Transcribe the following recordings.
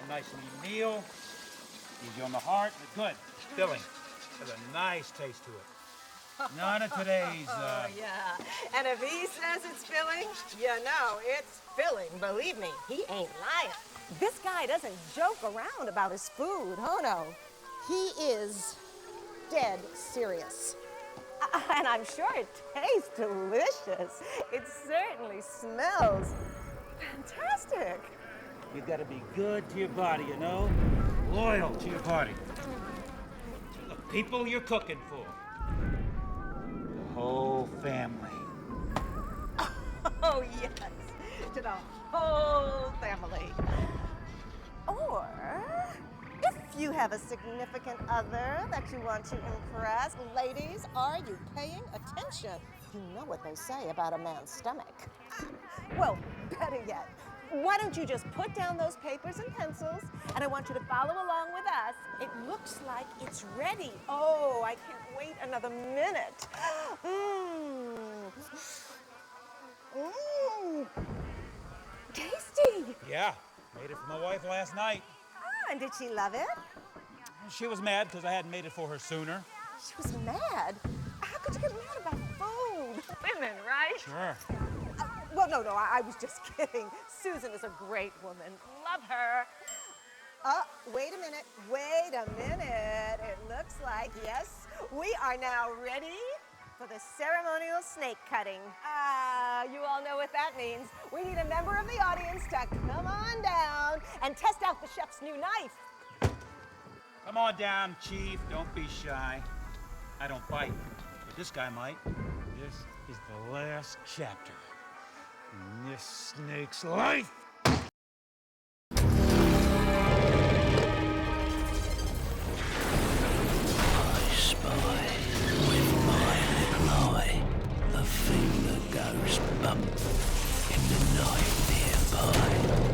nice and easy meal. Easy on the heart, but good. Filling. Has a nice taste to it. None of today's, Oh, yeah. And if he says it's filling, you know it's filling. Believe me, he ain't lying. This guy doesn't joke around about his food. Oh, no. He is dead serious. And I'm sure it tastes delicious. It certainly smells fantastic. you gotta be good to your body, you know? Loyal to your body. To the people you're cooking for. The whole family. Oh, yes, to the whole family. Or if you have a significant other that you want to impress, ladies, are you paying attention? You know what they say about a man's stomach. Well, better yet, why don't you just put down those papers and pencils, and I want you to follow along with us. It looks like it's ready. Oh, I can't wait another minute. Tasty. Yeah, made it for my wife last night. Ah, and did she love it? She was mad because I hadn't made it for her sooner. She was mad? How could you get mad about food? Women, right? Sure. Well, no, I was just kidding. Susan is a great woman. Love her. Wait a minute. It looks like, yes, we are now ready for the ceremonial snake cutting. You all know what that means. We need a member of the audience to come on down and test out the chef's new knife. Come on down, Chief. Don't be shy. I don't bite, but this guy might. This is the last chapter in this snake's life. I spy with my little eye a thing that goes bump in the night nearby.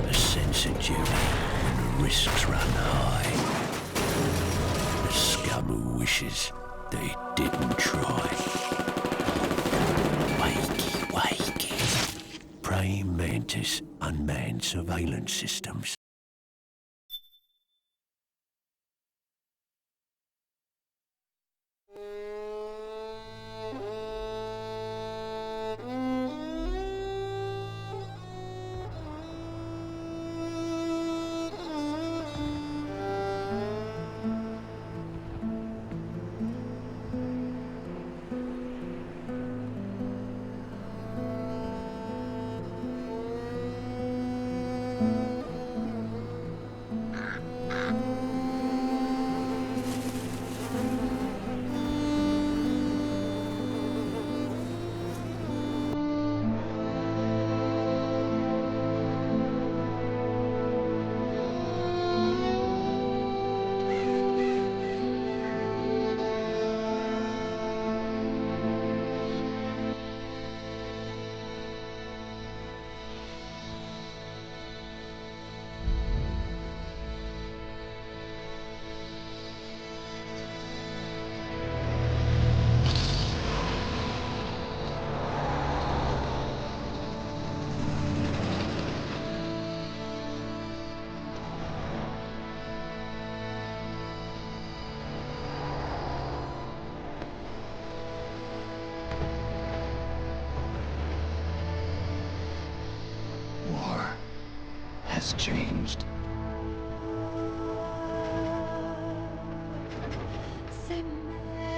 A sense of duty when the risks run high. The scum who wishes they didn't try. Wakey, wakey. Praying mantis unmanned surveillance systems. War has changed.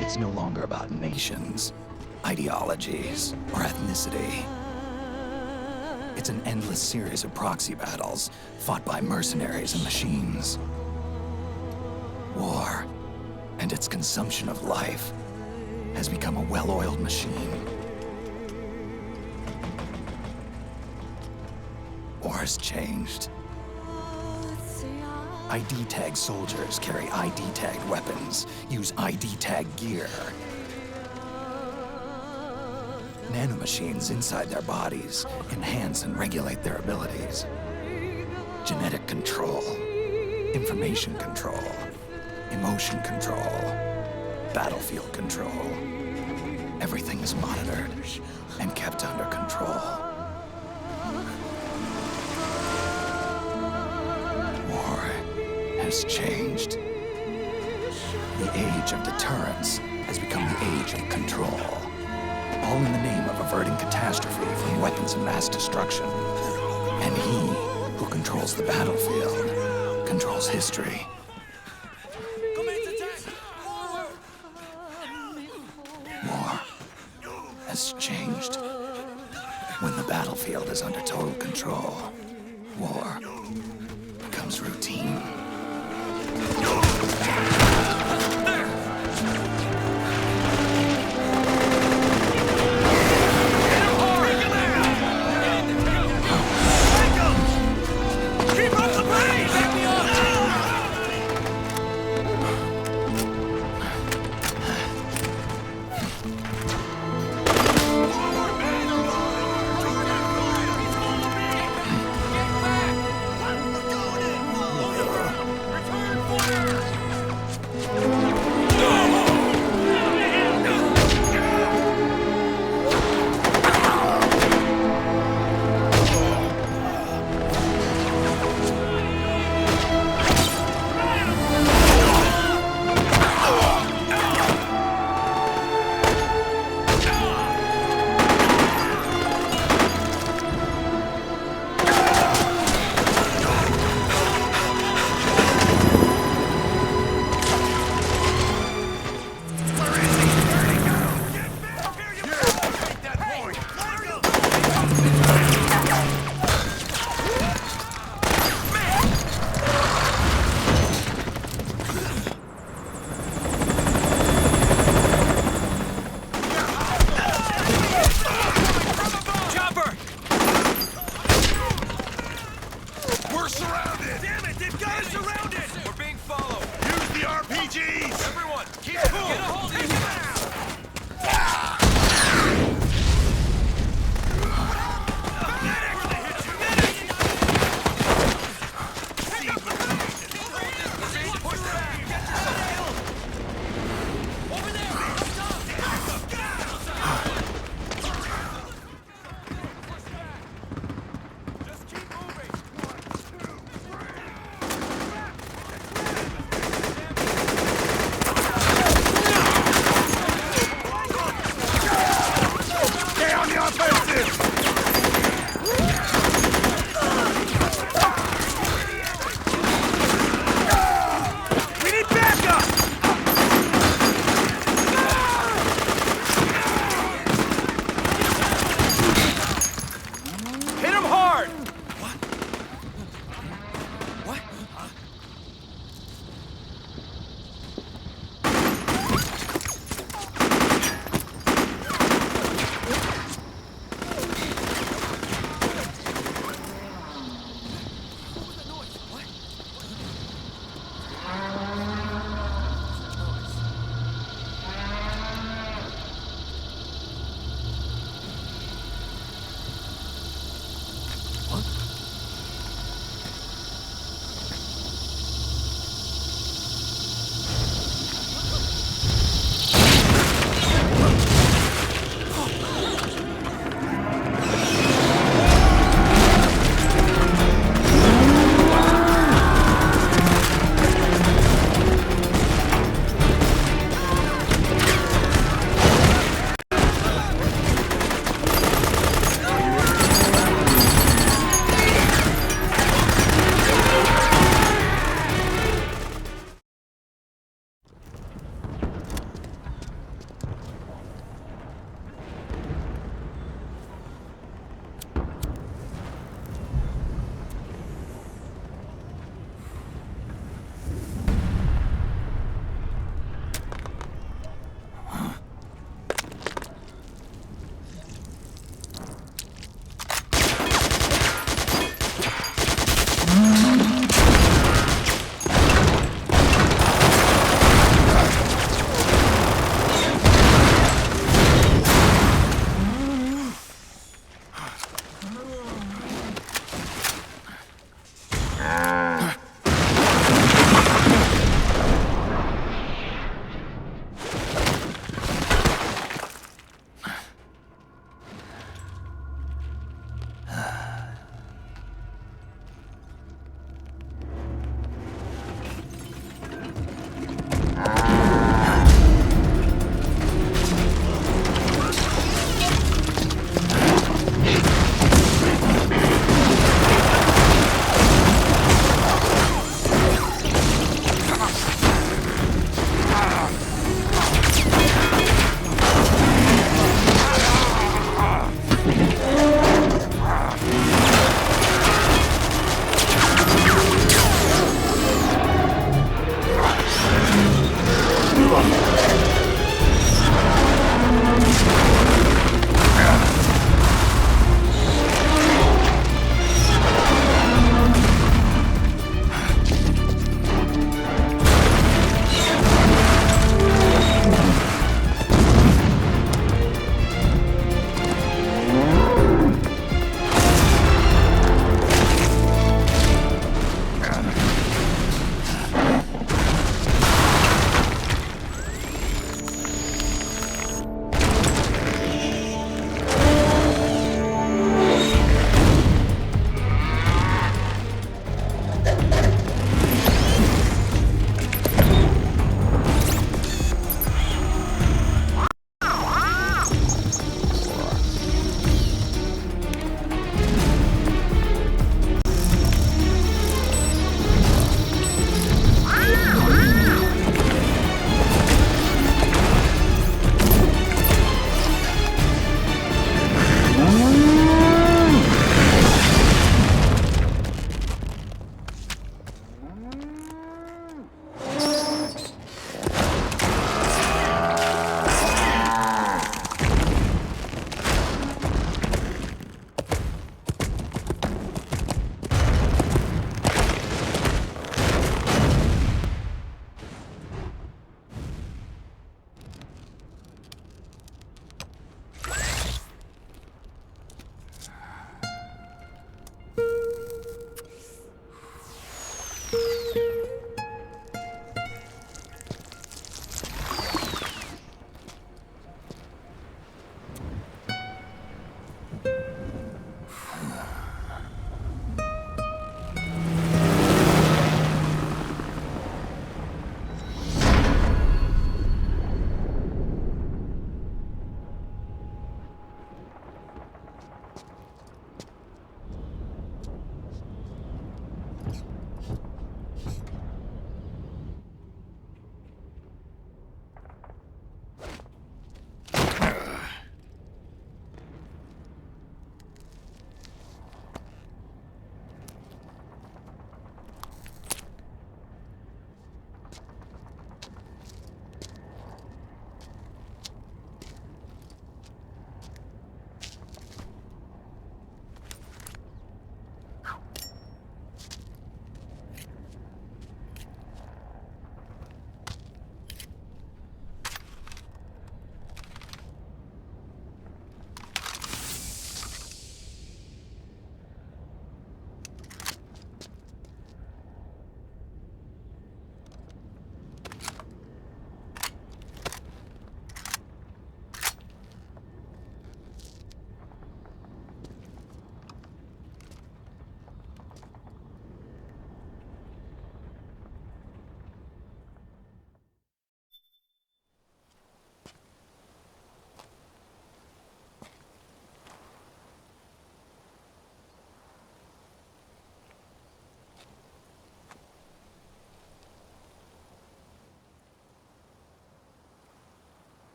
It's no longer about nations, ideologies, or ethnicity. It's an endless series of proxy battles fought by mercenaries and machines. War and its consumption of life has become a well-oiled machine. War has changed. ID tag soldiers carry ID tagged weapons, use ID tag gear. Nanomachines inside their bodies enhance and regulate their abilities. Genetic control, information control, emotion control, battlefield control. Everything is monitored and kept under control. War has changed. The age of deterrence has become the age of control. All in the name of averting catastrophe from weapons of mass destruction. And he who controls the battlefield controls history. War has changed. When the battlefield is under total control, war becomes routine.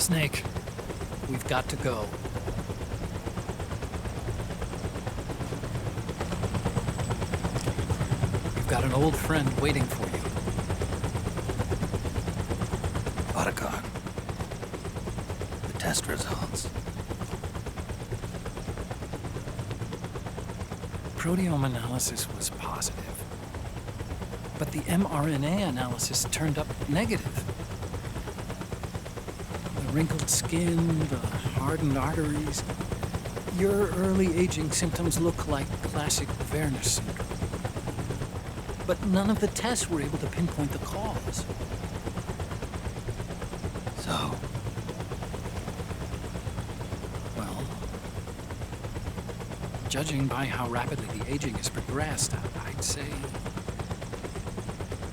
Snake, we've got to go. We've got an old friend waiting for you. Otacon. The test results. Proteome analysis was positive, but the mRNA analysis turned up negative. The wrinkled skin, the hardened arteries. Your early aging symptoms look like classic Werner syndrome. But none of the tests were able to pinpoint the cause. So, Well, judging by how rapidly the aging has progressed, I'd say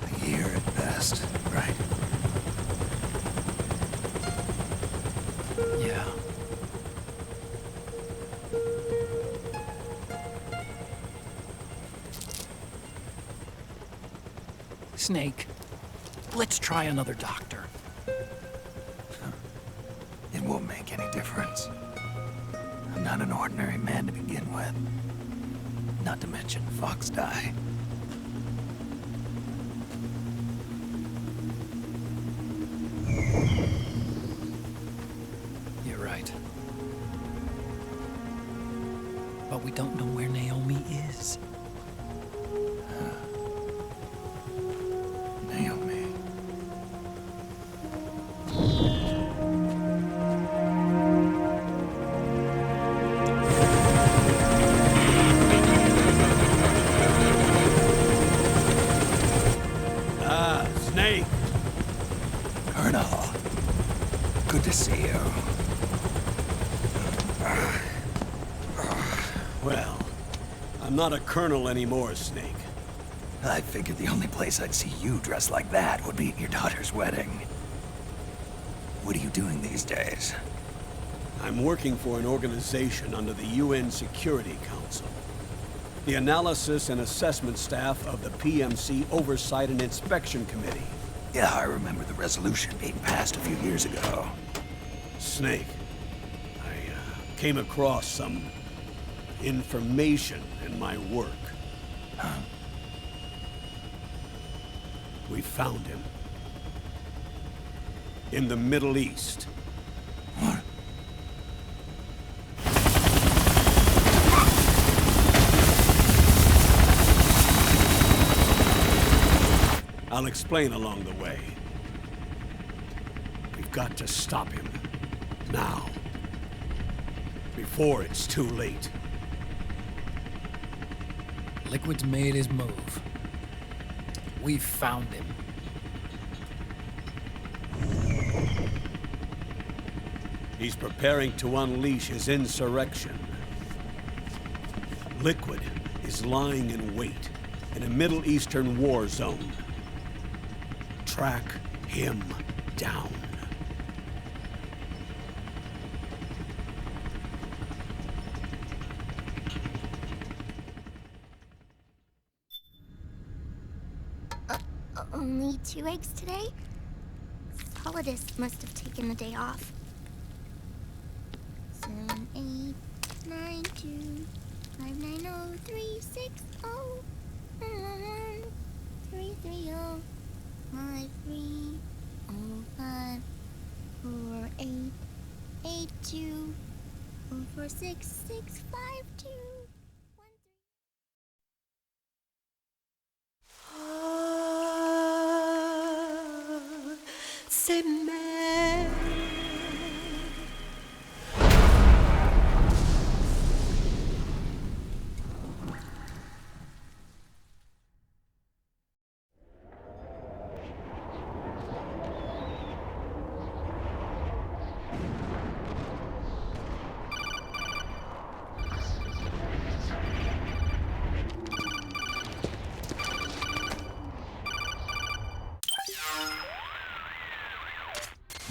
a year at best, right? yeah. Snake, let's try another doctor. It won't make any difference. I'm not an ordinary man to begin with. Not to mention Fox die. You're right. But we don't know where Naomi is. Naomi. Snake! Colonel. Good to see you. Well, I'm not a colonel anymore, Snake. I figured the only place I'd see you dressed like that would be at your daughter's wedding. What are you doing these days? I'm working for an organization under the UN Security Council. The Analysis and Assessment Staff of the PMC Oversight and Inspection Committee. Yeah, I remember the resolution being passed a few years ago. Snake, I came across some information in my work. Huh? We found him. In the Middle East. What? I'll explain along the way. We've got to stop him. Now. Before it's too late. Liquid's made his move. We found him. He's preparing to unleash his insurrection. Liquid is lying in wait in a Middle Eastern war zone. Track him down. Only 2 eggs today? Solidus must have taken the day off. 7, 8, 9, 2, 5, 9, 0, 3, 6, 0, 1, 3, 3, 0, 5, 3, 0, 5, 4, 8, 8, 2, 0, 4, 6, 6, 5, 2. C'est mère.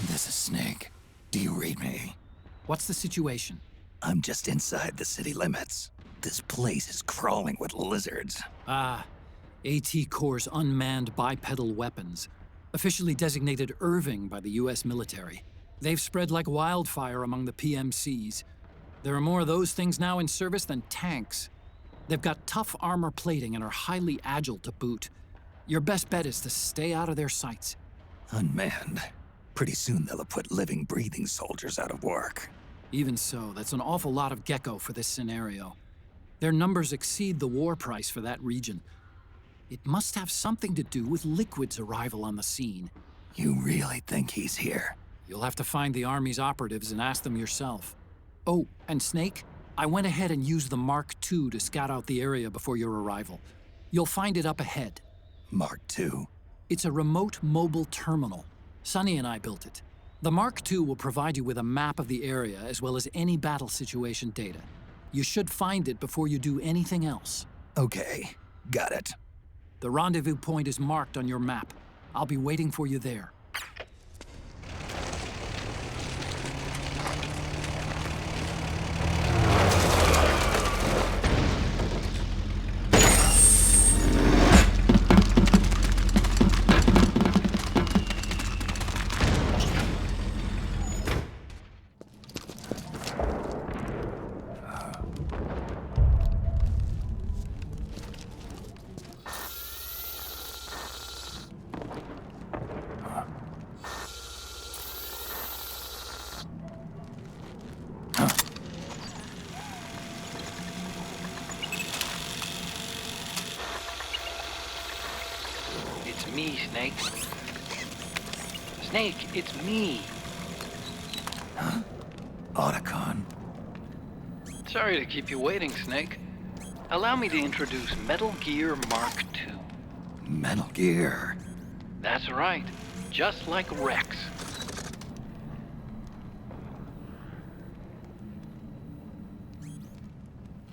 This is Snake. Do you read me? What's the situation? I'm just inside the city limits. This place is crawling with lizards. AT Corps' unmanned bipedal weapons, officially designated Irving by the US military. They've spread like wildfire among the PMCs. There are more of those things now in service than tanks. They've got tough armor plating and are highly agile to boot. Your best bet is to stay out of their sights. Unmanned. Pretty soon they'll have put living, breathing soldiers out of work. Even so, that's an awful lot of gecko for this scenario. Their numbers exceed the war price for that region. It must have something to do with Liquid's arrival on the scene. You really think he's here? You'll have to find the Army's operatives and ask them yourself. Oh, and Snake, I went ahead and used the Mark II to scout out the area before your arrival. You'll find it up ahead. Mark II? It's a remote mobile terminal. Sonny and I built it. The Mark II will provide you with a map of the area as well as any battle situation data. You should find it before you do anything else. Okay, got it. The rendezvous point is marked on your map. I'll be waiting for you there. It's me, Snake. Snake, it's me. Huh? Otacon. Sorry to keep you waiting, Snake. Allow me to introduce Metal Gear Mark II. Metal Gear. That's right. Just like Rex.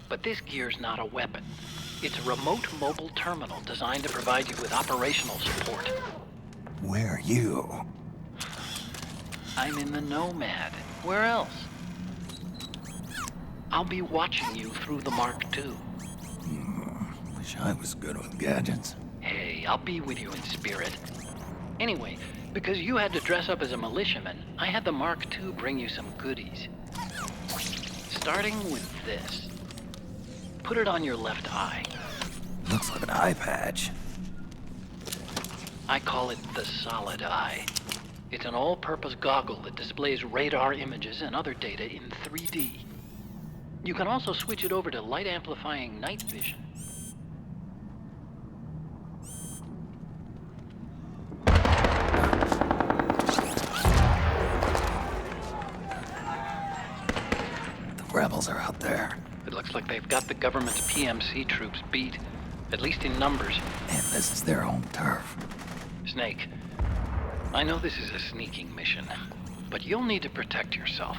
But this gear's not a weapon. It's a remote mobile terminal designed to provide you with operational support. Where are you? I'm in the Nomad. Where else? I'll be watching you through the Mark II. Wish I was good with gadgets. Hey, I'll be with you in spirit. Anyway, because you had to dress up as a militiaman, I had the Mark II bring you some goodies. Starting with this. Put it on your left eye. Looks like an eye patch. I call it the Solid Eye. It's an all-purpose goggle that displays radar images and other data in 3D. You can also switch it over to light-amplifying night vision. The rebels are out there. It looks like they've got the government's PMC troops beat, at least in numbers. And this is their home turf. Snake, I know this is a sneaking mission, but you'll need to protect yourself.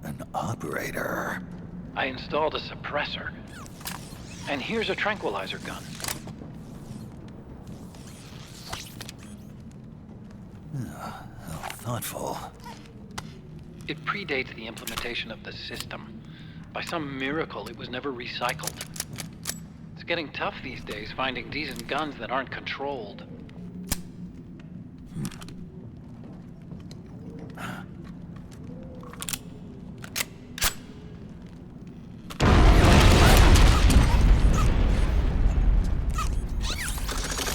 An operator. I installed a suppressor. And here's a tranquilizer gun. How thoughtful. It predates the implementation of the system. By some miracle, it was never recycled. It's getting tough these days finding decent guns that aren't controlled.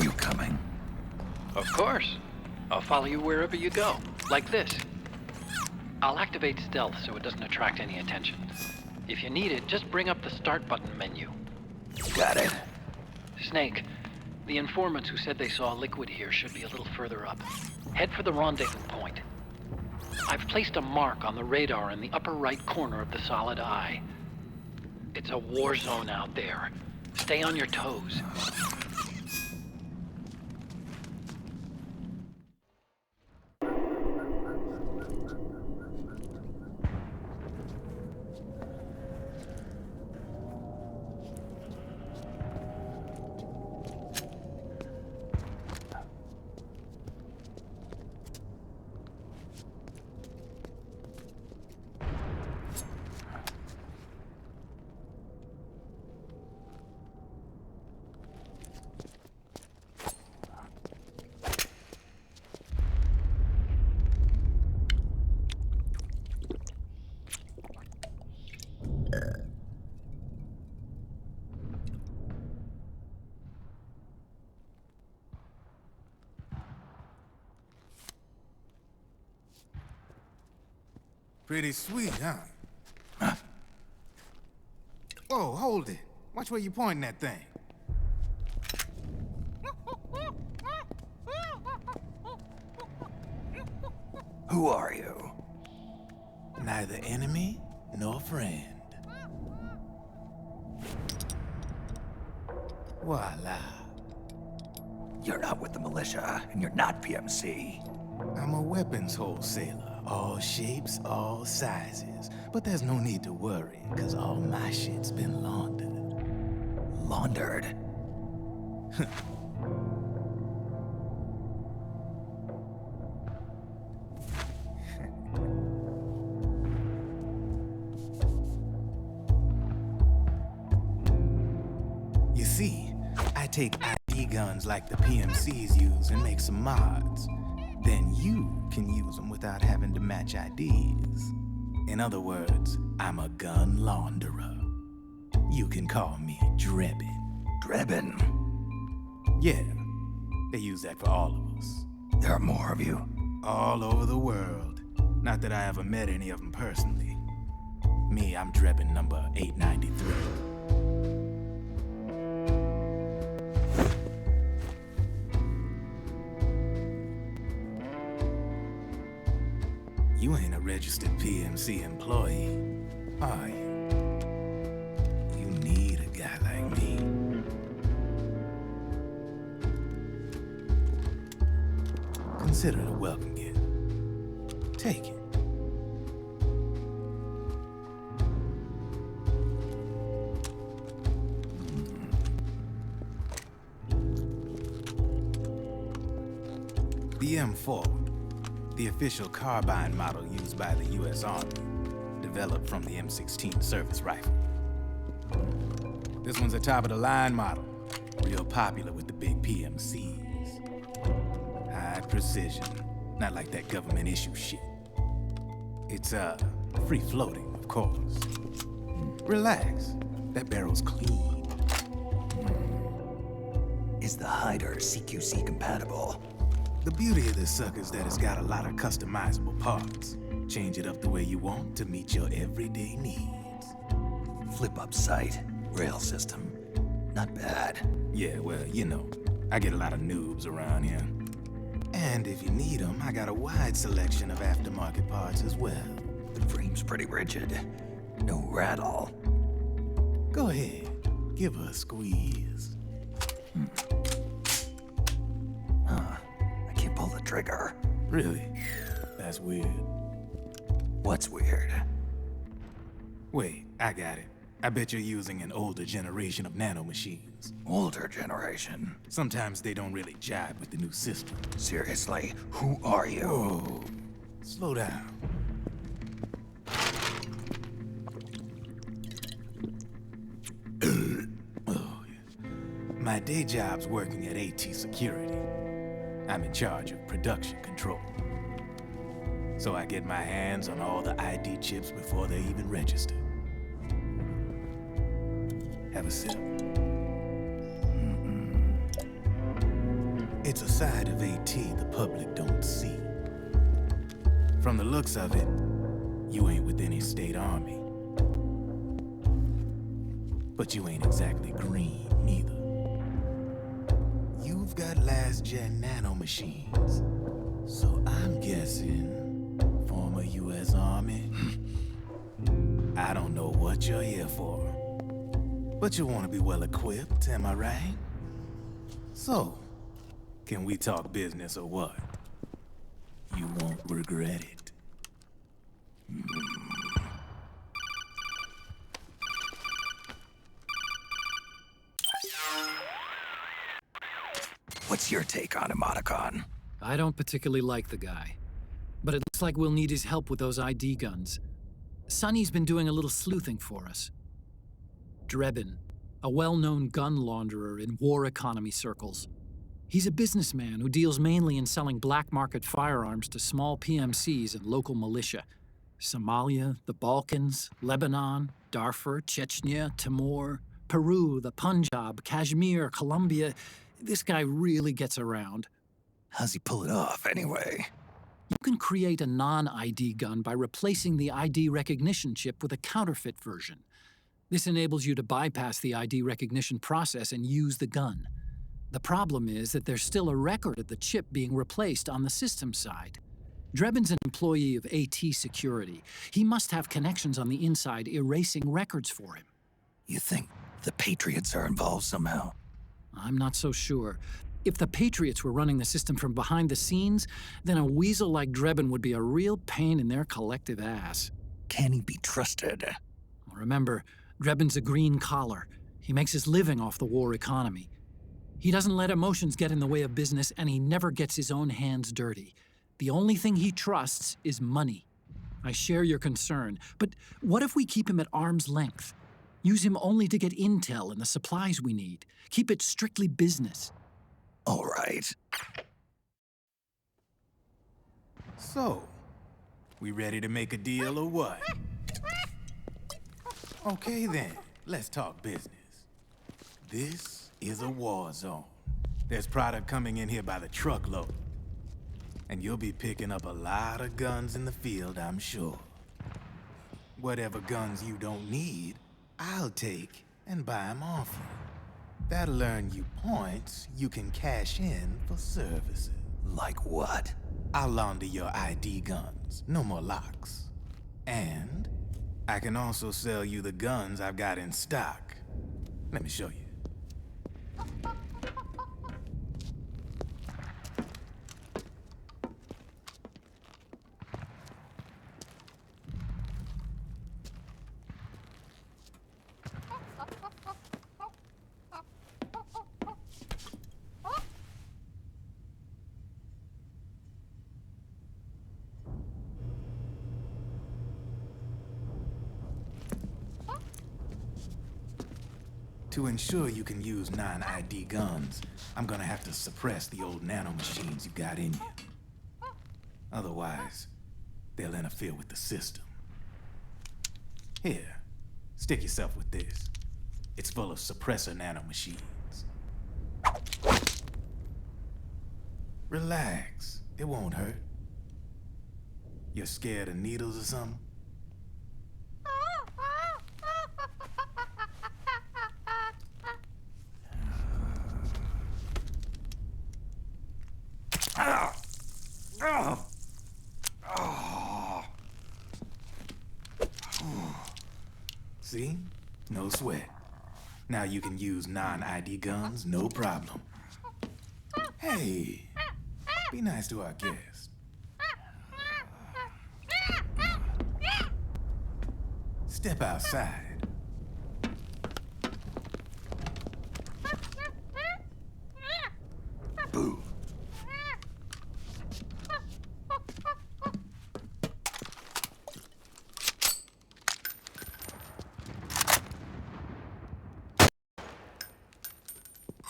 You coming? Of course. I'll follow you wherever you go, like this. I'll activate stealth so it doesn't attract any attention. If you need it, just bring up the start button menu. Got it. Snake, the informants who said they saw Liquid here should be a little further up. Head for the rendezvous point. I've placed a mark on the radar in the upper right corner of the Solid Eye. It's a war zone out there. Stay on your toes. Pretty sweet, huh? Whoa, hold it. Watch where you pointing that thing. Who are you? Neither enemy nor friend. Voila. You're not with the militia, and you're not PMC. I'm a weapons wholesaler. All shapes, all sizes. But there's no need to worry, because all my shit's been laundered. Laundered? You see, I take ID guns like the PMCs use and make some mods. Then you can use them without having to match IDs. In other words, I'm a gun launderer. You can call me Drebin. Drebin? Yeah, they use that for all of us. There are more of you. All over the world. Not that I ever met any of them personally. Me, I'm Drebin number 893. You ain't a registered PMC employee, are you? You need a guy like me. Consider it a welcome gift. Take it. The M4. The official carbine model used by the U.S. Army, developed from the M16 service rifle. This one's a top-of-the-line model, real popular with the big PMCs. High precision, not like that government-issue shit. It's, free-floating, of course. Relax, that barrel's clean. Is the hider CQC compatible? The beauty of this sucker is that it's got a lot of customizable parts. Change it up the way you want to meet your everyday needs. Flip-up sight, rail system. Not bad. Yeah, well, you know, I get a lot of noobs around here. And if you need them, I got a wide selection of aftermarket parts as well. The frame's pretty rigid. No rattle. Go ahead, give her a squeeze. Pull the trigger. Really? That's weird. What's weird? Wait, I got it. I bet you're using an older generation of nanomachines. Older generation? Sometimes they don't really jive with the new system. Seriously, who are you? Whoa. Slow down. Oh, yeah. My day job's working at AT Security. I'm in charge of production control. So I get my hands on all the ID chips before they even register. Have a sip. It's a side of AT the public don't see. From the looks of it, you ain't with any state army. But you ain't exactly green, neither. You've got last-gen nanomachines, so I'm guessing former U.S. Army. I don't know what you're here for, but you want to be well-equipped, am I right? So, can we talk business or what? You won't regret it. What's your take on Emoticon? I don't particularly like the guy, but it looks like we'll need his help with those ID guns. Sonny's been doing a little sleuthing for us. Drebin, a well-known gun launderer in war economy circles. He's a businessman who deals mainly in selling black market firearms to small PMCs and local militia. Somalia, the Balkans, Lebanon, Darfur, Chechnya, Timor, Peru, the Punjab, Kashmir, Colombia. This guy really gets around. How's he pull it off, anyway? You can create a non-ID gun by replacing the ID recognition chip with a counterfeit version. This enables you to bypass the ID recognition process and use the gun. The problem is that there's still a record of the chip being replaced on the system side. Drebin's an employee of AT Security. He must have connections on the inside erasing records for him. You think the Patriots are involved somehow? I'm not so sure. If the Patriots were running the system from behind the scenes, then a weasel like Drebin would be a real pain in their collective ass. Can he be trusted? Remember, Drebin's a green collar. He makes his living off the war economy. He doesn't let emotions get in the way of business, and he never gets his own hands dirty. The only thing he trusts is money. I share your concern, but what if we keep him at arm's length? Use him only to get intel and the supplies we need. Keep it strictly business. All right. So, we ready to make a deal or what? Okay then, let's talk business. This is a war zone. There's product coming in here by the truckload. And you'll be picking up a lot of guns in the field, I'm sure. Whatever guns you don't need, I'll take and buy them off you. That'll earn you points you can cash in for services. Like what? I'll launder your ID guns, no more locks. And I can also sell you the guns I've got in stock. Let me show you. To ensure you can use non-ID guns, I'm gonna have to suppress the old nanomachines you got in you. Otherwise, they'll interfere with the system. Here, stick yourself with this. It's full of suppressor nanomachines. Relax, it won't hurt. You're scared of needles or something? See? No sweat. Now you can use non-ID guns, no problem. Hey, be nice to our guest. Step outside. Boo.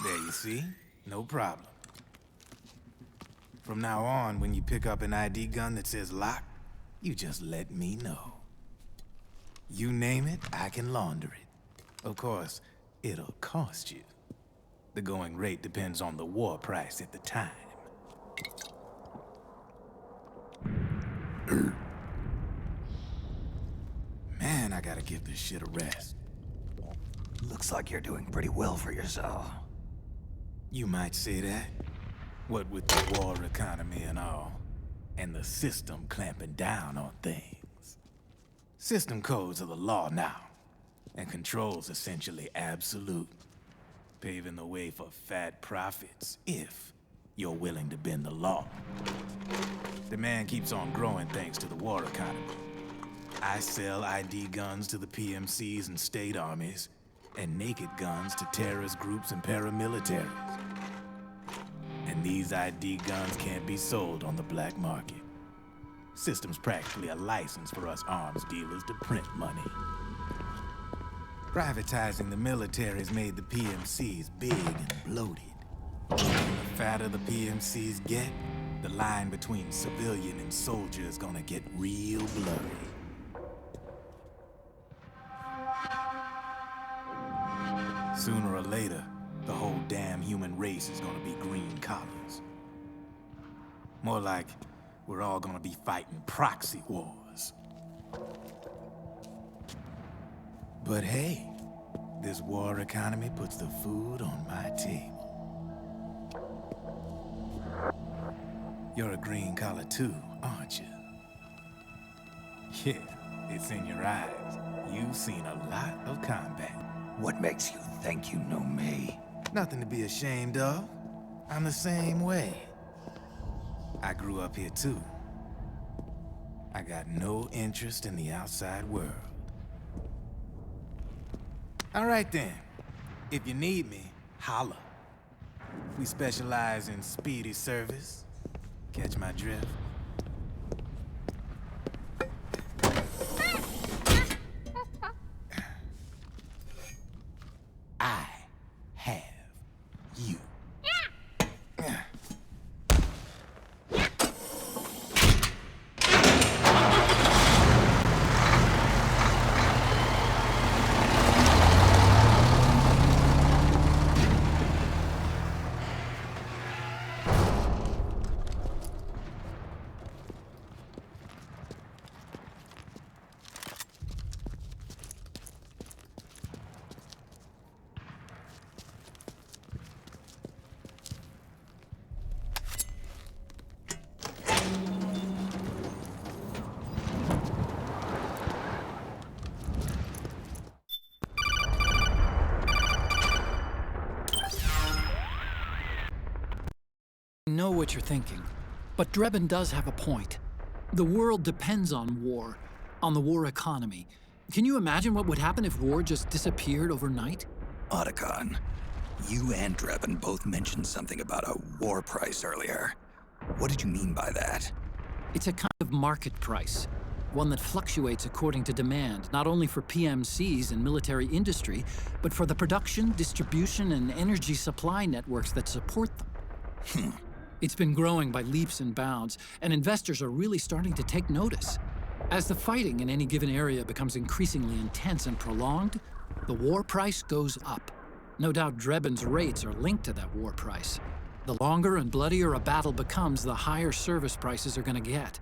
There you see? No problem. From now on, when you pick up an ID gun that says lock, you just let me know. You name it, I can launder it. Of course, it'll cost you. The going rate depends on the war price at the time. Man, I gotta give this shit a rest. Looks like you're doing pretty well for yourself. You might say that. What with the war economy and all, and the system clamping down on things. System codes are the law now, and control's essentially absolute, paving the way for fat profits if you're willing to bend the law. Demand keeps on growing thanks to the war economy. I sell ID guns to the PMCs and state armies, and naked guns to terrorist groups and paramilitaries. And these ID guns can't be sold on the black market. System's practically a license for us arms dealers to print money. Privatizing the military's made the PMCs big and bloated. The fatter the PMCs get, the line between civilian and soldier is gonna get real blurry. Sooner or later, the whole damn human race is gonna be green collars. More like we're all gonna be fighting proxy wars. But hey, this war economy puts the food on my table. You're a green collar too, aren't you? Yeah, it's in your eyes. You've seen a lot of combat. What makes you think you know me? Nothing to be ashamed of. I'm the same way. I grew up here too. I got no interest in the outside world. All right then. If you need me, holla. We specialize in speedy service. Catch my drift? I have you. I know what you're thinking, but Drebin does have a point. The world depends on war, on the war economy. Can you imagine what would happen if war just disappeared overnight? Otacon, you and Drebin both mentioned something about a war price earlier. What did you mean by that? It's a kind of market price, one that fluctuates according to demand, not only for PMCs and military industry, but for the production, distribution, and energy supply networks that support them. It's been growing by leaps and bounds, and investors are really starting to take notice. As the fighting in any given area becomes increasingly intense and prolonged, the war price goes up. No doubt Drebin's rates are linked to that war price. The longer and bloodier a battle becomes, the higher service prices are going to get.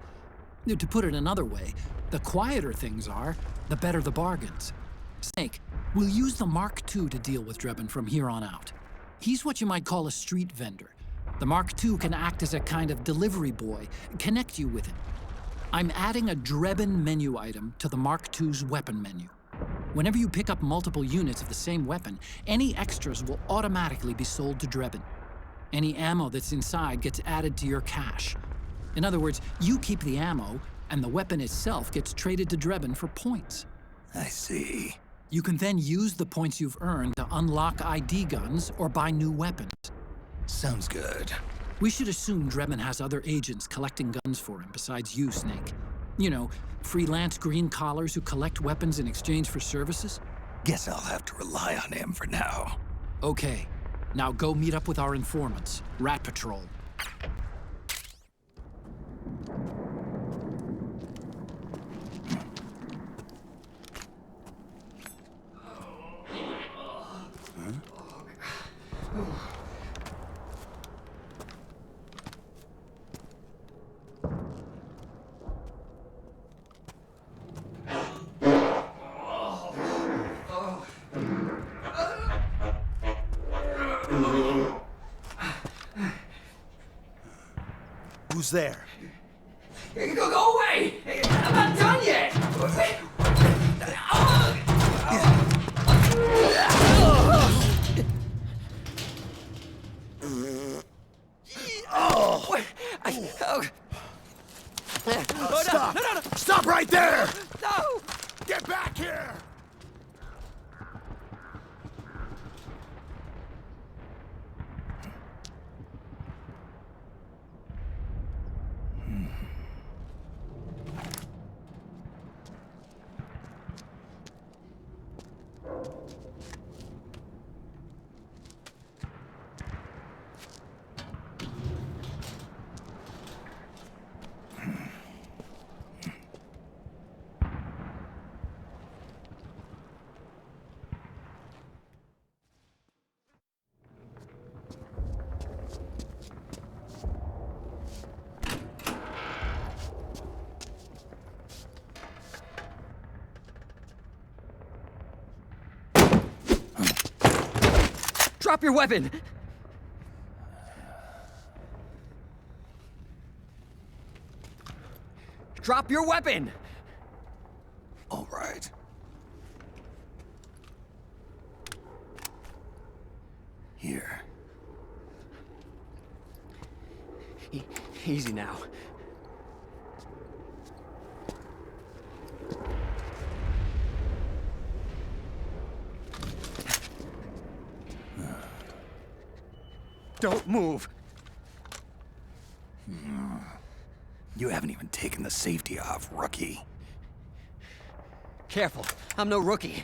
To put it another way, the quieter things are, the better the bargains. Snake, we'll use the Mark II to deal with Drebin from here on out. He's what you might call a street vendor. The Mark II can act as a kind of delivery boy, connect you with him. I'm adding a Drebin menu item to the Mark II's weapon menu. Whenever you pick up multiple units of the same weapon, any extras will automatically be sold to Drebin. Any ammo that's inside gets added to your cache. In other words, you keep the ammo, and the weapon itself gets traded to Drebin for points. I see. You can then use the points you've earned to unlock ID guns or buy new weapons. Sounds good. We should assume Drebin has other agents collecting guns for him besides you, Snake. You know, freelance green collars who collect weapons in exchange for services? Guess I'll have to rely on him for now. Okay. Now go meet up with our informants, Rat Patrol. Who's there? Go away! I'm not done yet! Stop! No. Stop right there! No! Get back here! Drop your weapon! Drop your weapon! All right. Here. Easy now. Don't move. You haven't even taken the safety off, rookie. Careful, I'm no rookie.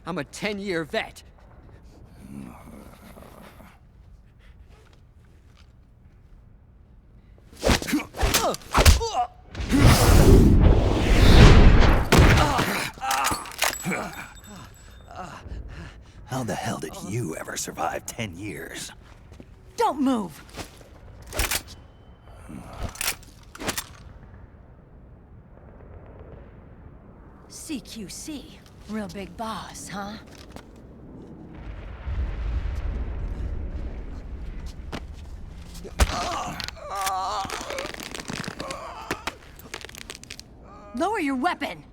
I'm a 10-year vet. How the hell did you ever survive 10 years? Don't move! CQC. Real big boss, huh? Lower your weapon!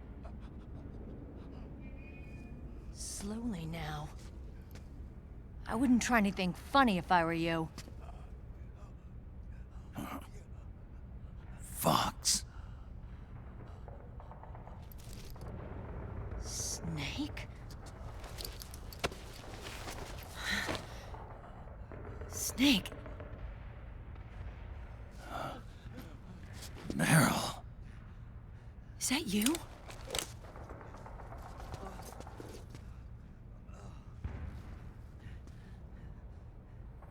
Slowly now. I wouldn't try anything funny if I were you. Fox. Snake? Snake? Meryl. Is that you?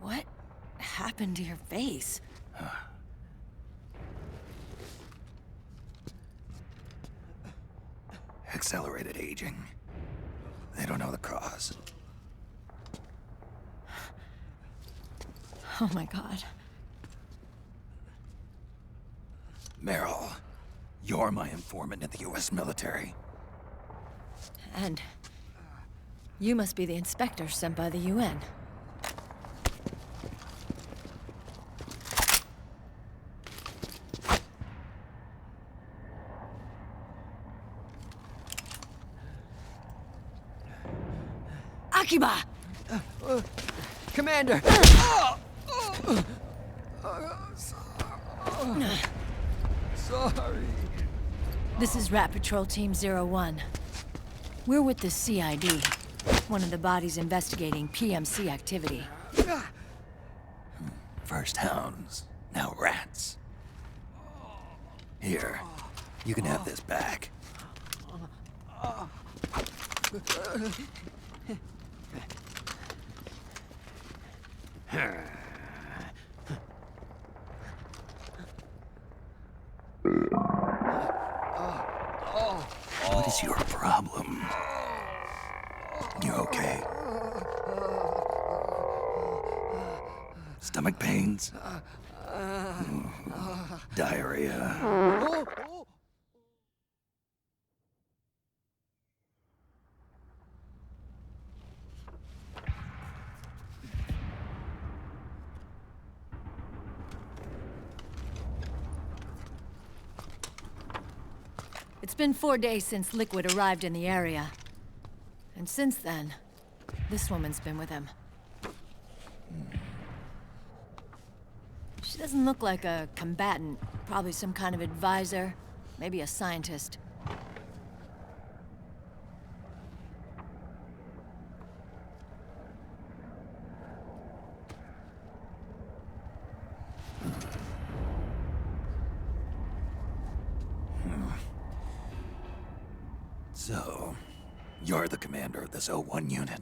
What happened to your face? Accelerated aging. They don't know the cause. Oh my God. Meryl, you're my informant in the U.S. military. And you must be the inspector sent by the UN. Akiba! Commander! Sorry. This is Rat Patrol Team 01. We're with the CID, one of the bodies investigating PMC activity. First hounds, now rats. Here, you can have this back. What is your problem? You okay? Stomach pains? Diarrhea? It's been 4 days since Liquid arrived in the area. And since then, this woman's been with him. She doesn't look like a combatant. Probably some kind of advisor, maybe a scientist. So, you're the commander of this 01 unit.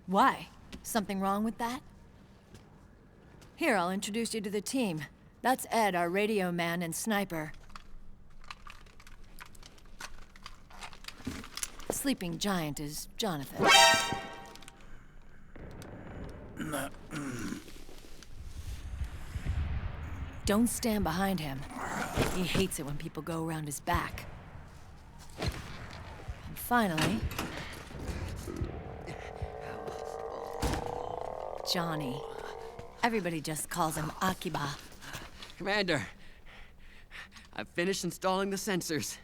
Why? Something wrong with that? Here, I'll introduce you to the team. That's Ed, our radio man and sniper. Sleeping giant is Jonathan. Don't stand behind him. He hates it when people go around his back. And finally... Johnny. Everybody just calls him Akiba. Commander, I've finished installing the sensors.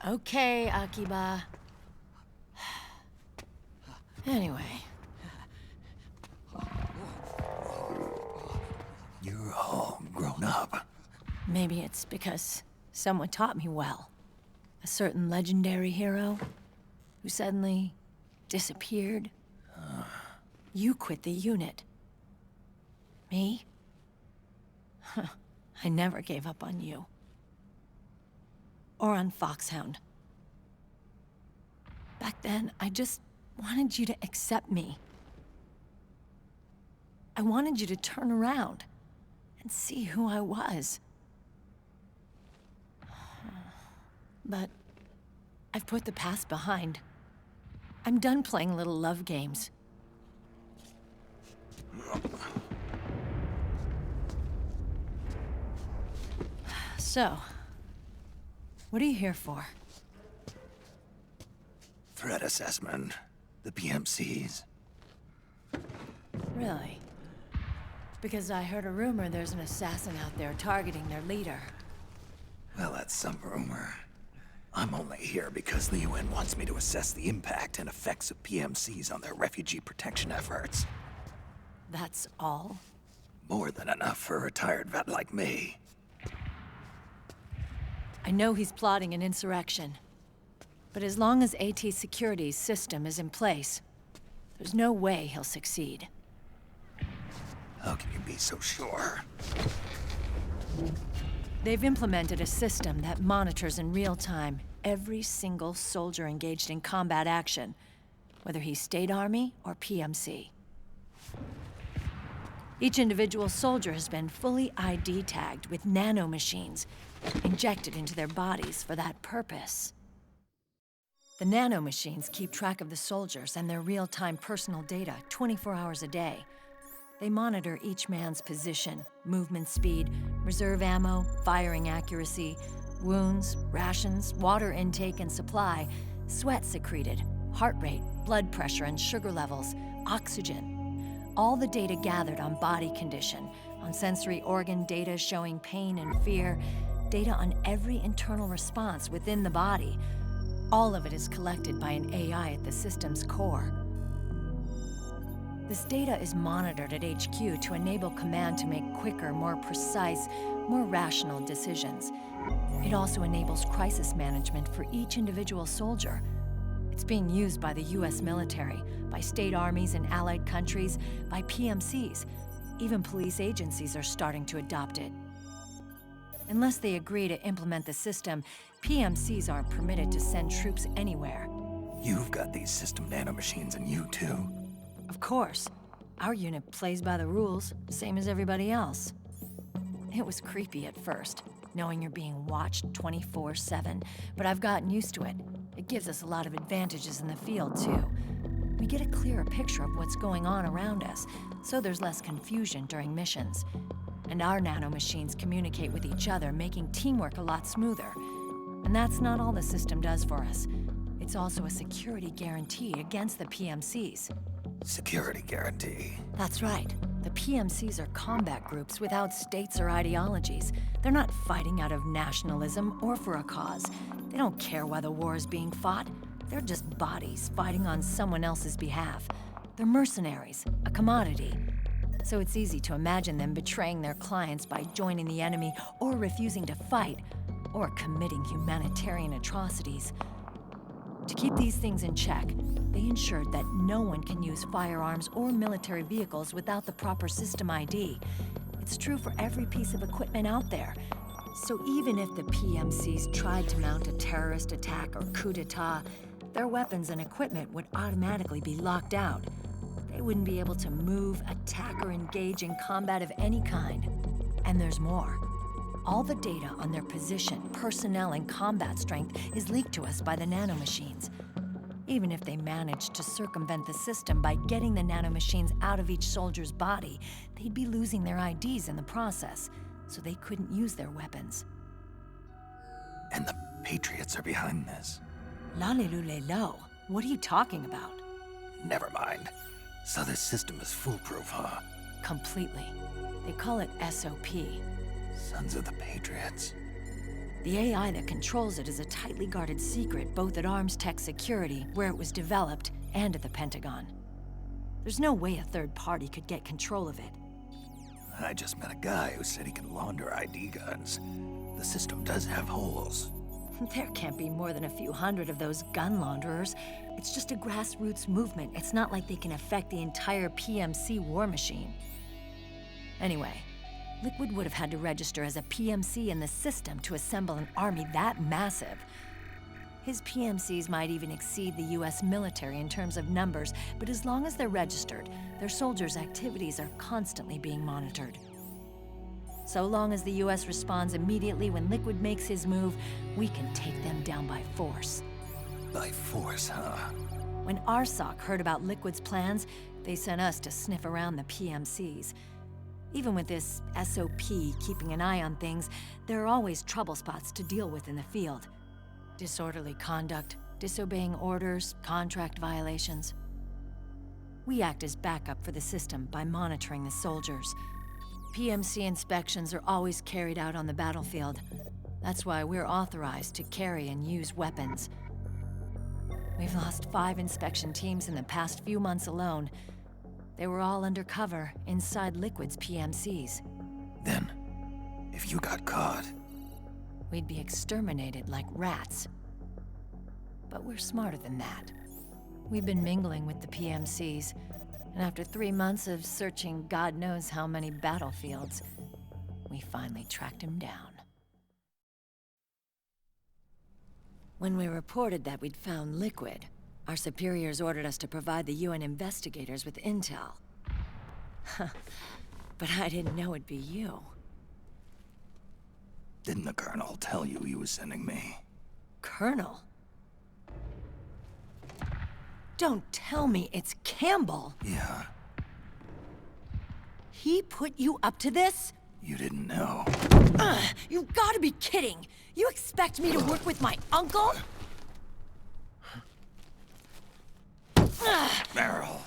Okay, Akiba. Anyway. You're all grown up. Maybe it's because someone taught me well. A certain legendary hero who suddenly disappeared. You quit the unit. Me? I never gave up on you. Or on Foxhound. Back then, I just wanted you to accept me. I wanted you to turn around and see who I was. But I've put the past behind. I'm done playing little love games. So, what are you here for? Threat assessment. The PMCs. Really? Because I heard a rumor there's an assassin out there targeting their leader. Well, that's some rumor. I'm only here because the UN wants me to assess the impact and effects of PMCs on their refugee protection efforts. That's all? More than enough for a retired vet like me. I know he's plotting an insurrection. But as long as AT Security's system is in place, there's no way he'll succeed. How can you be so sure? They've implemented a system that monitors in real time every single soldier engaged in combat action, whether he's State Army or PMC. Each individual soldier has been fully ID tagged with nanomachines injected into their bodies for that purpose. The nanomachines keep track of the soldiers and their real-time personal data 24 hours a day. They monitor each man's position, movement speed, reserve ammo, firing accuracy, wounds, rations, water intake and supply, sweat secreted, heart rate, blood pressure and sugar levels, oxygen. All the data gathered on body condition, on sensory organ data showing pain and fear, data on every internal response within the body. All of it is collected by an AI at the system's core. This data is monitored at HQ to enable command to make quicker, more precise, more rational decisions. It also enables crisis management for each individual soldier. It's being used by the US military, by state armies in allied countries, by PMCs. Even police agencies are starting to adopt it. Unless they agree to implement the system, PMCs aren't permitted to send troops anywhere. You've got these system nanomachines in you too. Of course. Our unit plays by the rules, same as everybody else. It was creepy at first, knowing you're being watched 24/7, but I've gotten used to it. It gives us a lot of advantages in the field, too. We get a clearer picture of what's going on around us, so there's less confusion during missions. And our nanomachines communicate with each other, making teamwork a lot smoother. And that's not all the system does for us. It's also a security guarantee against the PMCs. Security guarantee? That's right. The PMCs are combat groups without states or ideologies. They're not fighting out of nationalism or for a cause. They don't care why the war is being fought. They're just bodies fighting on someone else's behalf. They're mercenaries, a commodity. So it's easy to imagine them betraying their clients by joining the enemy or refusing to fight, or committing humanitarian atrocities. To keep these things in check, they ensured that no one can use firearms or military vehicles without the proper system ID. It's true for every piece of equipment out there. So even if the PMCs tried to mount a terrorist attack or coup d'etat, their weapons and equipment would automatically be locked out. They wouldn't be able to move, attack, or engage in combat of any kind. And there's more. All the data on their position, personnel, and combat strength is leaked to us by the nanomachines. Even if they managed to circumvent the system by getting the nanomachines out of each soldier's body, they'd be losing their IDs in the process, so they couldn't use their weapons. And the Patriots are behind this. La-le-lu-le-lo. What are you talking about? Never mind. So this system is foolproof, huh? Completely. They call it SOP. Sons of the Patriots. The AI that controls it is a tightly guarded secret, both at Arms Tech Security, where it was developed, and at the Pentagon. There's no way a third party could get control of it. I just met a guy who said he can launder ID guns. The system does have holes. There can't be more than a few hundred of those gun launderers. It's just a grassroots movement. It's not like they can affect the entire PMC war machine. Anyway, Liquid would have had to register as a PMC in the system to assemble an army that massive. His PMCs might even exceed the US military in terms of numbers, but as long as they're registered, their soldiers' activities are constantly being monitored. So long as the US responds immediately when Liquid makes his move, we can take them down by force. By force, huh? When RSOC heard about Liquid's plans, they sent us to sniff around the PMCs. Even with this SOP keeping an eye on things, there are always trouble spots to deal with in the field. Disorderly conduct, disobeying orders, contract violations. We act as backup for the system by monitoring the soldiers. PMC inspections are always carried out on the battlefield. That's why we're authorized to carry and use weapons. We've lost 5 inspection teams in the past few months alone. They were all undercover inside Liquid's PMCs. Then, if you got caught... we'd be exterminated like rats. But we're smarter than that. We've been mingling with the PMCs, and after 3 months of searching God knows how many battlefields, we finally tracked him down. When we reported that we'd found Liquid, our superiors ordered us to provide the UN investigators with intel. But I didn't know it'd be you. Didn't the Colonel tell you he was sending me? Colonel? Don't tell me it's Campbell. Yeah. He put you up to this? You didn't know. You've got to be kidding! You expect me to work with my uncle? Meryl.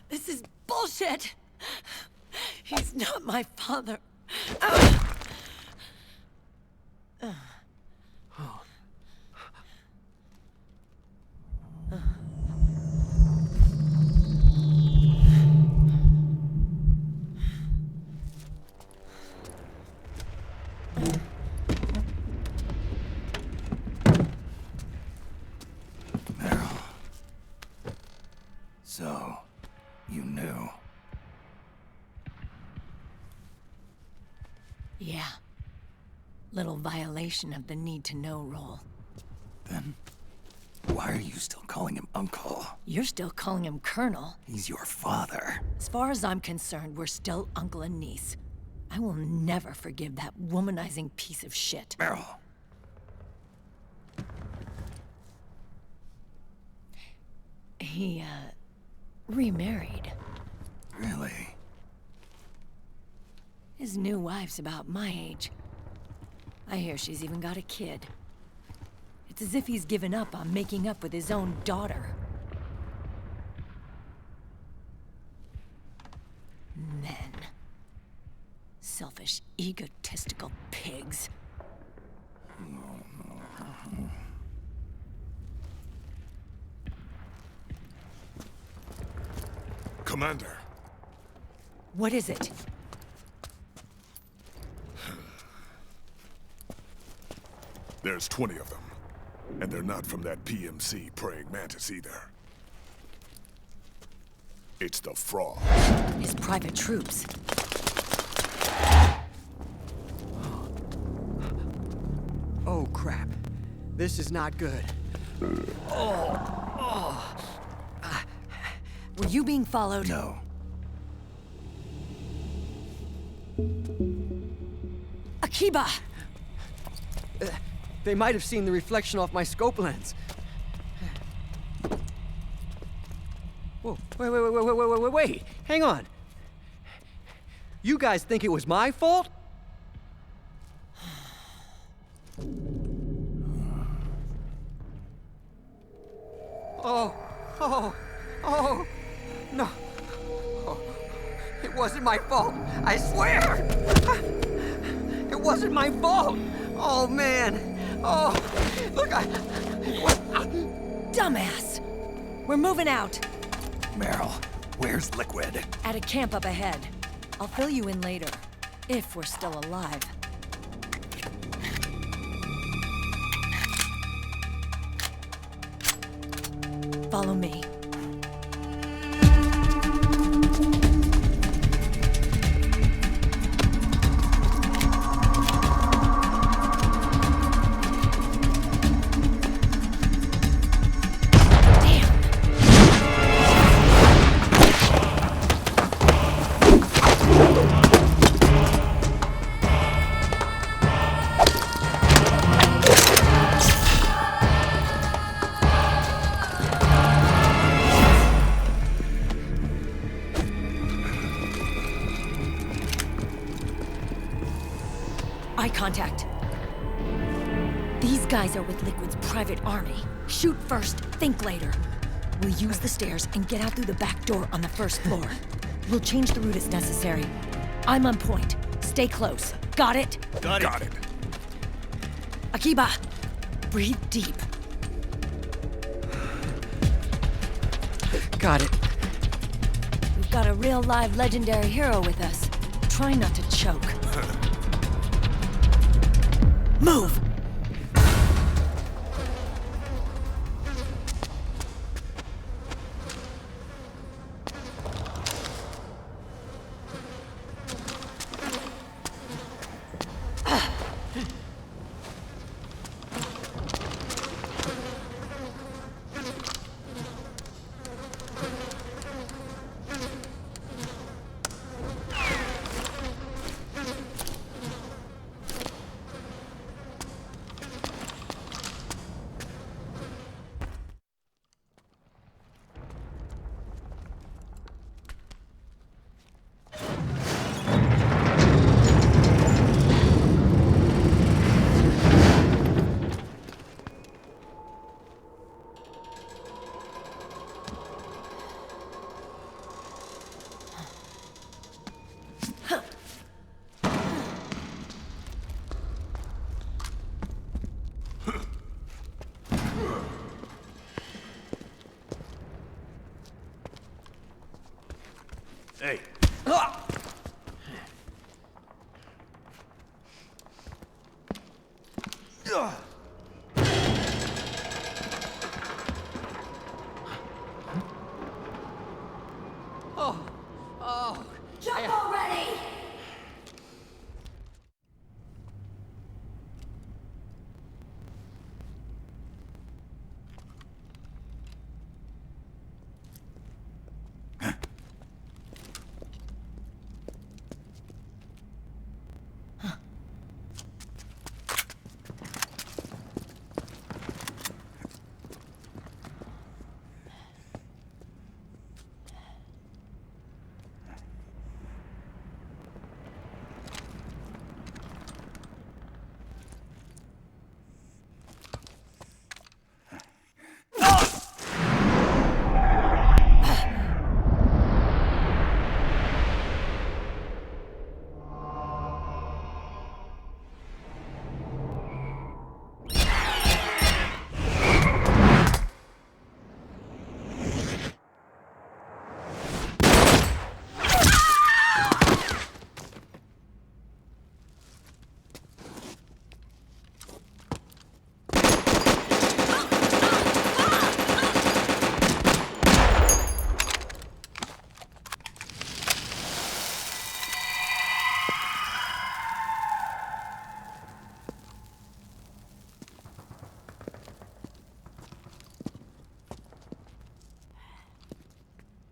This is bullshit! He's not my father. So, you knew. Yeah. Little violation of the need-to-know rule. Then, why are you still calling him Uncle? You're still calling him Colonel. He's your father. As far as I'm concerned, we're still uncle and niece. I will never forgive that womanizing piece of shit. Meryl. He, remarried. Really? His new wife's about my age. I hear she's even got a kid. It's as if he's given up on making up with his own daughter. Men. Selfish, egotistical pigs. Commander. What is it? There's 20 of them. And they're not from that PMC praying mantis either. It's the fraud. His private troops. Oh, crap. This is not good. Were you being followed? No. Akiba! They might have seen the reflection off my scope lens. Whoa, wait, hang on. You guys think it was my fault? Oh, no. Oh, it wasn't my fault, I swear! It wasn't my fault! Oh, man. Oh, look, Dumbass! We're moving out. Meryl, where's Liquid? At a camp up ahead. I'll fill you in later, if we're still alive. Follow me. Eye contact. These guys are with Liquid's private army. Shoot first, think later. We'll use the stairs and get out through the back door on the first floor. We'll change the route as necessary. I'm on point. Stay close. Got it? Got it. Akiba, breathe deep. got it. We've got a real live legendary hero with us. Try not to choke. Move! Hey. Jump already!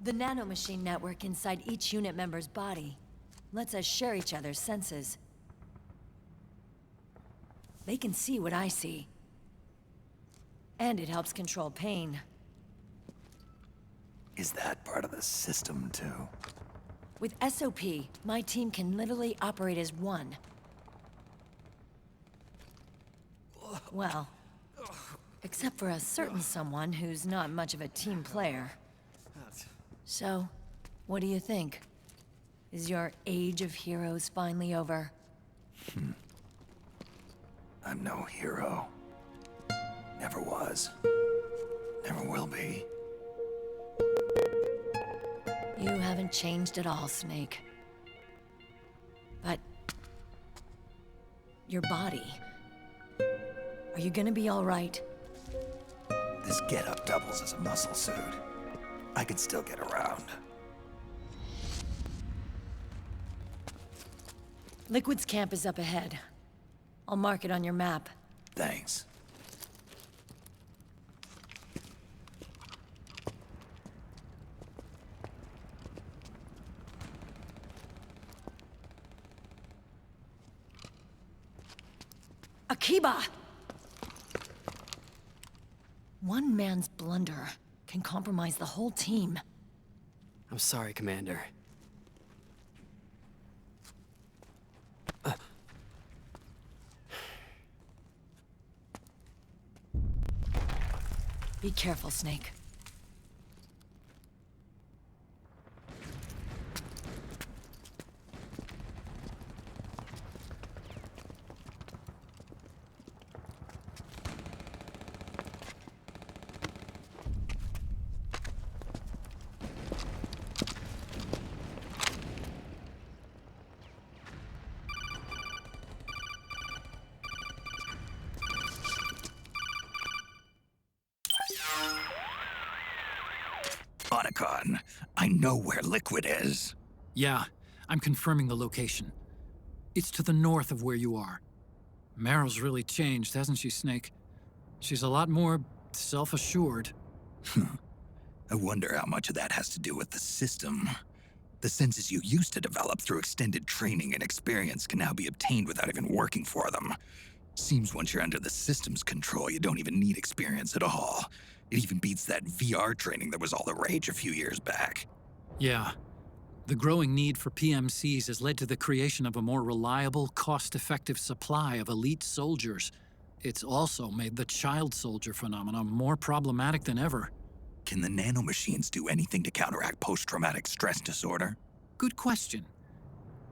The nanomachine network inside each unit member's body lets us share each other's senses. They can see what I see. And it helps control pain. Is that part of the system, too? With SOP, my team can literally operate as one. Well, except for a certain someone who's not much of a team player. So, what do you think? Is your age of heroes finally over? I'm no hero. Never was. Never will be. You haven't changed at all, Snake. But... your body... are you gonna be all right? This getup doubles as a muscle suit. I can still get around. Liquid's camp is up ahead. I'll mark it on your map. Thanks. Akiba! One man's blunder can compromise the whole team. I'm sorry, Commander. Be careful, Snake. Otacon, I know where Liquid is. Yeah, I'm confirming the location. It's to the north of where you are. Meryl's really changed, hasn't she, Snake? She's a lot more self-assured. I wonder how much of that has to do with the system. The senses you used to develop through extended training and experience can now be obtained without even working for them. Seems once you're under the system's control, you don't even need experience at all. It even beats that VR training that was all the rage a few years back. Yeah. The growing need for PMCs has led to the creation of a more reliable, cost-effective supply of elite soldiers. It's also made the child soldier phenomenon more problematic than ever. Can the nanomachines do anything to counteract post-traumatic stress disorder? Good question.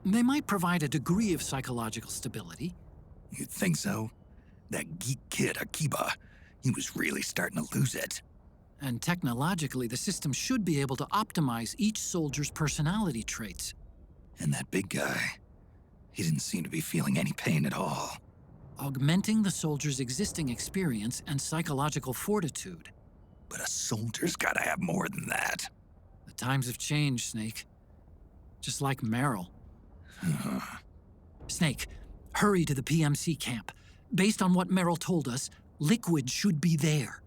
They might provide a degree of psychological stability. You'd think so? That geek kid, Akiba, he was really starting to lose it. And technologically, the system should be able to optimize each soldier's personality traits. And that big guy, he didn't seem to be feeling any pain at all. Augmenting the soldier's existing experience and psychological fortitude. But a soldier's gotta have more than that. The times have changed, Snake. Just like Meryl. Snake, hurry to the PMC camp. Based on what Meryl told us, Liquid should be there.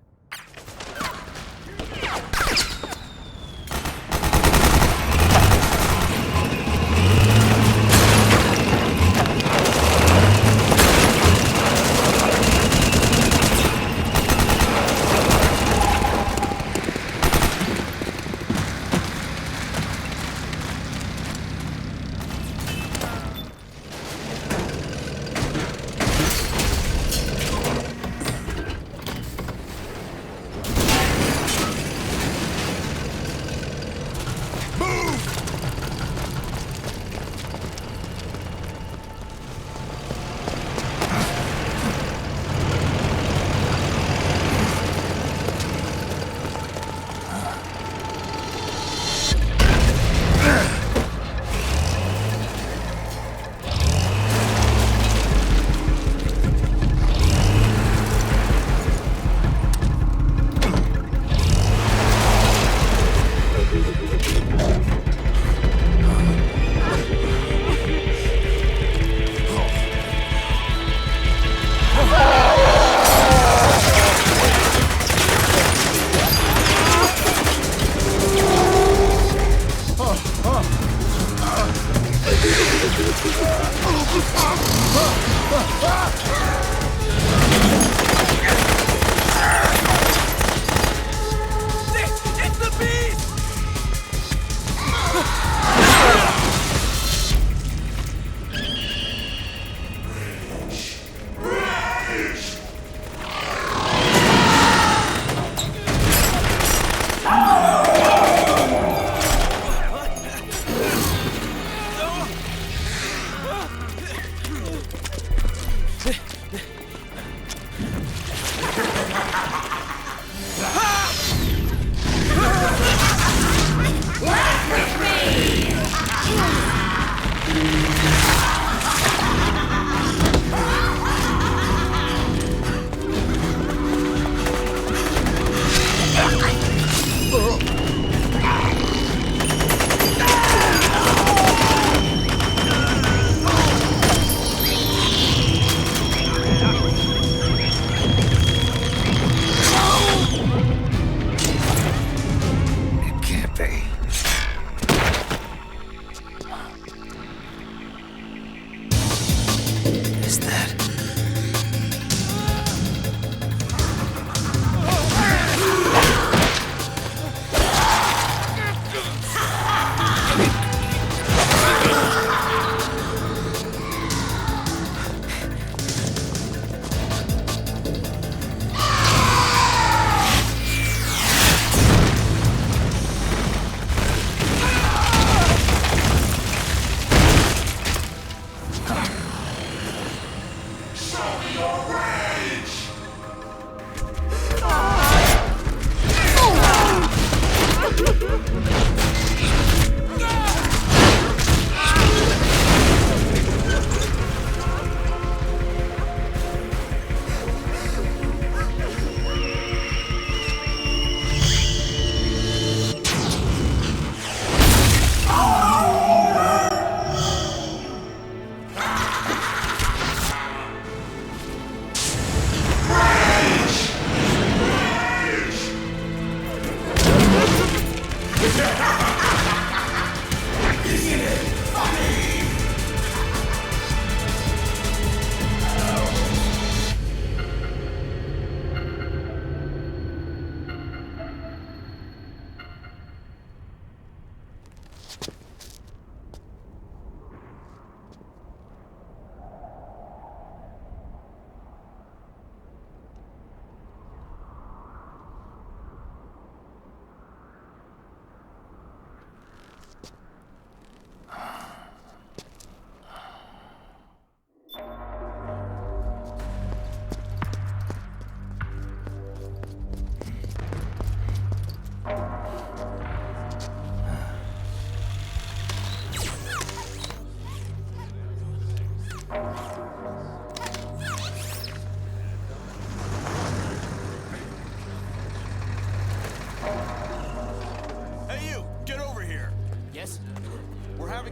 It's the beast!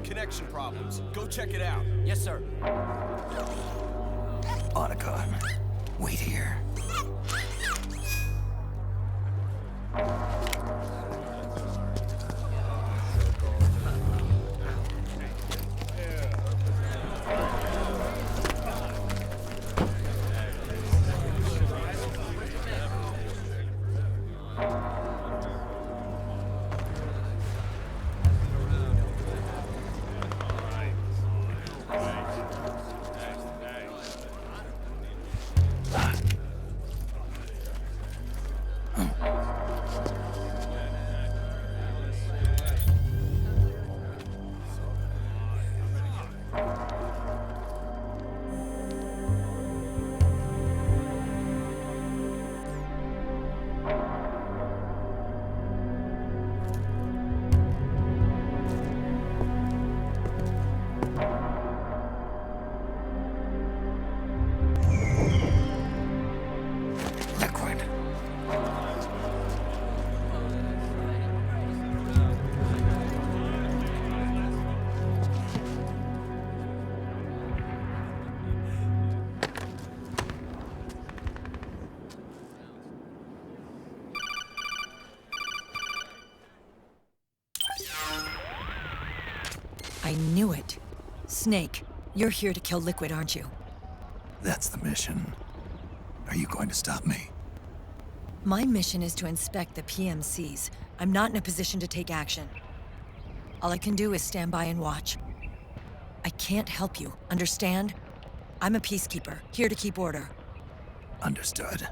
Connection problems. Go check it out. Yes, sir. Otacon, wait here. I knew it. Snake, you're here to kill Liquid, aren't you? That's the mission. Are you going to stop me? My mission is to inspect the PMCs. I'm not in a position to take action. All I can do is stand by and watch. I can't help you, understand? I'm a peacekeeper, here to keep order. Understood.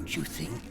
don't you think?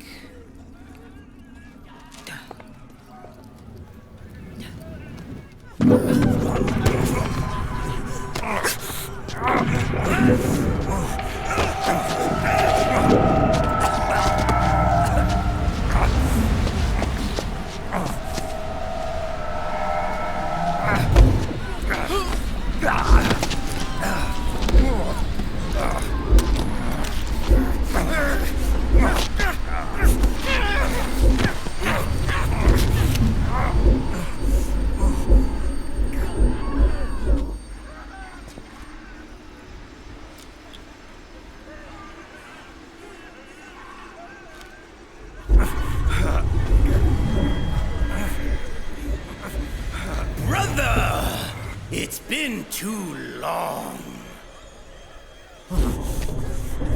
It's been too long.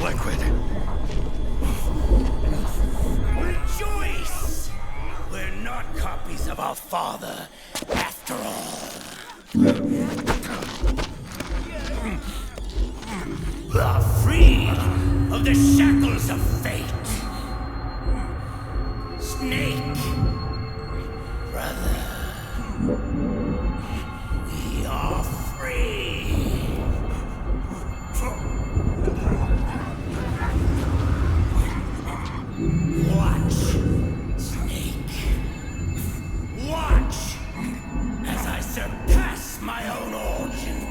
Liquid. Rejoice! We're not copies of our father, after all. Are free of the shackles of fate. Snake, brother. We are free. Watch, Snake. Watch as I surpass my own origin.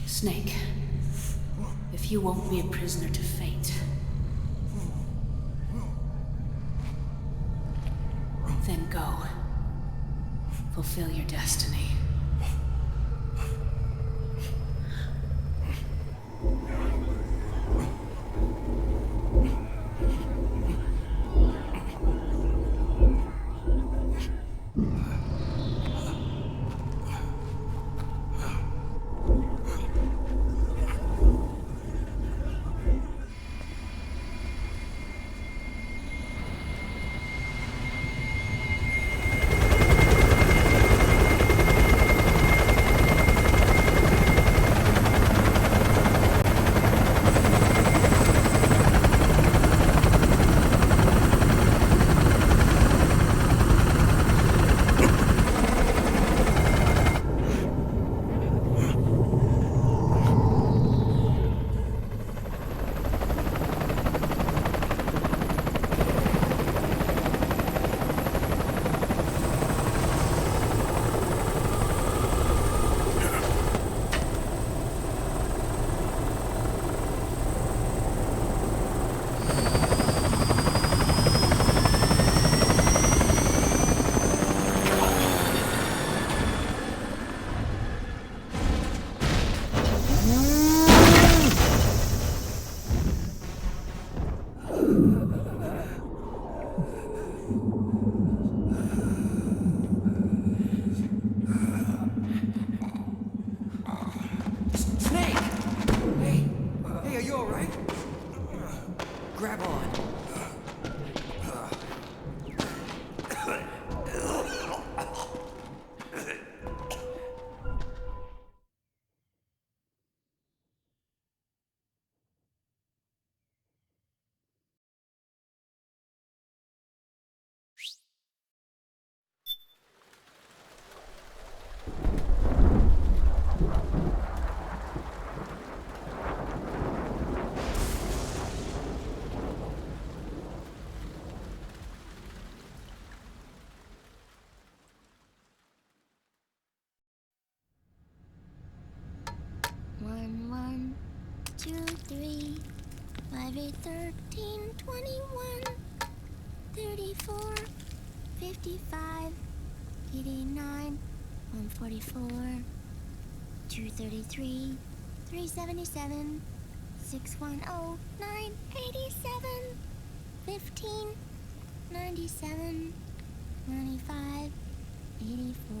Snake, if you won't be a prisoner to fate, then go. Fulfill your destiny. 1, 1, 2, 3, 5, 8, 13, 21, 34, 55, 89, 144, 233, 377, 610, 987, 15, 97, 95, 84.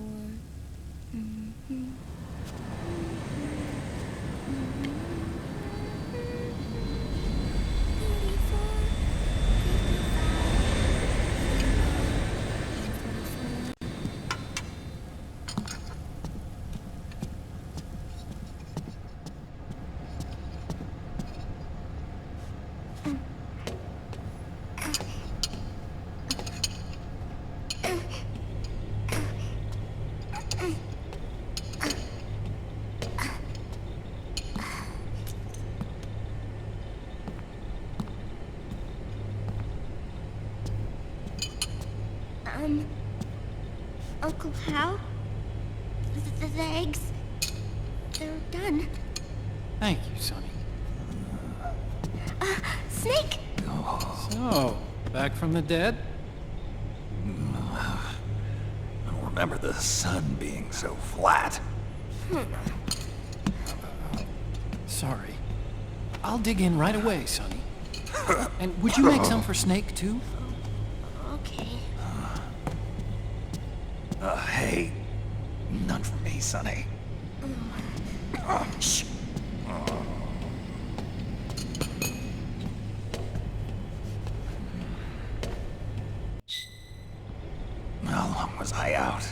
Uncle Hal? The eggs? They're done. Thank you, Sonny. Snake! So, back from the dead? I don't remember the sun being so flat. Sorry. I'll dig in right away, Sonny. And would you make some for Snake, too? Okay. Hey, none for me, Sonny. Shh. How long was I out?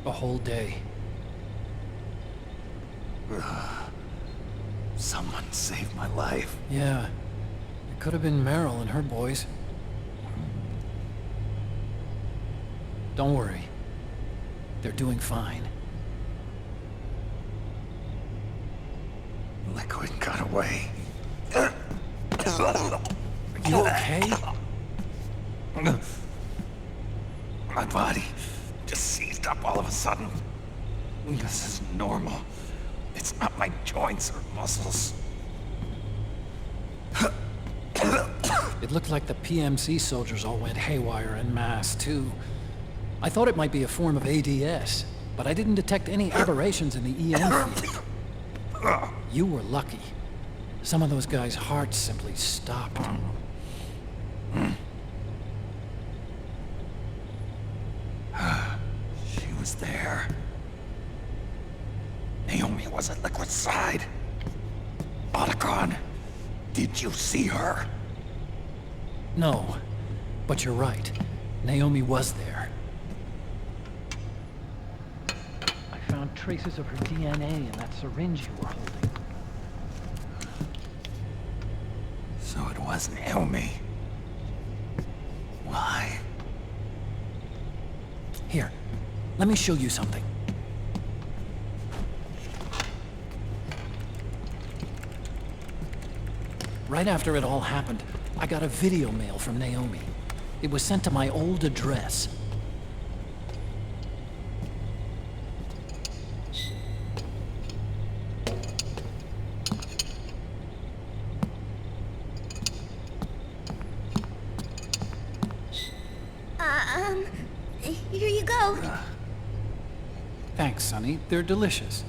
A whole day. Someone saved my life. Yeah. It could have been Meryl and her boys. Don't worry. They're doing fine. Liquid got away. You okay? My body just seized up all of a sudden. This is normal. It's not my joints or muscles. It looked like the PMC soldiers all went haywire en masse, too. I thought it might be a form of ADS, but I didn't detect any aberrations in the EM field. You were lucky. Some of those guys' hearts simply stopped. She was there. Naomi was at Liquid's side. Otacon, did you see her? No, but you're right. Naomi was there. I found traces of her DNA in that syringe you were holding. So it was Naomi. Why? Here, let me show you something. Right after it all happened, I got a video mail from Naomi. It was sent to my old address. Here you go. Thanks, Sonny. They're delicious.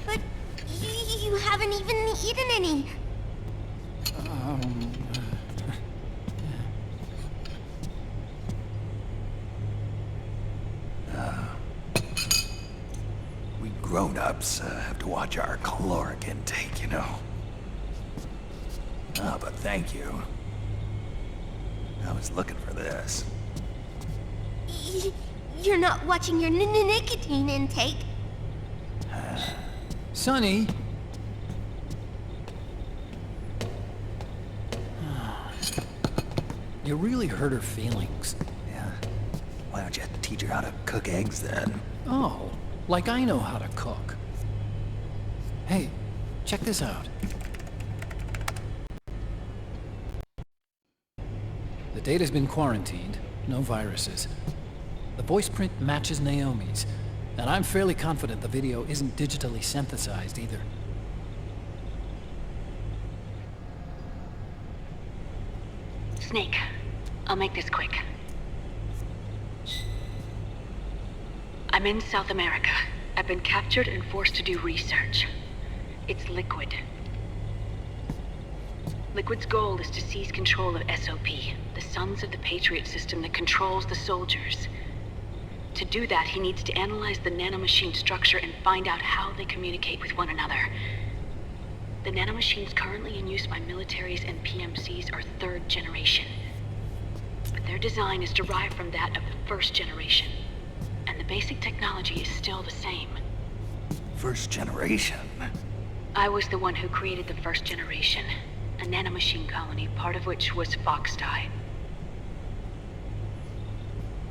But you haven't even eaten any. We grown-ups have to watch our caloric intake, you know. But thank you. I was looking for this. You're not watching your nicotine intake. Sonny! You really hurt her feelings. Yeah. Why don't you teach her how to cook eggs then? Oh, like I know how to cook. Hey, check this out. The data's been quarantined, no viruses. The voice print matches Naomi's, and I'm fairly confident the video isn't digitally synthesized either. Snake, I'll make this quick. I'm in South America. I've been captured and forced to do research. It's Liquid. Liquid's goal is to seize control of SOP, the Sons of the Patriot system that controls the soldiers. To do that, he needs to analyze the nanomachine structure and find out how they communicate with one another. The nanomachines currently in use by militaries and PMCs are third generation. But their design is derived from that of the first generation. And the basic technology is still the same. First generation? I was the one who created the first generation. A nanomachine colony, part of which was Foxdie.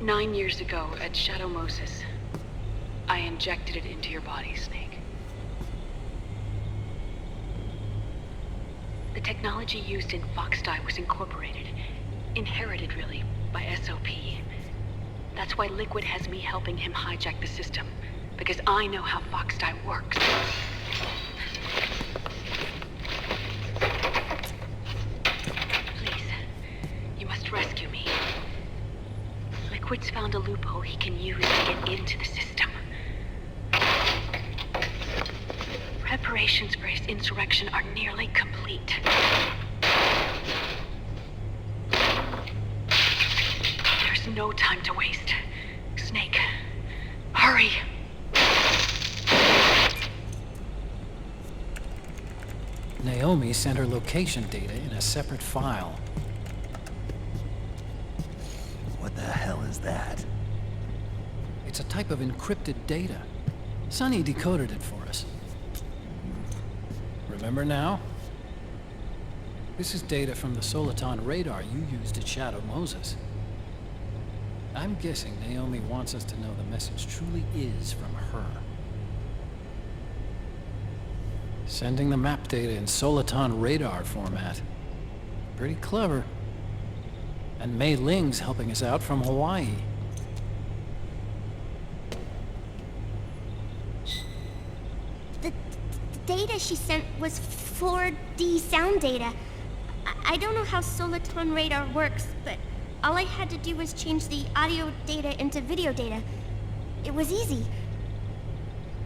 9 years ago, at Shadow Moses, I injected it into your body, Snake. The technology used in Foxdie was incorporated, inherited really, by SOP. That's why Liquid has me helping him hijack the system, because I know how Foxdie works. Rescue me. Liquid's found a loophole he can use to get into the system. Preparations for his insurrection are nearly complete. There's no time to waste. Snake, hurry! Naomi sent her location data in a separate file. What the hell is that? It's a type of encrypted data. Sonny decoded it for us. Remember now? This is data from the Soliton radar you used at Shadow Moses. I'm guessing Naomi wants us to know the message truly is from her. Sending the map data in Soliton radar format. Pretty clever. And Mei Ling's helping us out from Hawaii. The data she sent was 4D sound data. I don't know how Soliton radar works, but all I had to do was change the audio data into video data. It was easy.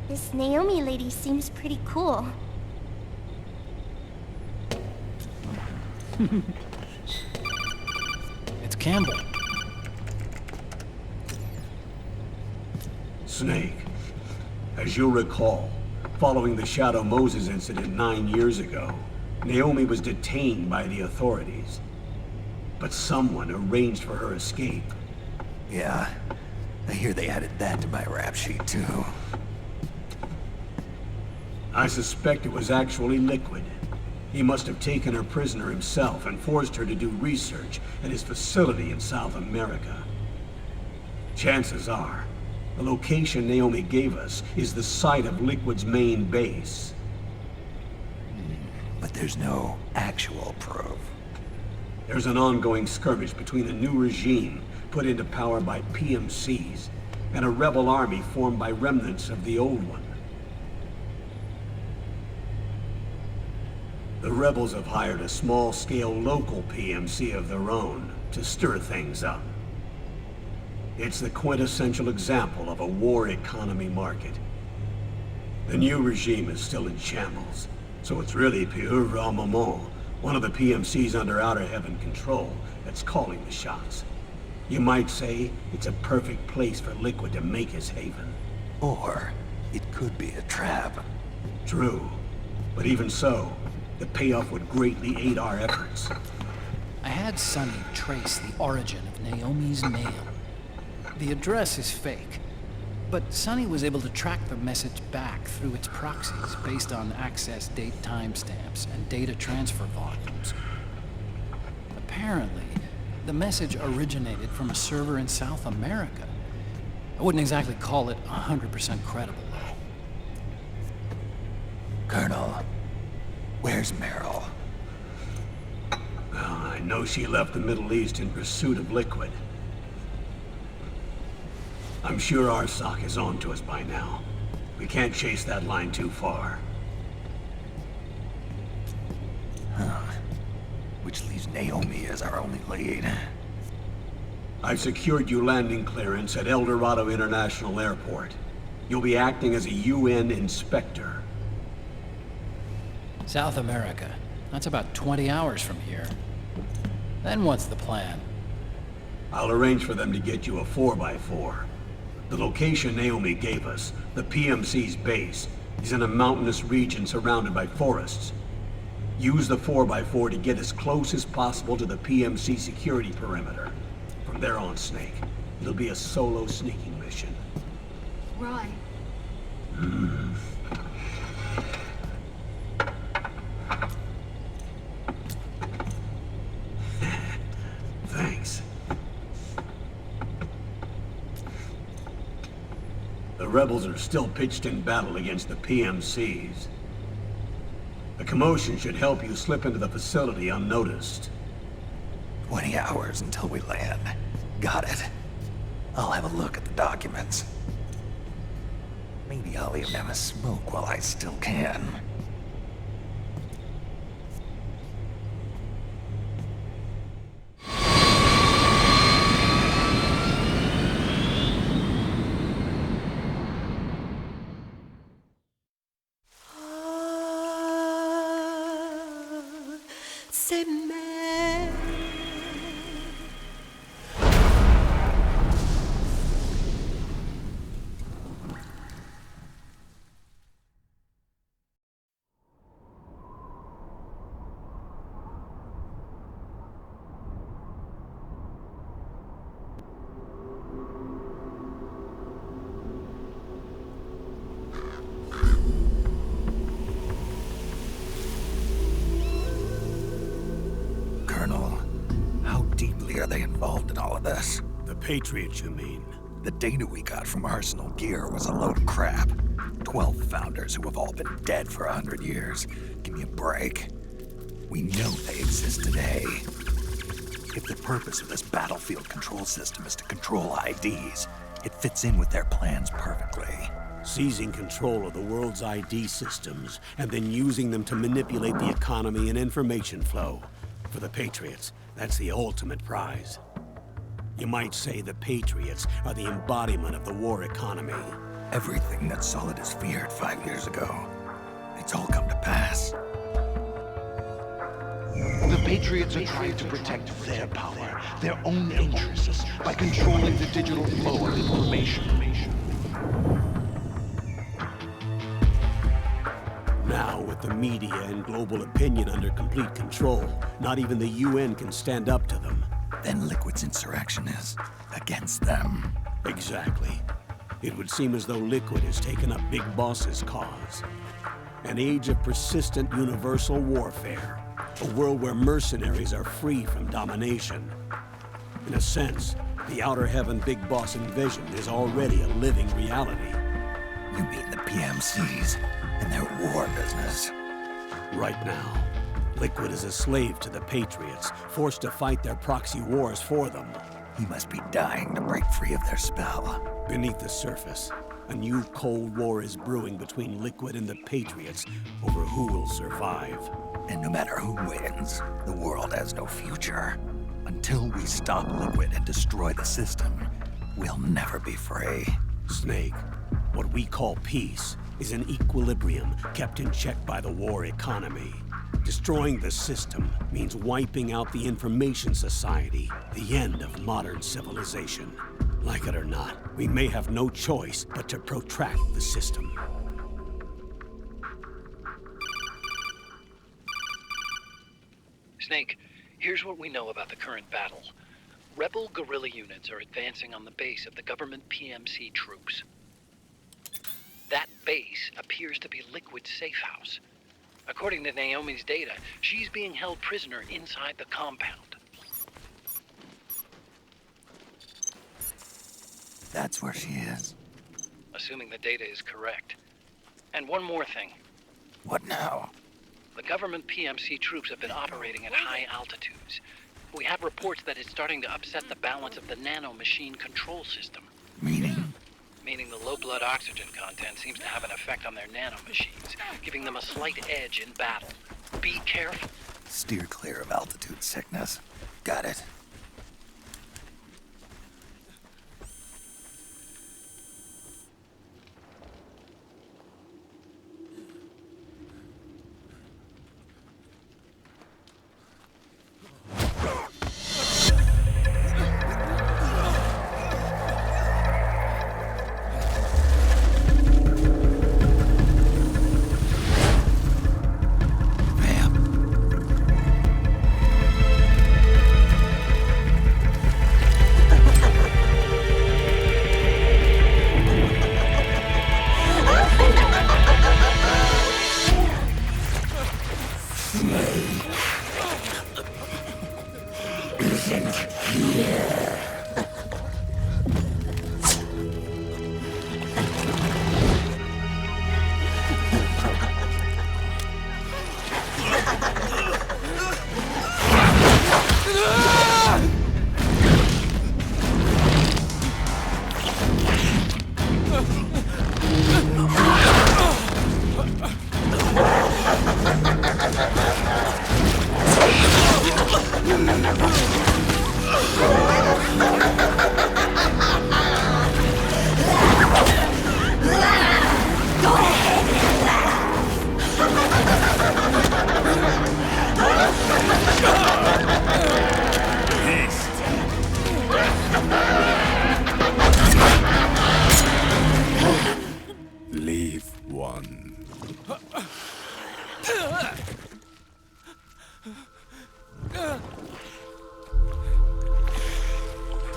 This Naomi lady seems pretty cool. Campbell. Snake, as you'll recall, following the Shadow Moses incident 9 years ago, Naomi was detained by the authorities. But someone arranged for her escape. Yeah, I hear they added that to my rap sheet too. I suspect it was actually Liquid. He must have taken her prisoner himself and forced her to do research at his facility in South America. Chances are, the location Naomi gave us is the site of Liquid's main base. But there's no actual proof. There's an ongoing skirmish between a new regime put into power by PMCs and a rebel army formed by remnants of the old one. The rebels have hired a small-scale local PMC of their own to stir things up. It's the quintessential example of a war economy market. The new regime is still in shambles, so it's really Pure Moment, one of the PMCs under Outer Heaven control, that's calling the shots. You might say it's a perfect place for Liquid to make his haven. Or it could be a trap. True, but even so, the payoff would greatly aid our efforts. I had Sonny trace the origin of Naomi's mail. The address is fake, but Sonny was able to track the message back through its proxies based on access date timestamps and data transfer volumes. Apparently, the message originated from a server in South America. I wouldn't exactly call it 100% credible, though. Colonel, where's Meryl? Well, I know she left the Middle East in pursuit of Liquid. I'm sure Arsak is on to us by now. We can't chase that line too far. Which leaves Naomi as our only lead. I've secured you landing clearance at El Dorado International Airport. You'll be acting as a UN inspector. South America. That's about 20 hours from here. Then what's the plan? I'll arrange for them to get you a 4x4. The location Naomi gave us, the PMC's base, is in a mountainous region surrounded by forests. Use the 4x4 to get as close as possible to the PMC security perimeter. From there on, Snake, it'll be a solo sneaking mission. Right. Thanks. The rebels are still pitched in battle against the PMCs. The commotion should help you slip into the facility unnoticed. 20 hours until we land. Got it. I'll have a look at the documents. Maybe I'll even have a smoke while I still can. Are they involved in all of this? The Patriots, you mean? The data we got from Arsenal Gear was a load of crap. 12 founders who have all been dead for 100 years. Give me a break. We know they exist today. If the purpose of this battlefield control system is to control IDs, it fits in with their plans perfectly. Seizing control of the world's ID systems, and then using them to manipulate the economy and information flow. For the Patriots, that's the ultimate prize. You might say the Patriots are the embodiment of the war economy. Everything that Solid has feared 5 years ago, it's all come to pass. The Patriots are trying to protect their power, their own interests, by controlling the digital flow of information. Now, with the media and global opinion under complete control, not even the UN can stand up to them. Then Liquid's insurrection is against them. Exactly. It would seem as though Liquid has taken up Big Boss's cause. An age of persistent universal warfare. A world where mercenaries are free from domination. In a sense, the Outer Heaven Big Boss envision is already a living reality. You mean the PMCs and their war business? Right now, Liquid is a slave to the Patriots, forced to fight their proxy wars for them. He must be dying to break free of their spell. Beneath the surface, a new Cold War is brewing between Liquid and the Patriots over who will survive. And no matter who wins, the world has no future. Until we stop Liquid and destroy the system, we'll never be free. Snake, what we call peace is an equilibrium kept in check by the war economy. Destroying the system means wiping out the information society, the end of modern civilization. Like it or not, we may have no choice but to protract the system. Snake, here's what we know about the current battle. Rebel guerrilla units are advancing on the base of the government PMC troops. That base appears to be Liquid's safe house. According to Naomi's data, she's being held prisoner inside the compound. That's where she is. Assuming the data is correct. And one more thing. What now? The government PMC troops have been operating at high altitudes. We have reports that it's starting to upset the balance of the nano-machine control system. Meaning? meaning the low blood oxygen content seems to have an effect on their nanomachines, giving them a slight edge in battle. Be careful. Steer clear of altitude sickness. Got it.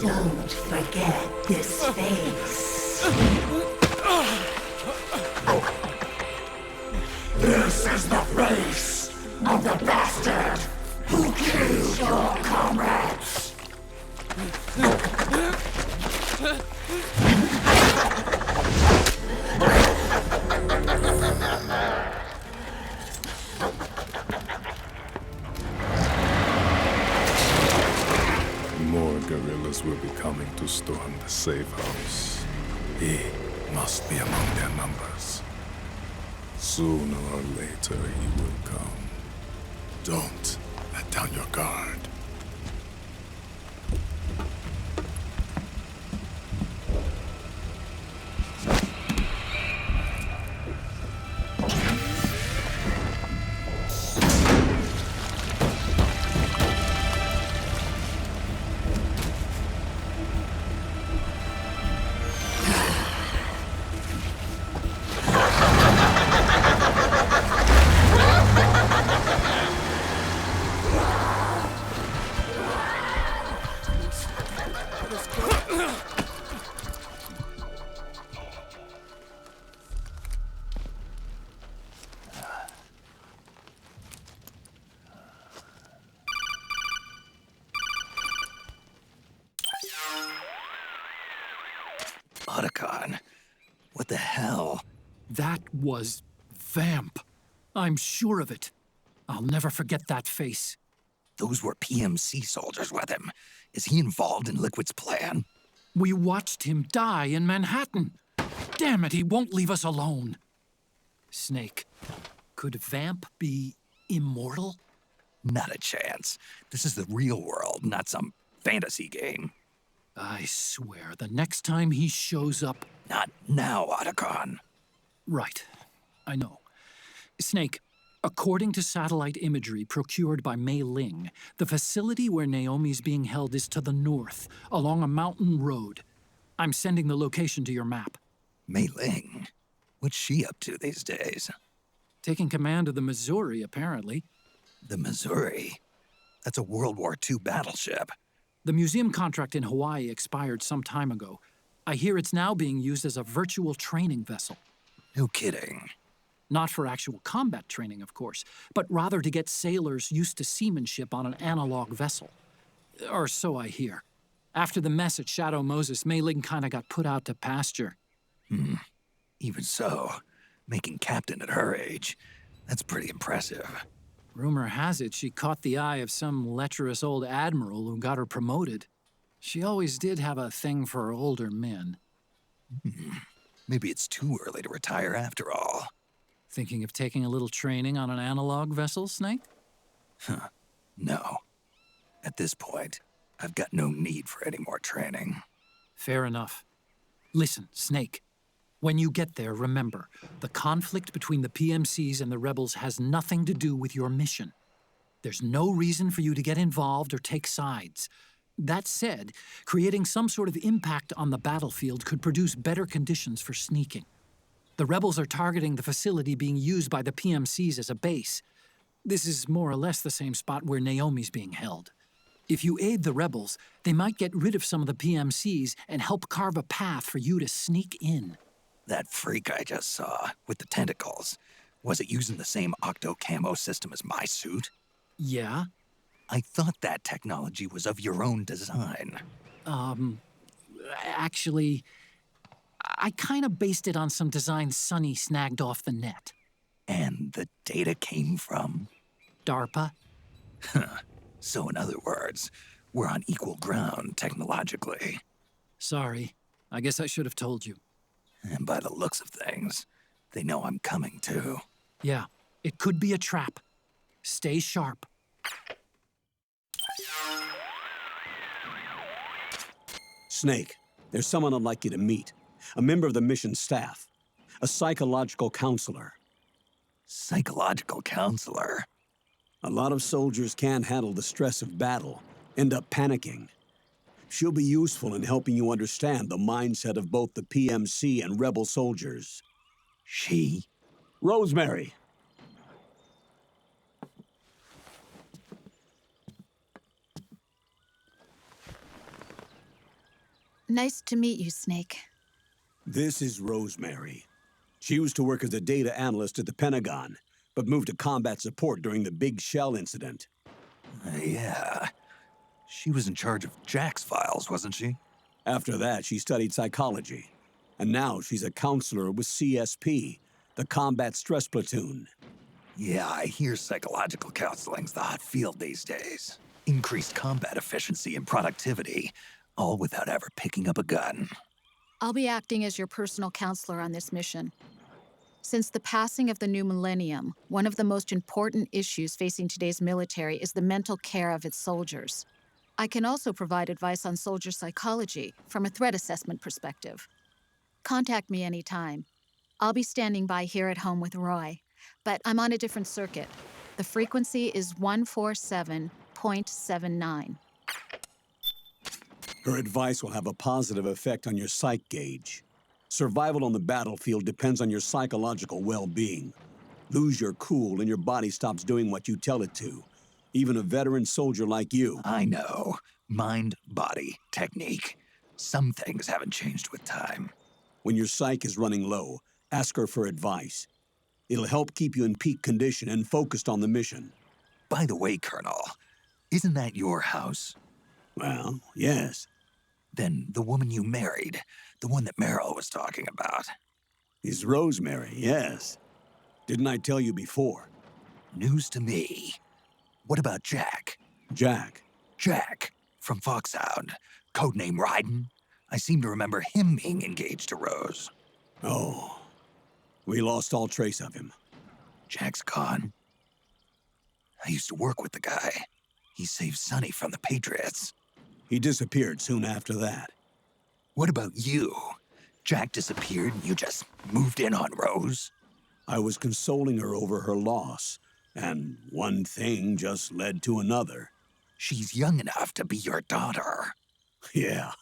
Don't forget this face. This is the face of the bastard who killed your comrades. More guerrillas will be coming to storm the safe house. He must be among their numbers. Sooner or later he will come. Don't let down your guard. What the hell? That was Vamp. I'm sure of it. I'll never forget that face. Those were PMC soldiers with him. Is he involved in Liquid's plan? We watched him die in Manhattan. Damn it, he won't leave us alone. Snake, could Vamp be immortal? Not a chance. This is the real world, not some fantasy game. I swear, the next time he shows up... Not now, Otacon. Right. I know. Snake, according to satellite imagery procured by Mei Ling, the facility where Naomi's being held is to the north, along a mountain road. I'm sending the location to your map. Mei Ling? What's she up to these days? Taking command of the Missouri, apparently. The Missouri? That's a World War II battleship. The museum contract in Hawaii expired some time ago. I hear it's now being used as a virtual training vessel. No kidding. Not for actual combat training, of course, but rather to get sailors used to seamanship on an analog vessel. Or so I hear. After the mess at Shadow Moses, Mei Ling kinda got put out to pasture. Even so, making captain at her age, that's pretty impressive. Rumor has it she caught the eye of some lecherous old admiral who got her promoted. She always did have a thing for older men. Maybe it's too early to retire after all. Thinking of taking a little training on an analog vessel, Snake? No. At this point, I've got no need for any more training. Fair enough. Listen, Snake. When you get there, remember, the conflict between the PMCs and the rebels has nothing to do with your mission. There's no reason for you to get involved or take sides. That said, creating some sort of impact on the battlefield could produce better conditions for sneaking. The rebels are targeting the facility being used by the PMCs as a base. This is more or less the same spot where Naomi's being held. If you aid the rebels, they might get rid of some of the PMCs and help carve a path for you to sneak in. That freak I just saw, with the tentacles, was it using the same octo-camo system as my suit? Yeah? I thought that technology was of your own design. Actually, I kind of based it on some designs Sonny snagged off the net. And the data came from? DARPA. So in other words, we're on equal ground technologically. Sorry. I guess I should have told you. And by the looks of things, they know I'm coming too. Yeah, it could be a trap. Stay sharp. Snake, there's someone I'd like you to meet. A member of the mission staff. A psychological counselor. Psychological counselor? A lot of soldiers can't handle the stress of battle, end up panicking. She'll be useful in helping you understand the mindset of both the PMC and rebel soldiers. She? Rosemary. Nice to meet you, Snake. This is Rosemary. She used to work as a data analyst at the Pentagon, but moved to combat support during the Big Shell incident. Yeah. She was in charge of Jack's files, wasn't she? After that, she studied psychology. And now she's a counselor with CSP, the Combat Stress Platoon. Yeah, I hear psychological counseling's the hot field these days. Increased combat efficiency and productivity, all without ever picking up a gun. I'll be acting as your personal counselor on this mission. Since the passing of the new millennium, one of the most important issues facing today's military is the mental care of its soldiers. I can also provide advice on soldier psychology from a threat assessment perspective. Contact me anytime. I'll be standing by here at home with Roy, but I'm on a different circuit. The frequency is 147.79. Her advice will have a positive effect on your psych gauge. Survival on the battlefield depends on your psychological well-being. Lose your cool and your body stops doing what you tell it to. Even a veteran soldier like you. I know. Mind, body, technique. Some things haven't changed with time. When your psyche is running low, ask her for advice. It'll help keep you in peak condition and focused on the mission. By the way, Colonel, isn't that your house? Well, yes. Then the woman you married, the one that Meryl was talking about. Is Rosemary, yes. Didn't I tell you before? News to me. What about Jack? Jack? Jack, from Foxhound. Codename Ryden. I seem to remember him being engaged to Rose. Oh. We lost all trace of him. Jack's gone. I used to work with the guy. He saved Sonny from the Patriots. He disappeared soon after that. What about you? Jack disappeared and you just moved in on Rose? I was consoling her over her loss, and one thing just led to another. She's young enough to be your daughter. Yeah,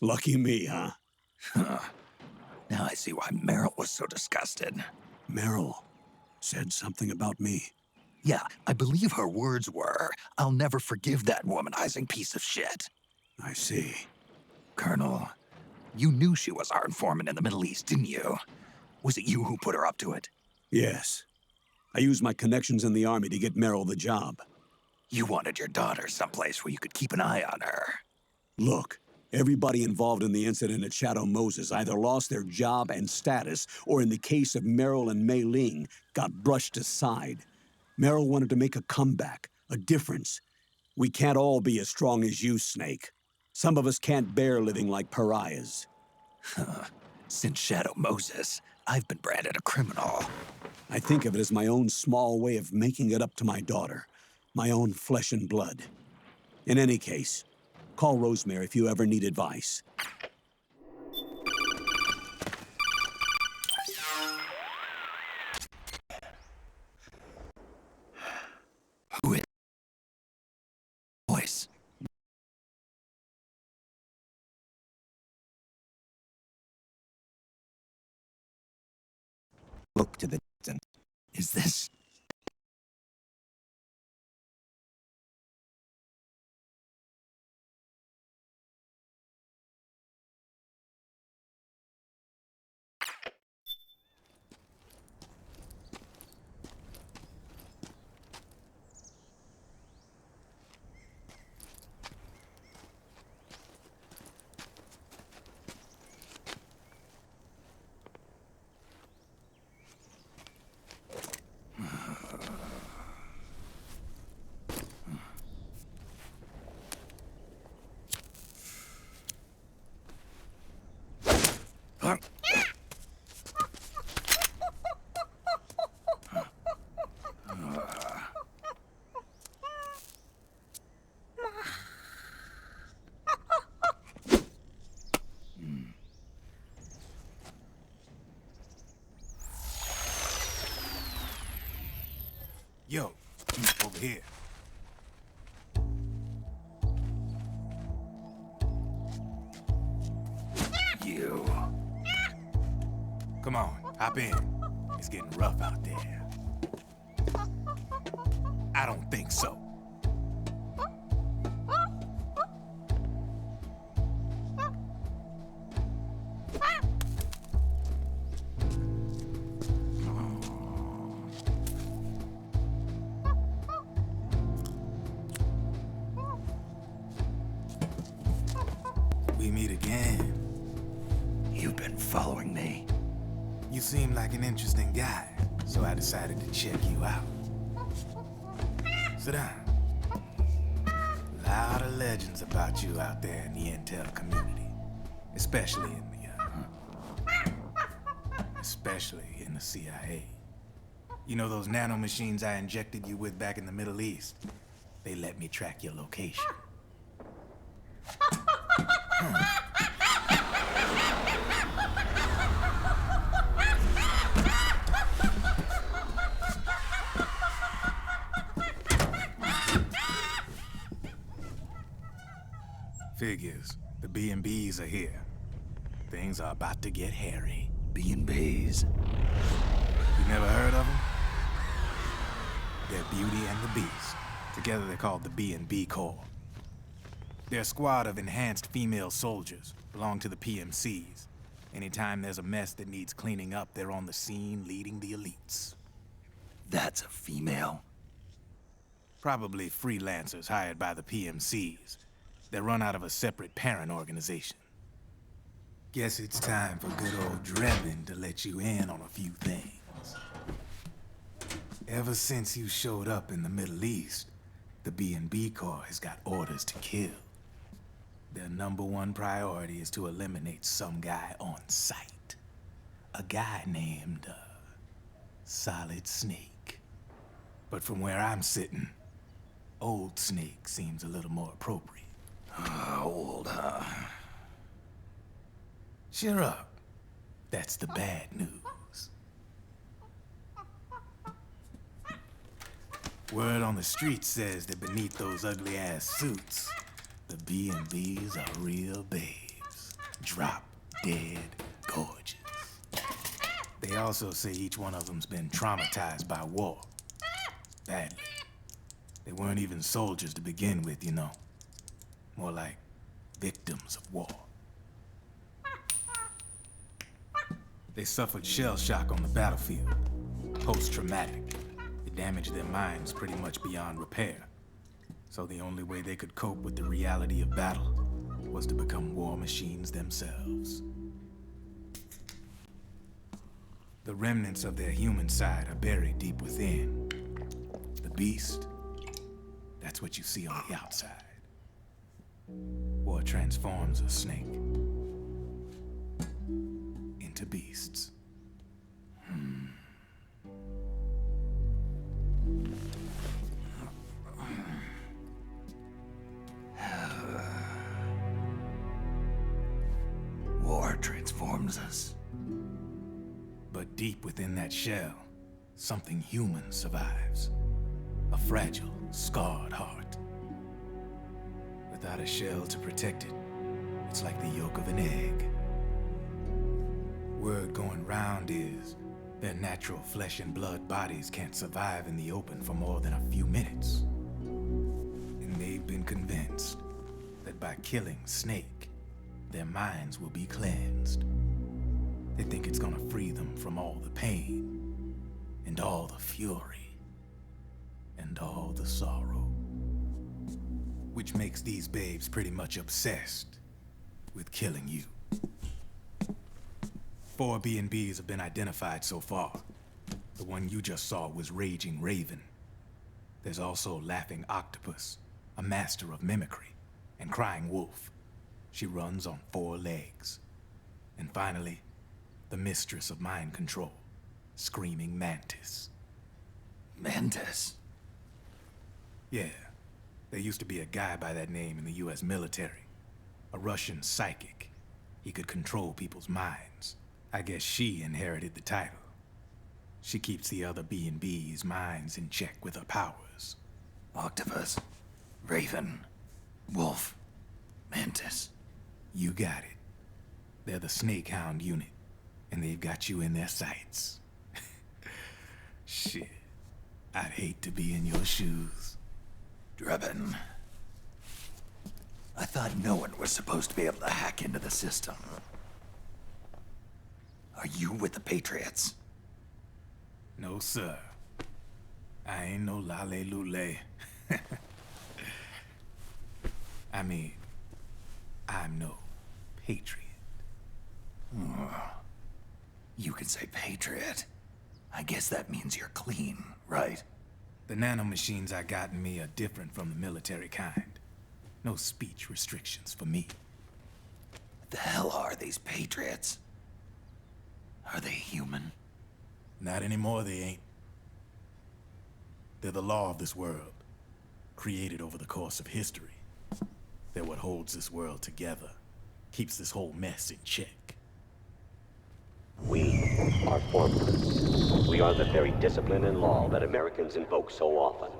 lucky me, huh? Now I see why Meryl was so disgusted. Meryl said something about me. Yeah, I believe her words were, "I'll never forgive that womanizing piece of shit." I see. Colonel, you knew she was our informant in the Middle East, didn't you? Was it you who put her up to it? Yes. I used my connections in the Army to get Meryl the job. You wanted your daughter someplace where you could keep an eye on her. Look, everybody involved in the incident at Shadow Moses either lost their job and status, or in the case of Meryl and Mei Ling, got brushed aside. Meryl wanted to make a comeback, a difference. We can't all be as strong as you, Snake. Some of us can't bear living like pariahs. Since Shadow Moses, I've been branded a criminal. I think of it as my own small way of making it up to my daughter. My own flesh and blood. In any case, call Rosemary if you ever need advice. Who is voice? Look to the distance. Is this? Yo, over here. You. Come on, hop in. It's getting rough out there. I don't think so. We meet again. You've been following me. You seem like an interesting guy, so I decided to check you out. Sit down. A lot of legends about you out there in the intel community, especially in the CIA. You know those nanomachines I injected you with back in the Middle East? They let me track your location. Figures. The B&Bs are here. Things are about to get hairy. B&Bs? You never heard of them? They're Beauty and the Beast. Together they're called the B&B Corps. They're a squad of enhanced female soldiers, belong to the PMCs. Anytime there's a mess that needs cleaning up, they're on the scene leading the elites. That's a female? Probably freelancers hired by the PMCs. They run out of a separate parent organization. Guess it's time for good old Drebin to let you in on a few things. Ever since you showed up in the Middle East, the B&B Corps has got orders to kill. Their #1 priority is to eliminate some guy on sight. A guy named, Solid Snake. But from where I'm sitting, Old Snake seems a little more appropriate. Old, huh? Cheer up. That's the bad news. Word on the street says that beneath those ugly-ass suits, the B&Bs are real babes. Drop dead gorgeous. They also say each one of them's been traumatized by war. Badly. They weren't even soldiers to begin with, you know. More like victims of war. They suffered shell shock on the battlefield. Post-traumatic. It damaged their minds pretty much beyond repair. So the only way they could cope with the reality of battle was to become war machines themselves. The remnants of their human side are buried deep within. The beast, that's what you see on the outside. War transforms a snake into beasts. War transforms us. But deep within that shell, something human survives. A fragile, scarred heart. Without a shell to protect it, it's like the yolk of an egg. Word going round is their natural flesh and blood bodies can't survive in the open for more than a few minutes. And they've been convinced that by killing Snake, their minds will be cleansed. They think it's gonna free them from all the pain, and all the fury, and all the sorrow. Which makes these babes pretty much obsessed with killing you. 4 B&Bs have been identified so far. The one you just saw was Raging Raven. There's also Laughing Octopus, a master of mimicry, and Crying Wolf. She runs on 4 legs. And finally, the mistress of mind control, Screaming Mantis. Mantis? Yeah. There used to be a guy by that name in the US military. A Russian psychic. He could control people's minds. I guess she inherited the title. She keeps the other B&B's minds in check with her powers. Octopus, Raven, Wolf, Mantis. You got it. They're the Snake Hound unit, and they've got you in their sights. Shit. I'd hate to be in your shoes. Drebin. I thought no one was supposed to be able to hack into the system. Are you with the Patriots? No, sir. I ain't no lale-lule. I mean, I'm no patriot. You can say patriot. I guess that means you're clean, right? The nanomachines I got in me are different from the military kind. No speech restrictions for me. What the hell are these Patriots? Are they human? Not anymore, they ain't. They're the law of this world, created over the course of history. They're what holds this world together, keeps this whole mess in check. We are formless. We are the very discipline and law that Americans invoke so often.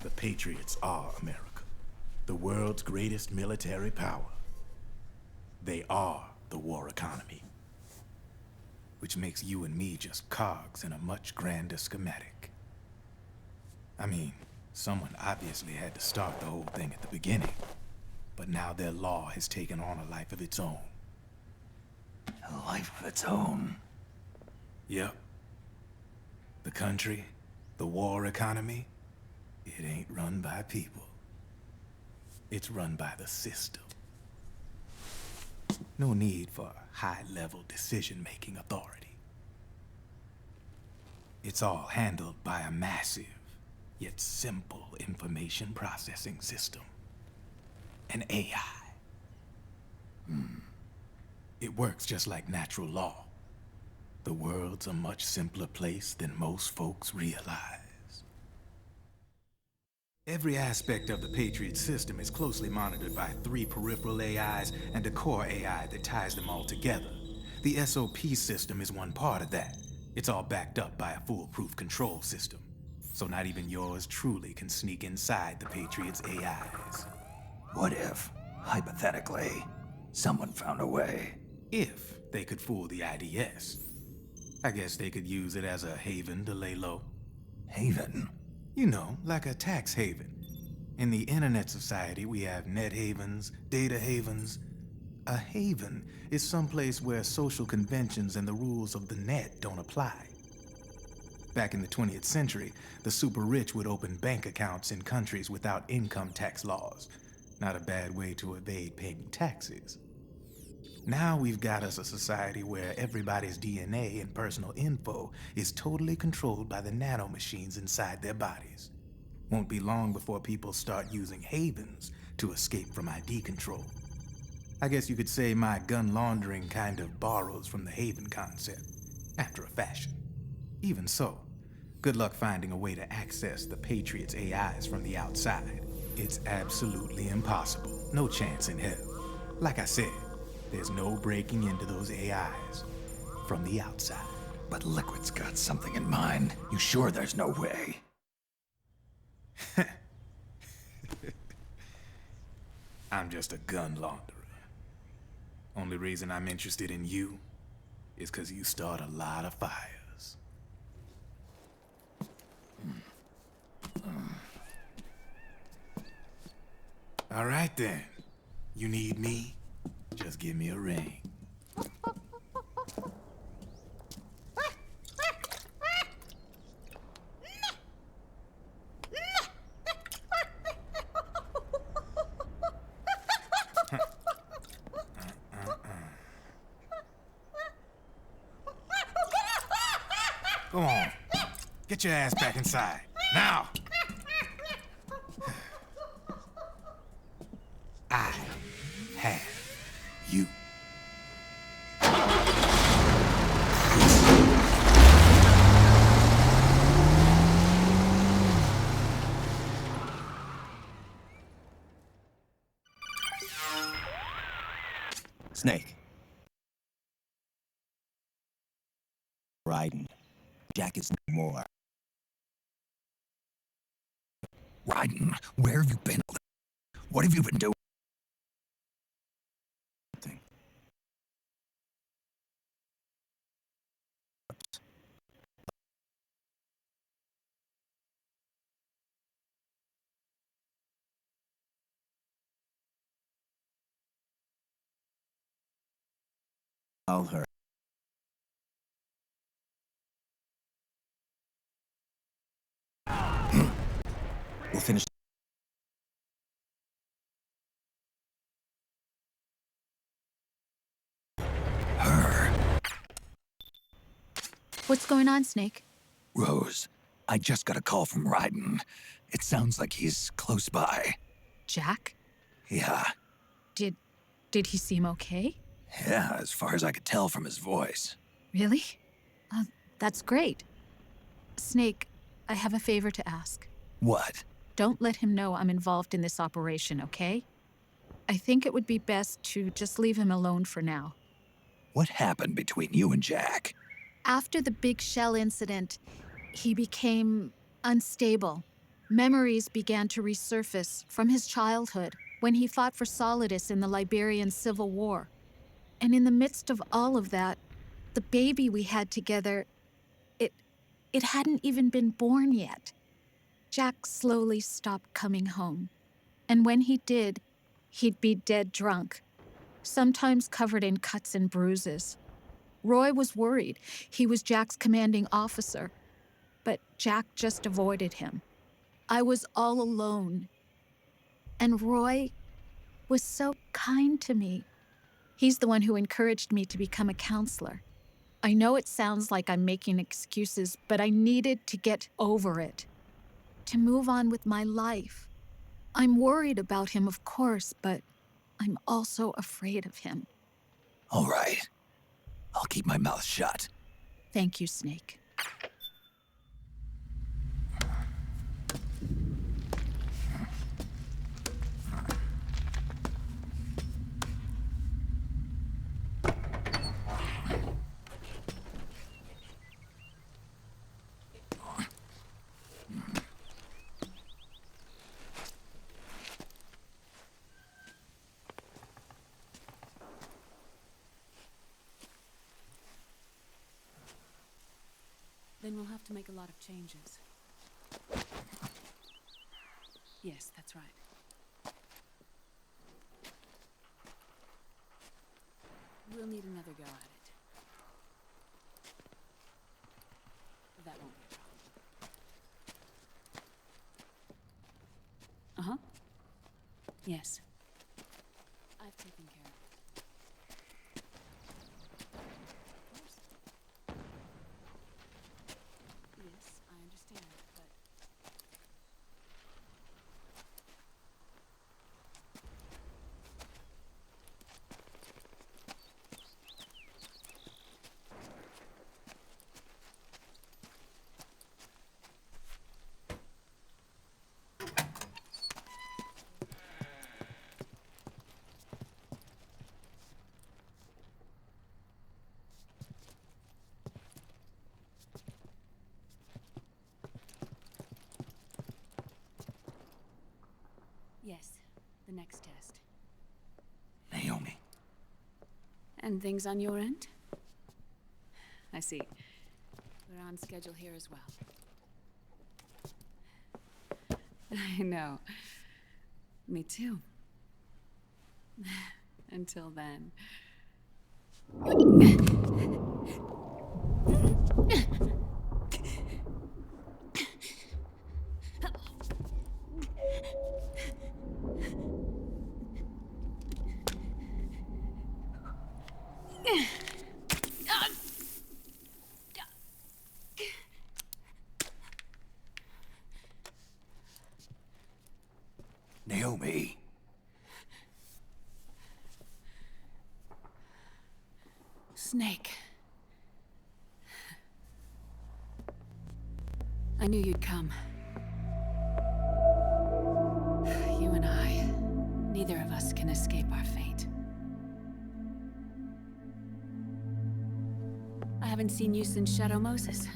The Patriots are America, the world's greatest military power. They are the war economy. Which makes you and me just cogs in a much grander schematic. I mean, someone obviously had to start the whole thing at the beginning, but now their law has taken on a life of its own. A life of its own? Yep. The country, the war economy, it ain't run by people. It's run by the system. No need for high-level decision-making authority. It's all handled by a massive, yet simple information processing system. An AI. It works just like natural law. The world's a much simpler place than most folks realize. Every aspect of the Patriot system is closely monitored by 3 peripheral AIs and a core AI that ties them all together. The SOP system is one part of that. It's all backed up by a foolproof control system. So not even yours truly can sneak inside the Patriots' AIs. What if, hypothetically, someone found a way? If they could fool the IDS. I guess they could use it as a haven to lay low. Haven? You know, like a tax haven. In the internet society, we have net havens, data havens. A haven is someplace where social conventions and the rules of the net don't apply. Back in the 20th century, the super rich would open bank accounts in countries without income tax laws. Not a bad way to evade paying taxes. Now we've got us a society where everybody's DNA and personal info is totally controlled by the nanomachines inside their bodies. Won't be long before people start using havens to escape from ID control. I guess you could say my gun laundering kind of borrows from the Haven concept, after a fashion. Even so, good luck finding a way to access the Patriots' AIs from the outside. It's absolutely impossible. No chance in hell. Like I said, there's no breaking into those AIs from the outside. But Liquid's got something in mind. You sure there's no way? I'm just a gun launderer. Only reason I'm interested in you is because you start a lot of fires. All right then. You need me? Just give me a ring. Go on. Get your ass back inside. Now! I have you. Snake. Raiden. Jack is no more. Raiden, where have you been? What have you been doing? I'll hurt. We'll finish. What's going on, Snake? Rose, I just got a call from Raiden. It sounds like he's close by. Jack? Yeah. Did he seem okay? Yeah, as far as I could tell from his voice. Really? That's great. Snake, I have a favor to ask. What? Don't let him know I'm involved in this operation, okay? I think it would be best to just leave him alone for now. What happened between you and Jack? After the big shell incident, he became unstable. Memories began to resurface from his childhood when he fought for Solidus in the Liberian Civil War. And in the midst of all of that, the baby we had together, it hadn't even been born yet. Jack slowly stopped coming home. And when he did, he'd be dead drunk, sometimes covered in cuts and bruises. Roy was worried. He was Jack's commanding officer. But Jack just avoided him. I was all alone. And Roy was so kind to me. He's the one who encouraged me to become a counselor. I know it sounds like I'm making excuses, but I needed to get over it, to move on with my life. I'm worried about him, of course, but I'm also afraid of him. All right. I'll keep my mouth shut. Thank you, Snake. Then we'll have to make a lot of changes. Yes, that's right. We'll need another go at it. That won't be a problem. Uh-huh. Yes. I've taken care of it. Yes, I understand, but... the next test. Naomi. And things on your end? I see. We're on schedule here as well. I know. Me too. Until then. Naomi. Snake. I knew you'd come. You and I, neither of us can escape our fate. I haven't seen you since Shadow Moses.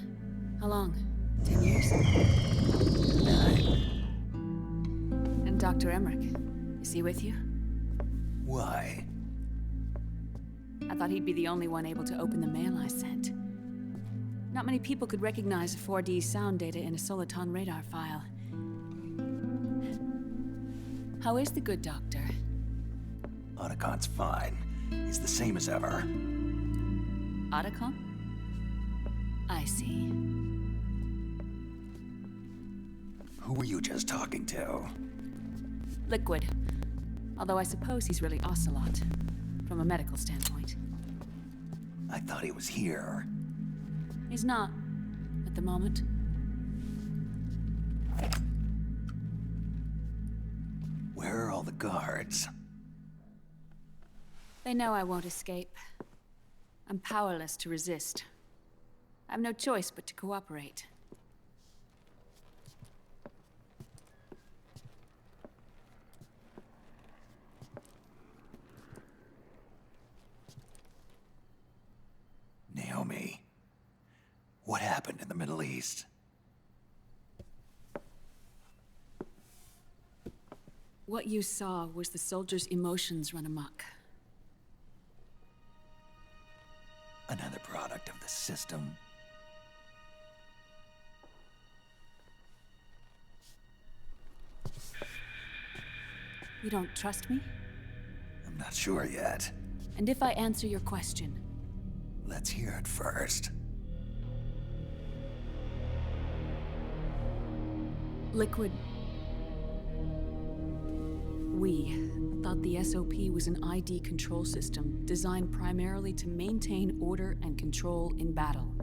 How long? 10 years? 9. And Dr. Emmerich, is he with you? Why? I thought he'd be the only one able to open the mail I sent. Not many people could recognize 4D sound data in a soliton radar file. How is the good doctor? Otacon's fine. He's the same as ever. Otacon? I see. Who were you just talking to? Liquid. Although I suppose he's really Ocelot, from a medical standpoint. I thought he was here. He's not, at the moment. Where are all the guards? They know I won't escape. I'm powerless to resist. I have no choice but to cooperate. Naomi, what happened in the Middle East? What you saw was the soldiers' emotions run amok. Another product of the system. You don't trust me? I'm not sure yet. And if I answer your question? Let's hear it first. Liquid. We thought the SOP was an ID control system designed primarily to maintain order and control in battle.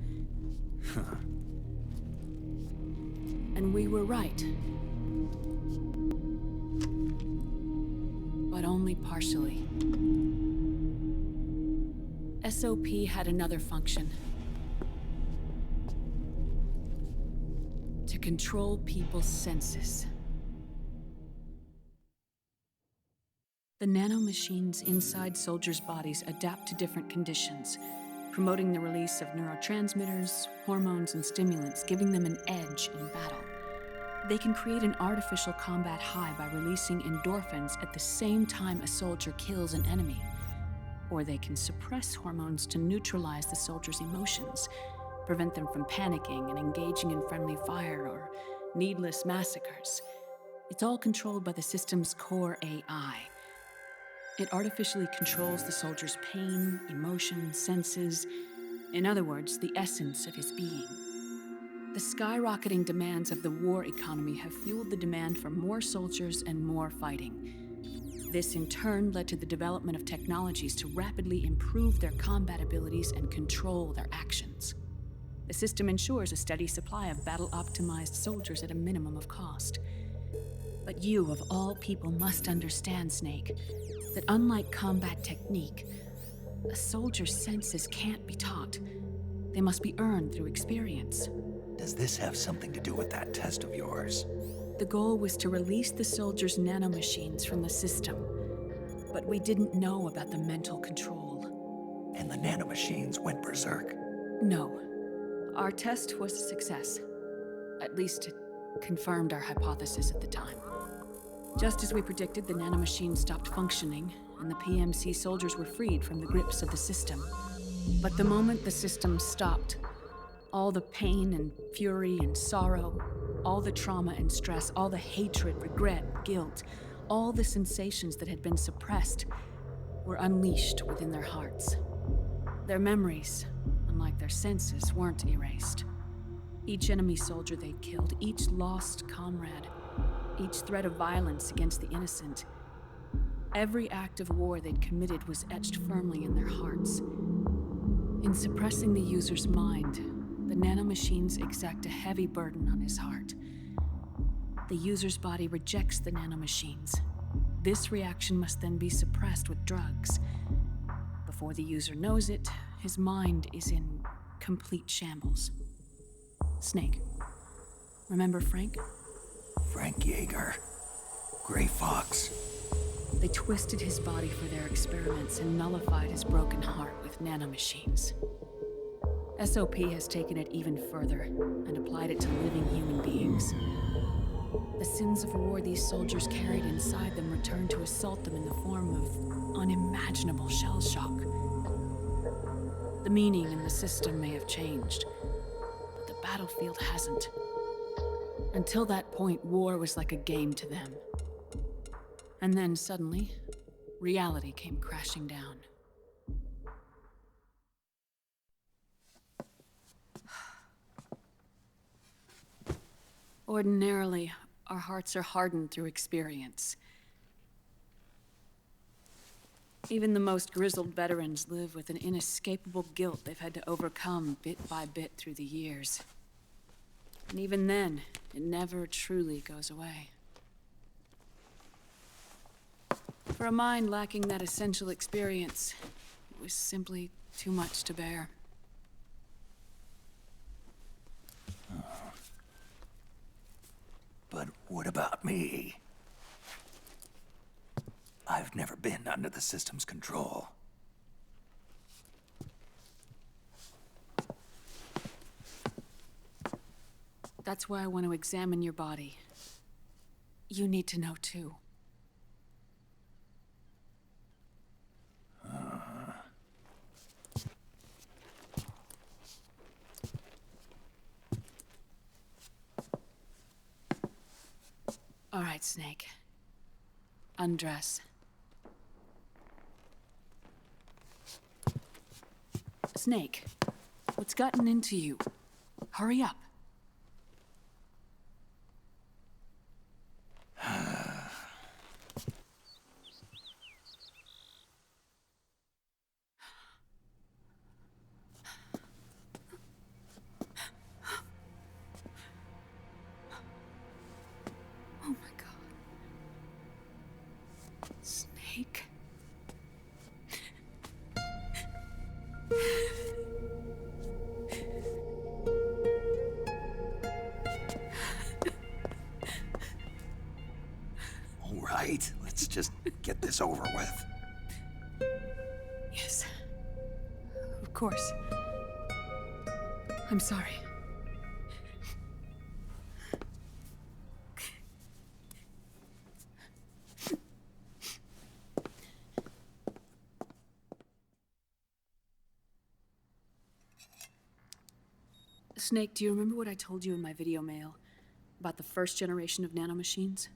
And we were right. But only partially. SOP had another function. To control people's senses. The nanomachines inside soldiers' bodies adapt to different conditions, promoting the release of neurotransmitters, hormones, and stimulants, giving them an edge in battle. They can create an artificial combat high by releasing endorphins at the same time a soldier kills an enemy. Or they can suppress hormones to neutralize the soldier's emotions, prevent them from panicking and engaging in friendly fire or needless massacres. It's all controlled by the system's core AI. It artificially controls the soldier's pain, emotion, senses, in other words, the essence of his being. The skyrocketing demands of the war economy have fueled the demand for more soldiers and more fighting. This in turn led to the development of technologies to rapidly improve their combat abilities and control their actions. The system ensures a steady supply of battle-optimized soldiers at a minimum of cost. But you, of all people, must understand, Snake, that unlike combat technique, a soldier's senses can't be taught. They must be earned through experience. Does this have something to do with that test of yours? The goal was to release the soldiers' nanomachines from the system, but we didn't know about the mental control. And the nanomachines went berserk? No. Our test was a success. At least it confirmed our hypothesis at the time. Just as we predicted, the nanomachine stopped functioning, and the PMC soldiers were freed from the grips of the system. But the moment the system stopped, all the pain and fury and sorrow, all the trauma and stress, all the hatred, regret, guilt, all the sensations that had been suppressed were unleashed within their hearts. Their memories, unlike their senses, weren't erased. Each enemy soldier they'd killed, each lost comrade, each threat of violence against the innocent, every act of war they'd committed was etched firmly in their hearts. In suppressing the user's mind, the nanomachines exact a heavy burden on his heart. The user's body rejects the nanomachines. This reaction must then be suppressed with drugs. Before the user knows it, his mind is in complete shambles. Snake. Remember Frank? Frank Yeager. Gray Fox. They twisted his body for their experiments and nullified his broken heart with nanomachines. SOP has taken it even further and applied it to living human beings. The sins of war these soldiers carried inside them returned to assault them in the form of unimaginable shell shock. The meaning in the system may have changed, but the battlefield hasn't. Until that point, war was like a game to them. And then suddenly, reality came crashing down. Ordinarily, our hearts are hardened through experience. Even the most grizzled veterans live with an inescapable guilt they've had to overcome bit by bit through the years. And even then, it never truly goes away. For a mind lacking that essential experience, it was simply too much to bear. But what about me? I've never been under the system's control. That's why I want to examine your body. You need to know too. All right, Snake. Undress. Snake, what's gotten into you? Hurry up. Oh my God. Snake. All right, let's just get this over with. Yes. Of course. I'm sorry. Snake, do you remember what I told you in my video mail about the first generation of nanomachines?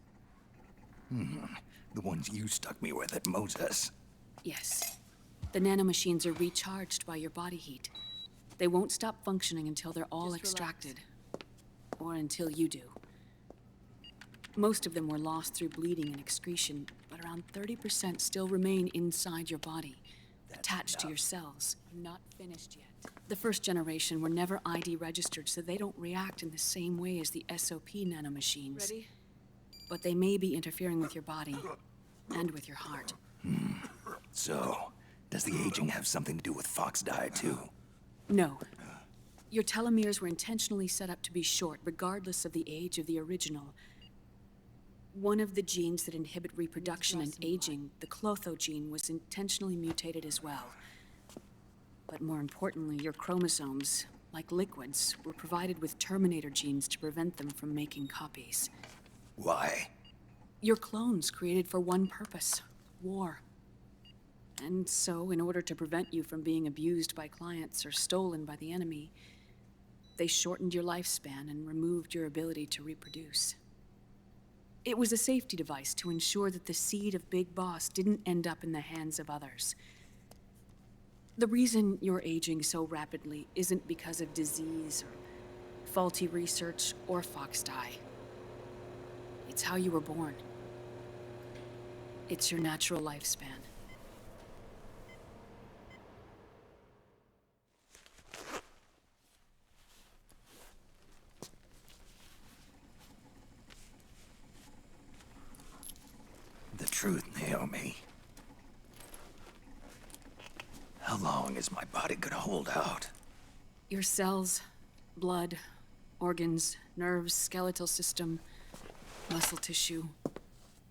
The ones you stuck me with at Moses. Yes. The nanomachines are recharged by your body heat. They won't stop functioning until they're all extracted. Or until you do. Most of them were lost through bleeding and excretion, but around 30% still remain inside your body, attached to your cells. Not finished yet. The first generation were never ID registered, so they don't react in the same way as the SOP nanomachines. Ready? But they may be interfering with your body and with your heart. So, does the aging have something to do with Fox diet too? No. Your telomeres were intentionally set up to be short, regardless of the age of the original. One of the genes that inhibit reproduction and aging, the Clotho gene, was intentionally mutated as well. But more importantly, your chromosomes, like liquids, were provided with terminator genes to prevent them from making copies. Why? You're clones created for one purpose: war. And so, in order to prevent you from being abused by clients or stolen by the enemy, they shortened your lifespan and removed your ability to reproduce. It was a safety device to ensure that the seed of Big Boss didn't end up in the hands of others. The reason you're aging so rapidly isn't because of disease or faulty research or fox dye. It's how you were born. It's your natural lifespan. The truth, Naomi. How long is my body gonna hold out? Your cells, blood, organs, nerves, skeletal system, muscle tissue.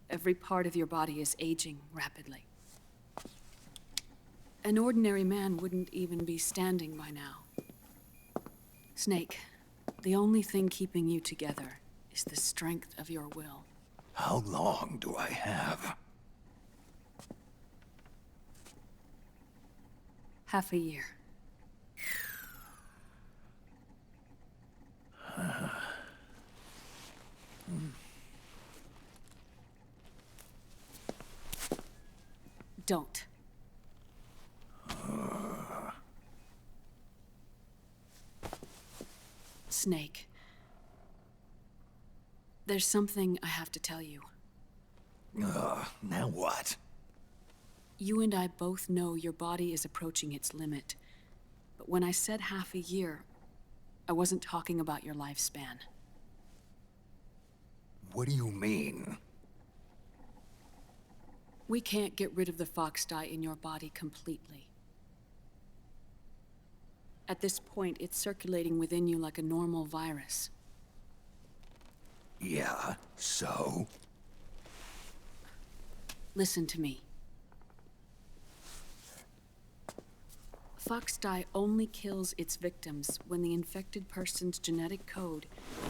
Every part of your body is aging rapidly. An ordinary man wouldn't even be standing by now. Snake, the only thing keeping you together is the strength of your will. How long do I have? Half a year. Don't. Snake. There's something I have to tell you. Now what? You and I both know your body is approaching its limit. But when I said half a year, I wasn't talking about your lifespan. What do you mean? We can't get rid of the fox dye in your body completely. At this point, it's circulating within you like a normal virus. Yeah, so? Listen to me. Fox dye only kills its victims when the infected person's genetic code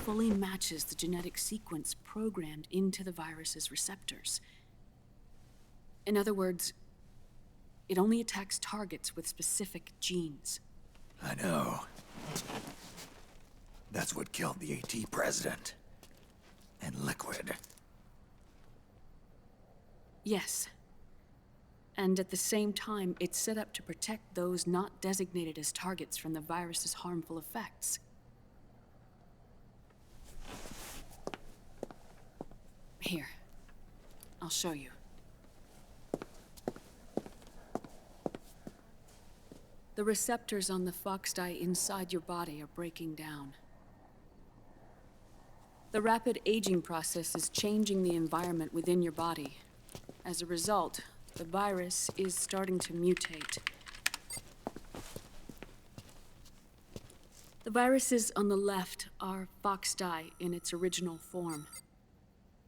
fully matches the genetic sequence programmed into the virus's receptors. In other words, it only attacks targets with specific genes. I know. That's what killed the AT president. And Liquid. Yes. And at the same time, it's set up to protect those not designated as targets from the virus's harmful effects. Here, I'll show you. The receptors on the fox dye inside your body are breaking down. The rapid aging process is changing the environment within your body. As a result, the virus is starting to mutate. The viruses on the left are fox dye in its original form.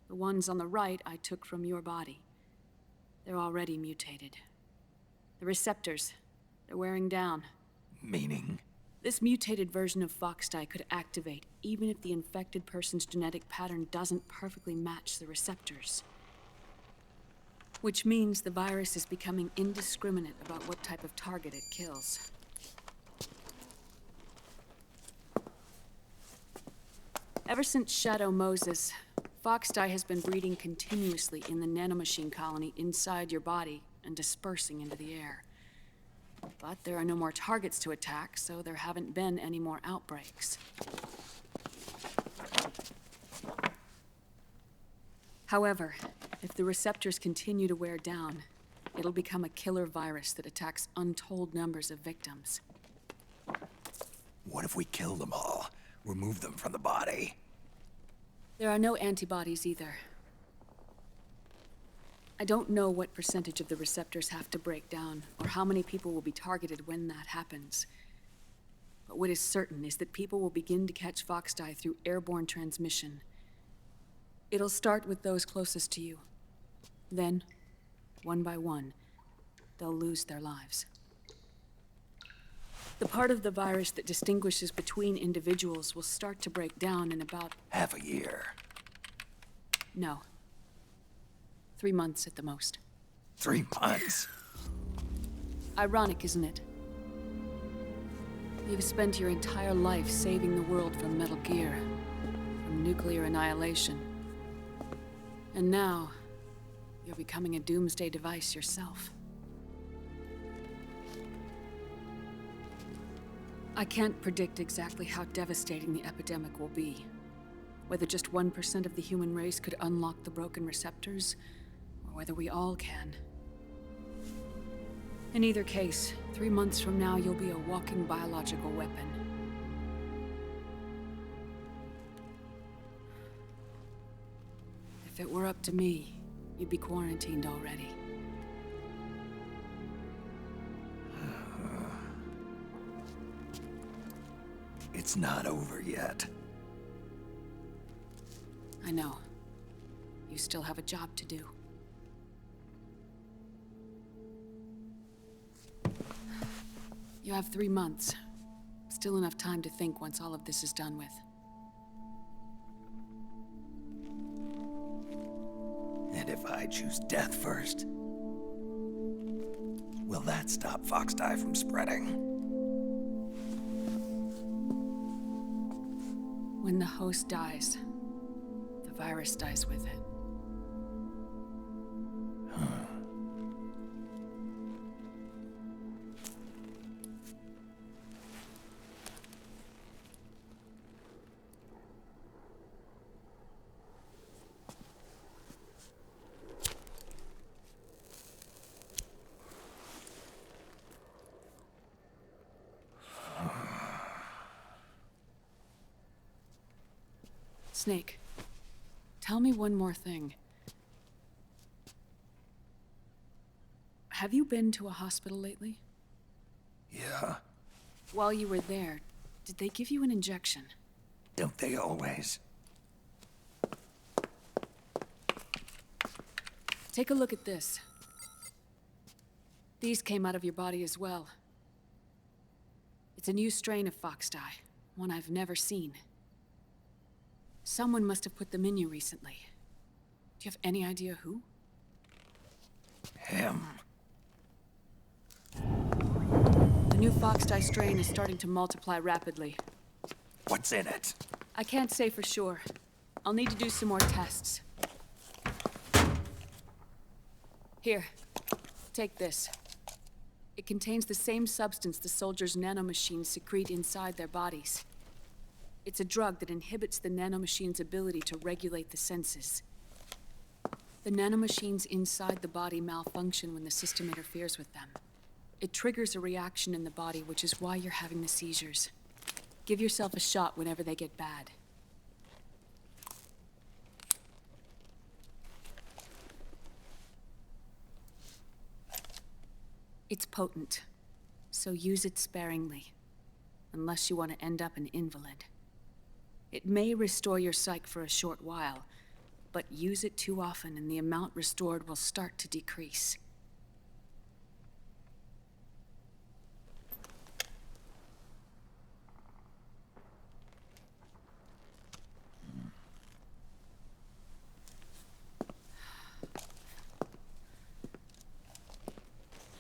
The ones on the right I took from your body. They're already mutated. The receptors, they're wearing down. Meaning? This mutated version of fox dye could activate even if the infected person's genetic pattern doesn't perfectly match the receptors. Which means the virus is becoming indiscriminate about what type of target it kills. Ever since Shadow Moses, fox dye has been breeding continuously in the nanomachine colony inside your body and dispersing into the air. But there are no more targets to attack, so there haven't been any more outbreaks. However, if the receptors continue to wear down, it'll become a killer virus that attacks untold numbers of victims. What if we kill them all? Remove them from the body? There are no antibodies either. I don't know what percentage of the receptors have to break down, or how many people will be targeted when that happens. But what is certain is that people will begin to catch fox dye through airborne transmission. It'll start with those closest to you. Then, one by one, they'll lose their lives. The part of the virus that distinguishes between individuals will start to break down in about... half a year. No. 3 months at the most. 3 months? Ironic, isn't it? You've spent your entire life saving the world from Metal Gear, from nuclear annihilation. And now, you're becoming a doomsday device yourself. I can't predict exactly how devastating the epidemic will be. Whether just 1% of the human race could unlock the broken receptors, or whether we all can. In either case, 3 months from now, you'll be a walking biological weapon. If it were up to me, you'd be quarantined already. It's not over yet. I know. You still have a job to do. You have 3 months. Still enough time to think once all of this is done with. And if I choose death first, will that stop Foxdie from spreading? When the host dies, the virus dies with it. Snake, tell me one more thing. Have you been to a hospital lately? Yeah. While you were there, did they give you an injection? Don't they always? Take a look at this. These came out of your body as well. It's a new strain of Foxdie, one I've never seen. Someone must have put them in you recently. Do you have any idea who? Him. The new Foxdie strain is starting to multiply rapidly. What's in it? I can't say for sure. I'll need to do some more tests. Here, take this. It contains the same substance the soldiers' nanomachines secrete inside their bodies. It's a drug that inhibits the nanomachine's ability to regulate the senses. The nanomachines inside the body malfunction when the system interferes with them. It triggers a reaction in the body, which is why you're having the seizures. Give yourself a shot whenever they get bad. It's potent, so use it sparingly, unless you want to end up an invalid. It may restore your psyche for a short while, but use it too often and the amount restored will start to decrease.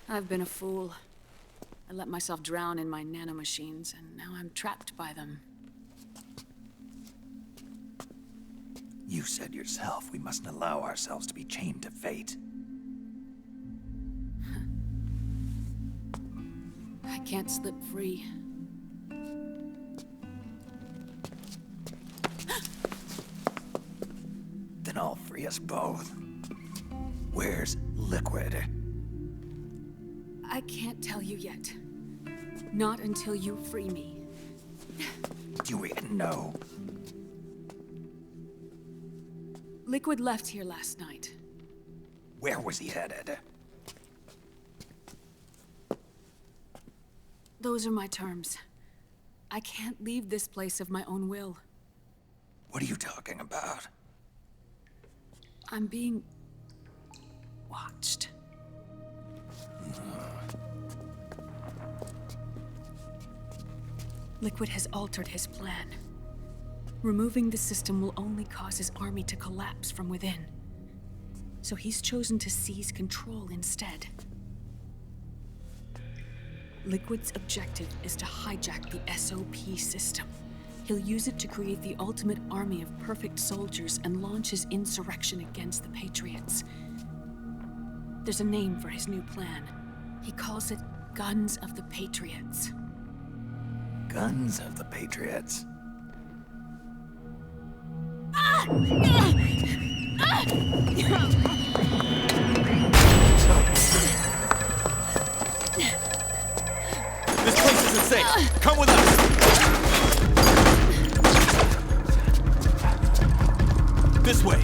I've been a fool. I let myself drown in my nanomachines, and now I'm trapped by them. You said yourself we mustn't allow ourselves to be chained to fate. I can't slip free. Then I'll free us both. Where's Liquid? I can't tell you yet. Not until you free me. Do you even know? Liquid left here last night. Where was he headed? Those are my terms. I can't leave this place of my own will. What are you talking about? I'm being watched. Liquid has altered his plan. Removing the system will only cause his army to collapse from within. So he's chosen to seize control instead. Liquid's objective is to hijack the SOP system. He'll use it to create the ultimate army of perfect soldiers and launch his insurrection against the Patriots. There's a name for his new plan. He calls it Guns of the Patriots. Guns of the Patriots. This place isn't safe. Come with us. This way.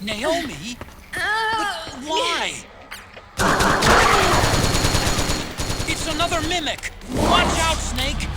Naomi? But why? It's another mimic! Watch out, Snake!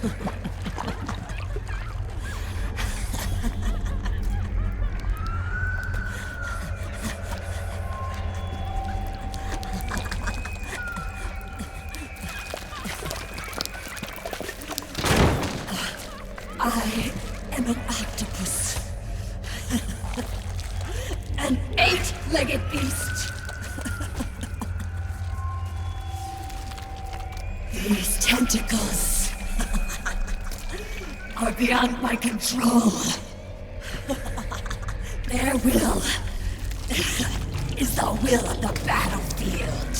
I am an octopus. An 8-legged beast. These tentacles are beyond my control. Their will is the will of the battlefield.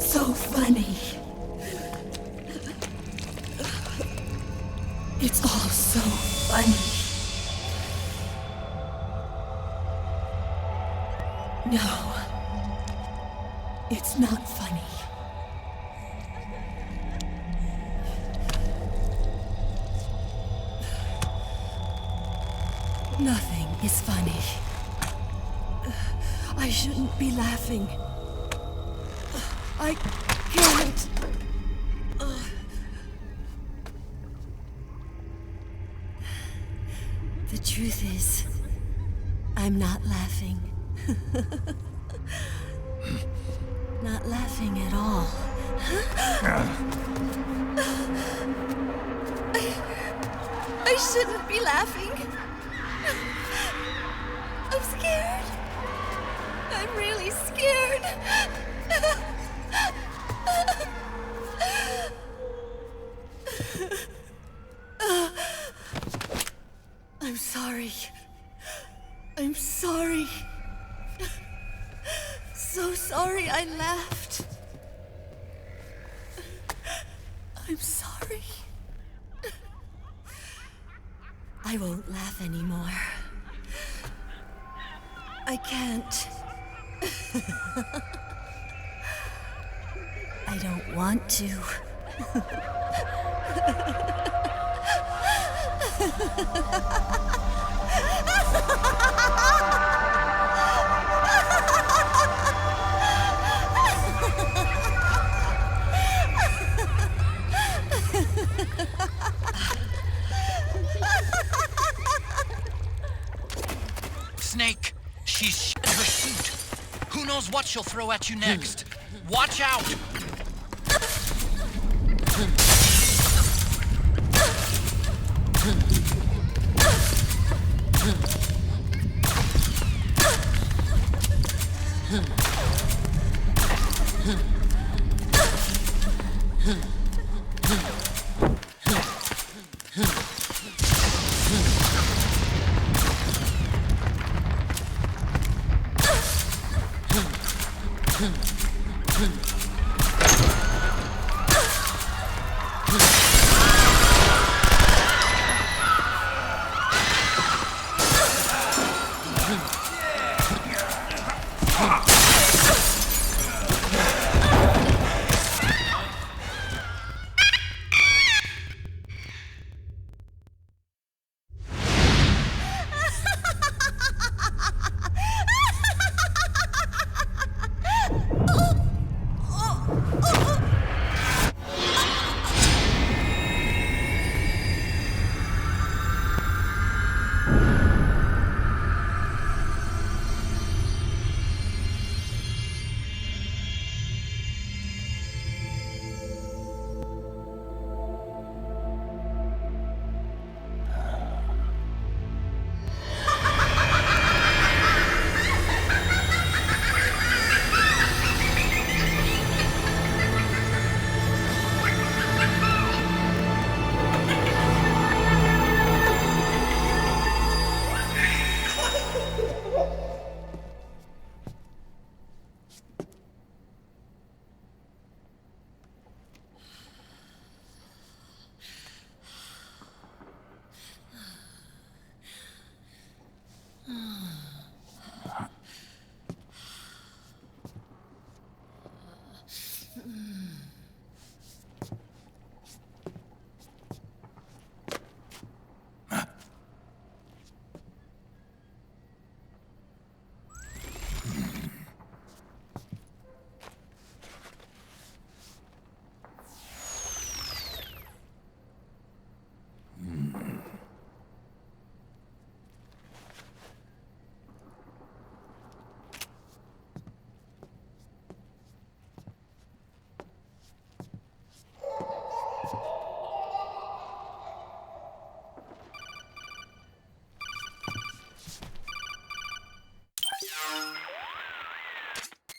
So funny. It's all so funny. No, it's not funny. Nothing is funny. I shouldn't be laughing. I can't. The truth is, I'm not laughing. Not laughing at all. I shouldn't be laughing. I'm scared. I'm really scared. I'm sorry. I'm sorry. So sorry I laughed. I'm sorry. I won't laugh anymore. I can't. I don't want to. Snake, she's in her suit. Who knows what she'll throw at you next? Watch out!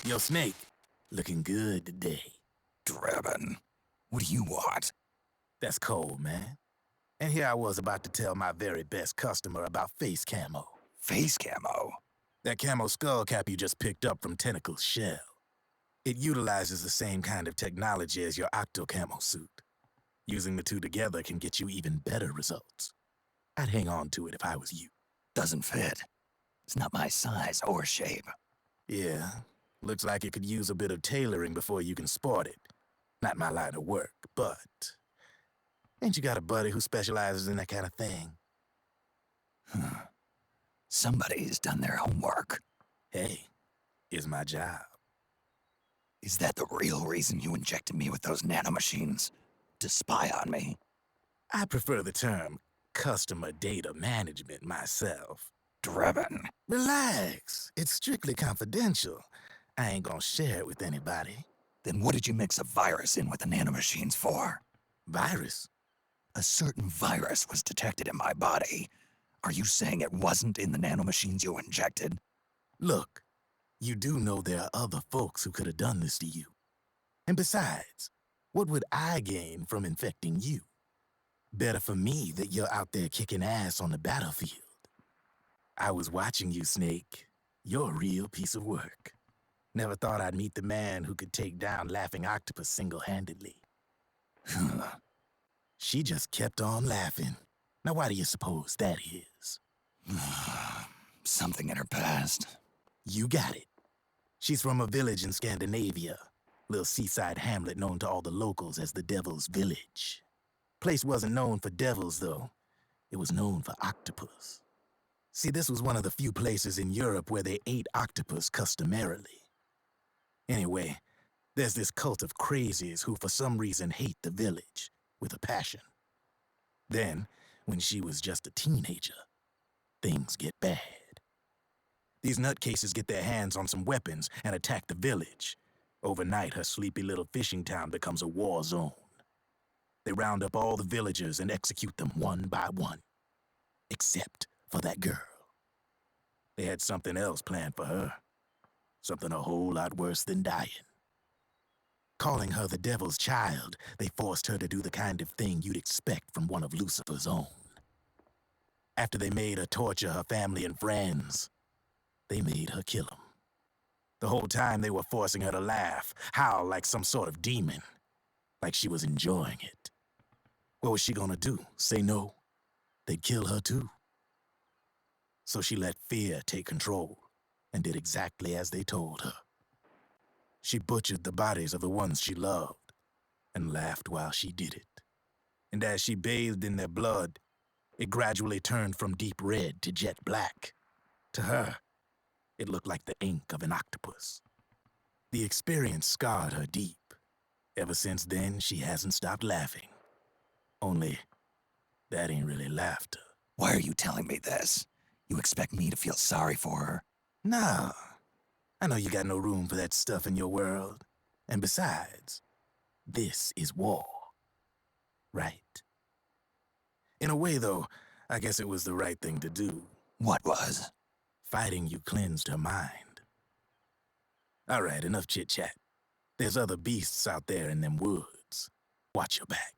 Yo, Snake, looking good today. Drebin, what do you want? That's cold, man. And here I was about to tell my very best customer about face camo. Face camo? That camo skull cap you just picked up from Tentacle's shell. It utilizes the same kind of technology as your octo camo suit. Using the two together can get you even better results. I'd hang on to it if I was you. Doesn't fit. It's not my size or shape. Yeah, looks like it could use a bit of tailoring before you can sport it. Not my line of work, but... ain't you got a buddy who specializes in that kind of thing? Somebody's done their homework. Hey, it's my job. Is that the real reason you injected me with those nanomachines? To spy on me? I prefer the term customer data management myself. Drebin. Relax. It's strictly confidential. I ain't gonna share it with anybody. Then what did you mix a virus in with the nanomachines for? Virus? A certain virus was detected in my body. Are you saying it wasn't in the nanomachines you injected? Look, you do know there are other folks who could have done this to you. And besides, what would I gain from infecting you? Better for me that you're out there kicking ass on the battlefield. I was watching you, Snake. You're a real piece of work. Never thought I'd meet the man who could take down Laughing Octopus single-handedly. She just kept on laughing. Now why do you suppose that is? Something in her past. You got it. She's from a village in Scandinavia. Little seaside hamlet known to all the locals as the Devil's Village. Place wasn't known for devils, though. It was known for octopus. See, this was one of the few places in Europe where they ate octopus customarily. Anyway, there's this cult of crazies who for some reason hate the village with a passion. Then, when she was just a teenager, things get bad. These nutcases get their hands on some weapons and attack the village. Overnight, her sleepy little fishing town becomes a war zone. They round up all the villagers and execute them one by one. Except for that girl. They had something else planned for her. Something a whole lot worse than dying. Calling her the devil's child, they forced her to do the kind of thing you'd expect from one of Lucifer's own. After they made her torture her family and friends, they made her kill them. The whole time they were forcing her to laugh, howl like some sort of demon. Like she was enjoying it. What was she gonna do? Say no? They'd kill her too. So she let fear take control and did exactly as they told her. She butchered the bodies of the ones she loved and laughed while she did it. And as she bathed in their blood, it gradually turned from deep red to jet black. To her, it looked like the ink of an octopus. The experience scarred her deep. Ever since then, she hasn't stopped laughing. Only, that ain't really laughter. Why are you telling me this? You expect me to feel sorry for her? Nah. I know you got no room for that stuff in your world. And besides, this is war. Right? In a way, though, I guess it was the right thing to do. What was? Fighting you cleansed her mind. All right, enough chit-chat. There's other beasts out there in them woods. Watch your back.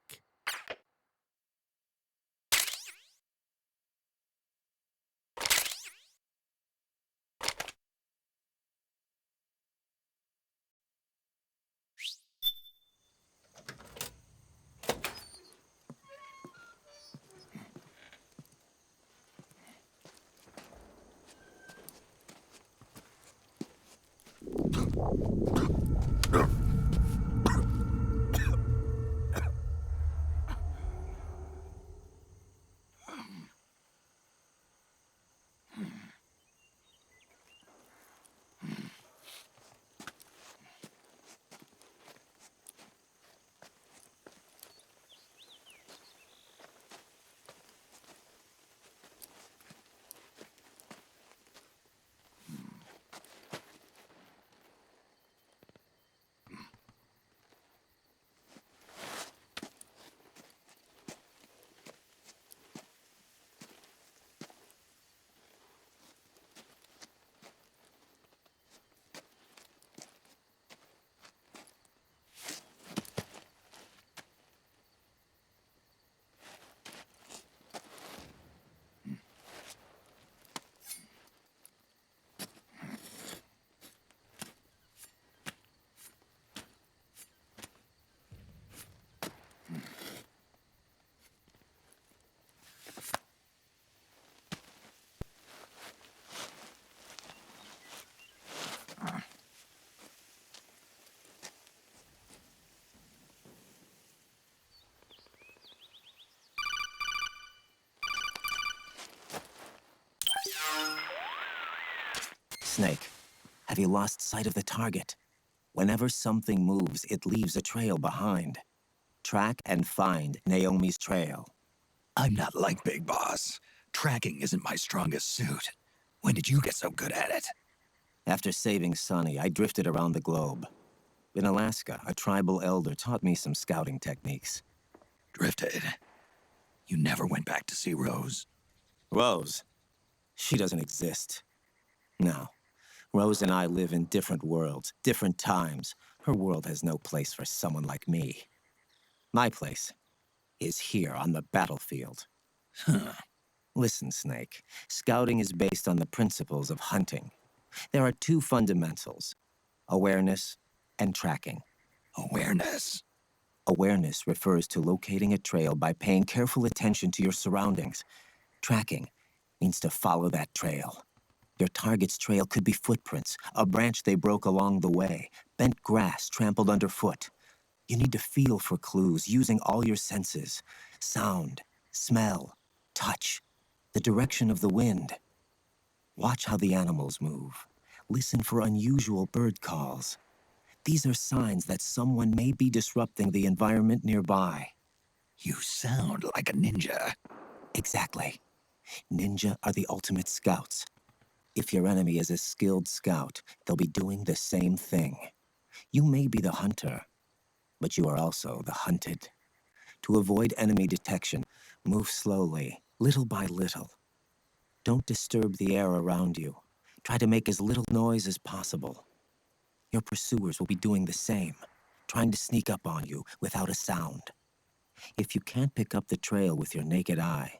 Snake, have you lost sight of the target? Whenever something moves, it leaves a trail behind. Track and find Naomi's trail. I'm not like Big Boss. Tracking isn't my strongest suit. When did you get so good at it? After saving Sonny, I drifted around the globe. In Alaska, a tribal elder taught me some scouting techniques. Drifted? You never went back to see Rose? Rose? She doesn't exist. No. Rose and I live in different worlds, different times. Her world has no place for someone like me. My place is here on the battlefield. Huh. Listen, Snake. Scouting is based on the principles of hunting. There are two fundamentals: awareness and tracking. Awareness? Awareness refers to locating a trail by paying careful attention to your surroundings. Tracking means to follow that trail. Your target's trail could be footprints, a branch they broke along the way, bent grass trampled underfoot. You need to feel for clues using all your senses: sound, smell, touch, the direction of the wind. Watch how the animals move. Listen for unusual bird calls. These are signs that someone may be disrupting the environment nearby. You sound like a ninja. Exactly. Ninja are the ultimate scouts. If your enemy is a skilled scout, they'll be doing the same thing. You may be the hunter, but you are also the hunted. To avoid enemy detection, move slowly, little by little. Don't disturb the air around you. Try to make as little noise as possible. Your pursuers will be doing the same, trying to sneak up on you without a sound. If you can't pick up the trail with your naked eye,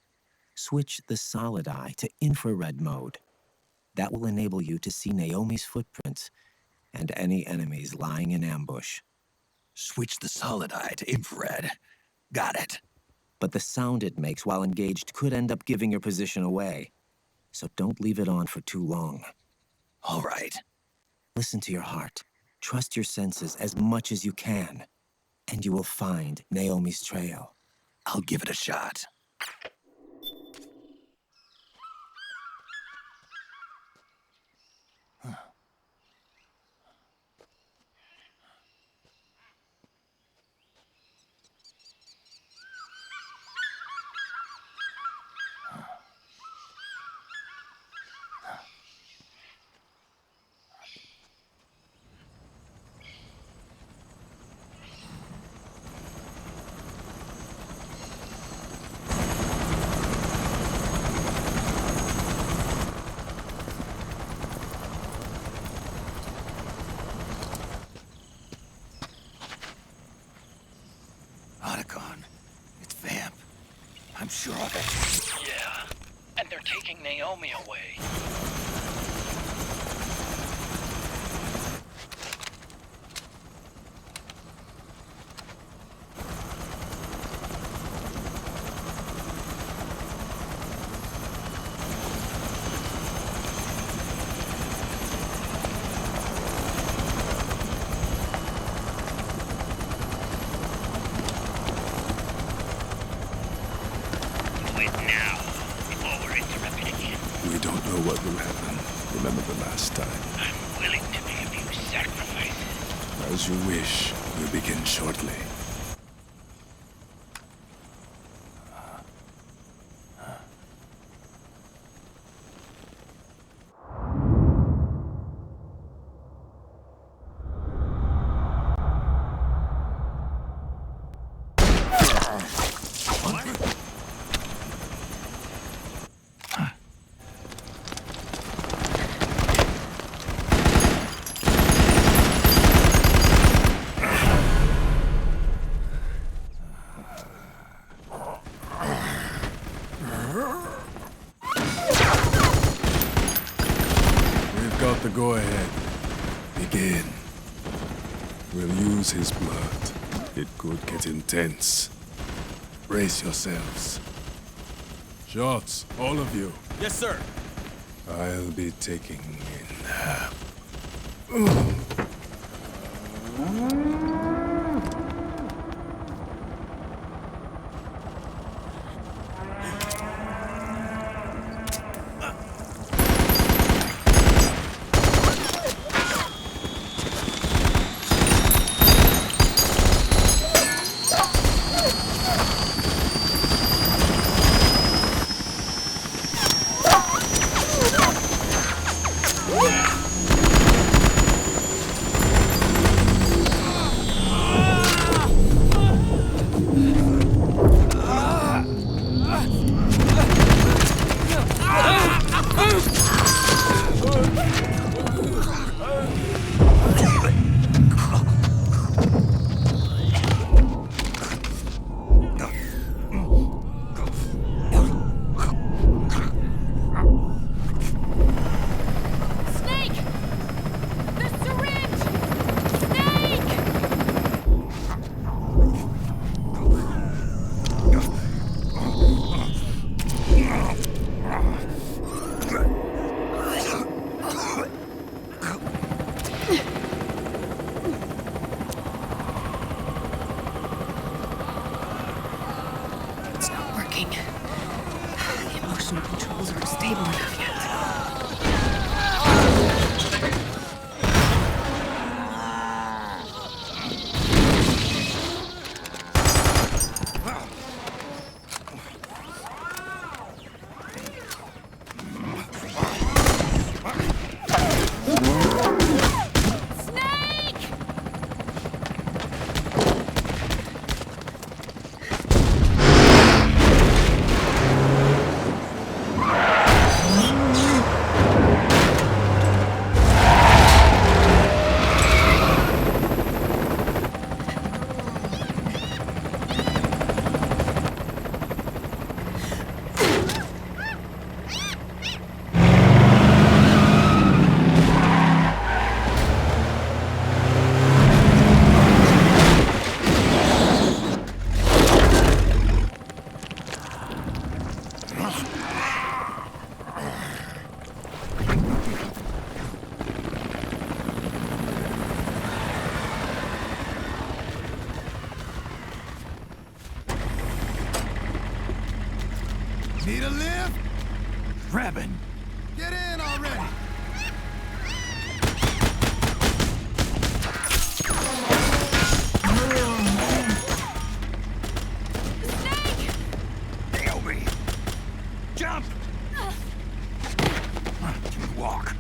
switch the solid eye to infrared mode. That will enable you to see Naomi's footprints and any enemies lying in ambush. Switch the solid eye to infrared. Got it. But the sound it makes while engaged could end up giving your position away. So don't leave it on for too long. All right. Listen to your heart. Trust your senses as much as you can. And you will find Naomi's trail. I'll give it a shot. Sure of it. Yeah, and they're taking Naomi away. What will happen? Remember the last time. I'm willing to make a few sacrifices. As you wish. We'll begin shortly. The go-ahead. Begin. We'll use his blood. It could get intense. Brace yourselves. Shots, all of you. Yes, sir. I'll be taking in... It's not working. The emotional controls aren't stable enough yet. Need a lift? Grabbing. Get in already! Nail me. Jump! Walk.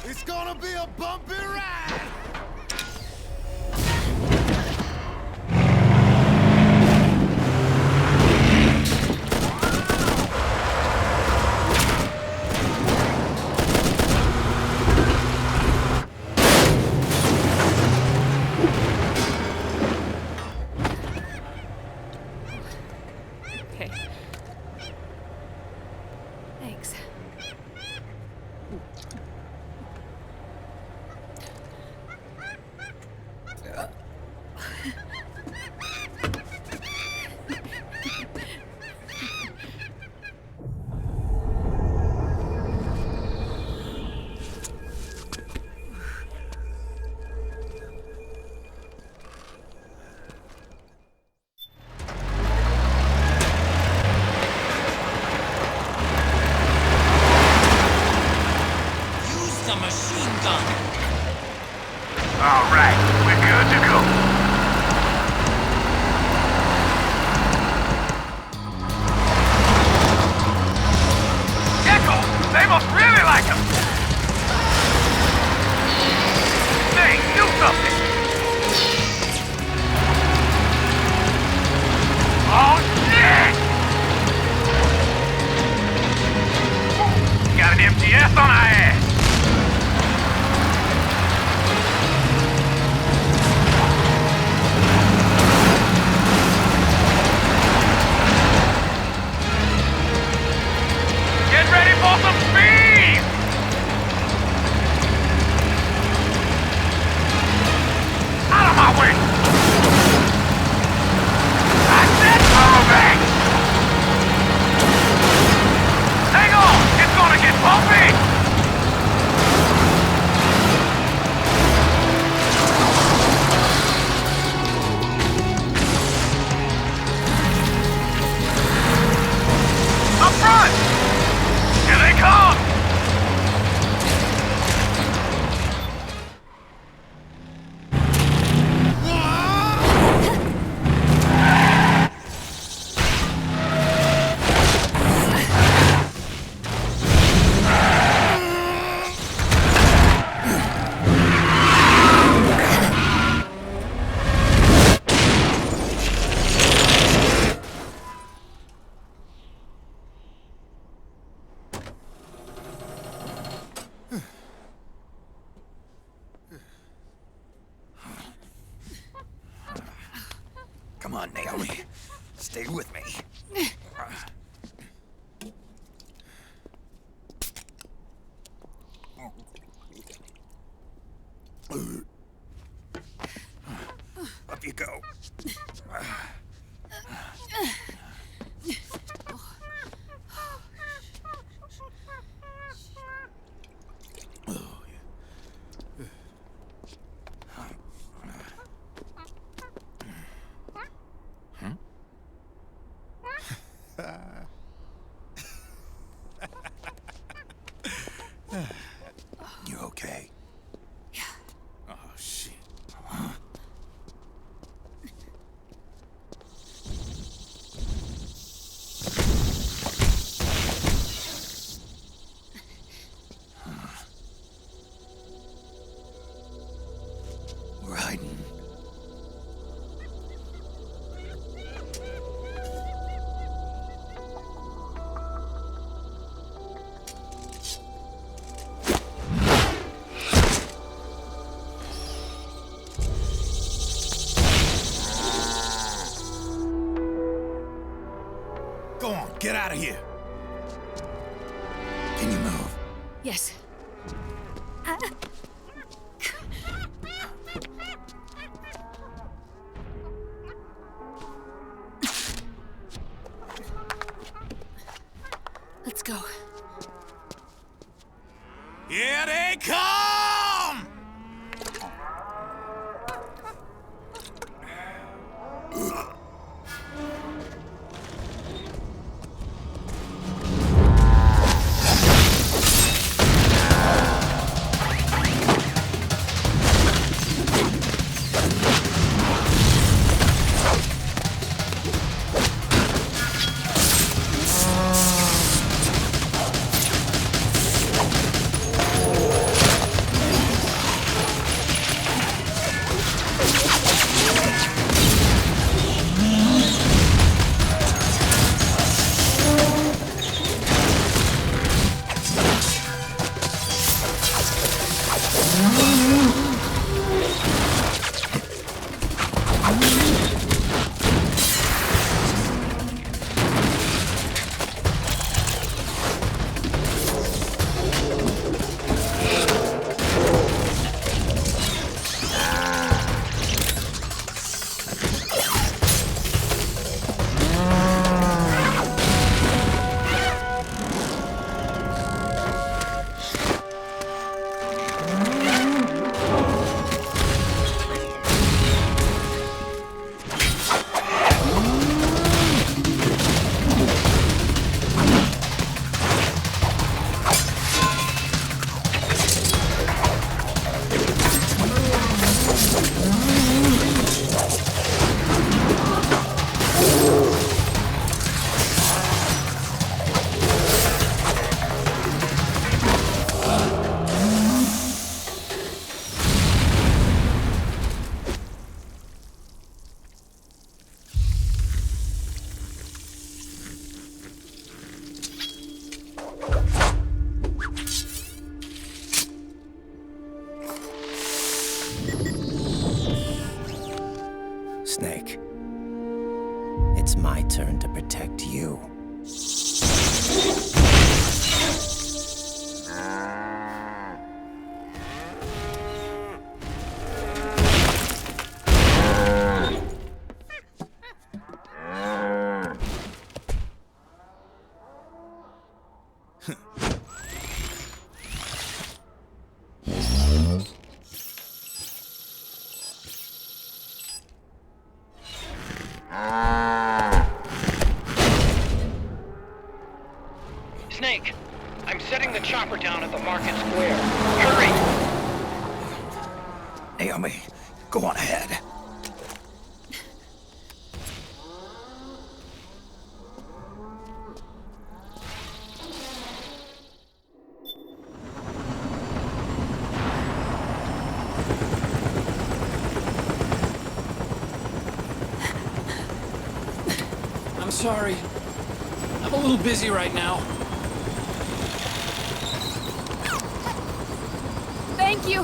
It's gonna be a bumpy ride! Okay. Thanks. Use the machine gun. All right, we're good to go. Echo, they must really like him. Hey, do something. Oh, shit! Got an MTS on our ass. Get ready for some speed! Out of my way! I said moving! Hang on! It's gonna get bumpy! Up front! Here they come! Come on, Naomi. Stay with me. Up you go. Go on, get out of here. Can you move? Yes. Let's go. Here they come! Snake. It's my turn to protect you. Snake, I'm setting the chopper down at the market square. Hurry! Naomi, go on ahead. I'm sorry. I'm a little busy right now. Thank you.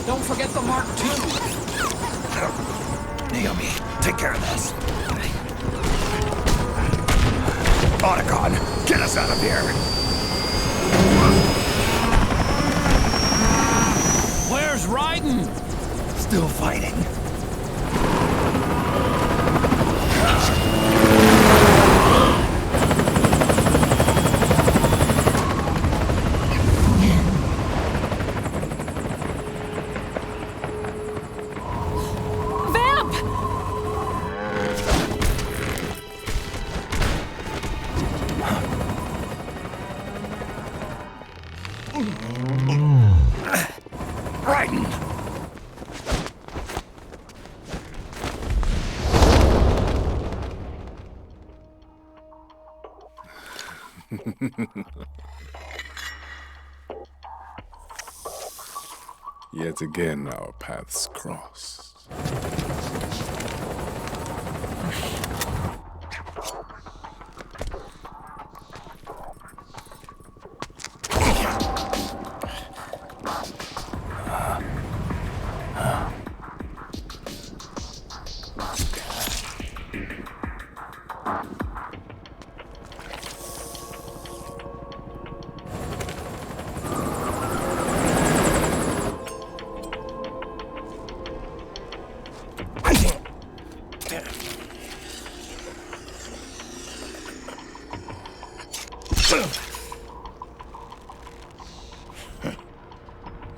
Don't forget the Mark II. Naomi, take care of this. Otacon, get us out of here. Where's Raiden? Still fighting. Raiden! Yet again, our paths cross.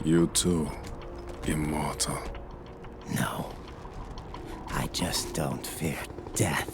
You too, immortal. No. I just don't fear death.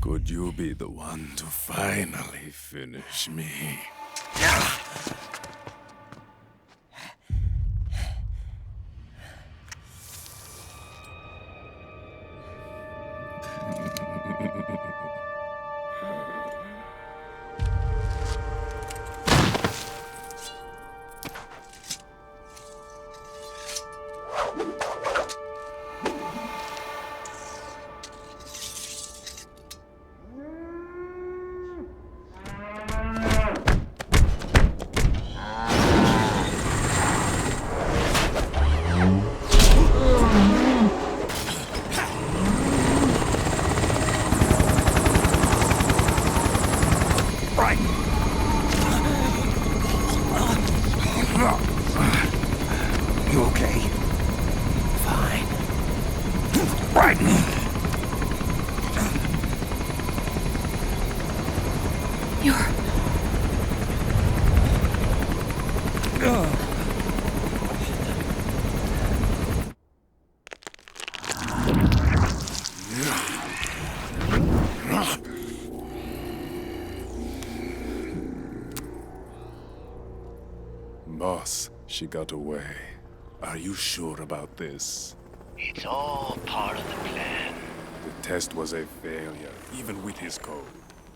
Could you be the one to finally finish me? You okay? Fine. Right. You're... Boss, she got away. Are you sure about this? It's all part of the plan. The test was a failure, even with his code.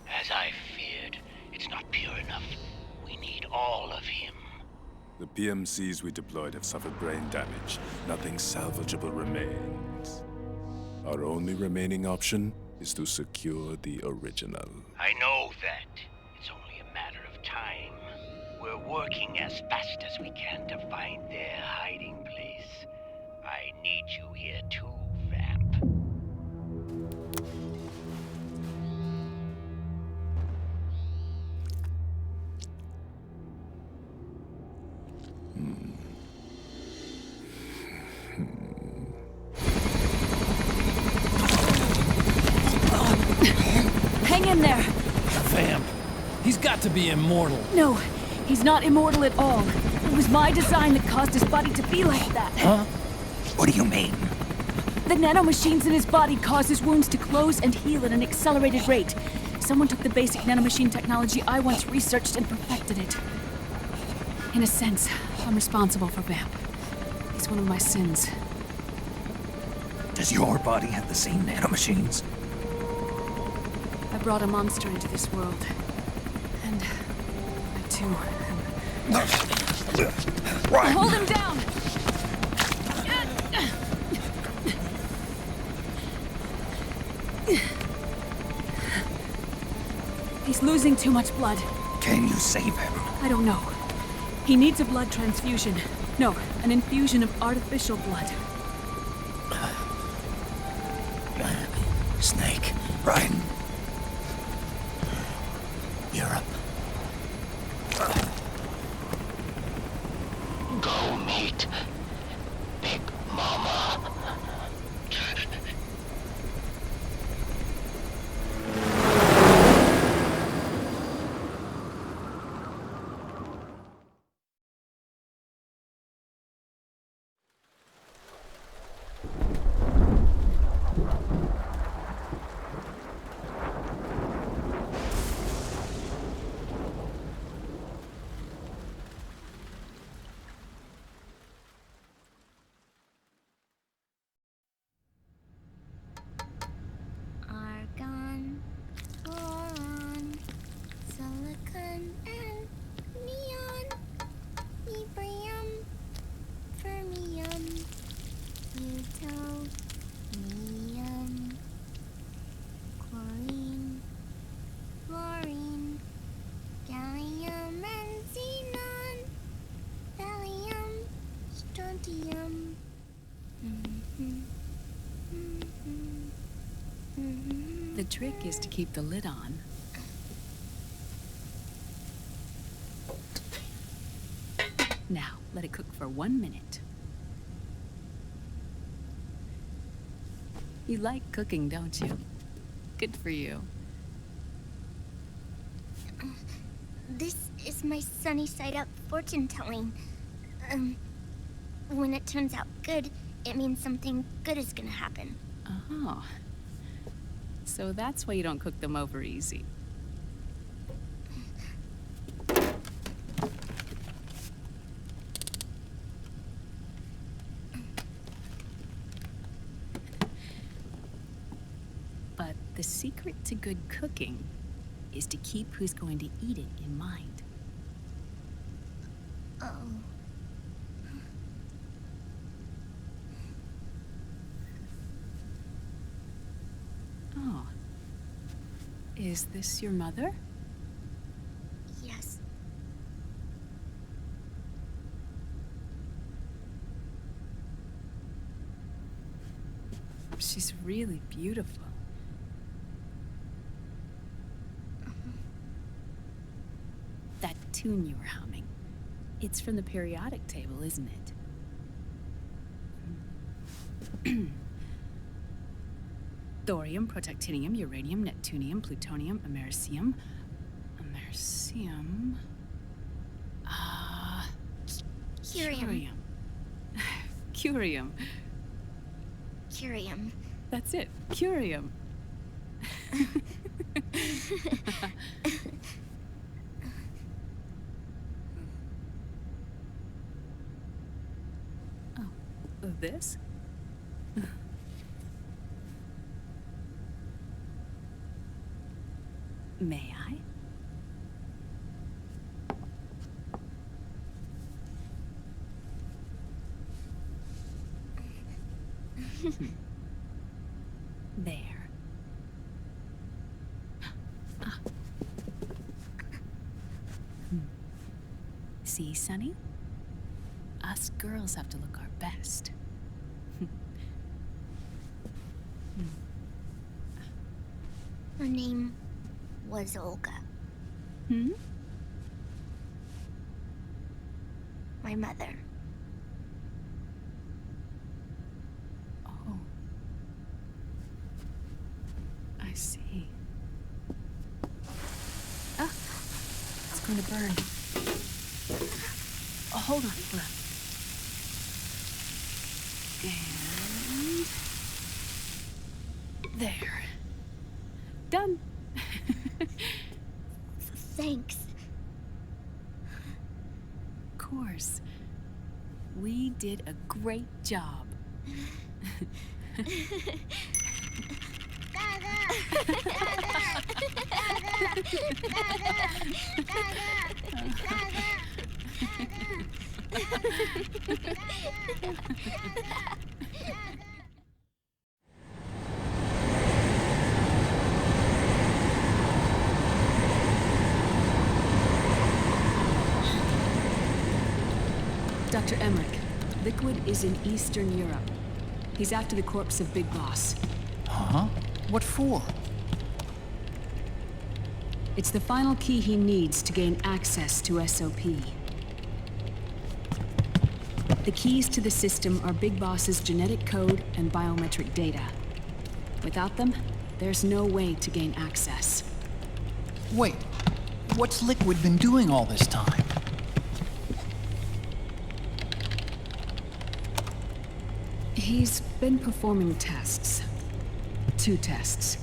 As I feared, it's not pure enough. We need all of him. The PMCs we deployed have suffered brain damage. Nothing salvageable remains. Our only remaining option is to secure the original. I know that. It's only a matter of time. We're working as fast as we can to find their hiding place. I need you here too, Vamp. in there! Vamp. He's got to be immortal. No, he's not immortal at all. It was my design that caused his body to be like that. Huh? What do you mean? The nanomachines in his body cause his wounds to close and heal at an accelerated rate. Someone took the basic nanomachine technology I once researched and perfected it. In a sense, I'm responsible for Vamp. It's one of my sins. Does your body have the same nanomachines? I brought a monster into this world. And I too Right. Hold him down! He's losing too much blood. Can you save him? I don't know. He needs a blood transfusion. No, an infusion of artificial blood. Snake. Right. Europe. Go meet Big Mama. Argon, boron, silicon, and neon, librium, fermium, plutonium, chlorine, fluorine, gallium, and xenon, thallium, strontium. The trick is to keep the lid on. Now, let it cook for 1 minute. You like cooking, don't you? Good for you. This is my sunny side up fortune telling. When it turns out good, it means something good is gonna happen. Oh. So that's why you don't cook them over easy. But the secret to good cooking is to keep who's going to eat it in mind. Oh. Oh. Is this your mother? Yes. She's really beautiful. That tune you were humming, it's from the periodic table, isn't it? Thorium, protactinium, uranium, neptunium, plutonium, americium. Curium. Curium. Curium. That's it, curium. Oh, this? May I? There. Ah. See, Sonny? Us girls have to look our best. Her name was Olga. Hmm? My mother. Oh. I see. going to burn. Oh, hold on, hold on. And... there. Done. Thanks. Of course. We did a great job. Dr. Emmerich, Liquid is in Eastern Europe. He's after the corpse of Big Boss. Huh? What for? It's the final key he needs to gain access to SOP. The keys to the system are Big Boss's genetic code and biometric data. Without them, there's no way to gain access. Wait, what's Liquid been doing all this time? He's been performing tests. 2 tests.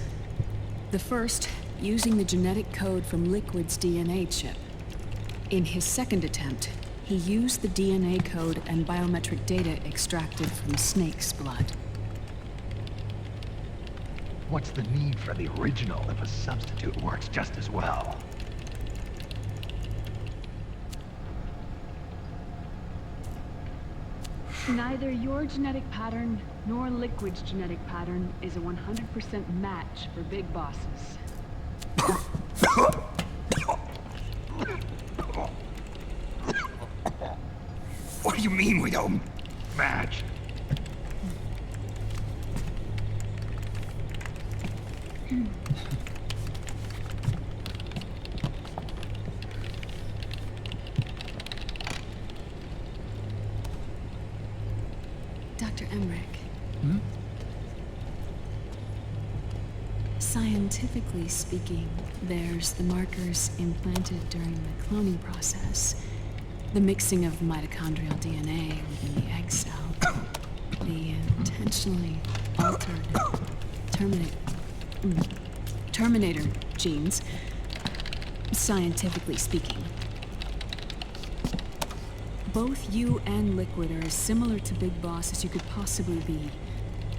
The first, using the genetic code from Liquid's DNA chip. In his second attempt, he used the DNA code and biometric data extracted from Snake's blood. What's the need for the original if a substitute works just as well? Neither your genetic pattern nor Liquid's genetic pattern is a 100% match for Big Bosses. What do you mean we don't match? Dr. Emmerich. Hmm? Scientifically speaking, there's the markers implanted during the cloning process. The mixing of mitochondrial DNA within the egg cell. The intentionally altered Terminator genes. Scientifically speaking. Both you and Liquid are as similar to Big Boss as you could possibly be,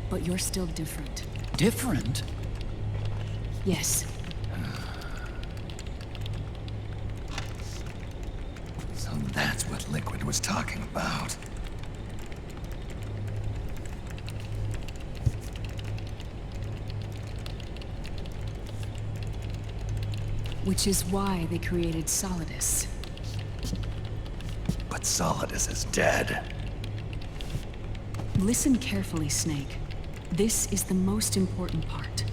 but you're still different. Different? Yes. So that's what Liquid was talking about. Which is why they created Solidus. But Solidus is dead. Listen carefully, Snake. This is the most important part.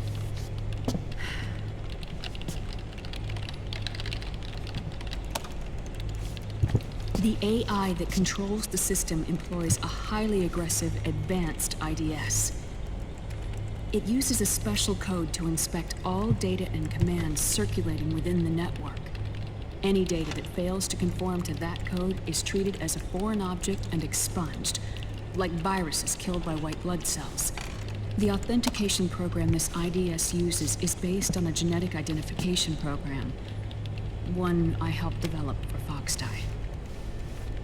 The AI that controls the system employs a highly aggressive, advanced IDS. It uses a special code to inspect all data and commands circulating within the network. Any data that fails to conform to that code is treated as a foreign object and expunged, like viruses killed by white blood cells. The authentication program this IDS uses is based on a genetic identification program, one I helped develop for Foxdie.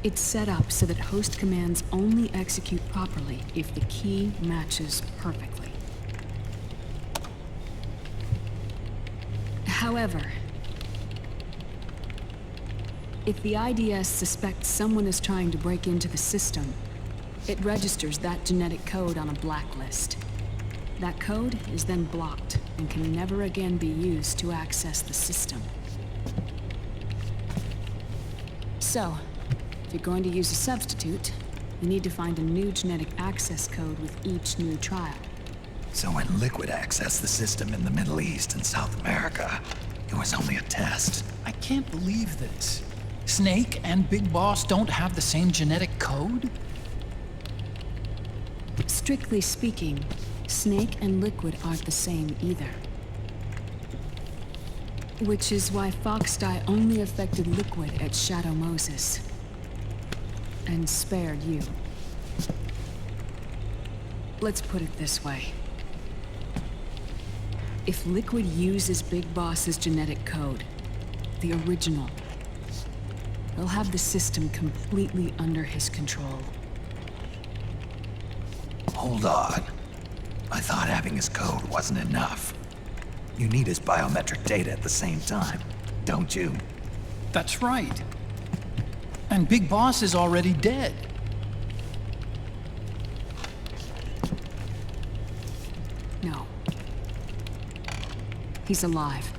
It's set up so that host commands only execute properly if the key matches perfectly. However, if the IDS suspects someone is trying to break into the system, it registers that genetic code on a blacklist. That code is then blocked and can never again be used to access the system. So, if you're going to use a substitute, you need to find a new genetic access code with each new trial. So when Liquid accessed the system in the Middle East and South America, it was only a test. I can't believe this. Snake and Big Boss don't have the same genetic code? Strictly speaking, Snake and Liquid aren't the same either. Which is why Foxdie only affected Liquid at Shadow Moses. And spared you. Let's put it this way. If Liquid uses Big Boss's genetic code, the original, he'll have the system completely under his control. Hold on. I thought having his code wasn't enough. You need his biometric data at the same time, don't you? That's right. And Big Boss is already dead. No. He's alive.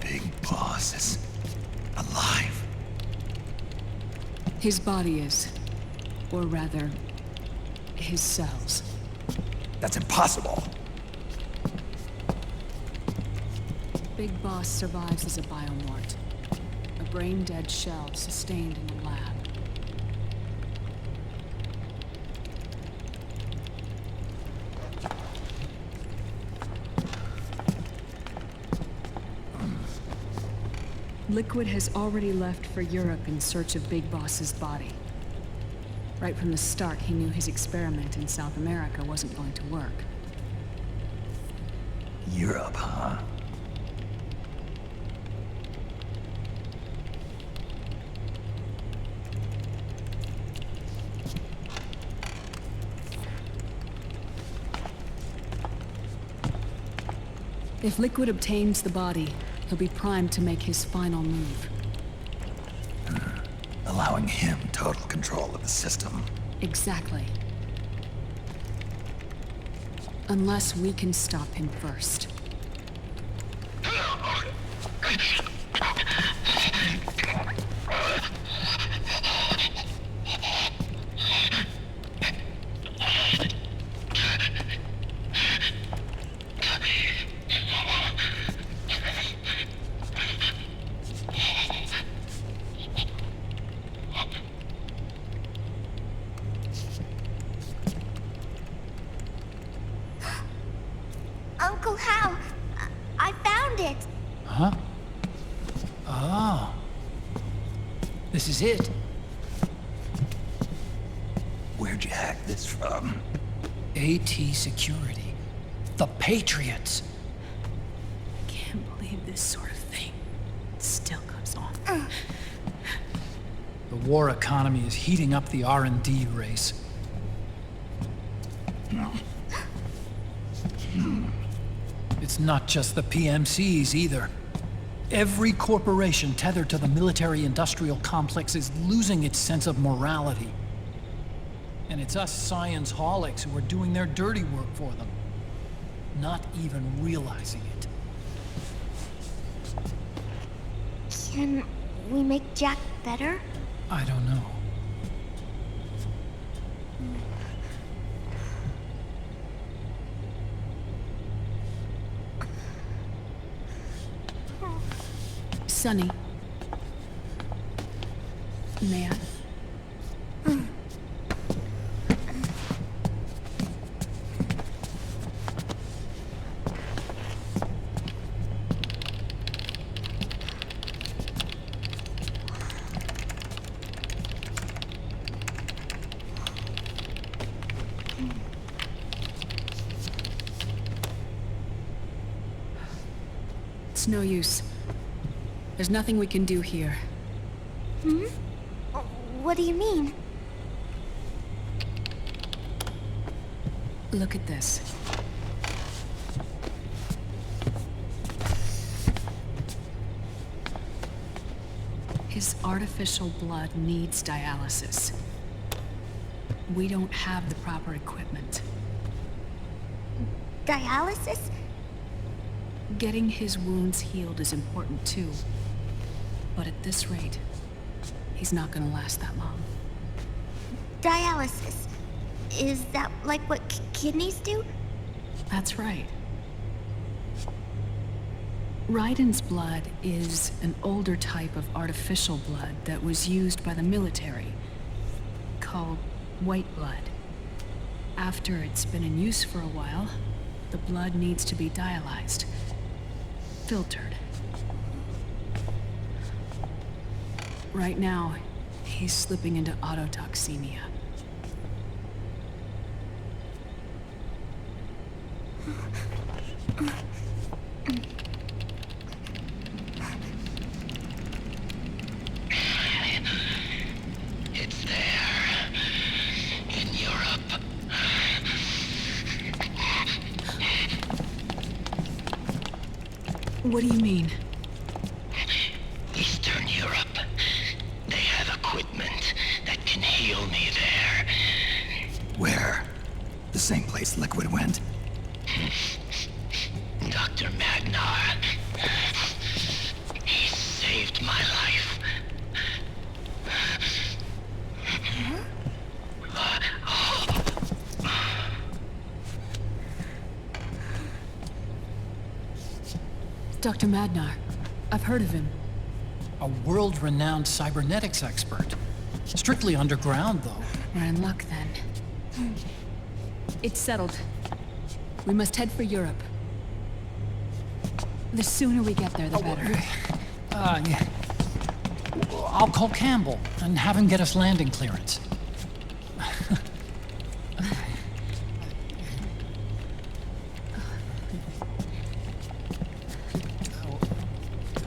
Big Boss is alive. His body is. Or rather, his cells. That's impossible. Big Boss survives as a biomort. A brain-dead shell sustained in a lab. Liquid has already left for Europe in search of Big Boss's body. Right from the start, he knew his experiment in South America wasn't going to work. Europe, huh? If Liquid obtains the body, he'll be primed to make his final move. Allowing him total control of the system. Exactly. Unless we can stop him first. Uncle Hal, I found it. Huh? Oh. This is it. Where'd you hack this from? AT Security. The Patriots. I can't believe this sort of thing still goes on. The war economy is heating up the R&D race. It's not just the PMCs either. Every corporation tethered to the military-industrial complex is losing its sense of morality. And it's us science-holics who are doing their dirty work for them, not even realizing it. Can we make Jack better? I don't know. Sonny. May I? It's no use. There's nothing we can do here. Hmm? What do you mean? Look at this. His artificial blood needs dialysis. We don't have the proper equipment. Dialysis? Getting his wounds healed is important too. But at this rate, he's not gonna last that long. Dialysis? Is that like what kidneys do? That's right. Raiden's blood is an older type of artificial blood that was used by the military, called white blood. After it's been in use for a while, the blood needs to be dialyzed. filtered. Right now, he's slipping into autotoxemia. It's there. In Europe. What do you mean? Eastern Europe. They have equipment that can heal me there. Where? The same place Liquid went? Dr. Magnar. He saved my life. Dr. Magnar. I've heard of him. A world-renowned cybernetics expert. Strictly underground, though. We're in luck, then. It's settled. We must head for Europe. The sooner we get there, the better. Yeah. I'll call Campbell and have him get us landing clearance.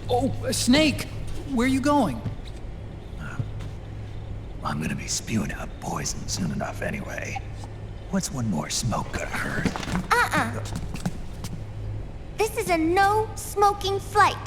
Oh, Snake! Where are you going? I'm gonna be spewing out poison soon enough anyway. What's one more smoke gonna hurt? This is a no smoking flight.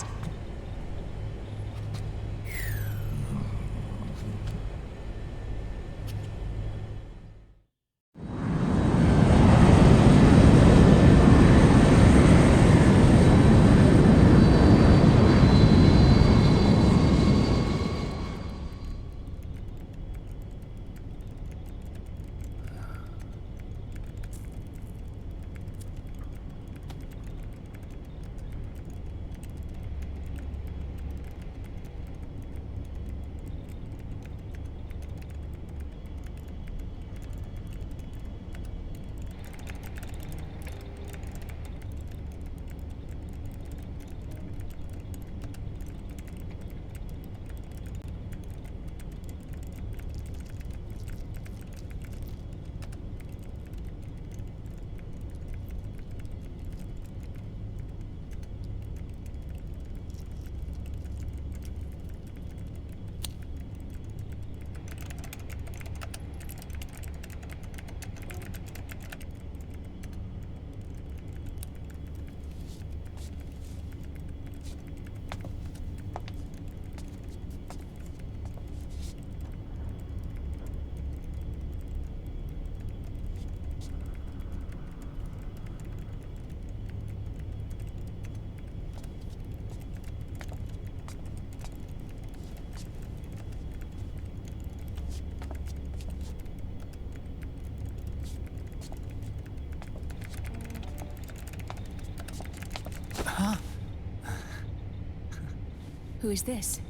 Who is this?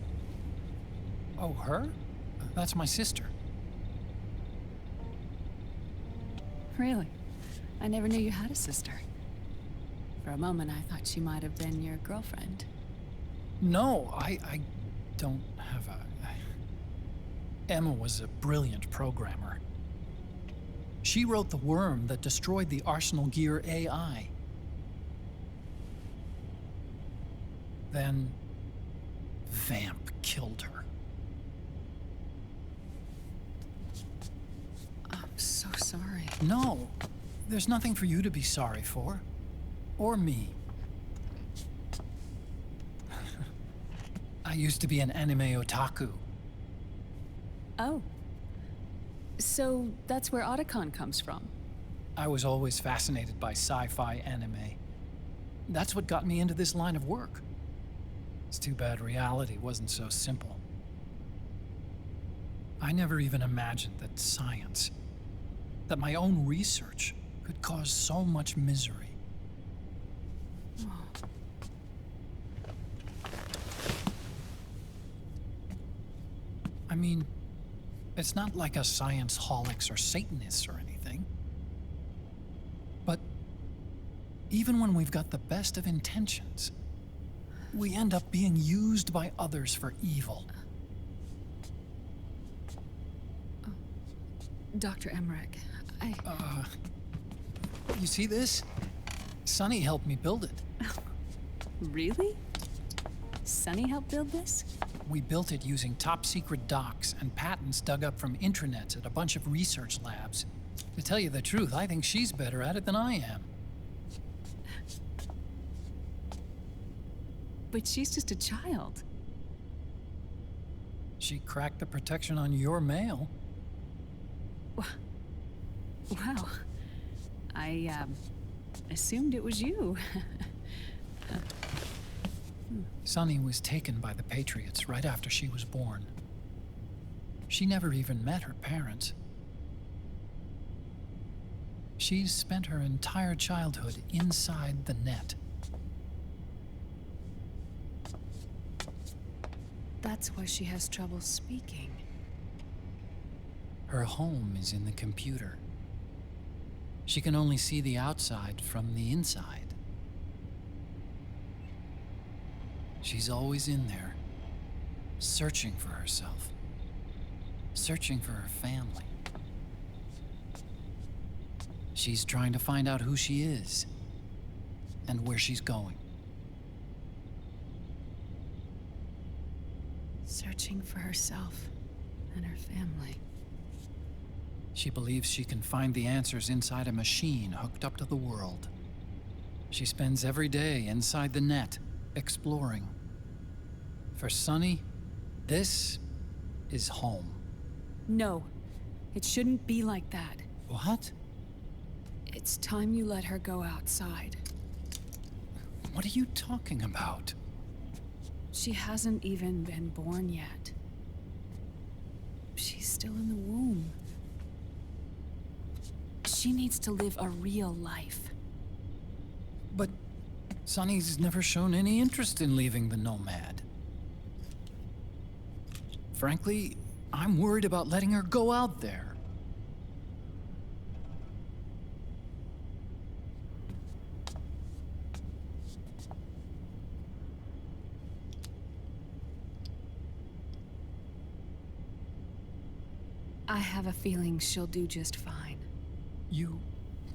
Oh, her? That's my sister. Really? I never knew you had a sister. For a moment, I thought she might have been your girlfriend. No, I don't have a... Emma was a brilliant programmer. She wrote the worm that destroyed the Arsenal Gear AI. Then... Vamp killed her. I'm so sorry. No, there's nothing for you to be sorry for. Or me. I used to be an anime otaku. Oh. So that's where Otacon comes from? I was always fascinated by sci-fi anime. That's what got me into this line of work. It's too bad reality wasn't so simple. I never even imagined that science, that my own research, could cause so much misery. I mean, it's not like us science-holics or Satanists or anything. But even when we've got the best of intentions, we end up being used by others for evil. Dr. Emmerich, You see this? Sonny helped me build it. Really? Sonny helped build this? We built it using top-secret docs and patents dug up from intranets at a bunch of research labs. To tell you the truth, I think she's better at it than I am. But she's just a child. She cracked the protection on your mail. Wow. I, assumed it was you. Sonny was taken by the Patriots right after she was born. She never even met her parents. She's spent her entire childhood inside the net. That's why she has trouble speaking. Her home is in the computer. She can only see the outside from the inside. She's always in there, searching for herself, searching for her family. She's trying to find out who she is and where she's going. Searching for herself and her family. She believes she can find the answers inside a machine hooked up to the world. She spends every day inside the net, exploring. For Sonny, this is home. No, it shouldn't be like that. What? It's time you let her go outside. What are you talking about? She hasn't even been born yet. She's still in the womb. She needs to live a real life. But Sonny's never shown any interest in leaving the Nomad. Frankly, I'm worried about letting her go out there. I have a feeling she'll do just fine. You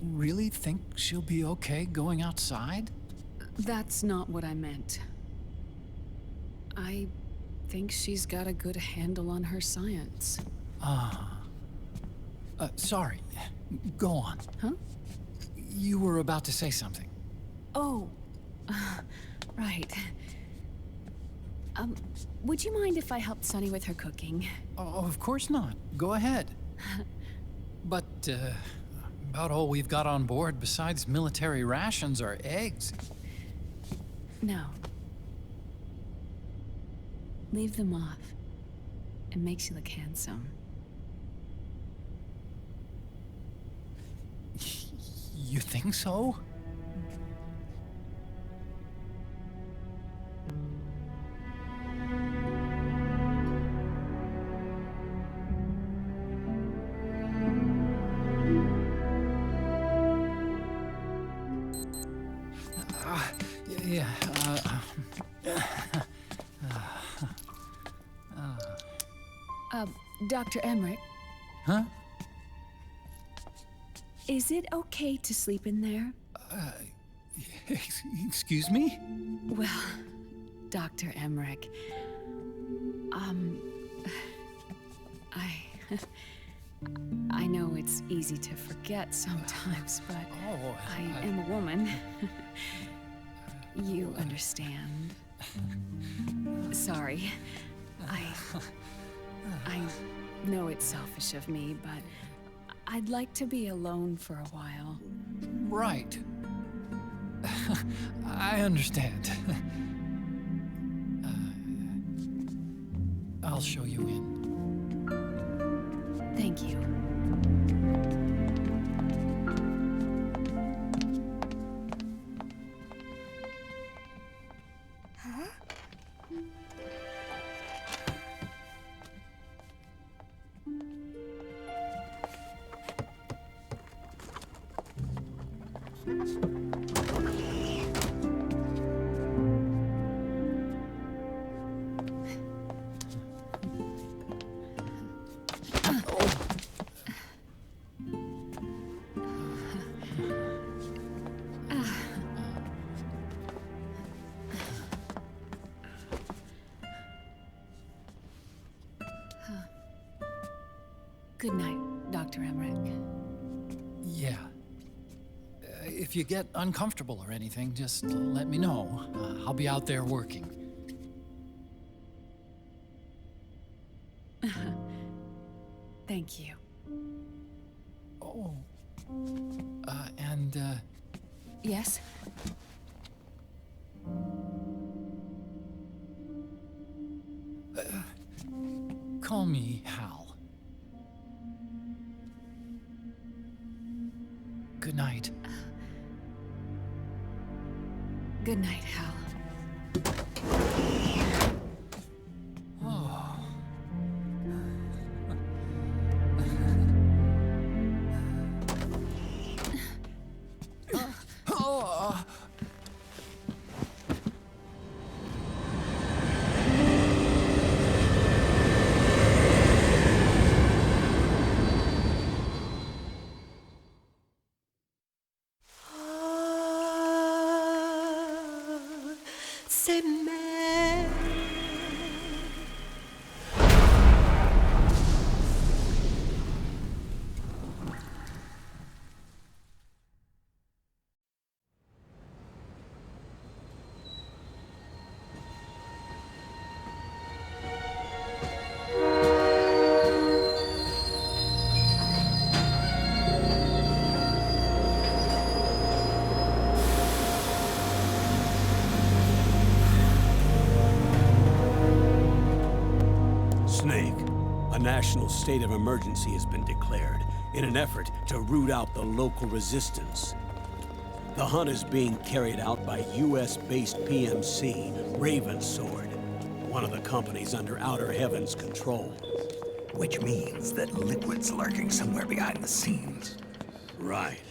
really think she'll be okay going outside? That's not what I meant. I think she's got a good handle on her science. Sorry. Go on. Huh? You were about to say something. Oh, right. Would you mind if I helped Sonny with her cooking? Oh, of course not. Go ahead. But, about all we've got on board besides military rations are eggs. No. Leave them off. It makes you look handsome. You think so? Dr. Emmerich? Huh? Is it okay to sleep in there? Excuse me? Well, Dr. Emmerich, I know it's easy to forget sometimes, but I am a woman. You understand. Sorry. I know it's selfish of me, but I'd like to be alone for a while. Right. I understand. I'll show you in. Thank you. Good night, Dr. Emmerich. Yeah. If you get uncomfortable or anything, just let me know. I'll be out there working. Thank you. Oh. And, Yes? Call me Hal. Good night. Good night, Hal. National state of emergency has been declared in an effort to root out the local resistance. The hunt is being carried out by US-based PMC Ravensword, one of the companies under Outer Heaven's control. Which means that Liquid's lurking somewhere behind the scenes. Right.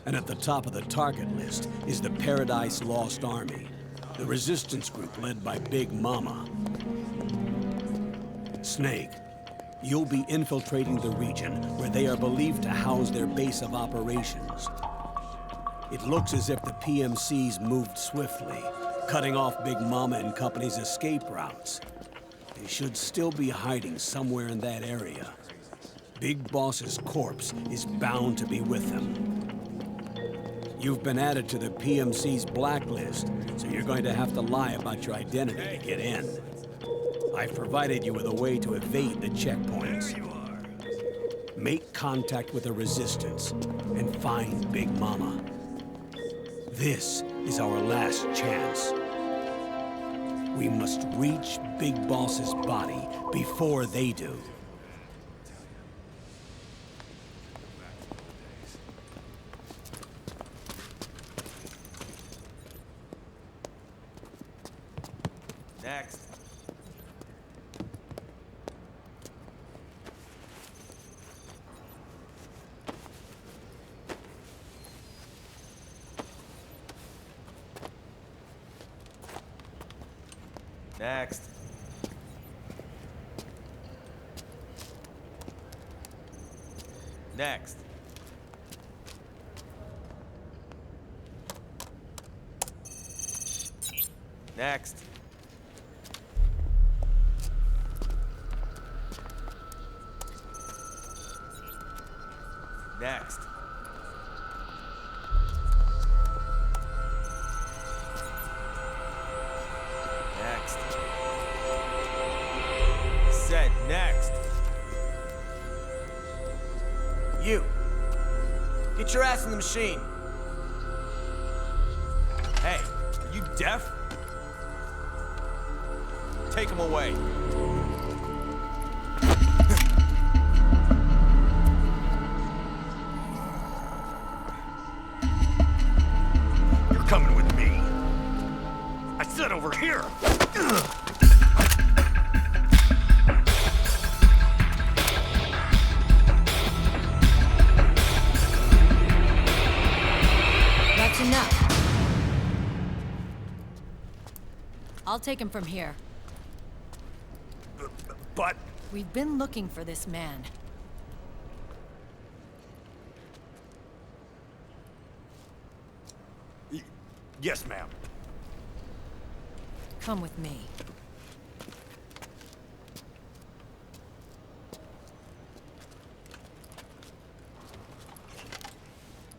And at the top of the target list is the Paradise Lost Army, the resistance group led by Big Mama. Snake, you'll be infiltrating the region where they are believed to house their base of operations. It looks as if the PMC's moved swiftly, cutting off Big Mama and company's escape routes. They should still be hiding somewhere in that area. Big Boss's corpse is bound to be with them. You've been added to the PMC's blacklist, so you're going to have to lie about your identity to get in. I've provided you with a way to evade the checkpoints. Make contact with the Resistance and find Big Mama. This is our last chance. We must reach Big Boss's body before they do. Next. Next. Next. Next. Next. Next. Said next. You. Get your ass in the machine. Hey, are you deaf? Take him away. You're coming with me. I said over here. That's enough. I'll take him from here. But... We've been looking for this man. Yes, ma'am. Come with me.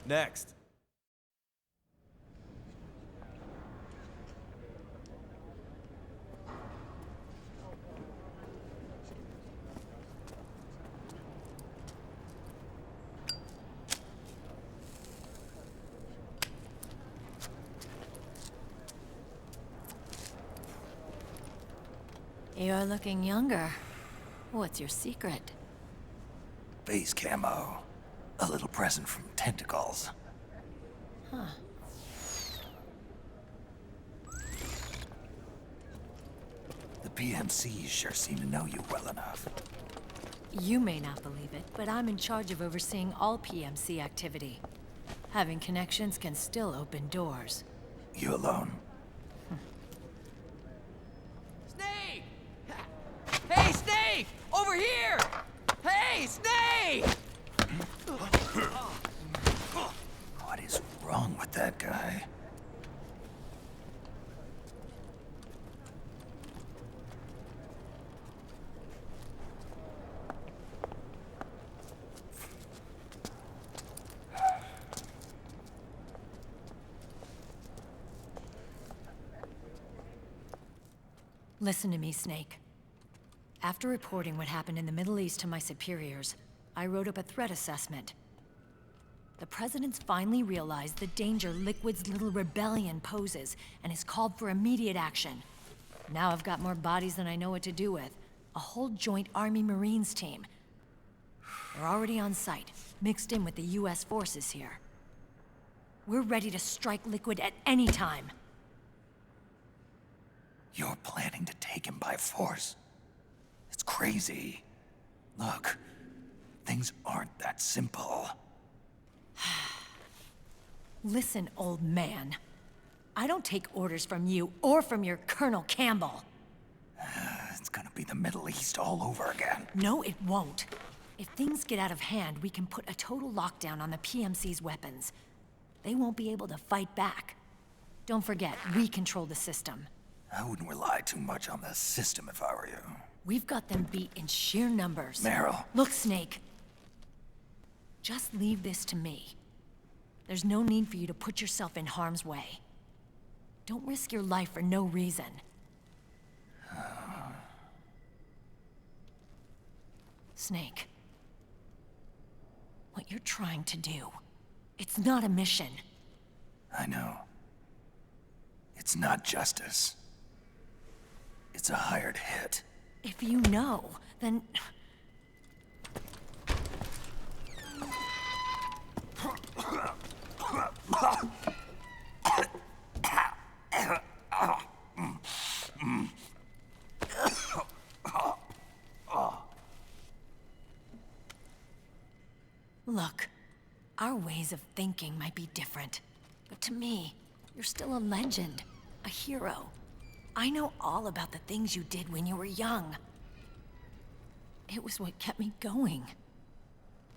Next. You're looking younger. What's your secret? Base camo. A little present from Tentacles. Huh. The PMCs sure seem to know you well enough. You may not believe it, but I'm in charge of overseeing all PMC activity. Having connections can still open doors. You alone? Snake! Hey, Snake! Over here! Hey, Snake! What is wrong with that guy? Listen to me, Snake. After reporting what happened in the Middle East to my superiors, I wrote up a threat assessment. The President's finally realized the danger Liquid's little rebellion poses and has called for immediate action. Now I've got more bodies than I know what to do with. A whole joint Army-Marines team. They're already on site, mixed in with the US forces here. We're ready to strike Liquid at any time. You're planning to take him by force? It's crazy. Look, things aren't that simple. Listen, old man. I don't take orders from you or from your Colonel Campbell. It's gonna be the Middle East all over again. No, it won't. If things get out of hand, we can put a total lockdown on the PMC's weapons. They won't be able to fight back. Don't forget, we control the system. I wouldn't rely too much on the system if I were you. We've got them beat in sheer numbers. Meryl. Look, Snake. Just leave this to me. There's no need for you to put yourself in harm's way. Don't risk your life for no reason. Snake. What you're trying to do, it's not a mission. I know. It's not justice. It's a hired hit. If you know, then... Look, our ways of thinking might be different, but to me, you're still a legend, a hero. I know all about the things you did when you were young. It was what kept me going.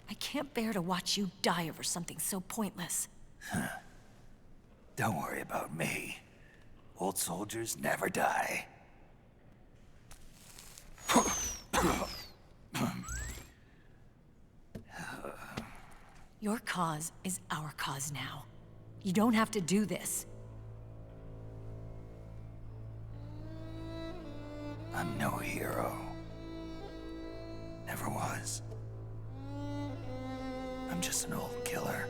I can't bear to watch you die over something so pointless. Don't worry about me. Old soldiers never die. Your cause is our cause now. You don't have to do this. I'm no hero. Never was. I'm just an old killer,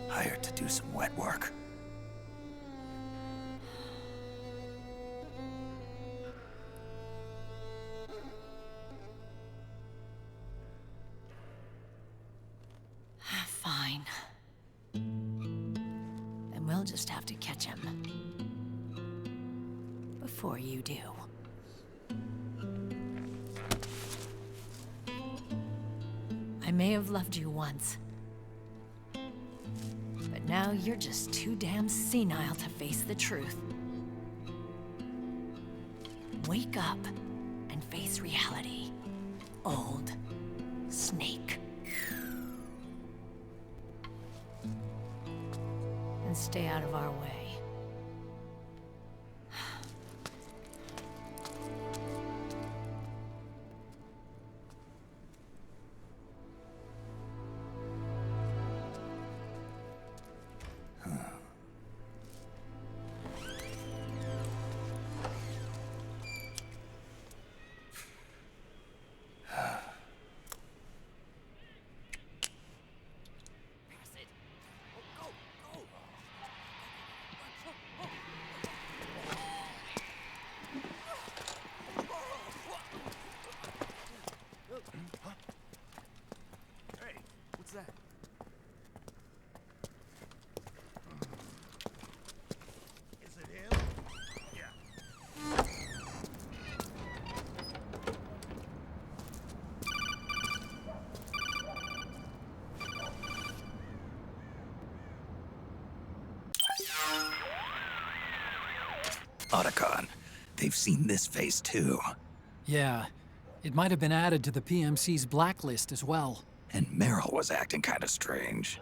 hired to do some wet work. Fine. Then we'll just have to catch him. Before you do. I may have loved you once. But now you're just too damn senile to face the truth. Wake up and face reality, old Snake. And stay out of our way. America. They've seen this face too. Yeah, it might have been added to the PMC's blacklist as well. And Merrill was acting kind of strange.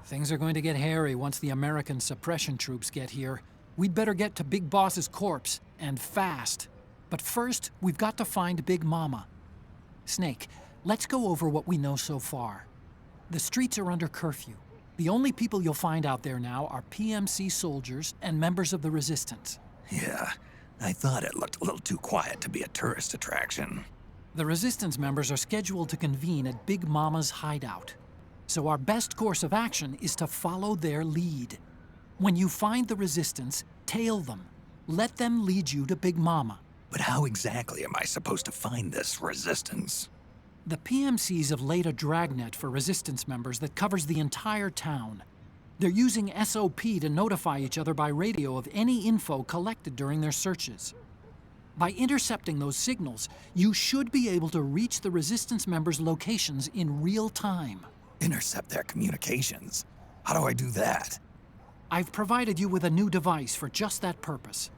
Things are going to get hairy once the American suppression troops get here. We'd better get to Big Boss's corpse, and fast. But first, we've got to find Big Mama. Snake, let's go over what we know so far. The streets are under curfew. The only people you'll find out there now are PMC soldiers and members of the Resistance. Yeah, I thought it looked a little too quiet to be a tourist attraction. The Resistance members are scheduled to convene at Big Mama's hideout. So our best course of action is to follow their lead. When you find the Resistance, tail them. Let them lead you to Big Mama. But how exactly am I supposed to find this Resistance? The PMCs have laid a dragnet for Resistance members that covers the entire town. They're using SOP to notify each other by radio of any info collected during their searches. By intercepting those signals, you should be able to reach the Resistance members' locations in real time. Intercept their communications? How do I do that? I've provided you with a new device for just that purpose.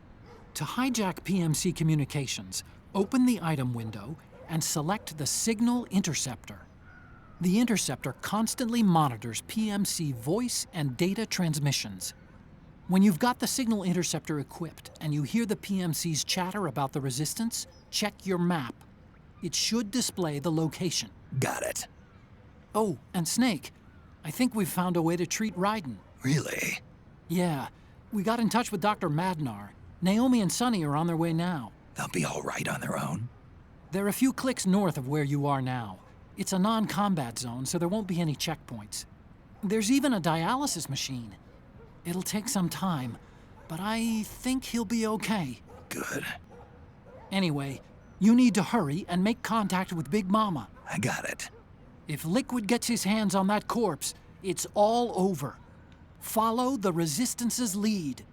To hijack PMC communications, open the item window and select the Signal Interceptor. The interceptor constantly monitors PMC voice and data transmissions. When you've got the Signal Interceptor equipped and you hear the PMC's chatter about the Resistance, check your map. It should display the location. Got it. Oh, and Snake, I think we've found a way to treat Raiden. Really? Yeah, we got in touch with Dr. Madnar. Naomi and Sonny are on their way now. They'll be all right on their own? They're a few clicks north of where you are now. It's a non-combat zone, so there won't be any checkpoints. There's even a dialysis machine. It'll take some time, but I think he'll be okay. Good. Anyway, you need to hurry and make contact with Big Mama. I got it. If Liquid gets his hands on that corpse, it's all over. Follow the Resistance's lead.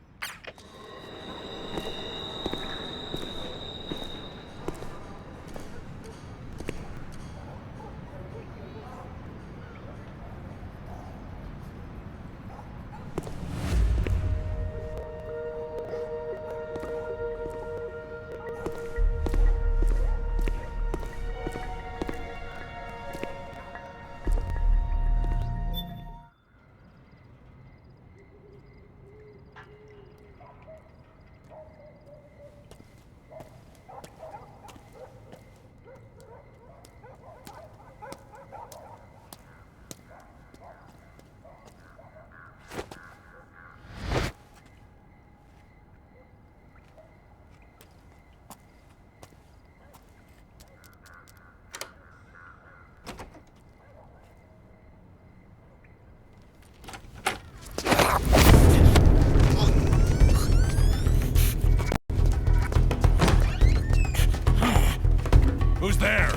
Who's there?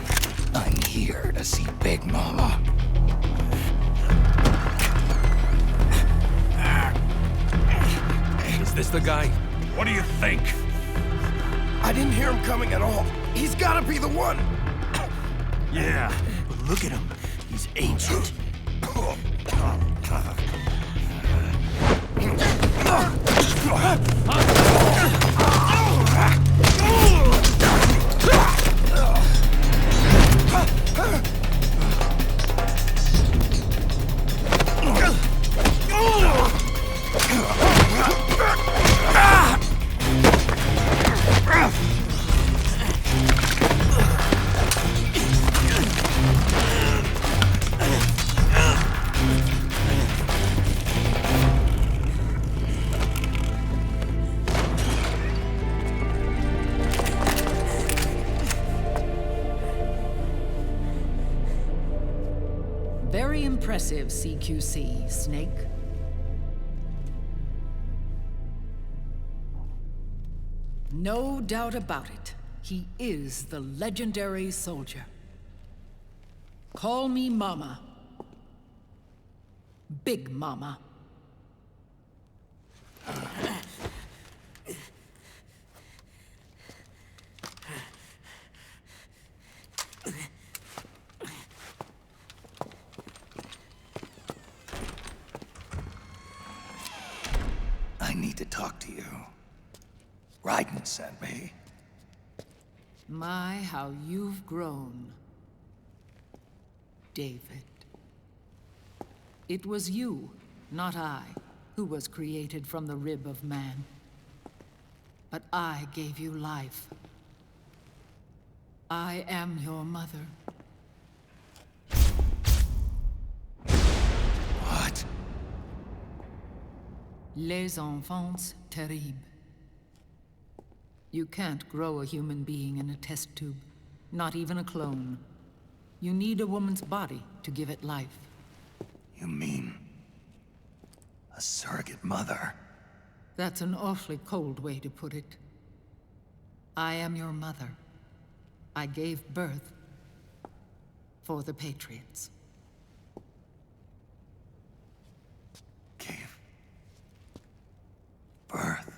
I'm here to see Big Mama. Is this the guy? What do you think? I didn't hear him coming at all. He's gotta be the one. Yeah. But look at him. He's ancient. Very impressive, CQC, Snake. No doubt about it. He is the legendary soldier. Call me Mama. Big Mama. I need to talk to you. Raiden sent me. My, how you've grown, David. It was you, not I, who was created from the rib of man. But I gave you life. I am your mother. What? Les enfants terribles. You can't grow a human being in a test tube, not even a clone. You need a woman's body to give it life. You mean a surrogate mother? That's an awfully cold way to put it. I am your mother. I gave birth for the Patriots. Gave birth?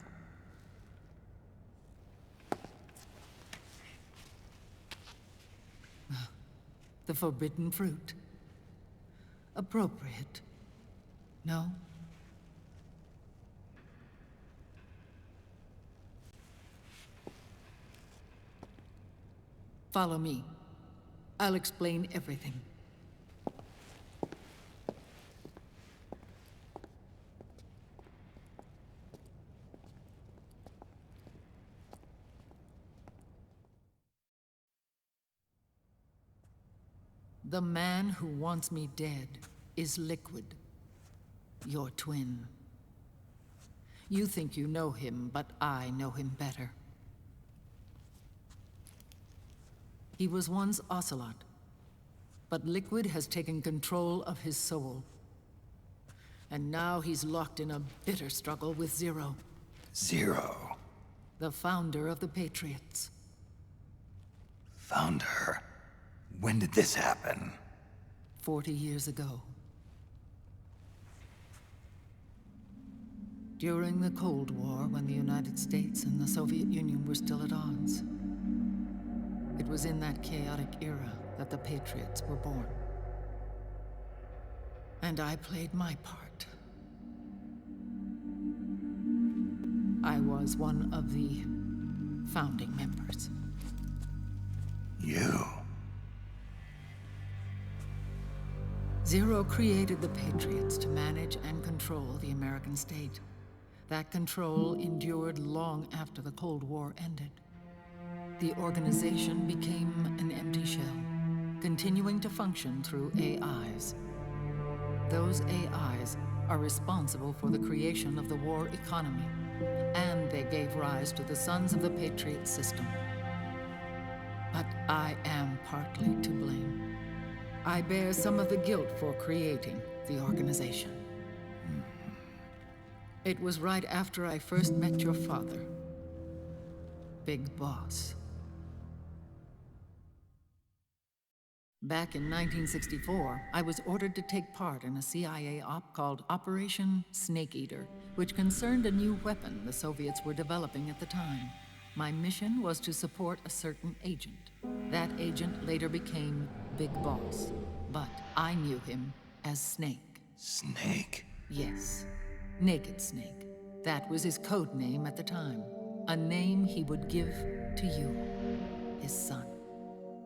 The forbidden fruit. Appropriate. No? Follow me. I'll explain everything. The man who wants me dead is Liquid, your twin. You think you know him, but I know him better. He was once Ocelot, but Liquid has taken control of his soul. And now he's locked in a bitter struggle with Zero. Zero? The founder of the Patriots. Founder? When did this happen? 40 years ago. During the Cold War, when the United States and the Soviet Union were still at odds. It was in that chaotic era that the Patriots were born. And I played my part. I was one of the founding members. You? Zero created the Patriots to manage and control the American state. That control endured long after the Cold War ended. The organization became an empty shell, continuing to function through AIs. Those AIs are responsible for the creation of the war economy, and they gave rise to the Sons of the Patriot system. But I am partly to blame. I bear some of the guilt for creating the organization. It was right after I first met your father, Big Boss. Back in 1964, I was ordered to take part in a CIA op called Operation Snake Eater, which concerned a new weapon the Soviets were developing at the time. My mission was to support a certain agent. That agent later became Big Boss, but I knew him as Snake. Snake? Yes, Naked Snake. That was his code name at the time. A name he would give to you, his son.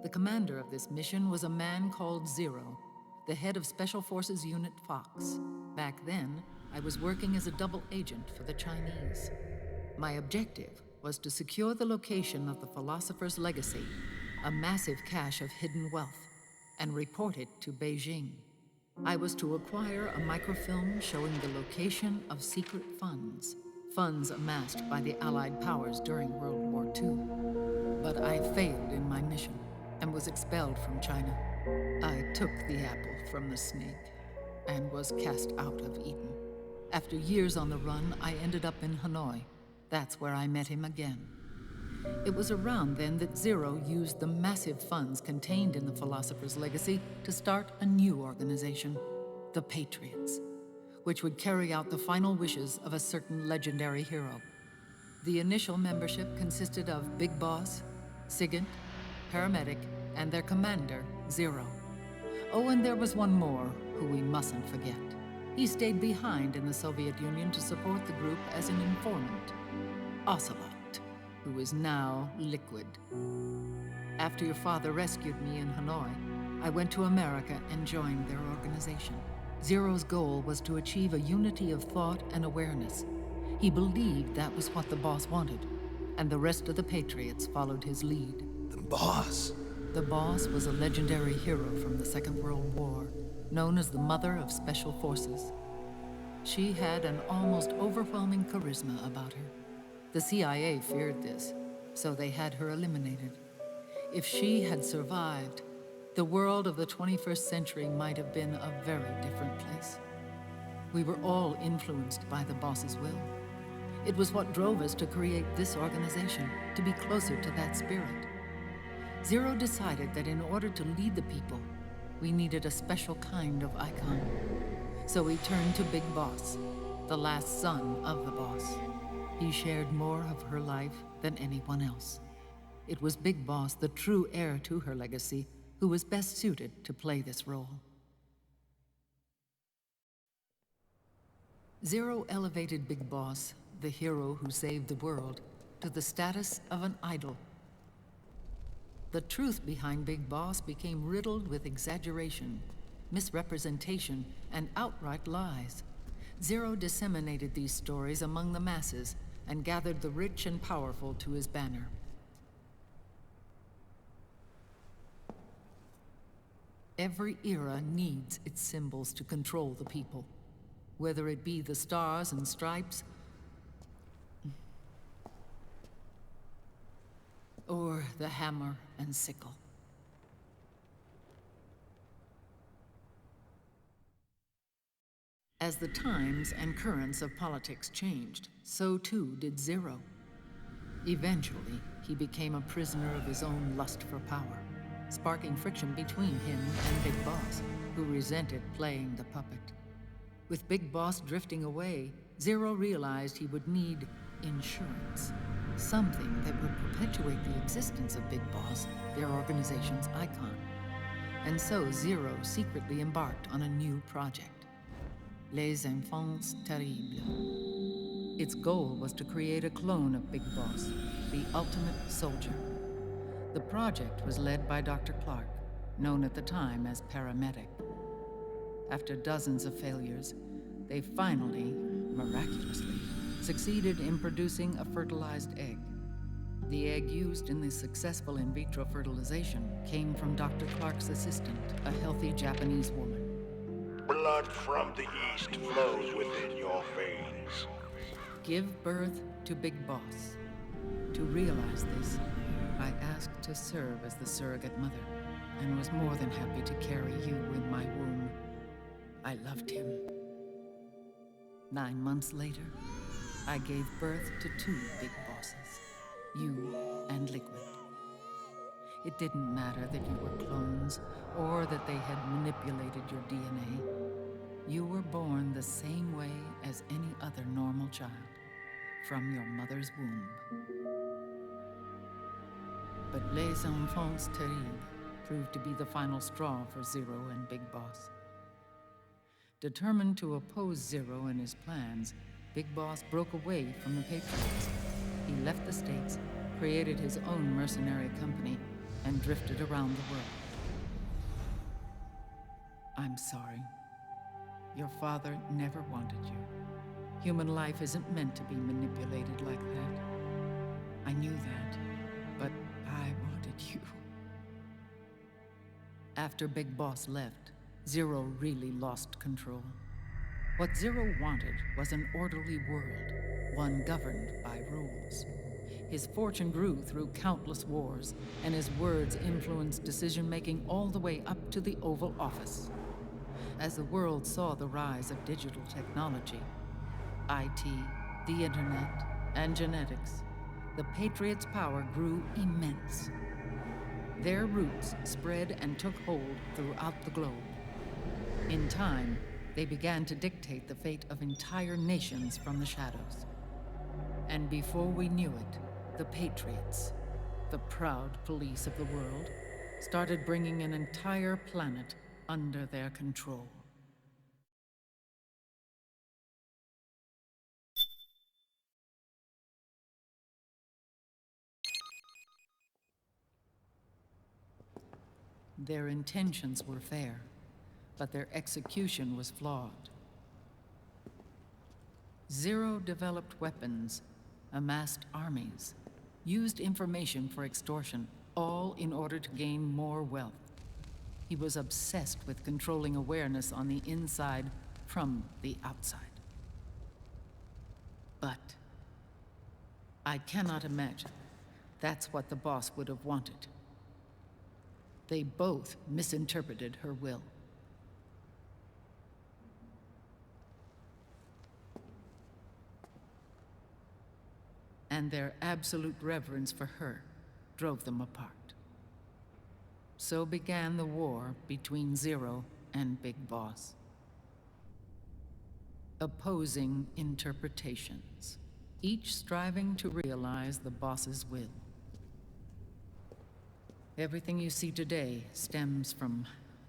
The commander of this mission was a man called Zero, the head of Special Forces Unit Fox. Back then, I was working as a double agent for the Chinese. My objective was to secure the location of the Philosopher's Legacy, a massive cache of hidden wealth, and report it to Beijing. I was to acquire a microfilm showing the location of secret funds, funds amassed by the Allied powers during World War II. But I failed in my mission and was expelled from China. I took the apple from the snake and was cast out of Eden. After years on the run, I ended up in Hanoi. That's where I met him again. It was around then that Zero used the massive funds contained in the Philosopher's Legacy to start a new organization, the Patriots, which would carry out the final wishes of a certain legendary hero. The initial membership consisted of Big Boss, Sigint, Paramedic, and their commander, Zero. Oh, and there was one more who we mustn't forget. He stayed behind in the Soviet Union to support the group as an informant, Ocelot. who is now Liquid. After your father rescued me in Hanoi, I went to America and joined their organization. Zero's goal was to achieve a unity of thought and awareness. He believed that was what the boss wanted, and the rest of the Patriots followed his lead. The boss? The boss was a legendary hero from the Second World War, known as the Mother of Special Forces. She had an almost overwhelming charisma about her. The CIA feared this, so they had her eliminated. If she had survived, the world of the 21st century might have been a very different place. We were all influenced by the boss's will. It was what drove us to create this organization, to be closer to that spirit. Zero decided that in order to lead the people, we needed a special kind of icon. So we turned to Big Boss, the last son of the boss. He shared more of her life than anyone else. It was Big Boss, the true heir to her legacy, who was best suited to play this role. Zero elevated Big Boss, the hero who saved the world, to the status of an idol. The truth behind Big Boss became riddled with exaggeration, misrepresentation, and outright lies. Zero disseminated these stories among the masses and gathered the rich and powerful to his banner. Every era needs its symbols to control the people, whether it be the stars and stripes, or the hammer and sickle. As the times and currents of politics changed, so too did Zero. Eventually, he became a prisoner of his own lust for power, sparking friction between him and Big Boss, who resented playing the puppet. With Big Boss drifting away, Zero realized he would need insurance. Something that would perpetuate the existence of Big Boss, their organization's icon. And so Zero secretly embarked on a new project, Les Enfants Terribles. Its goal was to create a clone of Big Boss, the ultimate soldier. The project was led by Dr. Clark, known at the time as Paramedic. After dozens of failures, they finally, miraculously, succeeded in producing a fertilized egg. The egg used in the successful in vitro fertilization came from Dr. Clark's assistant, a healthy Japanese woman. Blood from the east flows within your veins. Give birth to Big Boss. To realize this, I asked to serve as the surrogate mother, and was more than happy to carry you in my womb. I loved him. 9 months later, I gave birth to 2 Big Bosses, you and Liquid. It didn't matter that you were clones, or that they had manipulated your DNA. You were born the same way as any other normal child, from your mother's womb. But Les Enfants Terribles proved to be the final straw for Zero and Big Boss. Determined to oppose Zero and his plans, Big Boss broke away from the Patriots. He left the States, created his own mercenary company, and drifted around the world. I'm sorry. Your father never wanted you. Human life isn't meant to be manipulated like that. I knew that, but I wanted you. After Big Boss left, Zero really lost control. What Zero wanted was an orderly world, one governed by rules. His fortune grew through countless wars, and his words influenced decision-making all the way up to the Oval Office. As the world saw the rise of digital technology, IT, the internet, and genetics, the Patriots' power grew immense. Their roots spread and took hold throughout the globe. In time, they began to dictate the fate of entire nations from the shadows. And before we knew it, the Patriots, the proud police of the world, started bringing an entire planet under their control. Their intentions were fair, but their execution was flawed. Zero developed weapons, amassed armies, used information for extortion, all in order to gain more wealth. He was obsessed with controlling awareness on the inside from the outside. But I cannot imagine that's what the boss would have wanted. They both misinterpreted her will. And their absolute reverence for her drove them apart. So began the war between Zero and Big Boss. Opposing interpretations, each striving to realize the boss's will. Everything you see today stems from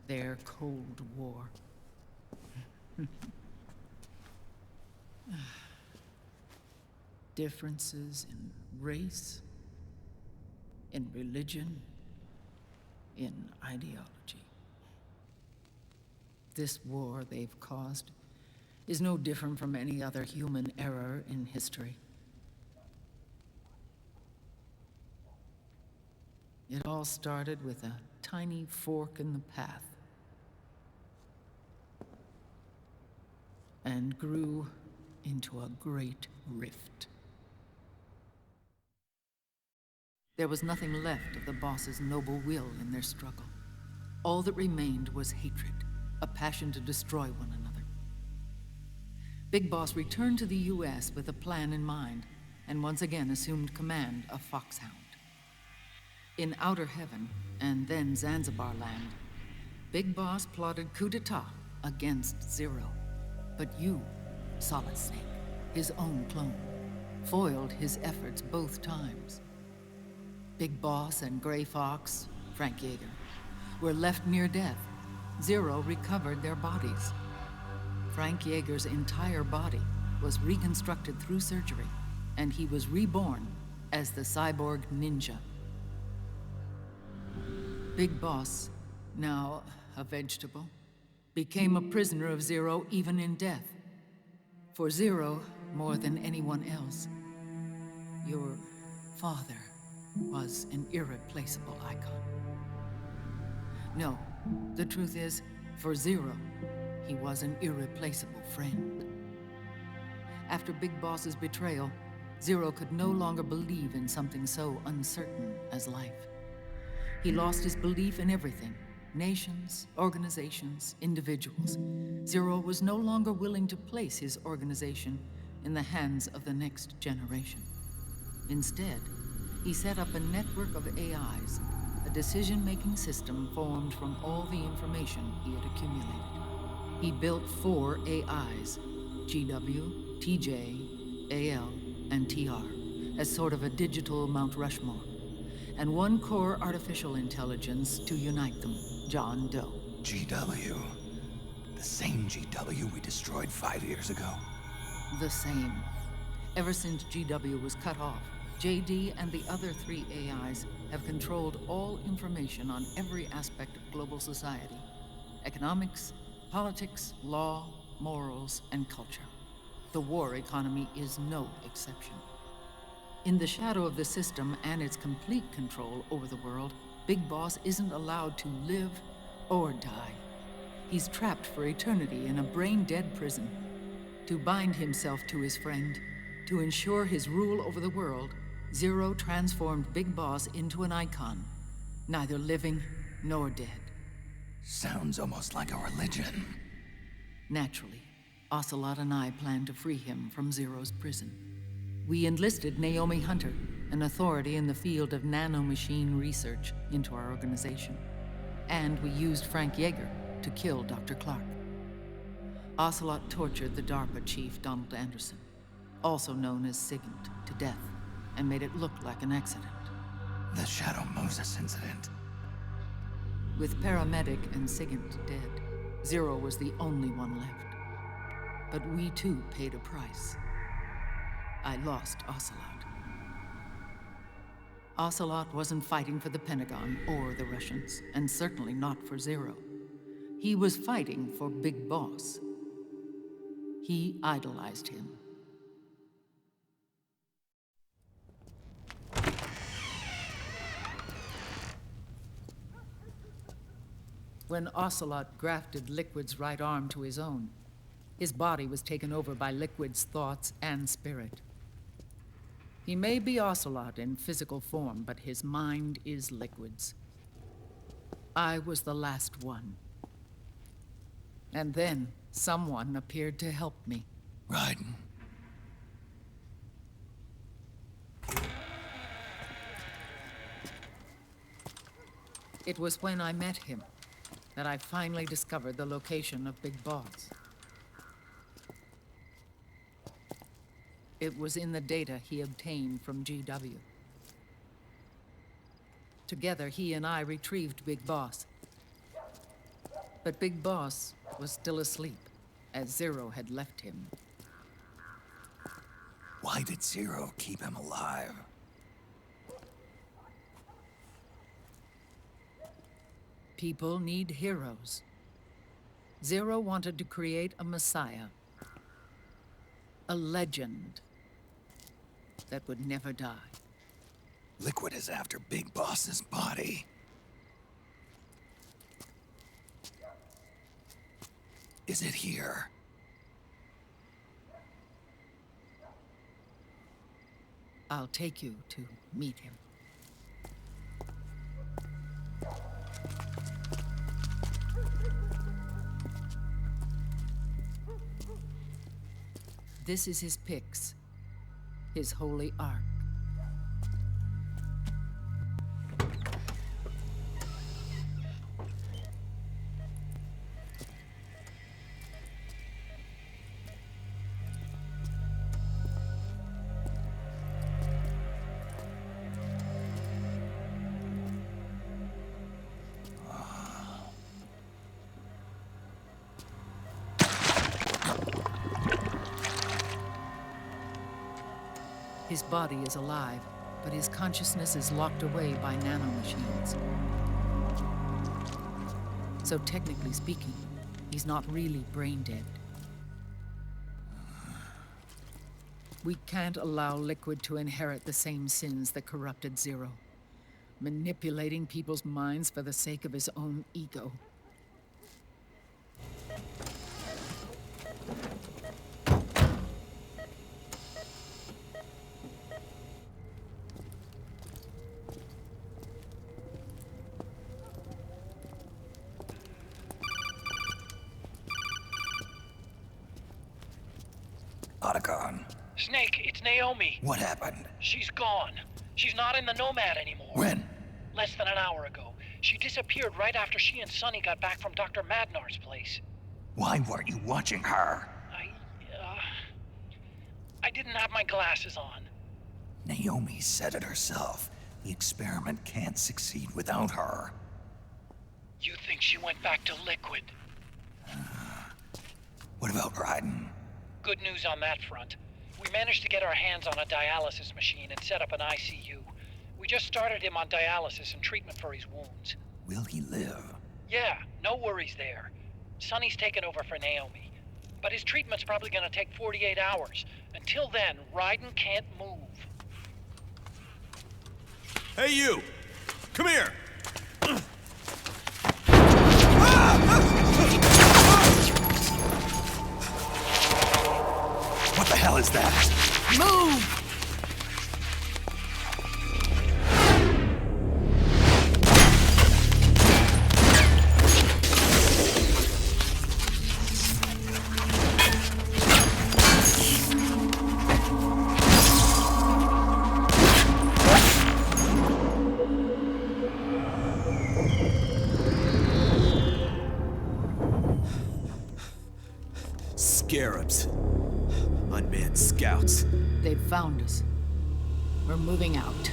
their Cold War. Differences in race, in religion, in ideology. This war they've caused is no different from any other human error in history. It all started with a tiny fork in the path and grew into a great rift. There was nothing left of the boss's noble will in their struggle. All that remained was hatred, a passion to destroy one another. Big Boss returned to the US with a plan in mind, and once again assumed command of Foxhound. In Outer Heaven, and then Zanzibar Land, Big Boss plotted coup d'etat against Zero. But you, Solid Snake, his own clone, foiled his efforts both times. Big Boss and Gray Fox, Frank Yeager, were left near death. Zero recovered their bodies. Frank Yeager's entire body was reconstructed through surgery, and he was reborn as the cyborg ninja. Big Boss, now a vegetable, became a prisoner of Zero even in death. For Zero, more than anyone else, your father was an irreplaceable icon. No, the truth is, for Zero, he was an irreplaceable friend. After Big Boss's betrayal, Zero could no longer believe in something so uncertain as life. He lost his belief in everything. Nations, organizations, individuals. Zero was no longer willing to place his organization in the hands of the next generation. Instead, he set up a network of AIs, a decision-making system formed from all the information he had accumulated. He built 4 AIs, GW, TJ, AL, and TR, as sort of a digital Mount Rushmore, and 1 core artificial intelligence to unite them, John Doe. GW. The same GW we destroyed 5 years ago. The same. Ever since GW was cut off, JD and the other 3 AIs have controlled all information on every aspect of global society. Economics, politics, law, morals, and culture. The war economy is no exception. In the shadow of the system and its complete control over the world, Big Boss isn't allowed to live or die. He's trapped for eternity in a brain-dead prison. To bind himself to his friend, to ensure his rule over the world, Zero transformed Big Boss into an icon, neither living nor dead. Sounds almost like a religion. Naturally, Ocelot and I plan to free him from Zero's prison. We enlisted Naomi Hunter, an authority in the field of nanomachine research, into our organization. And we used Frank Yeager to kill Dr. Clark. Ocelot tortured the DARPA chief, Donald Anderson, also known as Sigint, to death, and made it look like an accident. The Shadow Moses incident. With Paramedic and Sigint dead, Zero was the only one left. But we too paid a price. I lost Ocelot. Ocelot wasn't fighting for the Pentagon or the Russians, and certainly not for Zero. He was fighting for Big Boss. He idolized him. When Ocelot grafted Liquid's right arm to his own, his body was taken over by Liquid's thoughts and spirit. He may be Ocelot in physical form, but his mind is Liquid's. I was the last one. And then someone appeared to help me. Raiden. It was when I met him that I finally discovered the location of Big Boss. It was in the data he obtained from GW. Together, he and I retrieved Big Boss. But Big Boss was still asleep, as Zero had left him. Why did Zero keep him alive? People need heroes. Zero wanted to create a messiah. A legend that would never die. Liquid is after Big Boss's body. Is it here? I'll take you to meet him. This is his pyx, his holy ark. His body is alive, but his consciousness is locked away by nanomachines. So technically speaking, he's not really brain dead. We can't allow Liquid to inherit the same sins that corrupted Zero, manipulating people's minds for the sake of his own ego. Snake, it's Naomi. What happened? She's gone. She's not in the Nomad anymore. When? Less than an hour ago. She disappeared right after she and Sonny got back from Dr. Madnar's place. Why weren't you watching her? I didn't have my glasses on. Naomi said it herself. The experiment can't succeed without her. You think she went back to Liquid? What about Raiden? Good news on that front. We managed to get our hands on a dialysis machine and set up an ICU. We just started him on dialysis and treatment for his wounds. Will he live? Yeah, no worries there. Sonny's taken over for Naomi. But his treatment's probably gonna take 48 hours. Until then, Raiden can't move. Hey, you! Come here! What the hell is that? Move! Scarabs. Unmanned scouts. They've found us. We're moving out.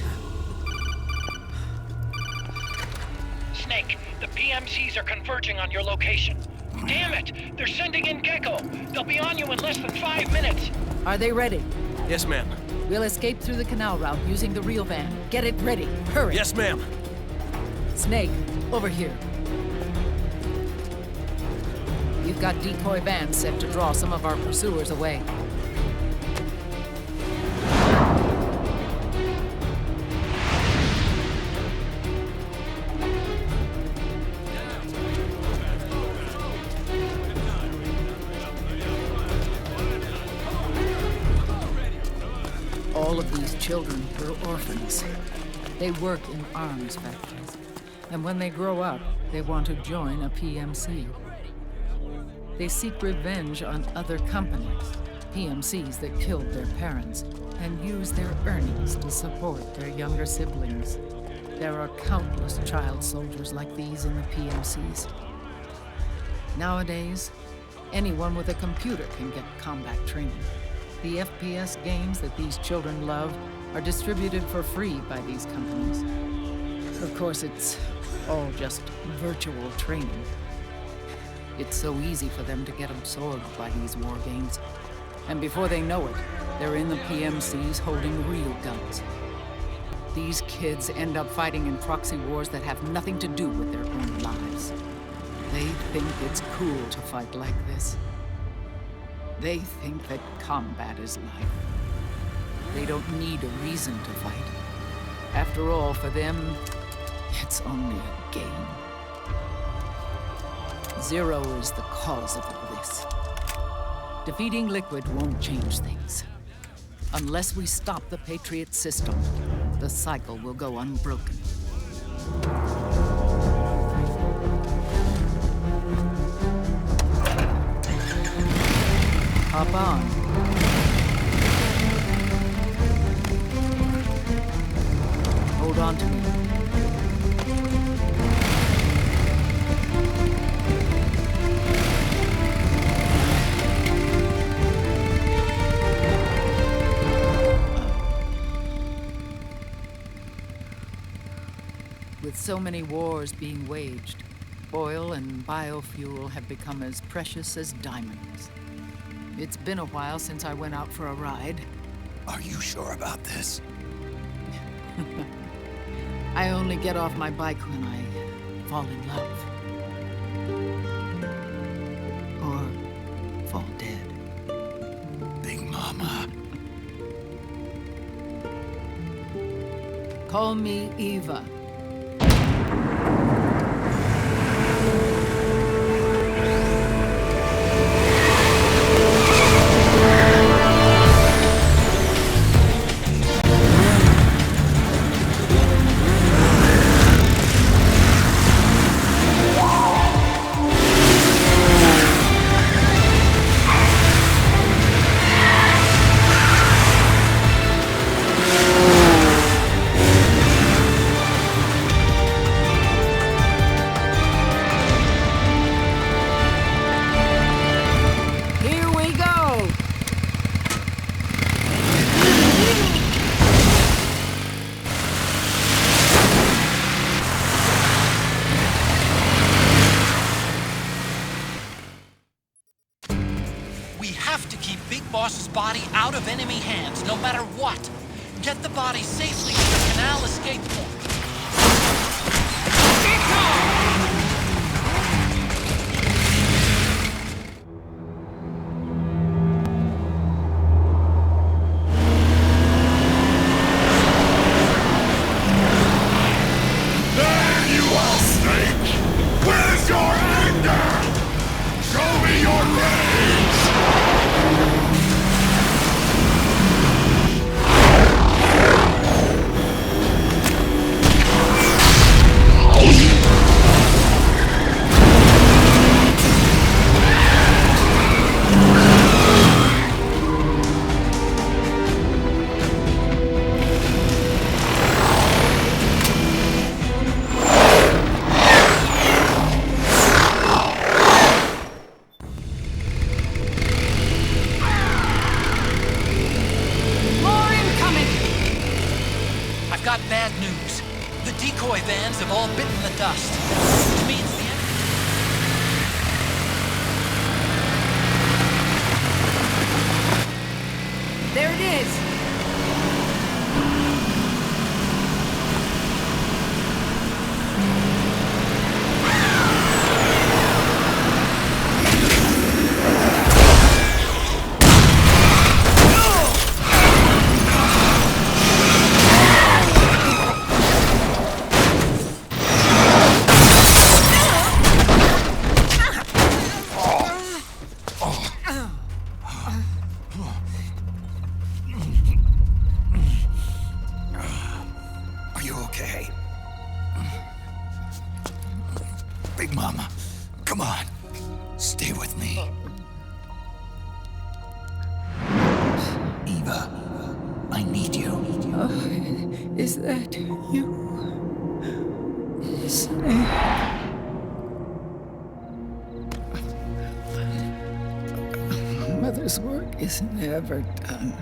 Snake, the PMCs are converging on your location. Damn it! They're sending in Gecko! They'll be on you in less than 5 minutes! Are they ready? Yes, ma'am. We'll escape through the canal route using the real van. Get it ready. Hurry. Yes, ma'am. Snake, over here. We've got decoy vans set to draw some of our pursuers away. All of these children were orphans. They work in arms factories. And when they grow up, they want to join a PMC. They seek revenge on other companies, PMCs that killed their parents, and use their earnings to support their younger siblings. There are countless child soldiers like these in the PMCs. Nowadays, anyone with a computer can get combat training. The FPS games that these children love are distributed for free by these companies. Of course, it's all just virtual training. It's so easy for them to get absorbed by these war games. And before they know it, they're in the PMCs holding real guns. These kids end up fighting in proxy wars that have nothing to do with their own lives. They think it's cool to fight like this. They think that combat is life. They don't need a reason to fight. After all, for them, it's only a game. Zero is the cause of all this. Defeating Liquid won't change things. Unless we stop the Patriot system, the cycle will go unbroken. Hop on. Hold on to me. With so many wars being waged, oil and biofuel have become as precious as diamonds. It's been a while since I went out for a ride. Are you sure about this? I only get off my bike when I fall in love. Or fall dead. Big Mama. Call me Eva. Body out of enemy hands, no matter what. Get the body safely to the canal escape point. There you are, Snake! Where's your anger? Show me your rage! Bad news. The decoy vans have all bitten the dust. Which means the enemy... There it is! Big Mama, come on. Stay with me. Eva, I need you. Is that you? Snake. Mother's work is never done.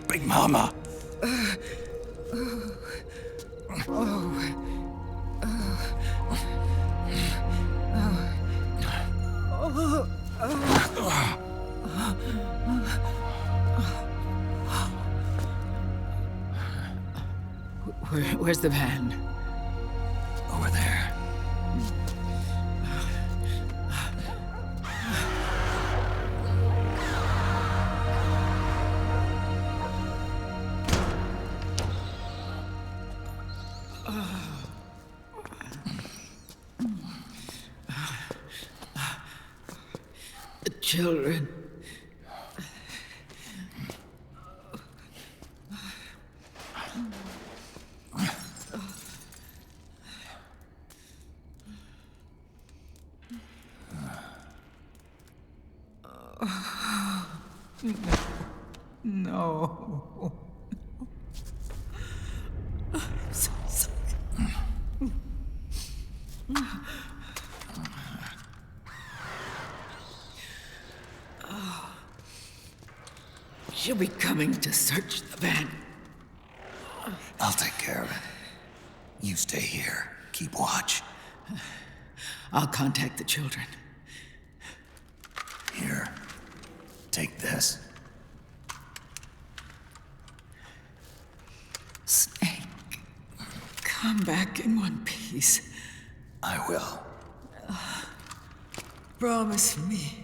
Big Mama. Where's the van? Over there. The children. No. I'm so sorry. She'll be coming to search the van. I'll take care of it. You stay here. Keep watch. I'll contact the children. Here. Take this. Snake, come back in one piece. I will. Promise me.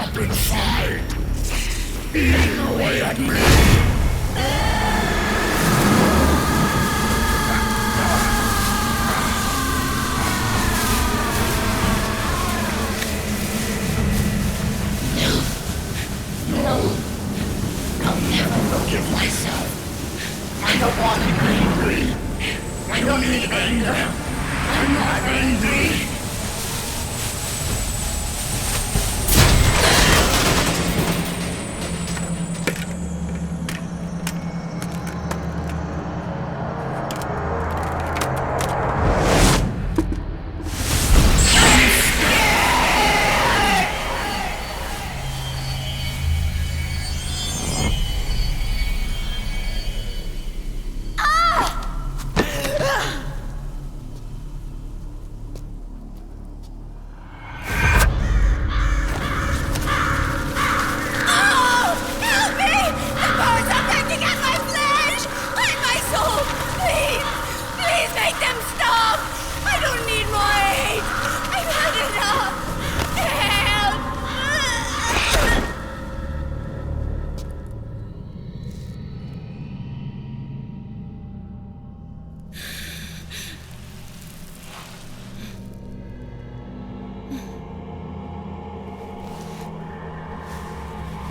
up inside, eating away at me. No, I'll never forgive myself. I don't want to be angry. I don't need anger. I'm not angry.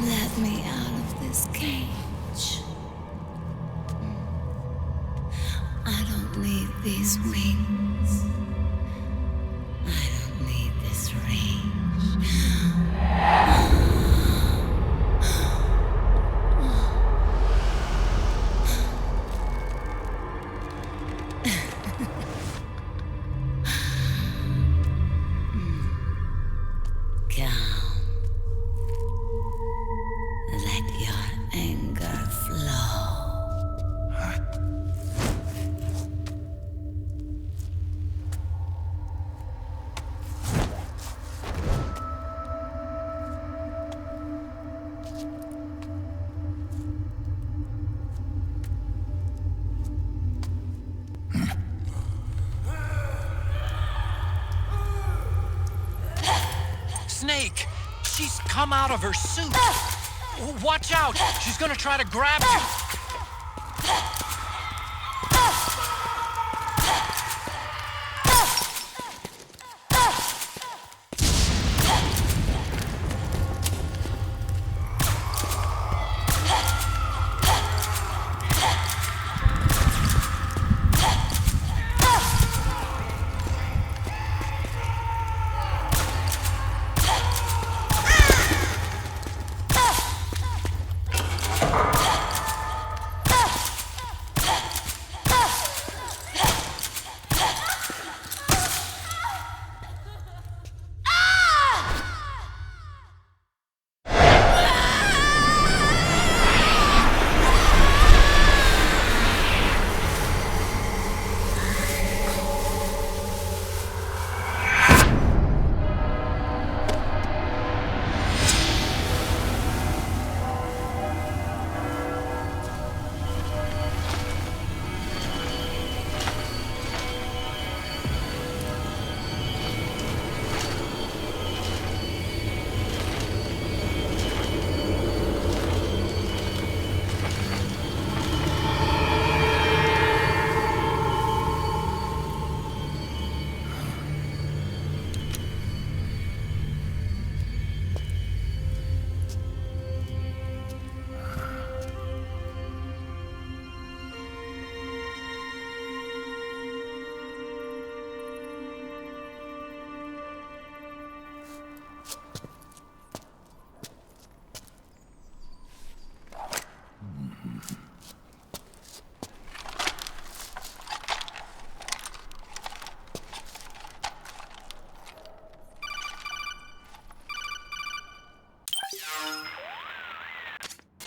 Let me out of this cage. I don't need these wings. I don't need this range. Let your anger flow. Snake! She's come out of her suit! Watch out! She's gonna try to grab you!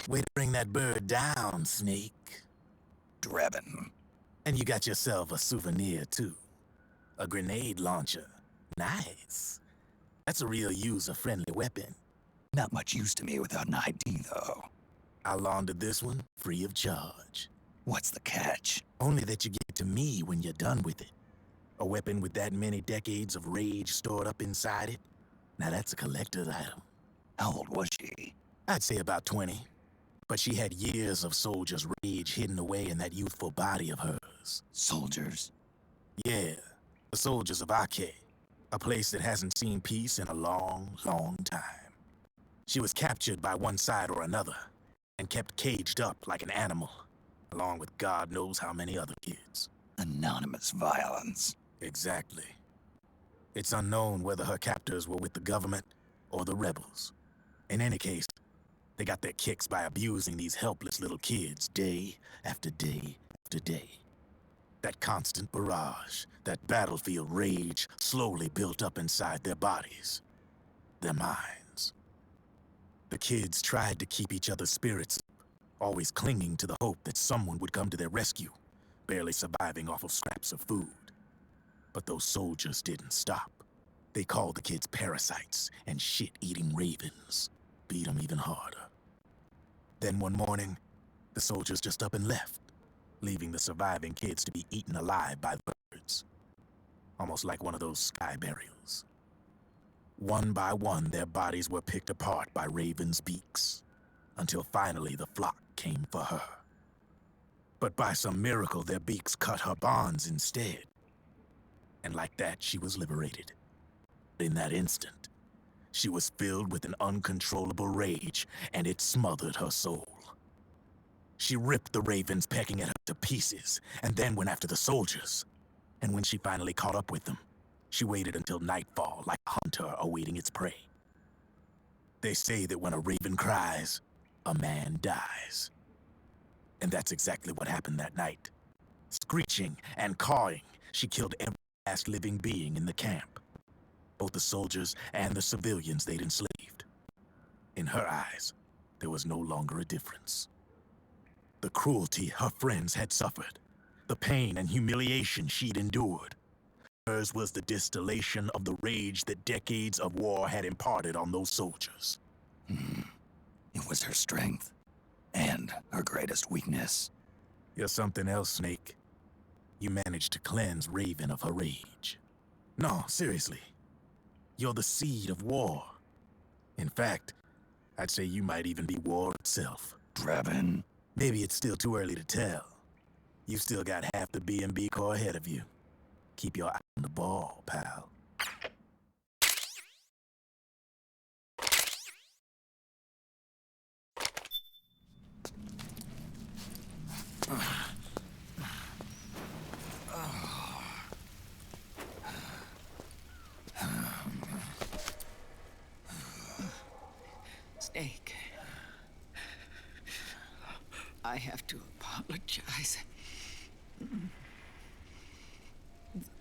Way to bring that bird down, Snake. Drebin. And you got yourself a souvenir, too. A grenade launcher. Nice. That's a real user-friendly weapon. Not much use to me without an ID, though. I'll launder this one free of charge. What's the catch? Only that you get to me when you're done with it. A weapon with that many decades of rage stored up inside it? Now that's a collector's item. How old was she? I'd say about 20. But she had years of soldiers' rage hidden away in that youthful body of hers. Soldiers? Yeah, the soldiers of Avec, a place that hasn't seen peace in a long, long time. She was captured by one side or another, and kept caged up like an animal, along with God knows how many other kids. Anonymous violence. Exactly. It's unknown whether her captors were with the government or the rebels. In any case, they got their kicks by abusing these helpless little kids day after day after day. That constant barrage, that battlefield rage slowly built up inside their bodies, their minds. The kids tried to keep each other's spirits up, always clinging to the hope that someone would come to their rescue, barely surviving off of scraps of food. But those soldiers didn't stop. They called the kids parasites and shit-eating ravens, beat them even harder. Then one morning, the soldiers just up and left, leaving the surviving kids to be eaten alive by the birds. Almost like one of those sky burials. One by one, their bodies were picked apart by ravens' beaks, until finally the flock came for her. But by some miracle, their beaks cut her bonds instead. And like that, she was liberated. In that instant, she was filled with an uncontrollable rage, and it smothered her soul. She ripped the ravens pecking at her to pieces, and then went after the soldiers. And when she finally caught up with them, she waited until nightfall like a hunter awaiting its prey. They say that when a raven cries, a man dies. And that's exactly what happened that night. Screeching and cawing, she killed every last living being in the camp. Both the soldiers and the civilians they'd enslaved. In her eyes, there was no longer a difference. The cruelty her friends had suffered, the pain and humiliation she'd endured, hers was the distillation of the rage that decades of war had imparted on those soldiers. It was her strength, and her greatest weakness. You're something else, Snake. You managed to cleanse Raven of her rage. No, seriously. You're the seed of war. In fact, I'd say you might even be war itself. Draven? Maybe it's still too early to tell. You've still got half the B&B Corps ahead of you. Keep your eye on the ball, pal. Snake, I have to apologize.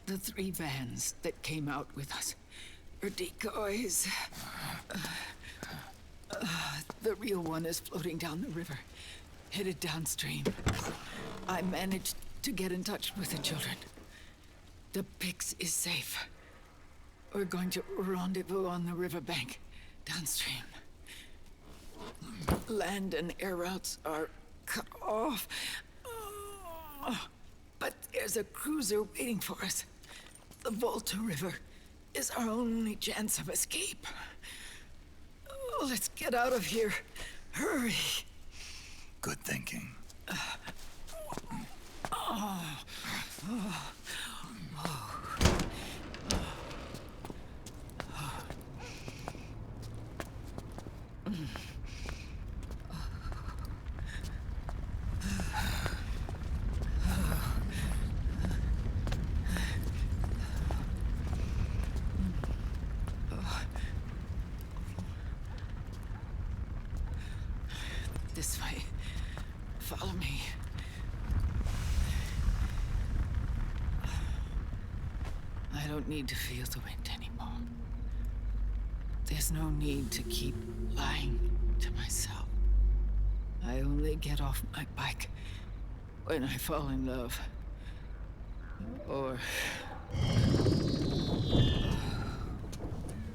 The 3 vans that came out with us are decoys. The real one is floating down the river, headed downstream. I managed to get in touch with the children. The Pix is safe. We're going to rendezvous on the riverbank, downstream. Land and air routes are cut off. But there's a cruiser waiting for us. The Volta River is our only chance of escape. Let's get out of here. Hurry. Good thinking. This way. Follow me. I don't need to feel the wind anymore. There's no need to keep lying to myself. I only get off my bike when I fall in love. Or...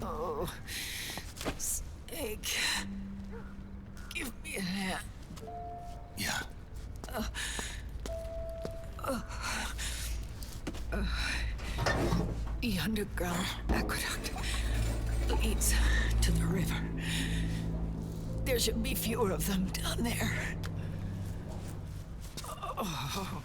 Oh, Snake. Give me a hand. Yeah. The underground aqueduct leads to the river. There should be fewer of them down there. Oh.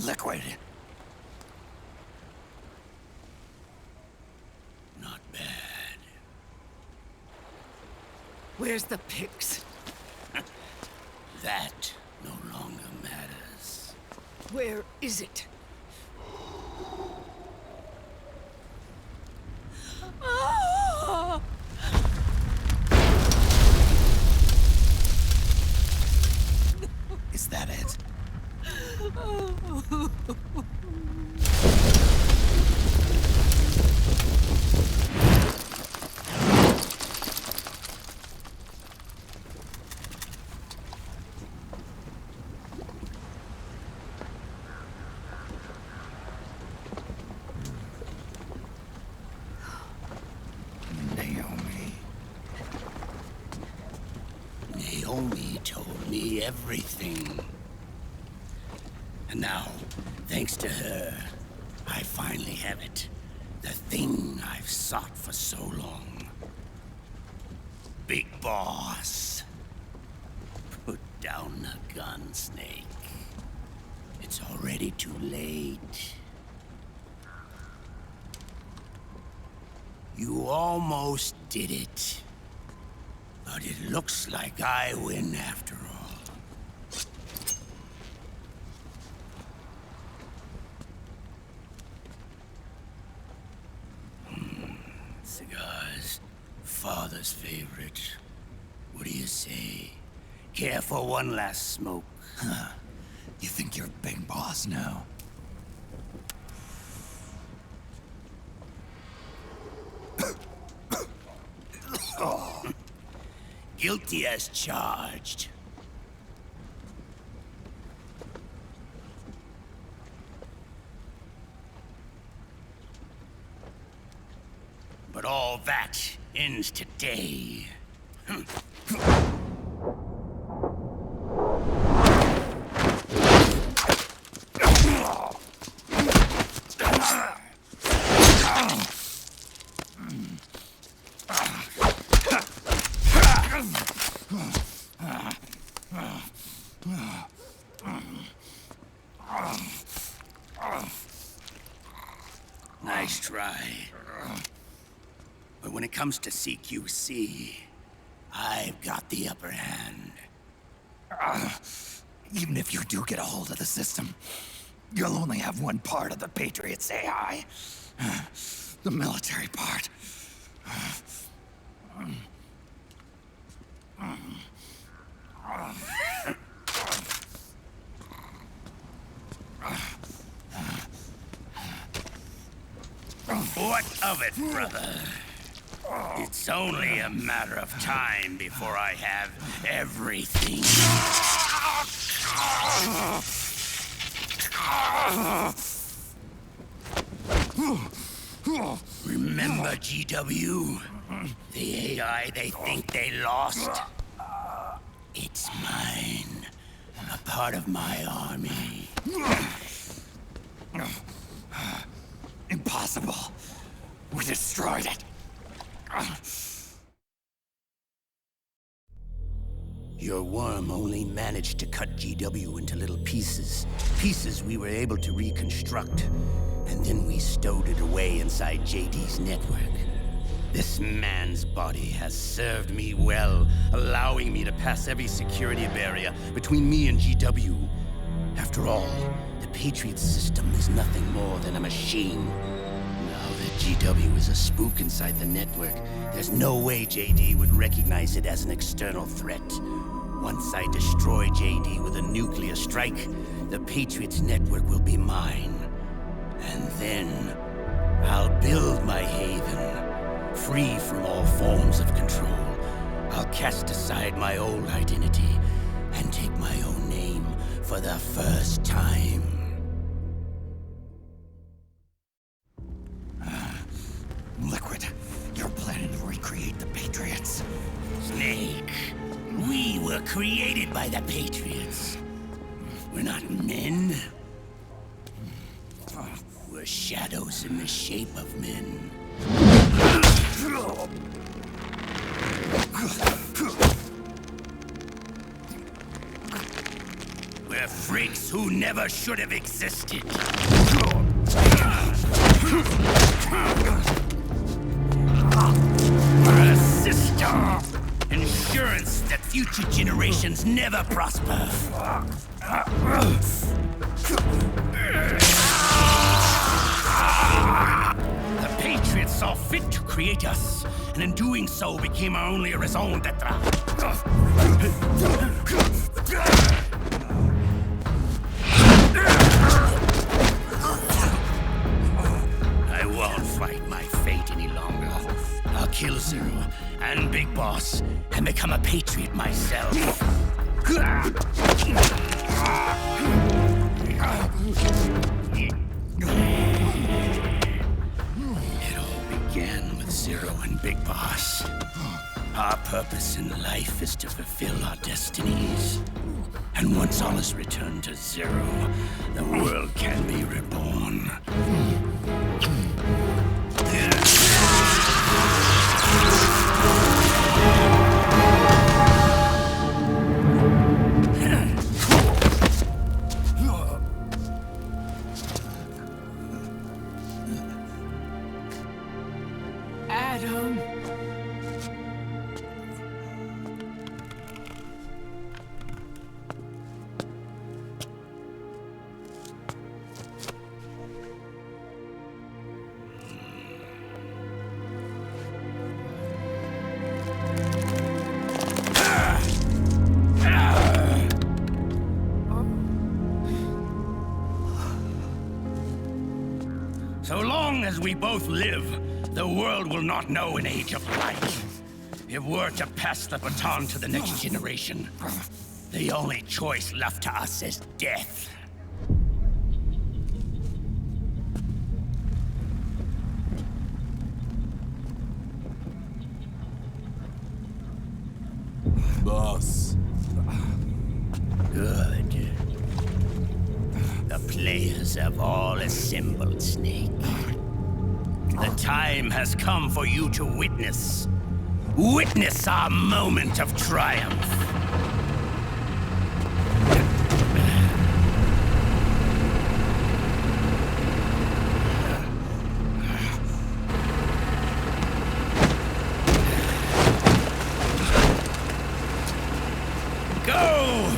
Liquid. Not bad. Where's the pigs? That no longer matters. Where is it? Is that it? Naomi told me everything. And now, thanks to her, I finally have it. The thing I've sought for so long. Big Boss. Put down the gun, Snake. It's already too late. You almost did it. But it looks like I win after all. Cigars, father's favorite. What do you say? Care for one last smoke? Huh. You think you're Big Boss now? Guilty as charged. But all that ends today. Nice try. But when it comes to CQC, I've got the upper hand. Even if you do get a hold of the system, you'll only have one part of the Patriots AI. The military part. What of it, brother? It's only a matter of time before I have everything. Remember, GW? The AI they think they lost? It's mine. A part of my army. Impossible. We destroyed it. Your worm only managed to cut GW into little pieces. Pieces we were able to reconstruct. And then we stowed it away inside JD's network. This man's body has served me well, allowing me to pass every security barrier between me and GW. After all, the Patriots system is nothing more than a machine. Now that GW is a spook inside the network, there's no way JD would recognize it as an external threat. Once I destroy JD with a nuclear strike, the Patriots network will be mine. And then, I'll build my haven, free from all forms of control. I'll cast aside my old identity and take my own name for the first time. Liquid, you're planning to recreate the Patriots. Snake, we were created by the Patriots. We're not men. We're shadows in the shape of men. We're freaks who never should have existed. We're a system. Insurance that future generations never prosper. The Patriots saw fit to create us, and in doing so became our only raison d'etre. I won't fight my fate any longer. I'll kill Zero and Big Boss and become a Patriot myself. It all began with Zero and Big Boss. Our purpose in life is to fulfill our destinies. And once all is returned to Zero, the world can be reborn. Adam. So long as we both live, the world will not know an age of light. If we're to pass the baton to the next generation, the only choice left to us is death. Boss. Good. The players have all assembled, Snake. The time has come for you to witness our moment of triumph. Go!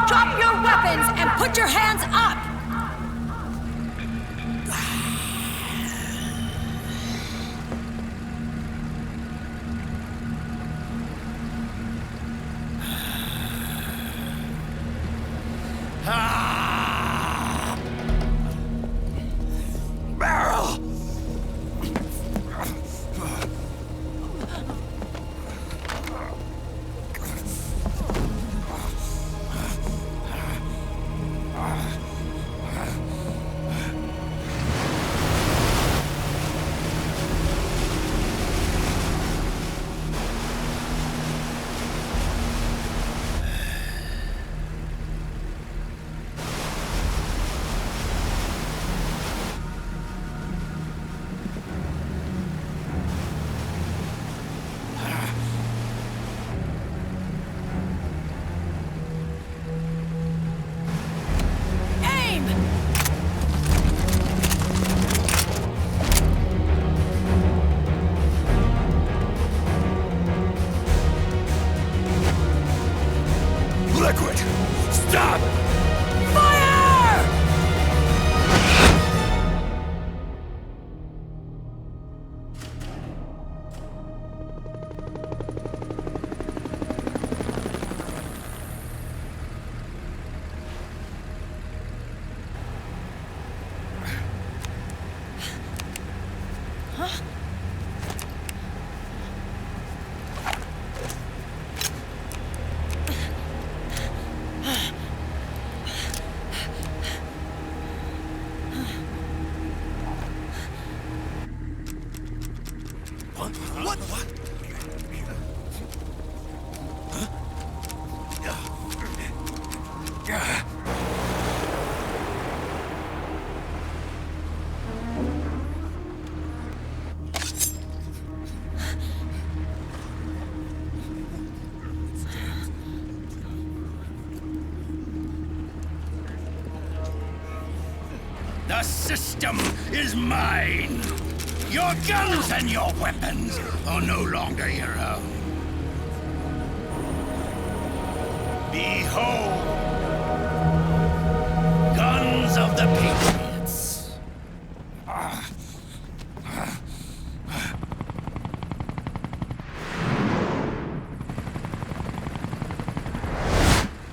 Drop your weapons and put your hands up! Barrel! Liquid! Stop! Fire! Huh? What? The system is mine. Your guns and your weapons are no longer your own. Behold, guns of the Patriots.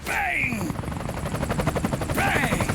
Bang! Bang!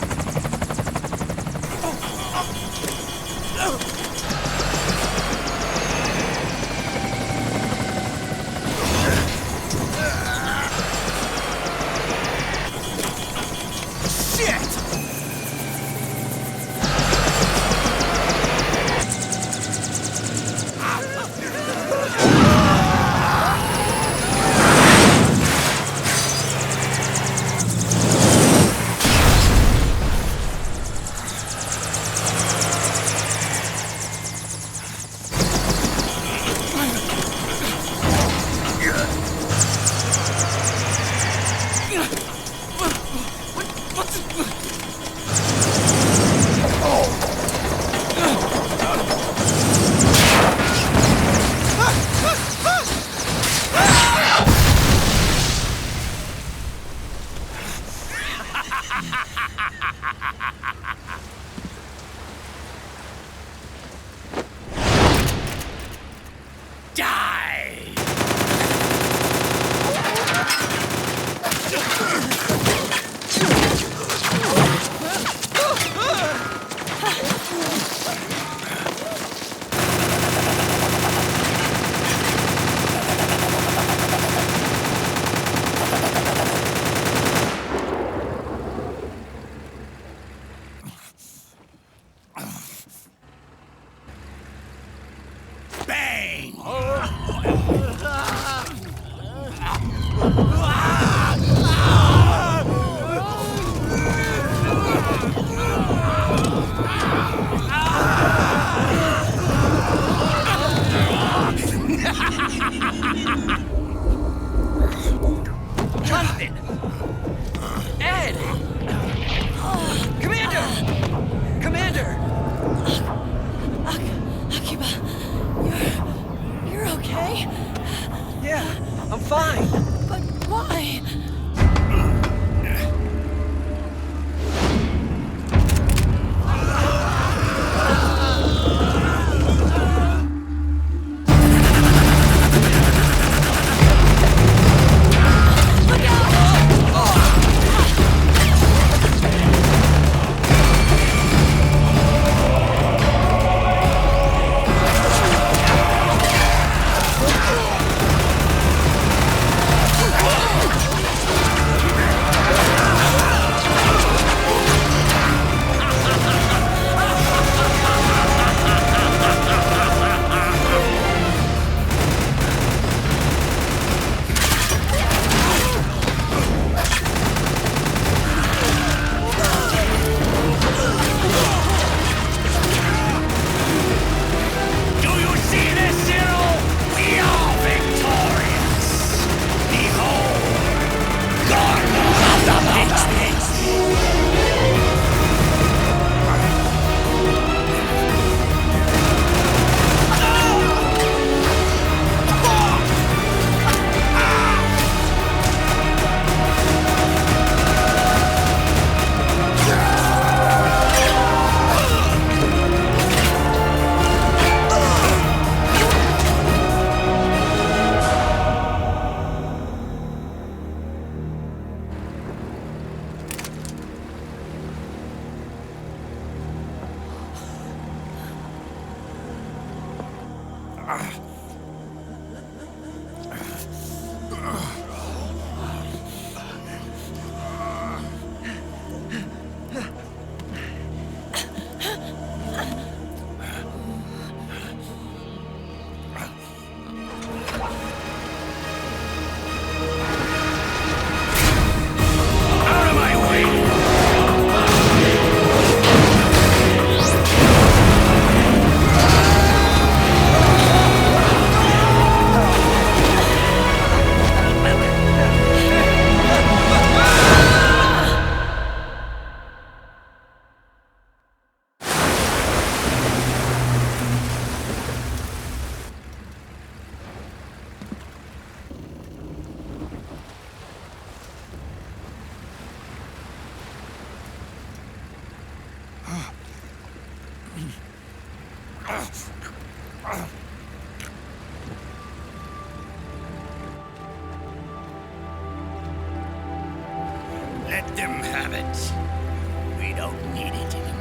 I'm fine. But why? Let them have it. We don't need it anymore.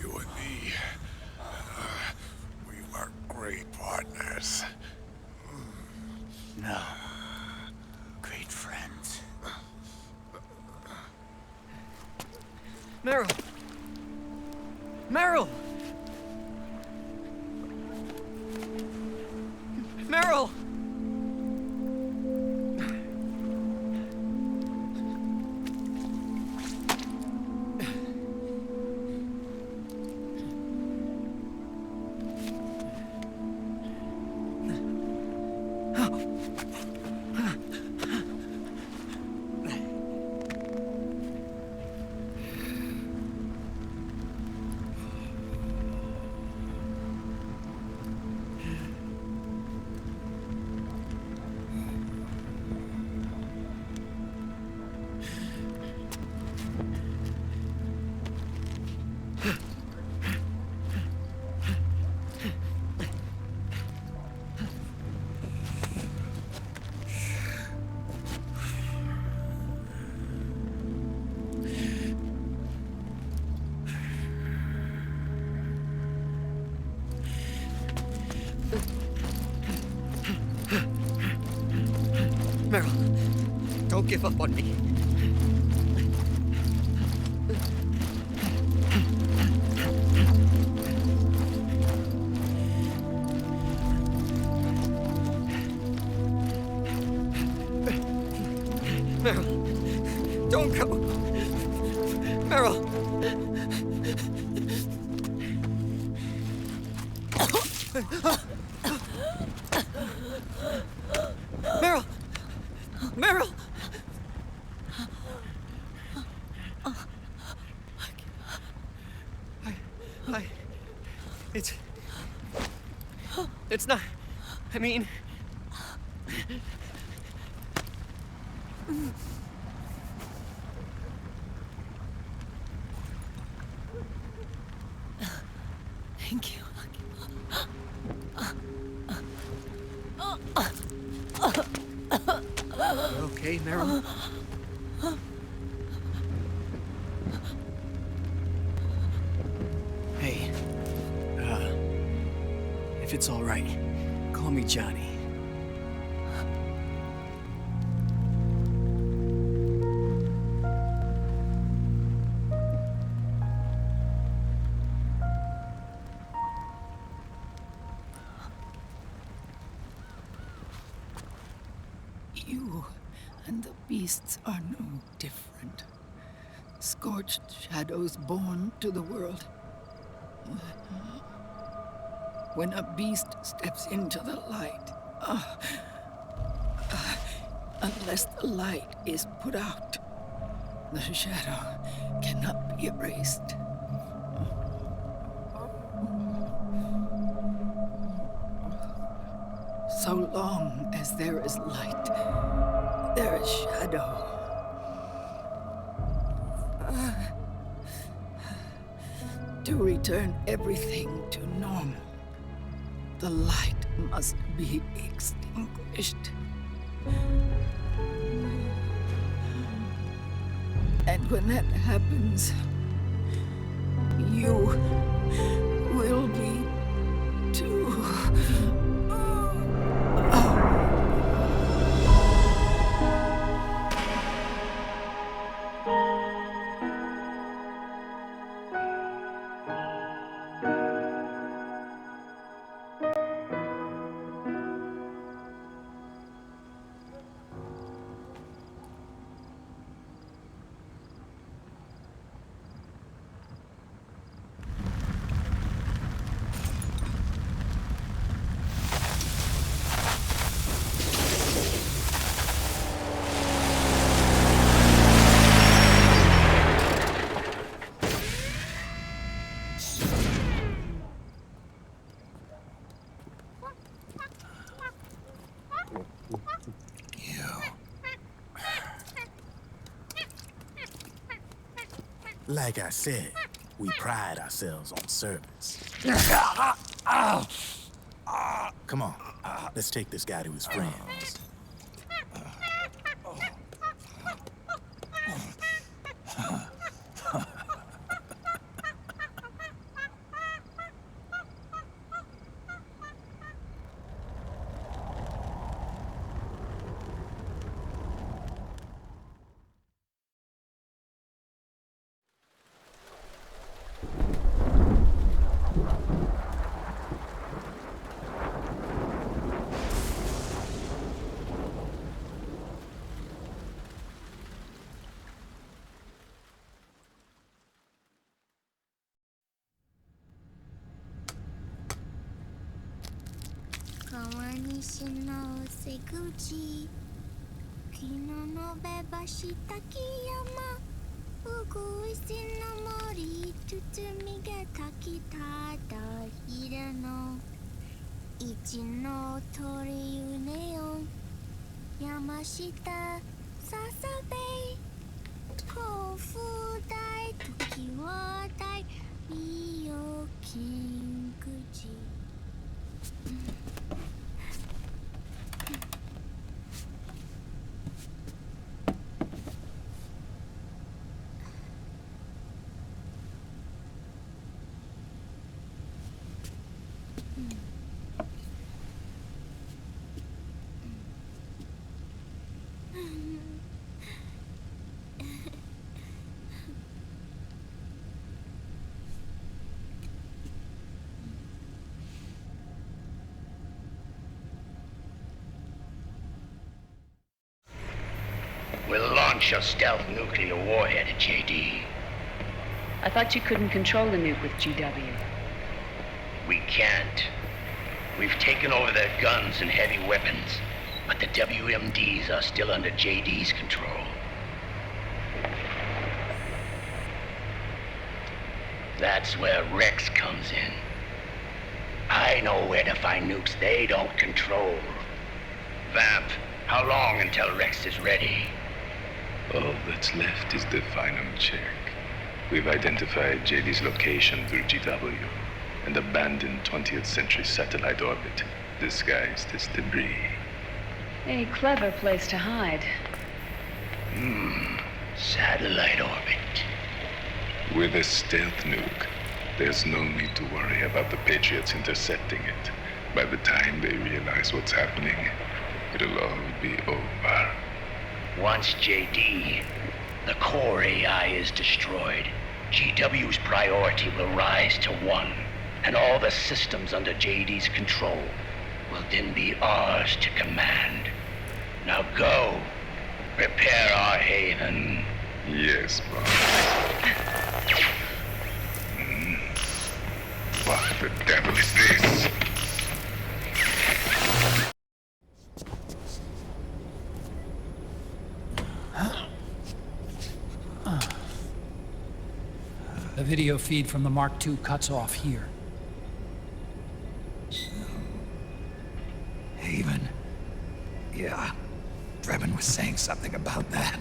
You and me, we were great partners. No. Great friends. Meryl! Meryl! Meryl! Meryl, don't give up on me. Meryl, don't go. Meryl. Meryl! Meryl! It's not, I mean... Thank you. Okay, Meryl? Hey, if it's all right, call me Johnny. You and the beasts are no different. Scorched shadows born to the world. When a beast steps into the light, unless the light is put out, the shadow cannot be erased. So long as there is light, there is shadow. To return everything to normal, the light must be extinguished. And when that happens, you will be too. Like I said, we pride ourselves on service. Come on, let's take this guy to his friends. We'll launch a stealth nuclear warhead at JD. I thought you couldn't control the nuke with GW. We can't. We've taken over their guns and heavy weapons, but the WMDs are still under JD's control. That's where Rex comes in. I know where to find nukes they don't control. Vamp, how long until Rex is ready? All that's left is the final check. We've identified JD's location through GW, an abandoned 20th century satellite orbit disguised as debris. A clever place to hide. Satellite orbit. With a stealth nuke, there's no need to worry about the Patriots intercepting it. By the time they realize what's happening, it'll all be over. Once JD, the core AI, is destroyed, GW's priority will rise to 1, and all the systems under JD's control will then be ours to command. Now go, prepare our haven. Yes, boss. What the devil is this? The video feed from the Mark II cuts off here. Haven. Yeah. Drebin was saying something about that.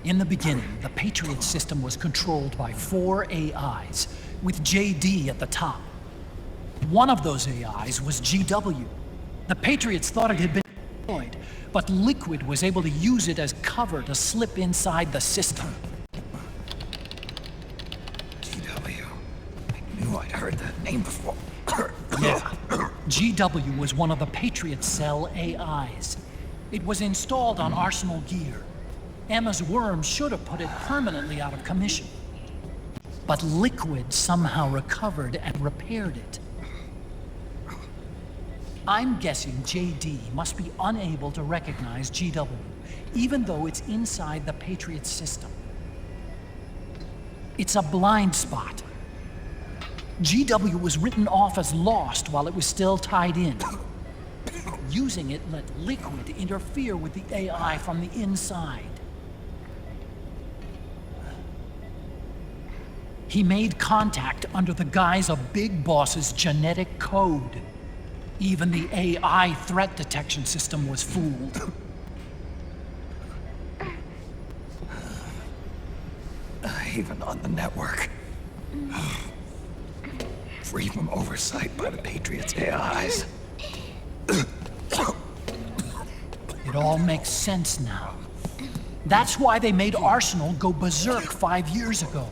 In the beginning, the Patriots system was controlled by 4 AIs, with JD at the top. One of those AIs was GW. The Patriots thought it had been destroyed, but Liquid was able to use it as cover to slip inside the system. GW. I knew I'd heard that name before. Yeah. GW was one of the Patriot Cell AIs. It was installed on Arsenal gear. Emma's worm should have put it permanently out of commission. But Liquid somehow recovered and repaired it. I'm guessing JD must be unable to recognize GW, even though it's inside the Patriot system. It's a blind spot. GW was written off as lost while it was still tied in. Using it let Liquid interfere with the AI from the inside. He made contact under the guise of Big Boss's genetic code. Even the AI threat detection system was fooled. Even on the network. Free from oversight by the Patriots' AIs. It all makes sense now. That's why they made Arsenal go berserk 5 years ago.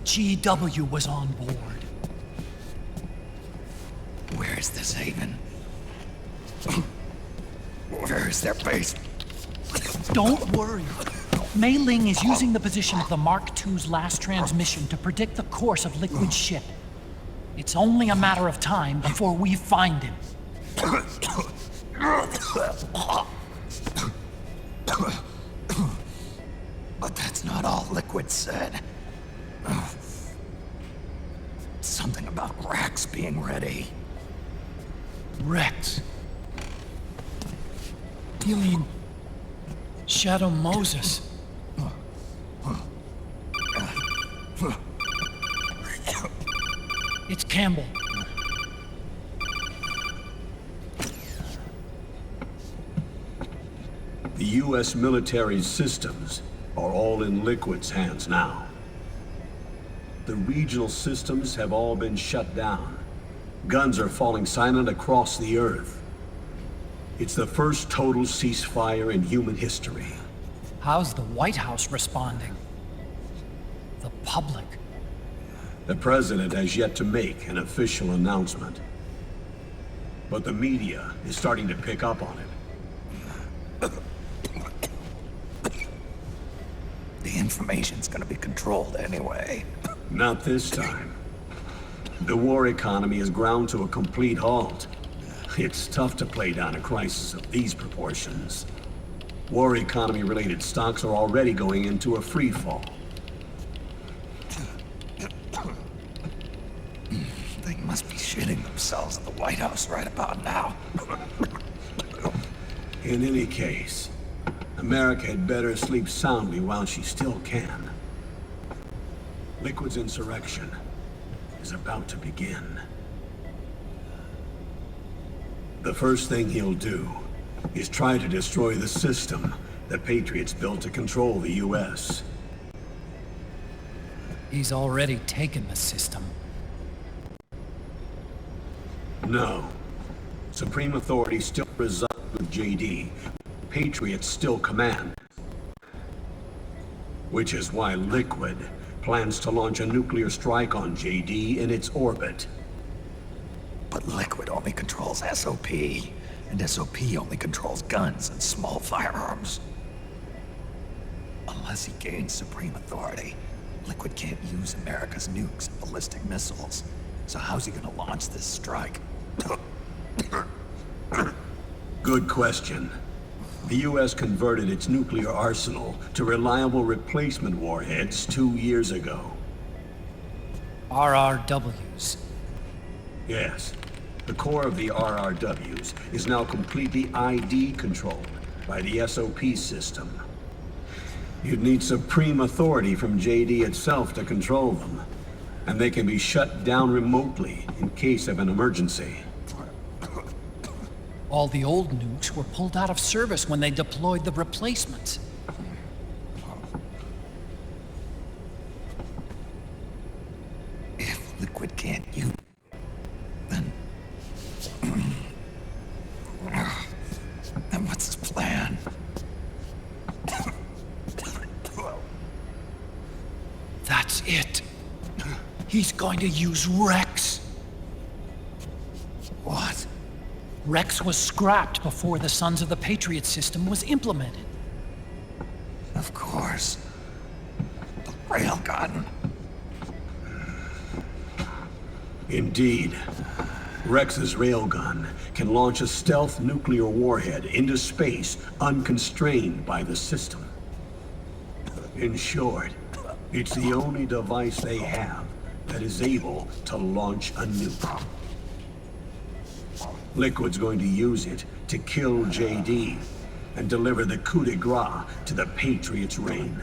GW was on board. Where is this haven? Where is their base? Don't worry. Mei Ling is using the position of the Mark II's last transmission to predict the course of Liquid's ship. It's only a matter of time before we find him. But that's not all Liquid said. Something about Rex being ready. Rex? You mean Shadow Moses? It's Campbell. The U.S. military's systems are all in Liquid's hands now. The regional systems have all been shut down. Guns are falling silent across the Earth. It's the first total ceasefire in human history. How's the White House responding? The public? The president has yet to make an official announcement. But the media is starting to pick up on it. The information's gonna be controlled anyway. Not this time. The war economy is ground to a complete halt. It's tough to play down a crisis of these proportions. War economy-related stocks are already going into a free fall. They must be shitting themselves at the White House right about now. In any case, America had better sleep soundly while she still can. Liquid's insurrection is about to begin. The first thing he'll do is try to destroy the system the Patriots built to control the U.S. He's already taken the system. No. Supreme authority still resides with JD. Patriots still command. Which is why Liquid plans to launch a nuclear strike on JD in its orbit. But Liquid only controls SOP, and SOP only controls guns and small firearms. Unless he gains supreme authority, Liquid can't use America's nukes and ballistic missiles. So how's he gonna launch this strike? Good question. The US converted its nuclear arsenal to reliable replacement warheads 2 years ago. RRWs. Yes. The core of the RRWs is now completely ID controlled by the SOP system. You'd need supreme authority from JD itself to control them, and they can be shut down remotely in case of an emergency. All the old nukes were pulled out of service when they deployed the replacements. If Liquid can't use, then what's his plan? That's it. He's going to use Rex. What? Rex was scrapped before the Sons of the Patriot system was implemented. Of course. The railgun. Indeed. Rex's railgun can launch a stealth nuclear warhead into space unconstrained by the system. In short, it's the only device they have that is able to launch a nuke. Liquid's going to use it to kill JD and deliver the coup de grace to the Patriots' reign.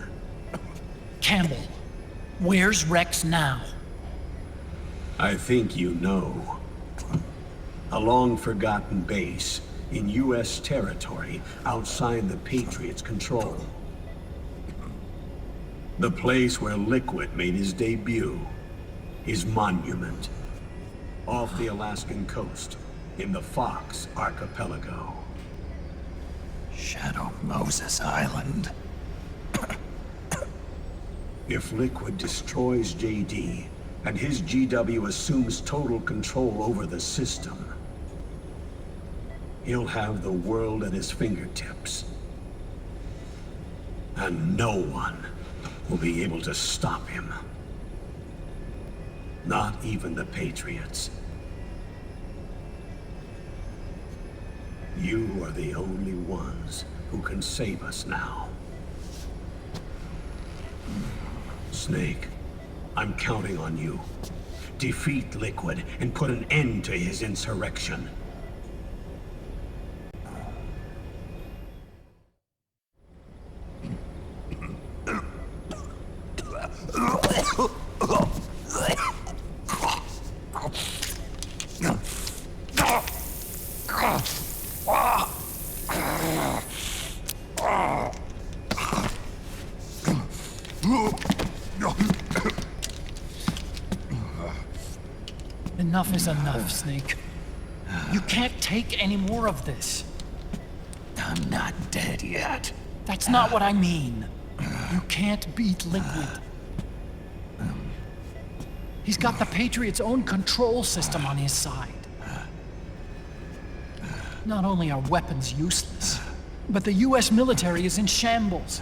Campbell, where's Rex now? I think you know. A long-forgotten base in U.S. territory outside the Patriots' control. The place where Liquid made his debut, his monument, off the Alaskan coast in the Fox Archipelago. Shadow Moses Island. If Liquid destroys JD, and his GW assumes total control over the system, he'll have the world at his fingertips. And no one will be able to stop him. Not even the Patriots. You are the only ones who can save us now. Snake, I'm counting on you. Defeat Liquid and put an end to his insurrection. Enough is enough, Snake. You can't take any more of this. I'm not dead yet. That's not what I mean. You can't beat Liquid. He's got the Patriots' own control system on his side. Not only are weapons useless, but the US military is in shambles.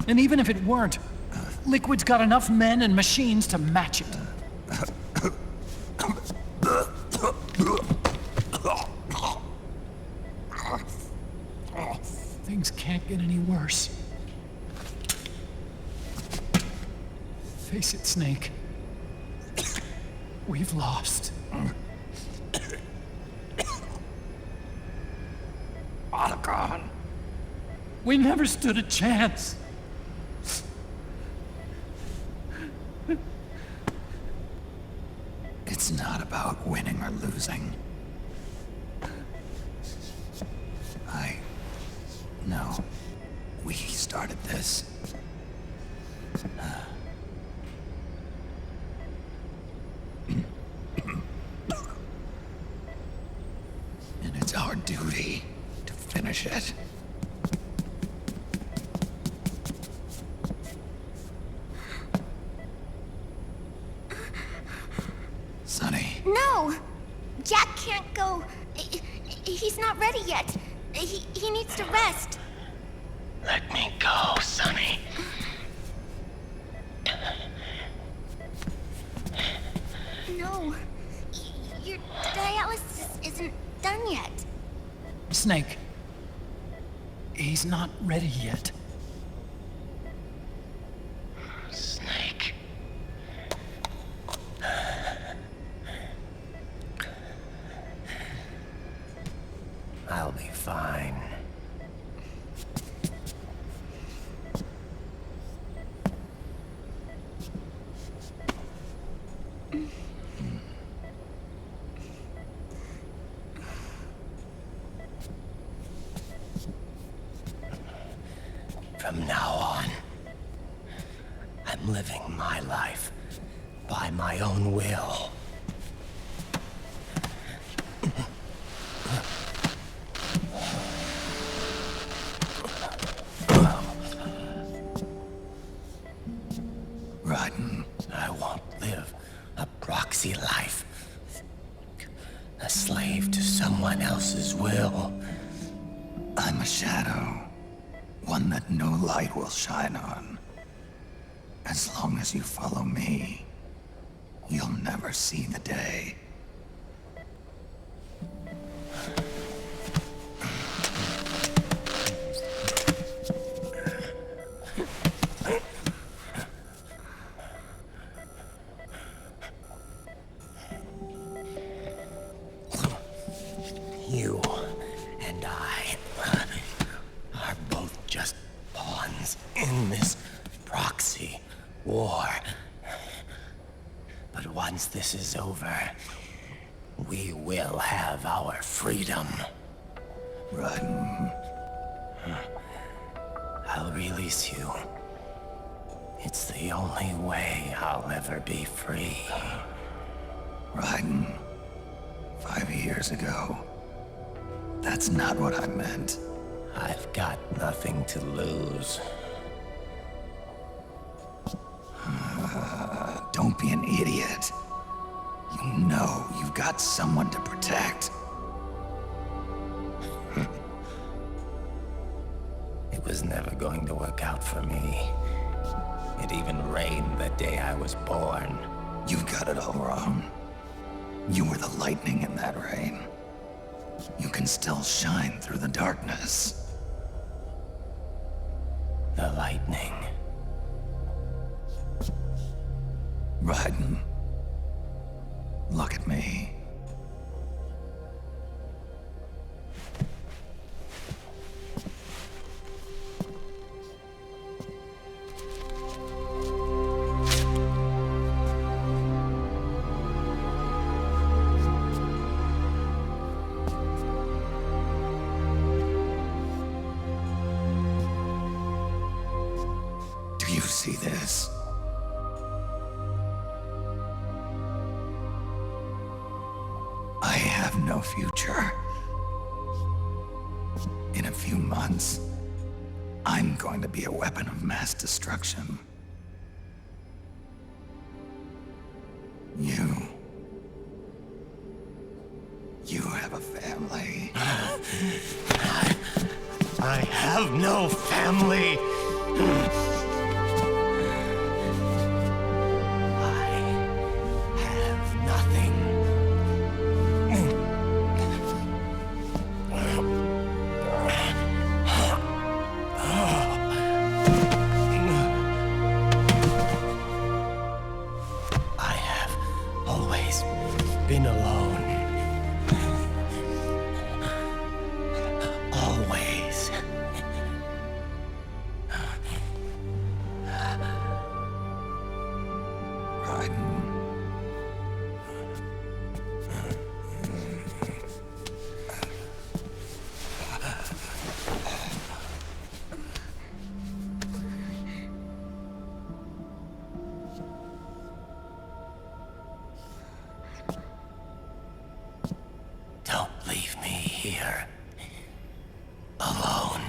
And even if it weren't, Liquid's got enough men and machines to match it. Things can't get any worse. Face it, Snake. We've lost. Otacon. We never stood a chance. It's not about winning or losing. No. We started this. And it's our duty to finish it. No! Jack can't go. He's not ready yet. He needs to rest. Let me go, Sonny. No. Your dialysis isn't done yet. Snake. He's not ready yet. Snake. I'll be fine. From now on, I'm living my life by my own will. Raiden. I won't live a proxy life. A slave to someone else's will. I'm a shadow. One that no light will shine on. As long as you follow me, you'll never see the day. You and I are both just pawns in this proxy war. But once this is over, we will have our freedom. Raiden. I'll release you. It's the only way I'll ever be free. Raiden. 5 years ago. That's not what I meant. I've got nothing to lose. Don't be an idiot. You know you've got someone to protect. It was never going to work out for me. It even rained the day I was born. You've got it all wrong. You were the lightning in that rain. You can still shine through the darkness. The lightning. Raiden. Look at me. Do you see this? I have no future. In a few months, I'm going to be a weapon of mass destruction. You have a family. I have no family. Been alone. Always. Raiden. Don't leave me here. Alone.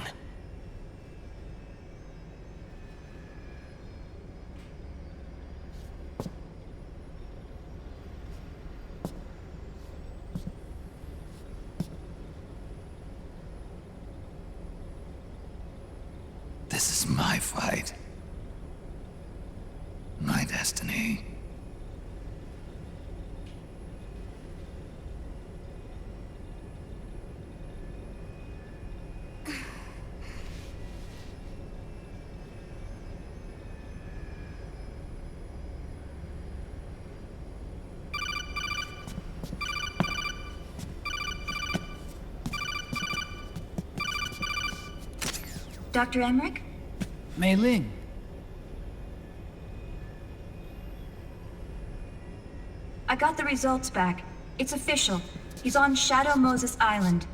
This is my fight. My destiny. Dr. Emmerich? Mei Ling. I got the results back. It's official. He's on Shadow Moses Island.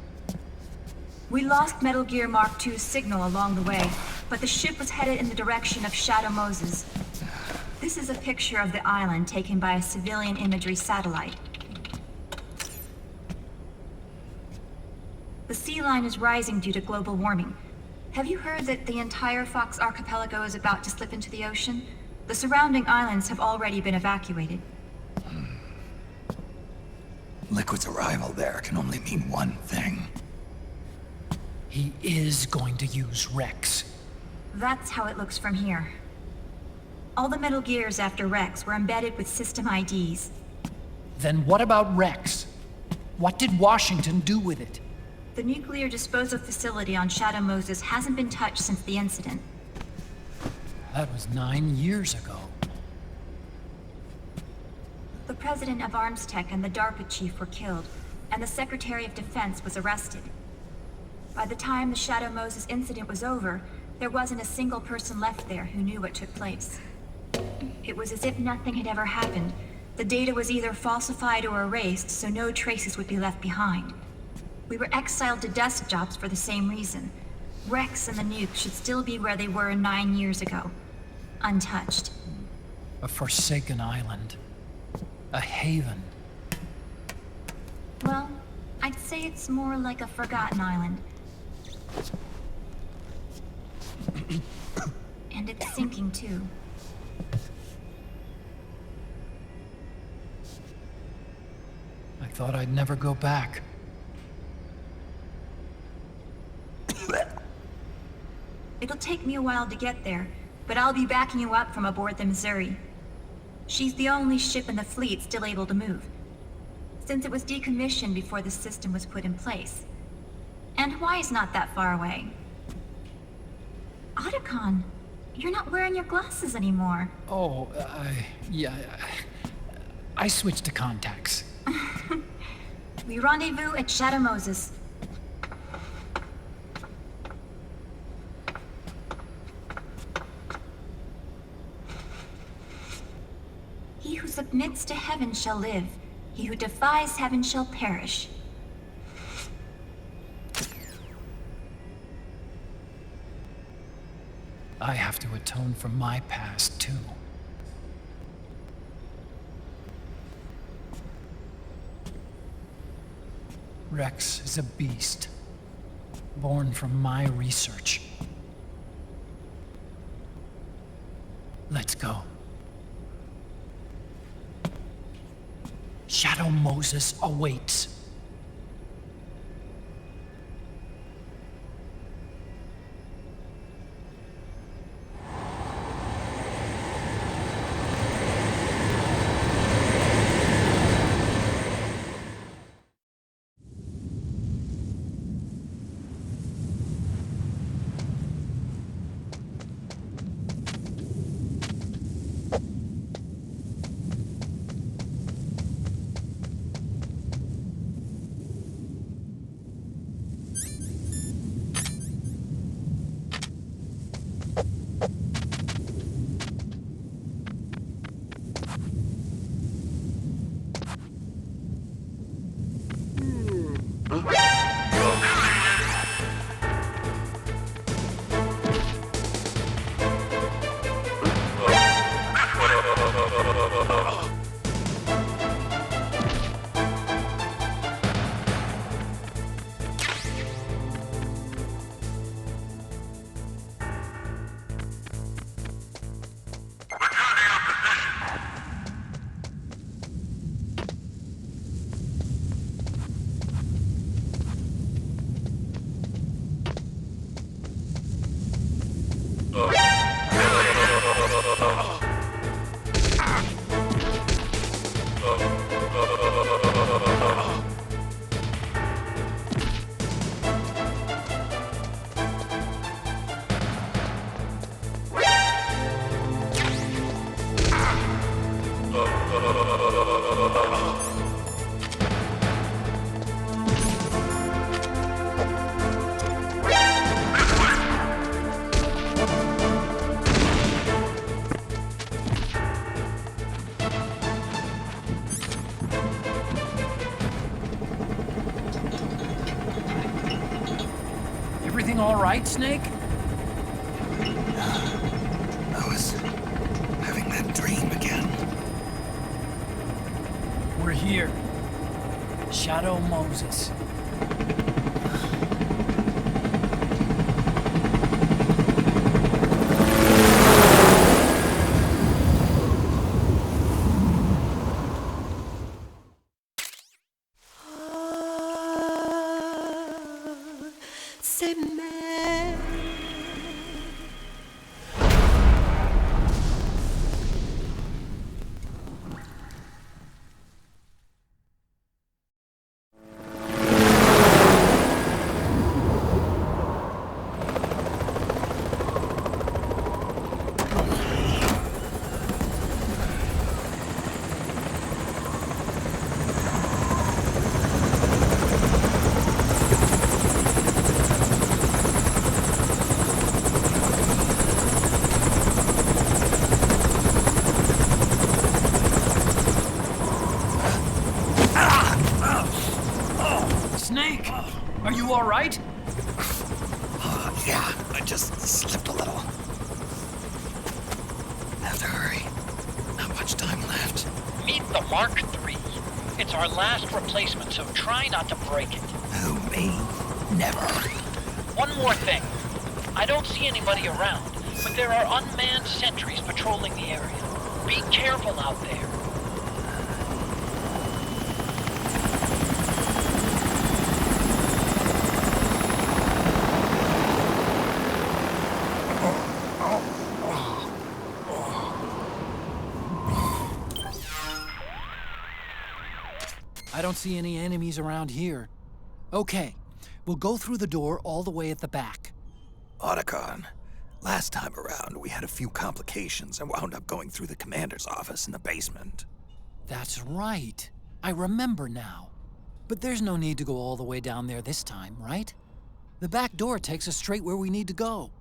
We lost Metal Gear Mark II's signal along the way, but the ship was headed in the direction of Shadow Moses. This is a picture of the island taken by a civilian imagery satellite. The sea line is rising due to global warming. Have you heard that the entire Fox archipelago is about to slip into the ocean? The surrounding islands have already been evacuated. Liquid's arrival there can only mean one thing. He is going to use Rex. That's how it looks from here. All the Metal Gears after Rex were embedded with system IDs. Then what about Rex? What did Washington do with it? The nuclear disposal facility on Shadow Moses hasn't been touched since the incident. That was 9 years ago. The president of Armstech and the DARPA chief were killed, and the Secretary of Defense was arrested. By the time the Shadow Moses incident was over, there wasn't a single person left there who knew what took place. It was as if nothing had ever happened. The data was either falsified or erased, so no traces would be left behind. We were exiled to desk jobs for the same reason. Rex and the nuke should still be where they were 9 years ago. Untouched. A forsaken island. A haven. Well, I'd say it's more like a forgotten island. And it's sinking too. I thought I'd never go back. It'll take me a while to get there, but I'll be backing you up from aboard the Missouri. She's the only ship in the fleet still able to move, since it was decommissioned before the system was put in place. And Hawaii's not that far away. Otacon, you're not wearing your glasses anymore. Oh, yeah. I switched to contacts. We rendezvous at Shadow Moses. He who submits to heaven shall live. He who defies heaven shall perish. I have to atone for my past, too. Rex is a beast, born from my research. Let's go. Shadow Moses awaits. Everything all right, Snake? I was having that dream again. We're here. Shadow Moses. Snake, are you all right? Yeah, I just slipped a little. Have to hurry. Not much time left. Meet the Mark III. It's our last replacement, so try not to break it. Who, me? Never. One more thing. I don't see anybody around, but there are unmanned sentries patrolling the area. Be careful out there. I don't see any enemies around here. Okay, we'll go through the door all the way at the back. Otacon, last time around we had a few complications and wound up going through the commander's office in the basement. That's right. I remember now. But there's no need to go all the way down there this time, right? The back door takes us straight where we need to go.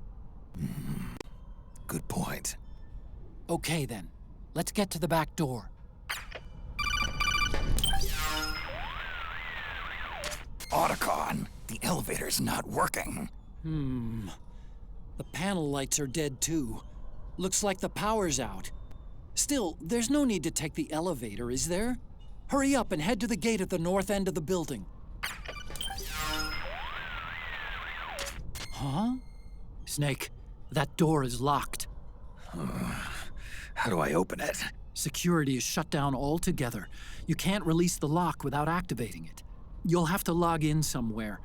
Good point. Okay then, let's get to the back door. Otacon, the elevator's not working. The panel lights are dead too. Looks like the power's out. Still, there's no need to take the elevator, is there? Hurry up and head to the gate at the north end of the building. Huh? Snake, that door is locked. How do I open it? Security is shut down altogether. You can't release the lock without activating it. You'll have to log in somewhere.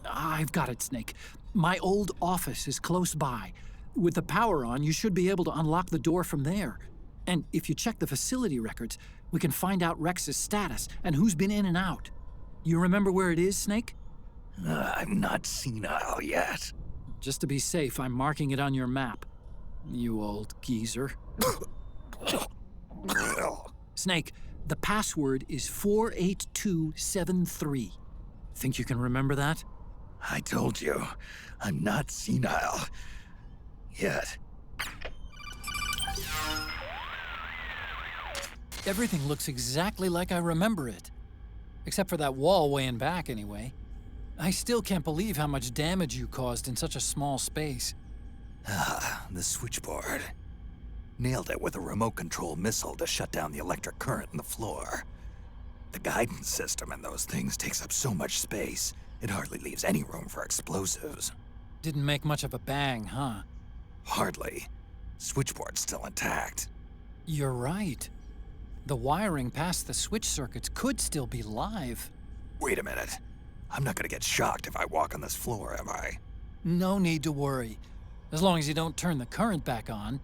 I've got it, Snake. My old office is close by. With the power on, you should be able to unlock the door from there. And if you check the facility records, we can find out Rex's status and who's been in and out. You remember where it is, Snake? I'm not senile yet. Just to be safe, I'm marking it on your map. You old geezer. Snake, the password is 48273. Think you can remember that? I told you, I'm not senile. Yet. Everything looks exactly like I remember it. Except for that wall way in back, anyway. I still can't believe how much damage you caused in such a small space. The switchboard. Nailed it with a remote control missile to shut down the electric current in the floor. The guidance system in those things takes up so much space, it hardly leaves any room for explosives. Didn't make much of a bang, huh? Hardly. Switchboard's still intact. You're right. The wiring past the switch circuits could still be live. Wait a minute. I'm not gonna get shocked if I walk on this floor, am I? No need to worry. As long as you don't turn the current back on.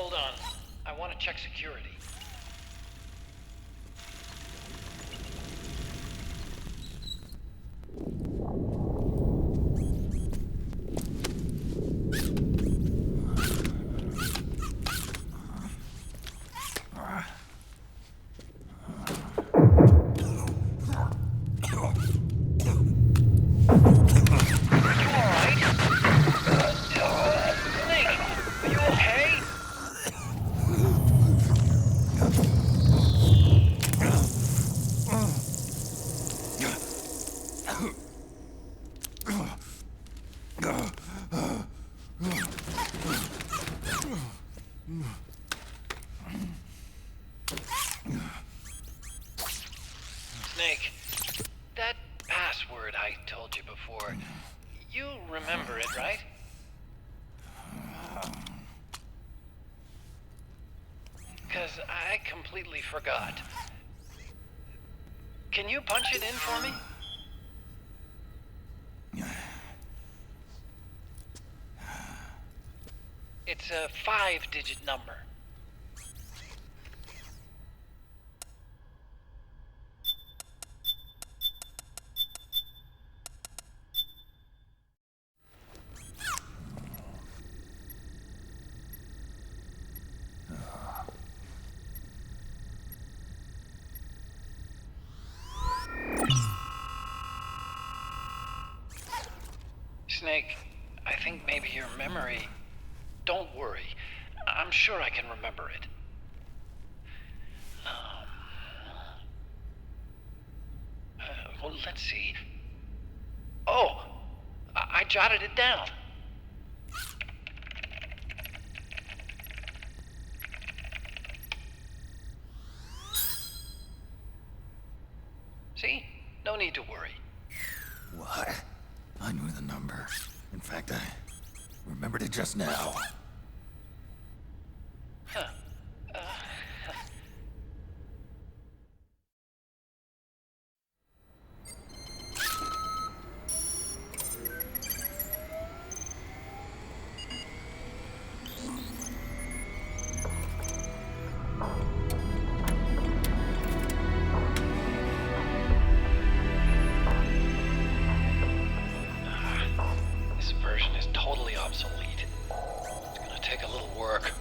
Hold on. I want to check security. Snake, that password I told you before, you remember it, right? Because I completely forgot. Can you punch it in for me? It's a 5-digit number. Snake, I think maybe your memory... Don't worry. I'm sure I can remember it. Well, let's see. Oh! I jotted it down. See? No need to worry. What? I knew the number. In fact, I remembered it just now. Huh. This version is totally obsolete. It's gonna take a little work.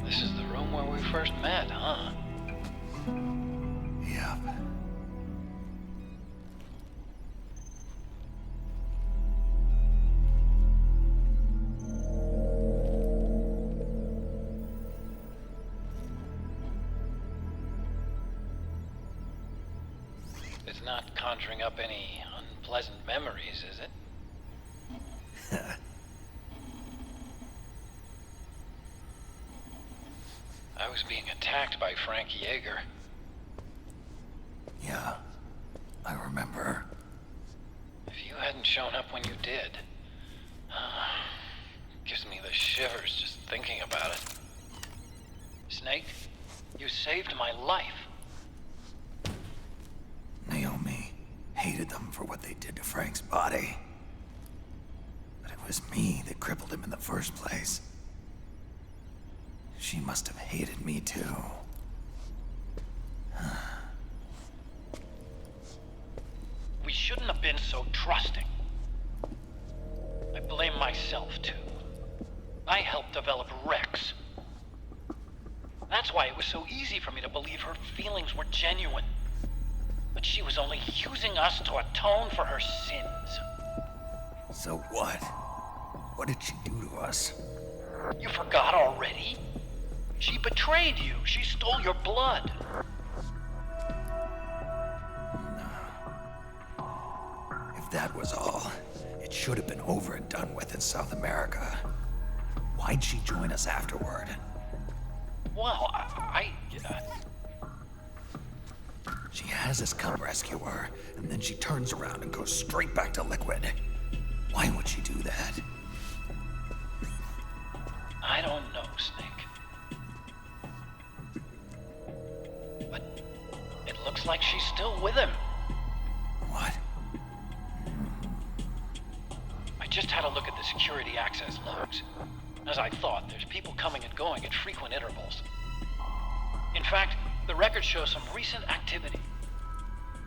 This is the room where we first met, huh? Yep. It's not conjuring up any unpleasant memories, is it? I was being attacked by Frank Yeager. Yeah, I remember. If you hadn't shown up when you did, gives me the shivers just thinking about it. Snake, you saved my life. Naomi hated them for what they did to Frank's body. But it was me that crippled him in the first place. She must have hated me too. We shouldn't have been so trusting. I blame myself too. I helped develop Rex. That's why it was so easy for me to believe her feelings were genuine. But she was only using us to atone for her sins. So what? What did she do to us? You forgot already? She betrayed you. She stole your blood. If that was all, it should have been over and done with in South America. Why'd she join us afterward? Well, She has us come rescue her, and then she turns around and goes straight back to Liquid. Why would she do that? I don't know, Snake. But it looks like she's still with him. What? the security access logs. As I thought, there's people coming and going at frequent intervals. In fact, the records show some recent activity.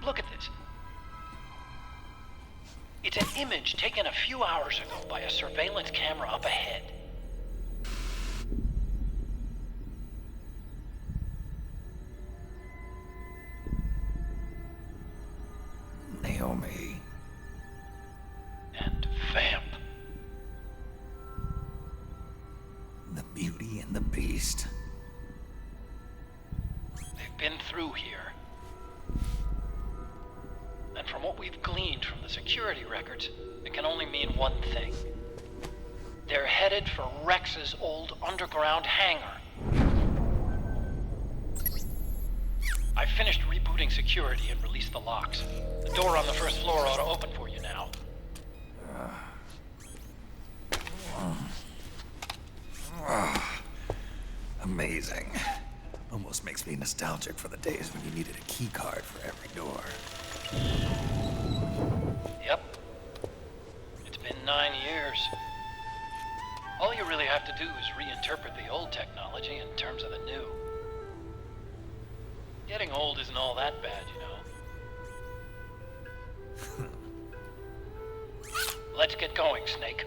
Look at this. It's an image taken a few hours ago by a surveillance camera up ahead. Naomi. And Vamp. The Beauty and the Beast. They've been through here. And from what we've gleaned from the security records, it can only mean one thing. They're headed for Rex's old underground hangar. I finished rebooting security and released the locks. The door on the first floor ought to open for you now. Amazing. Almost makes me nostalgic for the days when you needed a key card for every door. Yep. It's been 9 years. All you really have to do is reinterpret the old technology in terms of the new. Getting old isn't all that bad, you know. Let's get going, Snake.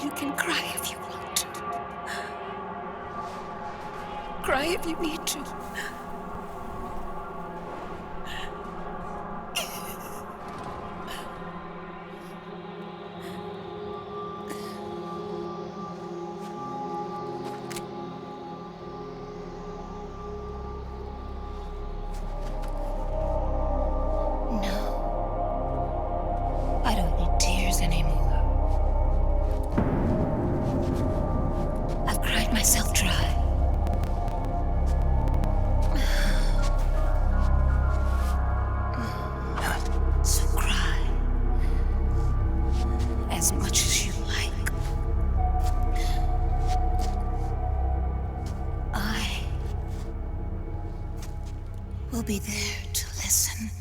You can cry if you want. Cry if you need to. Be there to listen.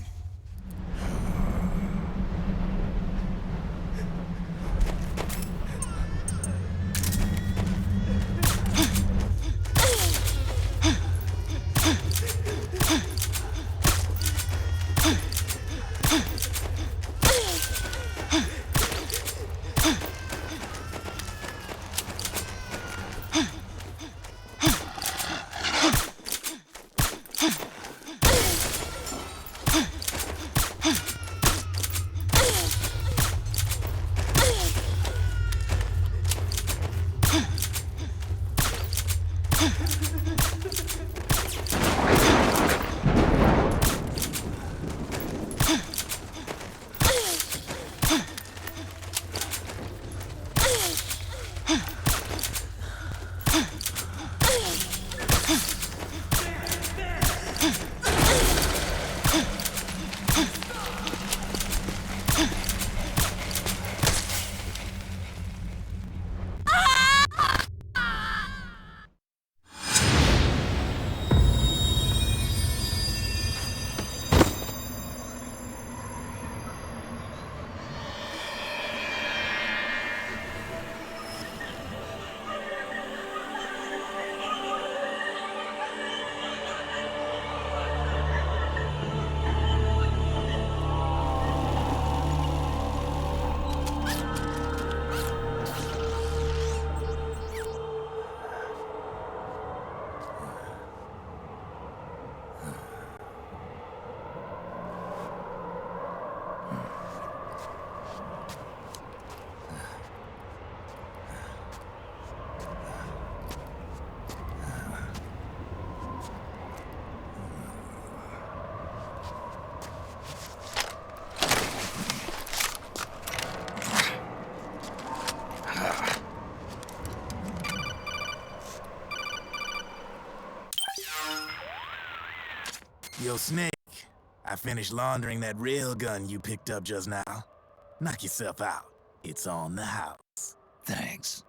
Yo, Snake. I finished laundering that rail gun you picked up just now. Knock yourself out. It's on the house. Thanks.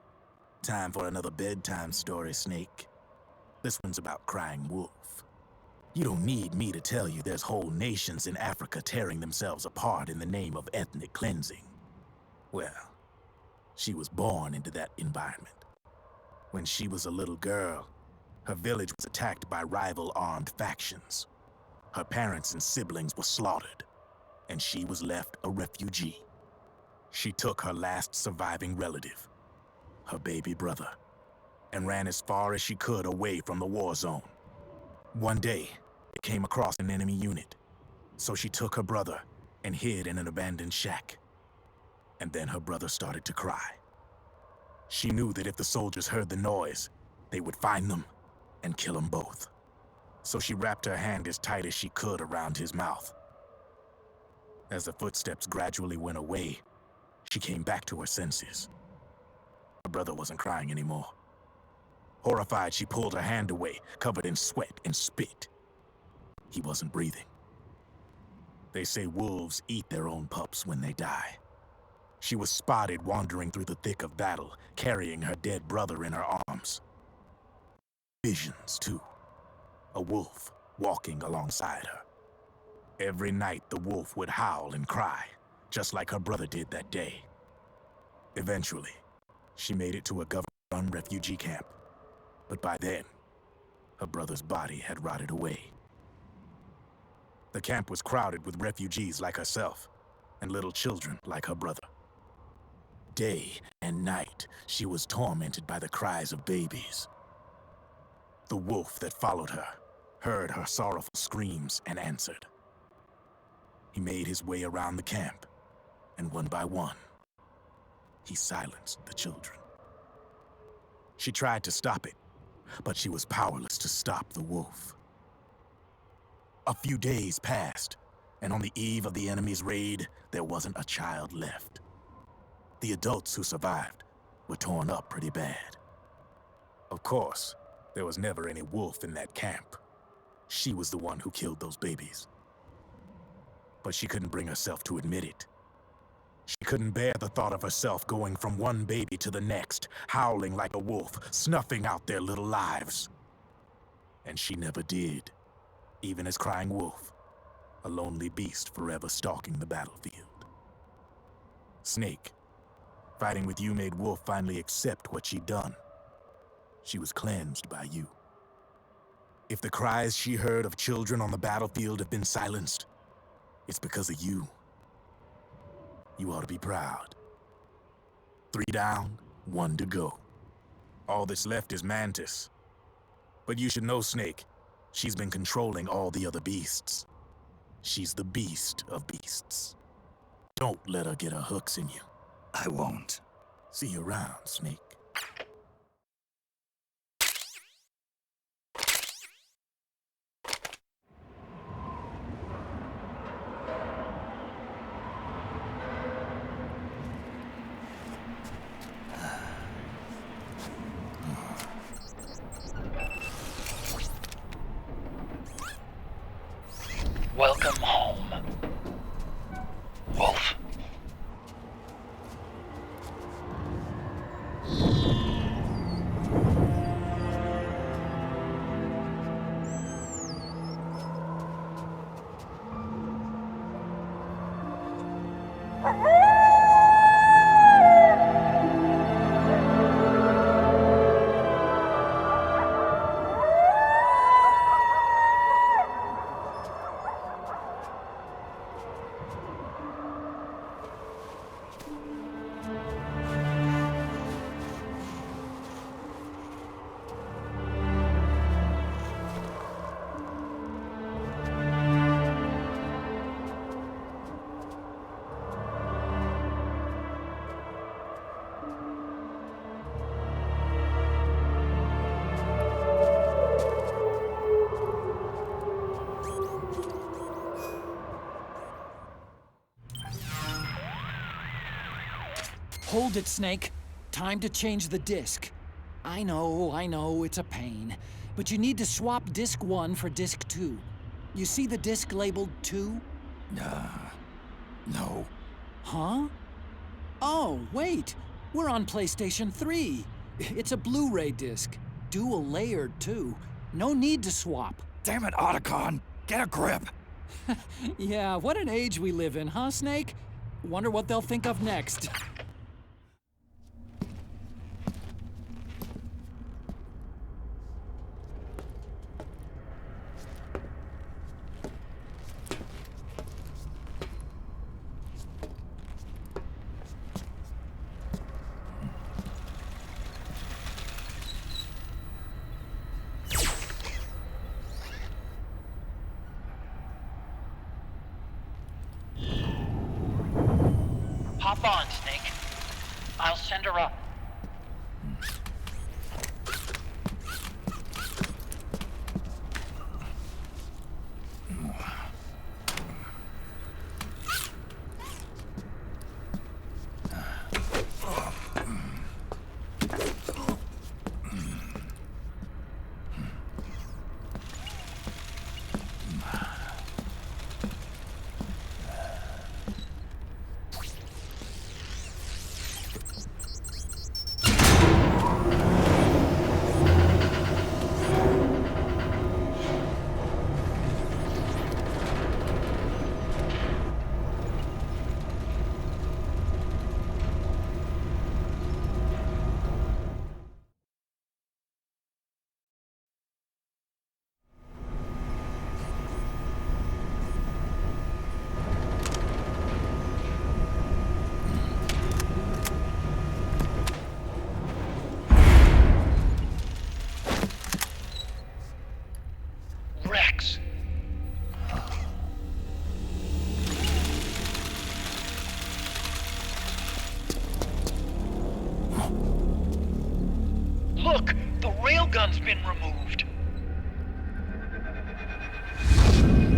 Time for another bedtime story, Snake. This one's about crying wolf. You don't need me to tell you there's whole nations in Africa tearing themselves apart in the name of ethnic cleansing. Well, she was born into that environment. When she was a little girl, her village was attacked by rival armed factions. Her parents and siblings were slaughtered, and she was left a refugee. She took her last surviving relative, her baby brother, and ran as far as she could away from the war zone. One day, they came across an enemy unit, so she took her brother and hid in an abandoned shack. And then her brother started to cry. She knew that if the soldiers heard the noise, they would find them and kill them both. So she wrapped her hand as tight as she could around his mouth. As the footsteps gradually went away, she came back to her senses. Her brother wasn't crying anymore. Horrified, she pulled her hand away, covered in sweat and spit. He wasn't breathing. They say wolves eat their own pups when they die. She was spotted wandering through the thick of battle, carrying her dead brother in her arms. Visions, too. A wolf walking alongside her. Every night, the wolf would howl and cry, just like her brother did that day. Eventually, she made it to a government-run refugee camp. But by then, her brother's body had rotted away. The camp was crowded with refugees like herself, and little children like her brother. Day and night, she was tormented by the cries of babies. The wolf that followed her heard her sorrowful screams and answered. He made his way around the camp, and one by one, he silenced the children. She tried to stop it, but she was powerless to stop the wolf. A few days passed, and on the eve of the enemy's raid, there wasn't a child left. The adults who survived were torn up pretty bad. Of course, there was never any wolf in that camp. She was the one who killed those babies. But she couldn't bring herself to admit it. She couldn't bear the thought of herself going from one baby to the next, howling like a wolf, snuffing out their little lives. And she never did, even as crying wolf, a lonely beast forever stalking the battlefield. Snake, fighting with you made Wolf finally accept what she'd done. She was cleansed by you. If the cries she heard of children on the battlefield have been silenced, it's because of you. You ought to be proud. 3 down, 1 to go. All that's left is Mantis. But you should know, Snake, she's been controlling all the other beasts. She's the beast of beasts. Don't let her get her hooks in you. I won't. See you around, Snake. Welcome home, Wolf. Hold it, Snake. Time to change the disc. I know, it's a pain. But you need to swap disc 1 for disc 2. You see the disc labeled 2? No. Huh? Oh, wait. We're on PlayStation 3. It's a Blu-ray disc. Dual layered, too. No need to swap. Damn it, Otacon! Get a grip! Yeah, what an age we live in, huh, Snake? Wonder what they'll think of next. Hop on, Snake. I'll send her up. Rex! Look! The railgun's been removed!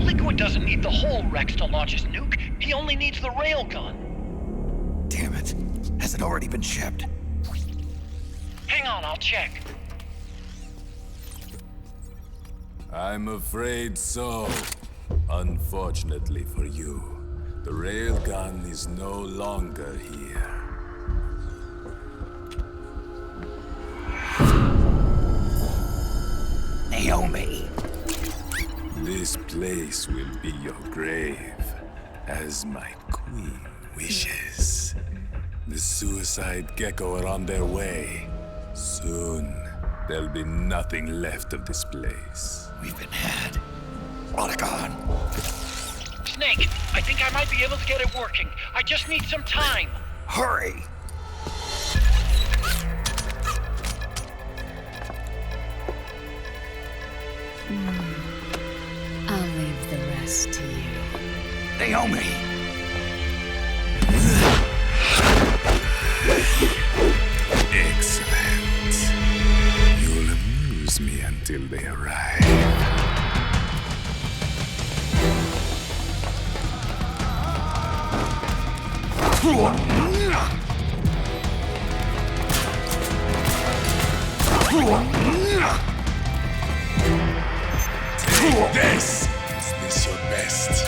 Liquid doesn't need the whole Rex to launch his nuke. He only needs the railgun. Damn it. Has it already been shipped? Hang on, I'll check. I'm afraid so. Unfortunately for you, the railgun is no longer here. Naomi! This place will be your grave, as my queen wishes. The suicide gecko are on their way. Soon, there'll be nothing left of this place. We've been had. Otacon! Snake, I think I might be able to get it working. I just need some time. Hurry! I'll leave the rest to you. Naomi! Excellent. You'll amuse me until they arrive. Take this! Is this your best?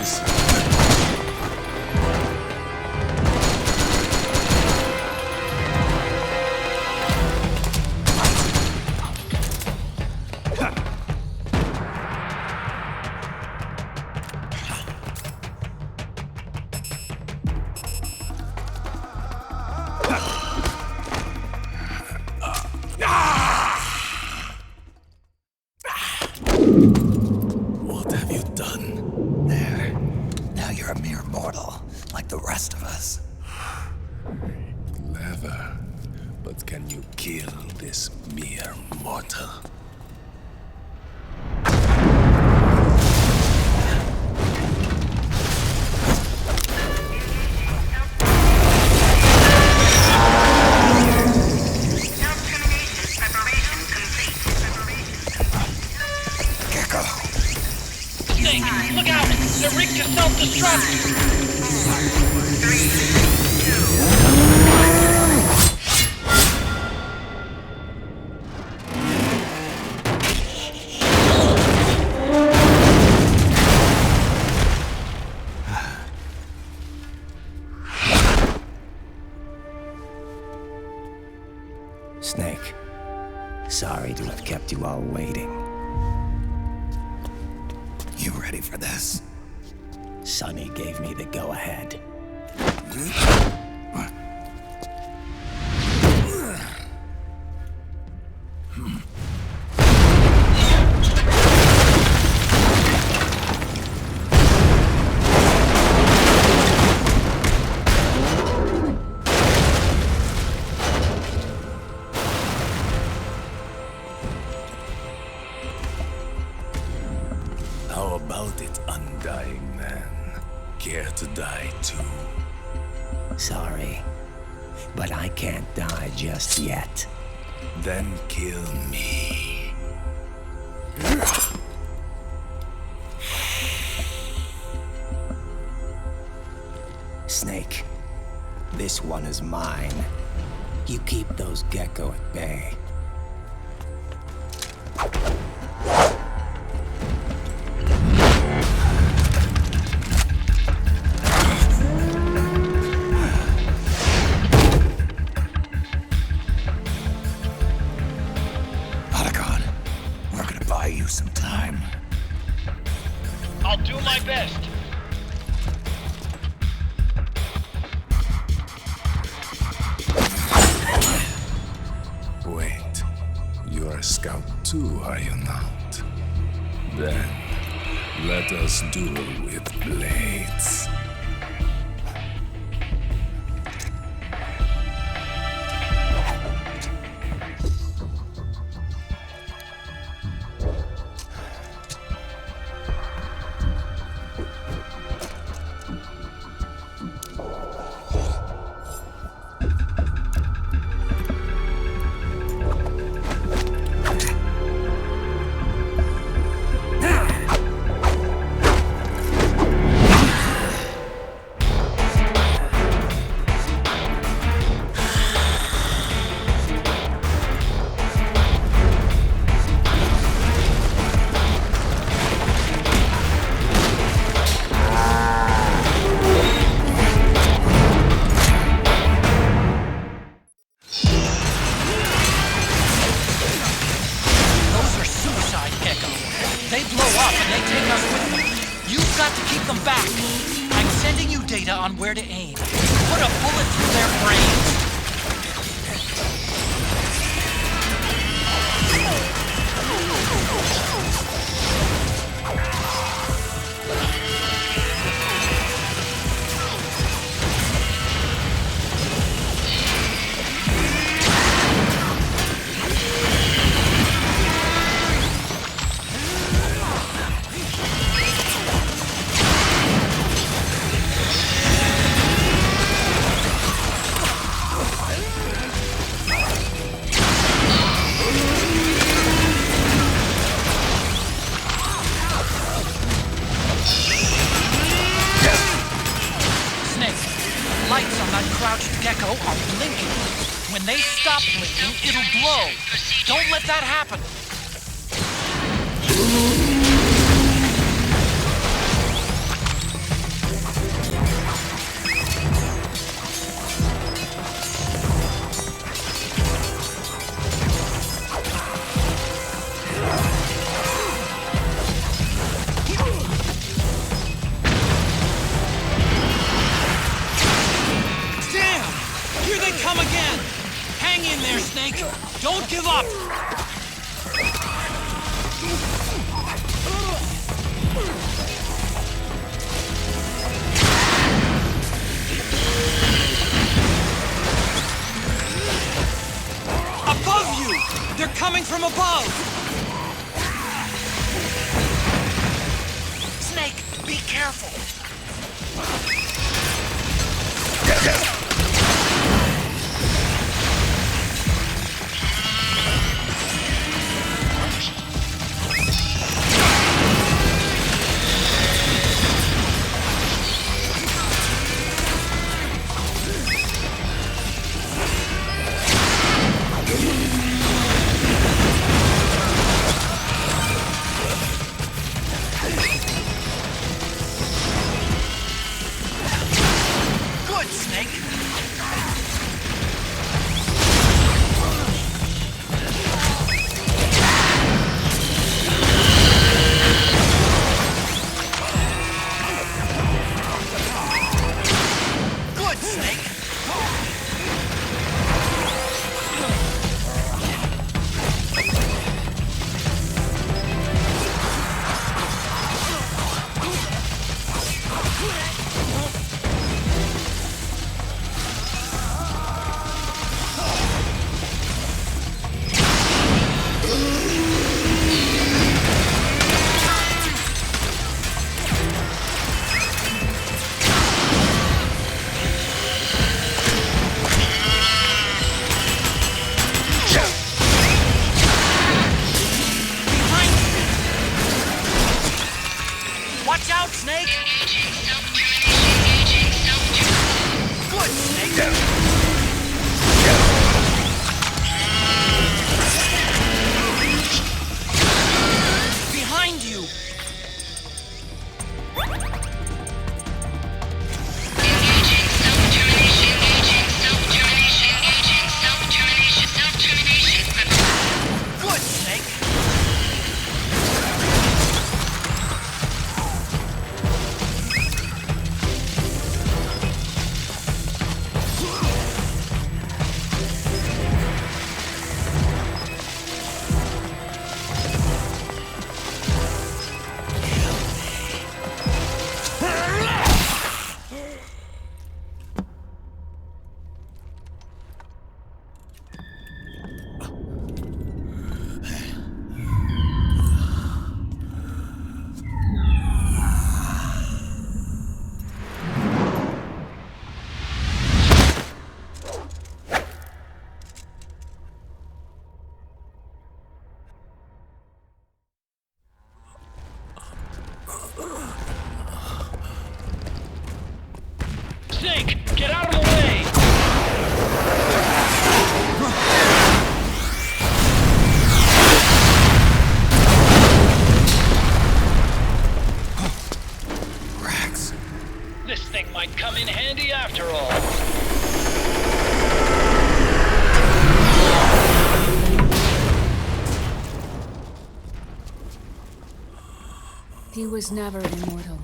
enemies. What have you done? There. Now you're a mere mortal, like the rest of us. Clever. But can you kill this mere mortal? Look out! They're rigged to self-destruct! 3, 2. Snake, sorry to have kept you all waiting. You ready for this? Sonny gave me the go-ahead. How about it, undying man? Care to die too? Sorry, but I can't die just yet. Then kill me. Snake, this one is mine. You keep those gecko at bay. Some time. I'll do my best. Wait, you're a scout too, are you not? Then, let us duel with blades. On where to aim. Put a bullet through their brains. Gecko are blinking. When they stop blinking, it'll glow. Don't let that happen. Hang in there, Snake! Don't give up! Above you! They're coming from above! Snake, be careful! Get out of the way! Rex. This thing might come in handy after all. He was never immortal.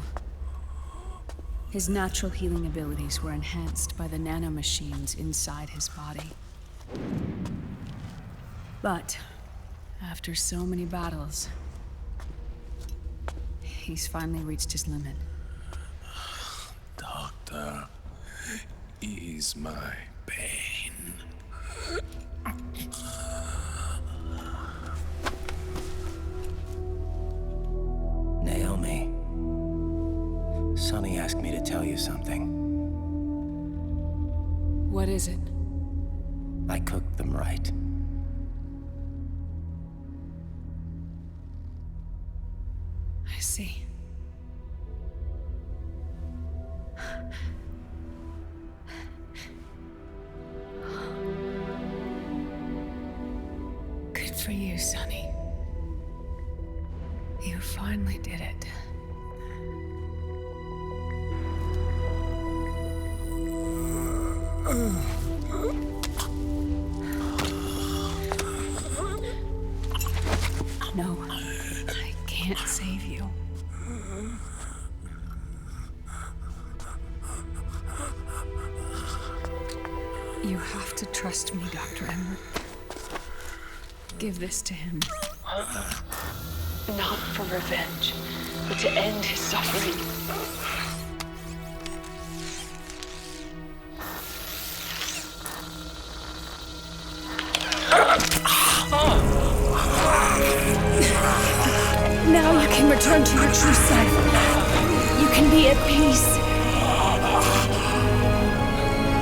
His natural healing abilities were enhanced by the nanomachines inside his body. But after so many battles, he's finally reached his limit. Doctor, ease my pain. Naomi. Sonny asked me to tell you something. What is it? I cooked them right. I see. Good for you, Sonny. You finally did it. No, I can't save you. You have to trust me, Dr. Emmer. Give this to him. Not for revenge, but to end his suffering. Now you can return to your true self. You can be at peace.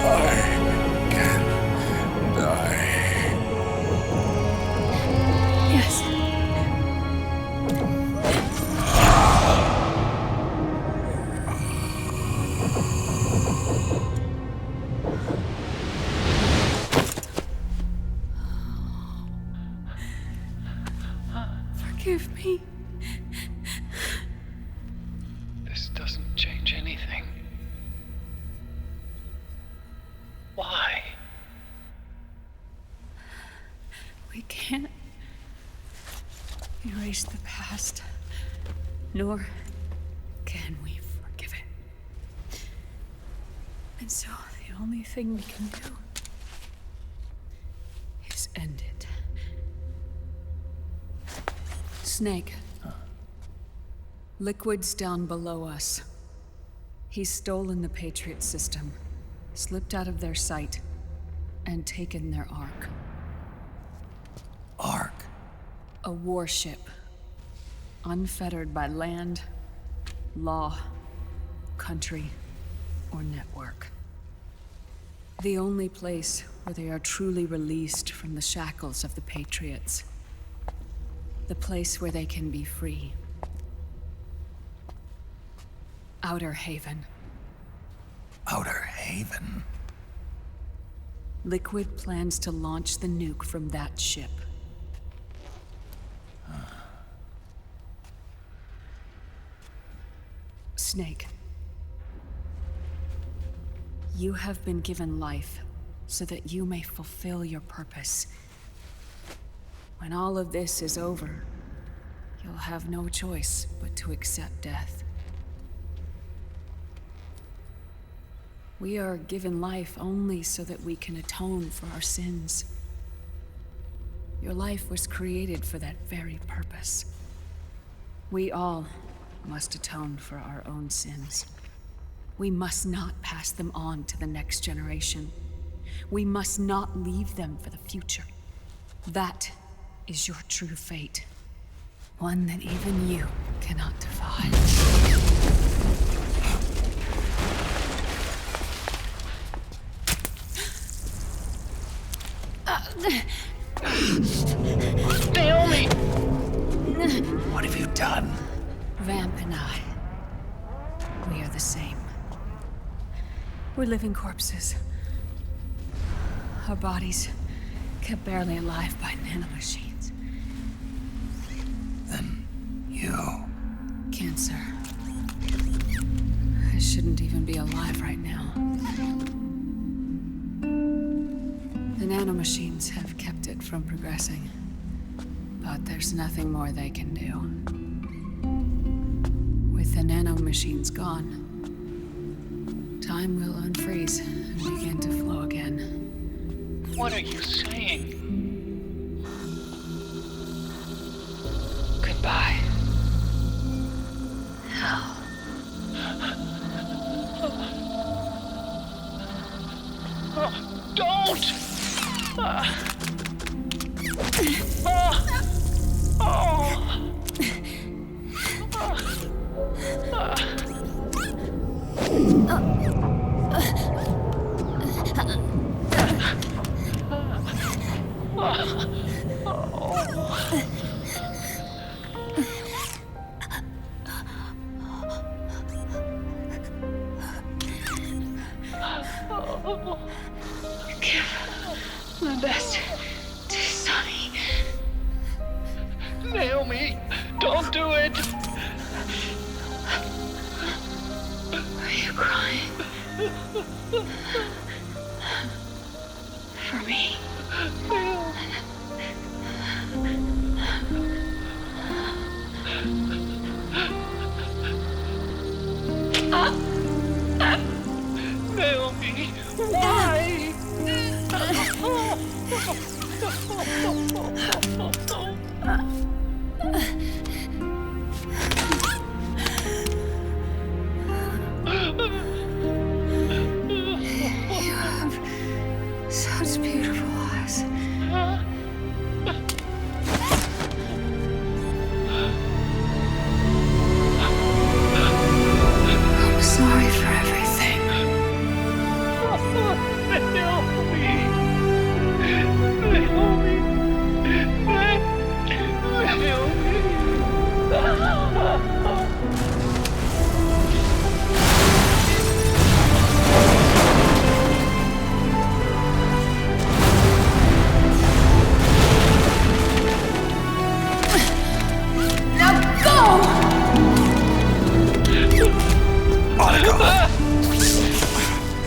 I can die. Yes. Forgive me. This doesn't change anything. Why? We can't erase the past, nor can we forgive it. And so the only thing we can do is end it. Snake. Liquid's down below us. He's stolen the Patriot system, slipped out of their sight, and taken their Ark. Ark? A warship. Unfettered by land, law, country, or network. The only place where they are truly released from the shackles of the Patriots. The place where they can be free. Outer Haven. Outer Haven? Liquid plans to launch the nuke from that ship. Snake. You have been given life so that you may fulfill your purpose. When all of this is over, you'll have no choice but to accept death. We are given life only so that we can atone for our sins. Your life was created for that very purpose. We all must atone for our own sins. We must not pass them on to the next generation. We must not leave them for the future. That is your true fate. One that even you cannot defy. Naomi! What have you done? Vamp and I, we are the same. We're living corpses. Our bodies kept barely alive by nanomachines. Then you... Cancer. I shouldn't even be alive right now. The nanomachines have kept it from progressing. But there's nothing more they can do. With the nanomachines gone, time will unfreeze and begin to flow again. What are you saying? Goodbye. Hell. Oh, don't! Give my best to Sonny. Naomi, don't do it! Are you crying? For me? Naomi, why?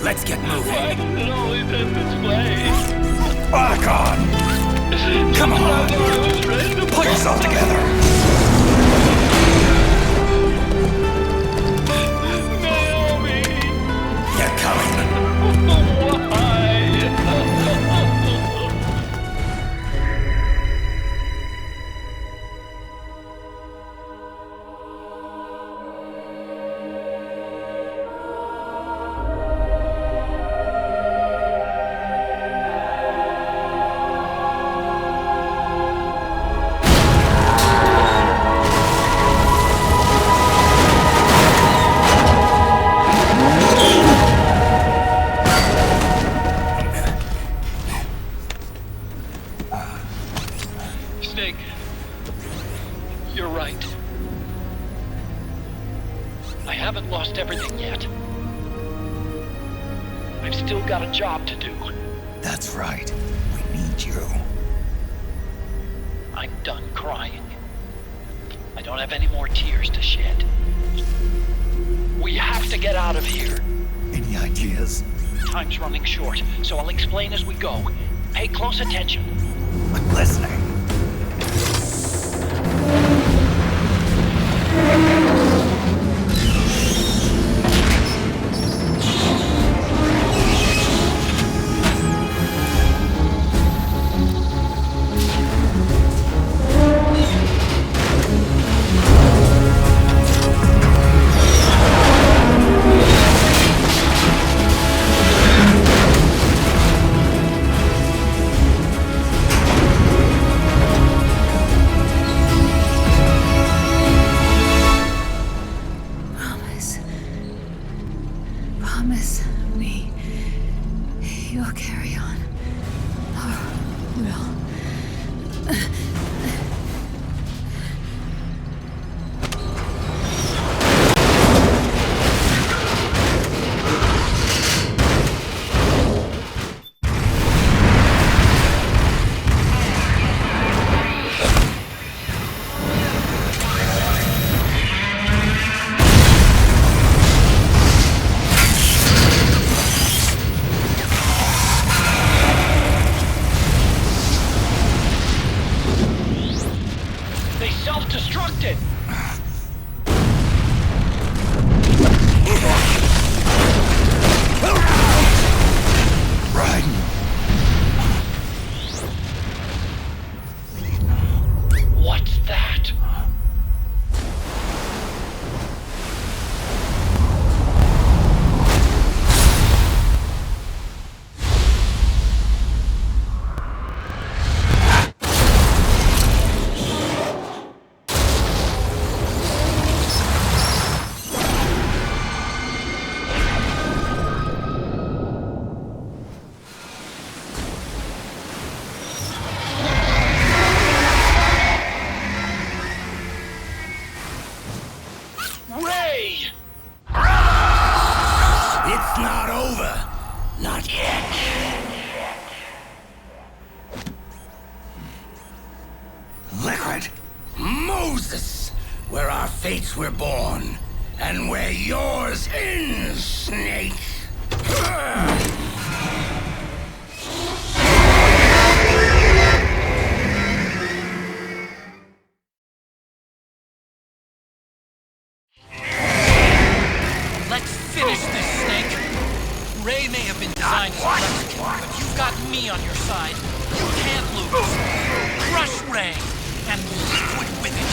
Let's get moving. Why does it always end this way? Otacon! Come on! Pull yourself together! Naomi! They're coming. Why? Snake, you're right. I haven't lost everything yet. I've still got a job to do. That's right. We need you. I'm done crying. I don't have any more tears to shed. We have to get out of here. Any ideas? Time's running short, so I'll explain as we go. Pay close attention. I'm listening. Promise me you'll carry on. Or will. They self-destructed! Right. What's that? Ray! It's not over. Not yet. Liquid. Moses, where our fates were born, and where yours ends, Snake. Let's finish this, Snake. Ray may have been designed as a replicant, but you've got me on your side. You can't lose. Crush Ray, and liquid with it.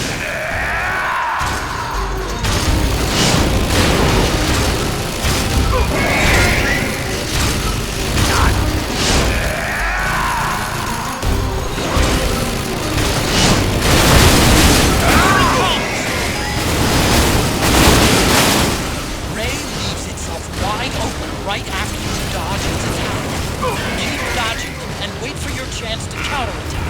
Ray leaves itself wide open right after you dodge its attack. Keep dodging and wait for your chance to counterattack.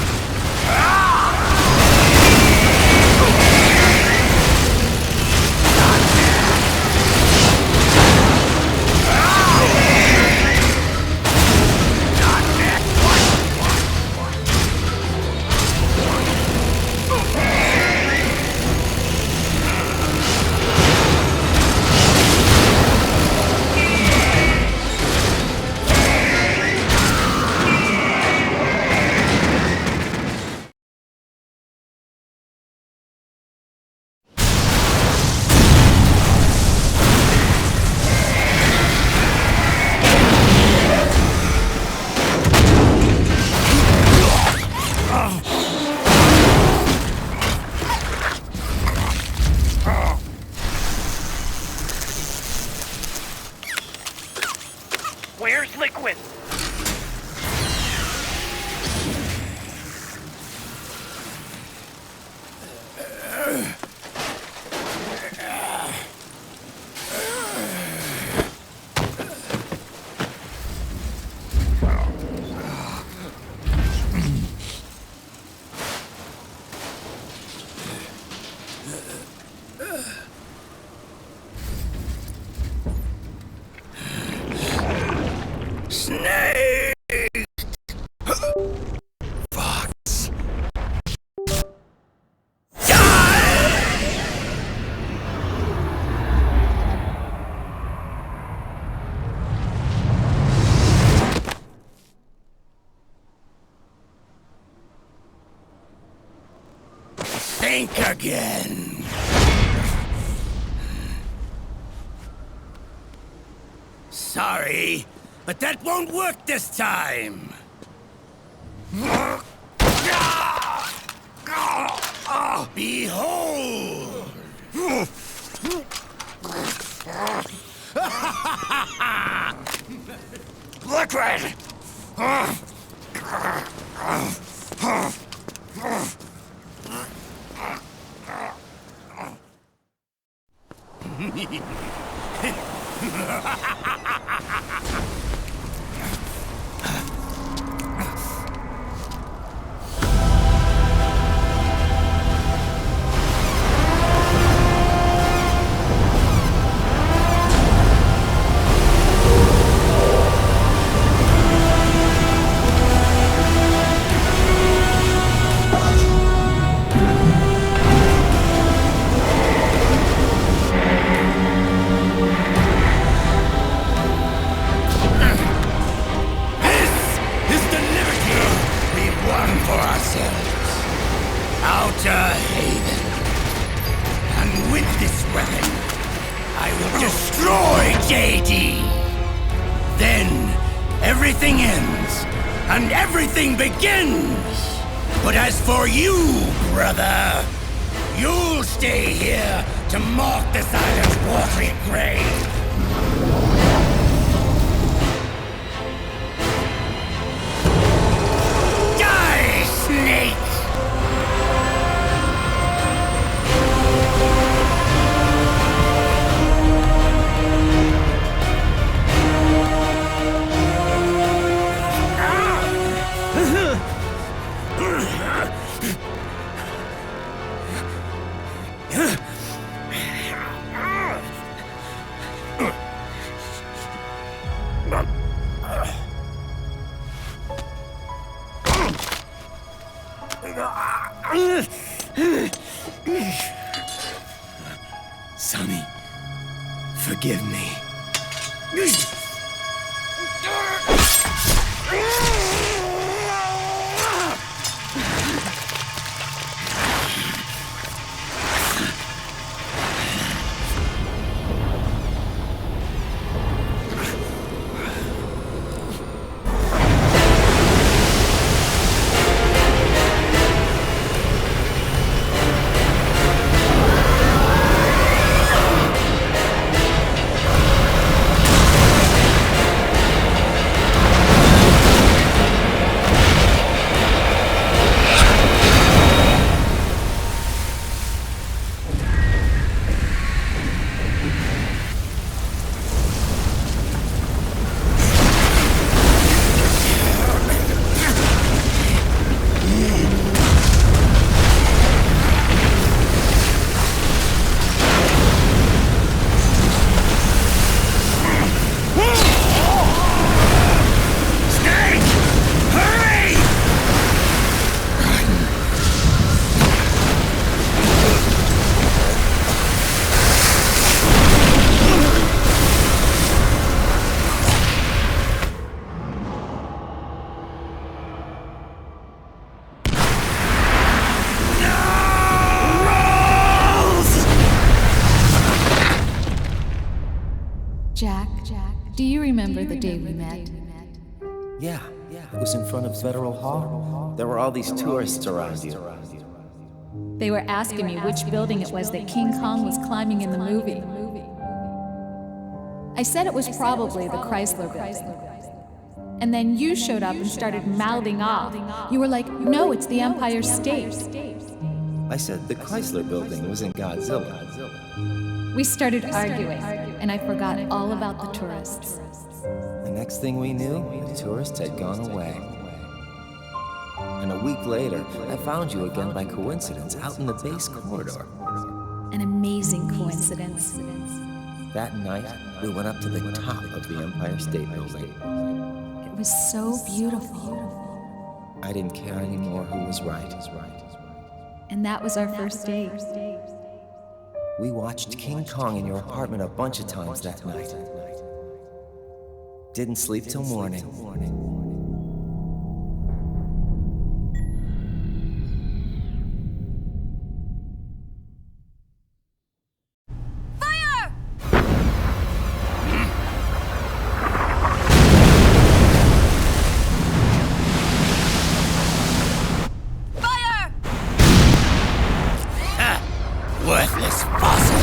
Where's Liquid? Think again. Sorry, but that won't work this time. Behold! Liquid! Begins! But as for you, brother, you'll stay here to mark this island's watery grave. Die, snake! Sonny, forgive me. Do you remember the day we met? Yeah, it was in front of Federal Hall. There were all these tourists around you. They were asking me which building it was that King Kong was climbing in the movie. I said it was probably the Chrysler building. And then you showed up and started mouthing off. You were like, no, it's the Empire State. I said the Chrysler building was in Godzilla. We started arguing, and I forgot all about the tourists. The next thing we knew, the tourists had gone away. And a week later, I found you again by coincidence out in the base corridor. An amazing coincidence. That night, we went up to the top of the Empire State Building. It was so beautiful. I didn't care anymore who was right. And that was our first date. We watched King Kong in your apartment a bunch of times that night. Didn't sleep till morning. Worthless fossil!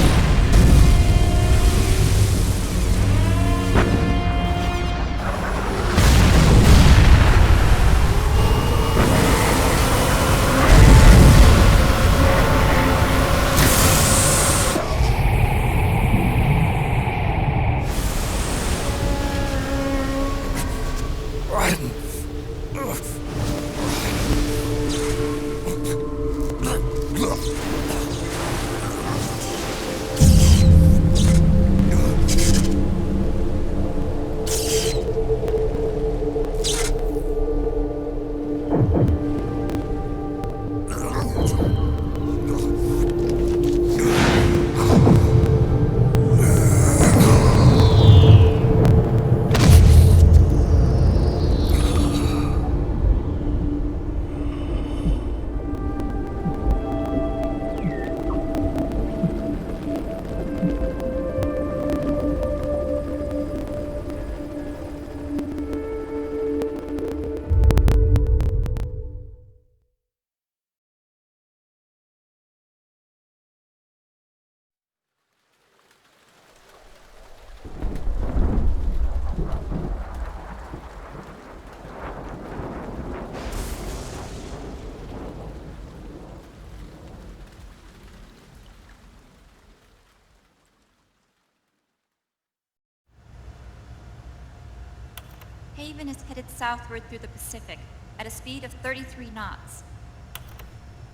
Haven is headed southward through the Pacific at a speed of 33 knots.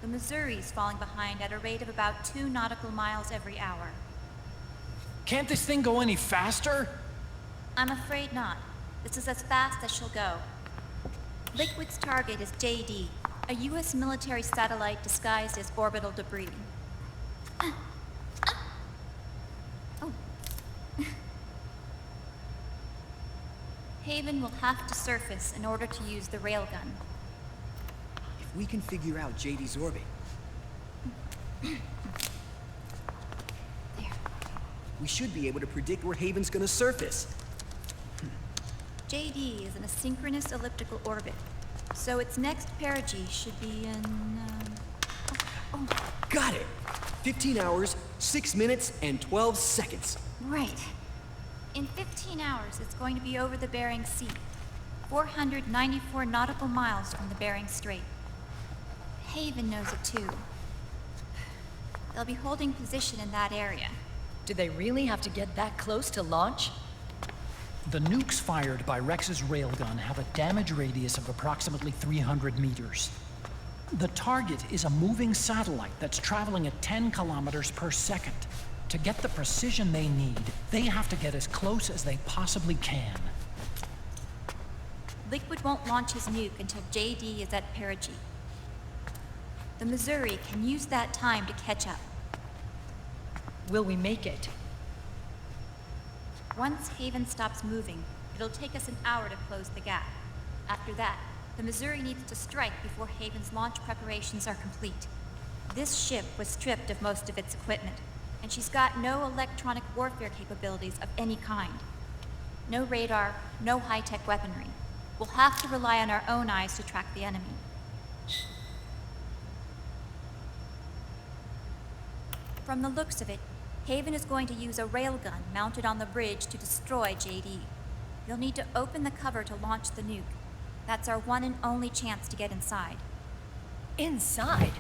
The Missouri's falling behind at a rate of about 2 nautical miles every hour. Can't this thing go any faster? I'm afraid not. This is as fast as she'll go. Liquid's target is JD, a U.S. military satellite disguised as orbital debris. Haven will have to surface in order to use the railgun. If we can figure out JD's orbit... There. We should be able to predict where Haven's gonna surface. JD is in a synchronous elliptical orbit, so its next perigee should be in... Got it! 15 hours, 6 minutes, and 12 seconds. Right. In 15 hours, it's going to be over the Bering Sea, 494 nautical miles from the Bering Strait. Haven knows it too. They'll be holding position in that area. Do they really have to get that close to launch? The nukes fired by Rex's railgun have a damage radius of approximately 300 meters. The target is a moving satellite that's traveling at 10 kilometers per second. To get the precision they need, they have to get as close as they possibly can. Liquid won't launch his nuke until JD is at perigee. The Missouri can use that time to catch up. Will we make it? Once Haven stops moving, it'll take us an hour to close the gap. After that, the Missouri needs to strike before Haven's launch preparations are complete. This ship was stripped of most of its equipment, and she's got no electronic warfare capabilities of any kind. No radar, no high-tech weaponry. We'll have to rely on our own eyes to track the enemy. From the looks of it, Haven is going to use a railgun mounted on the bridge to destroy JD. You'll need to open the cover to launch the nuke. That's our one and only chance to get inside. Inside?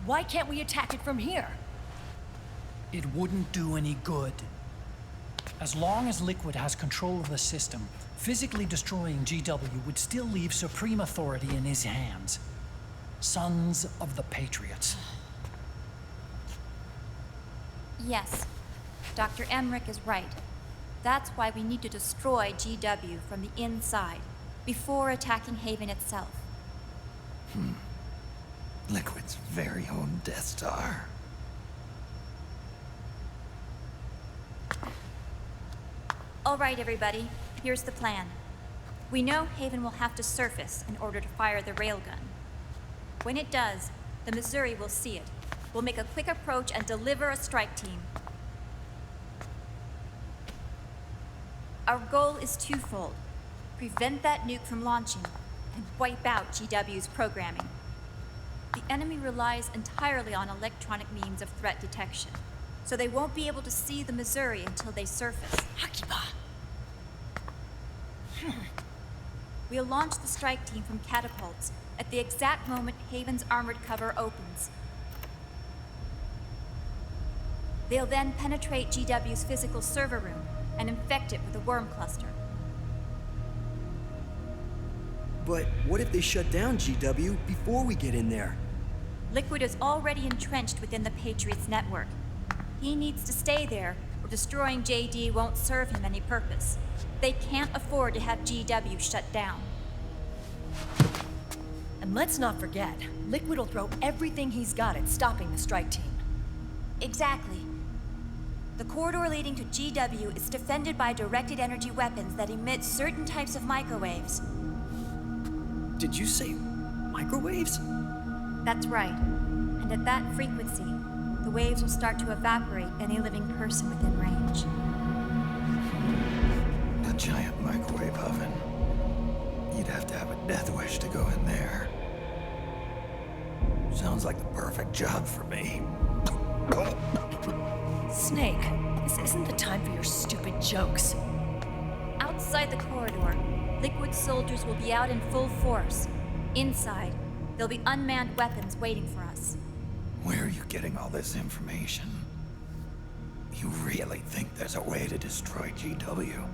Why can't we attack it from here? It wouldn't do any good. As long as Liquid has control of the system, physically destroying GW would still leave supreme authority in his hands. Sons of the Patriots. Yes, Dr. Emmerich is right. That's why we need to destroy GW from the inside, before attacking Haven itself. Liquid's very own Death Star. All right, everybody, here's the plan. We know Haven will have to surface in order to fire the railgun. When it does, the Missouri will see it. We'll make a quick approach and deliver a strike team. Our goal is twofold. Prevent that nuke from launching, and wipe out GW's programming. The enemy relies entirely on electronic means of threat detection, so they won't be able to see the Missouri until they surface. We'll launch the strike team from catapults at the exact moment Haven's armored cover opens. They'll then penetrate GW's physical server room and infect it with a worm cluster. But what if they shut down GW before we get in there? Liquid is already entrenched within the Patriots network. He needs to stay there, or destroying JD won't serve him any purpose. They can't afford to have GW shut down. And let's not forget, Liquid will throw everything he's got at stopping the strike team. Exactly. The corridor leading to GW is defended by directed energy weapons that emit certain types of microwaves. Did you say microwaves? That's right. And at that frequency, the waves will start to evaporate any living person within range. A giant microwave oven. You'd have to have a death wish to go in there. Sounds like the perfect job for me. Snake, this isn't the time for your stupid jokes. Outside the corridor, Liquid soldiers will be out in full force. Inside, there'll be unmanned weapons waiting for us. Where are you getting all this information? You really think there's a way to destroy GW?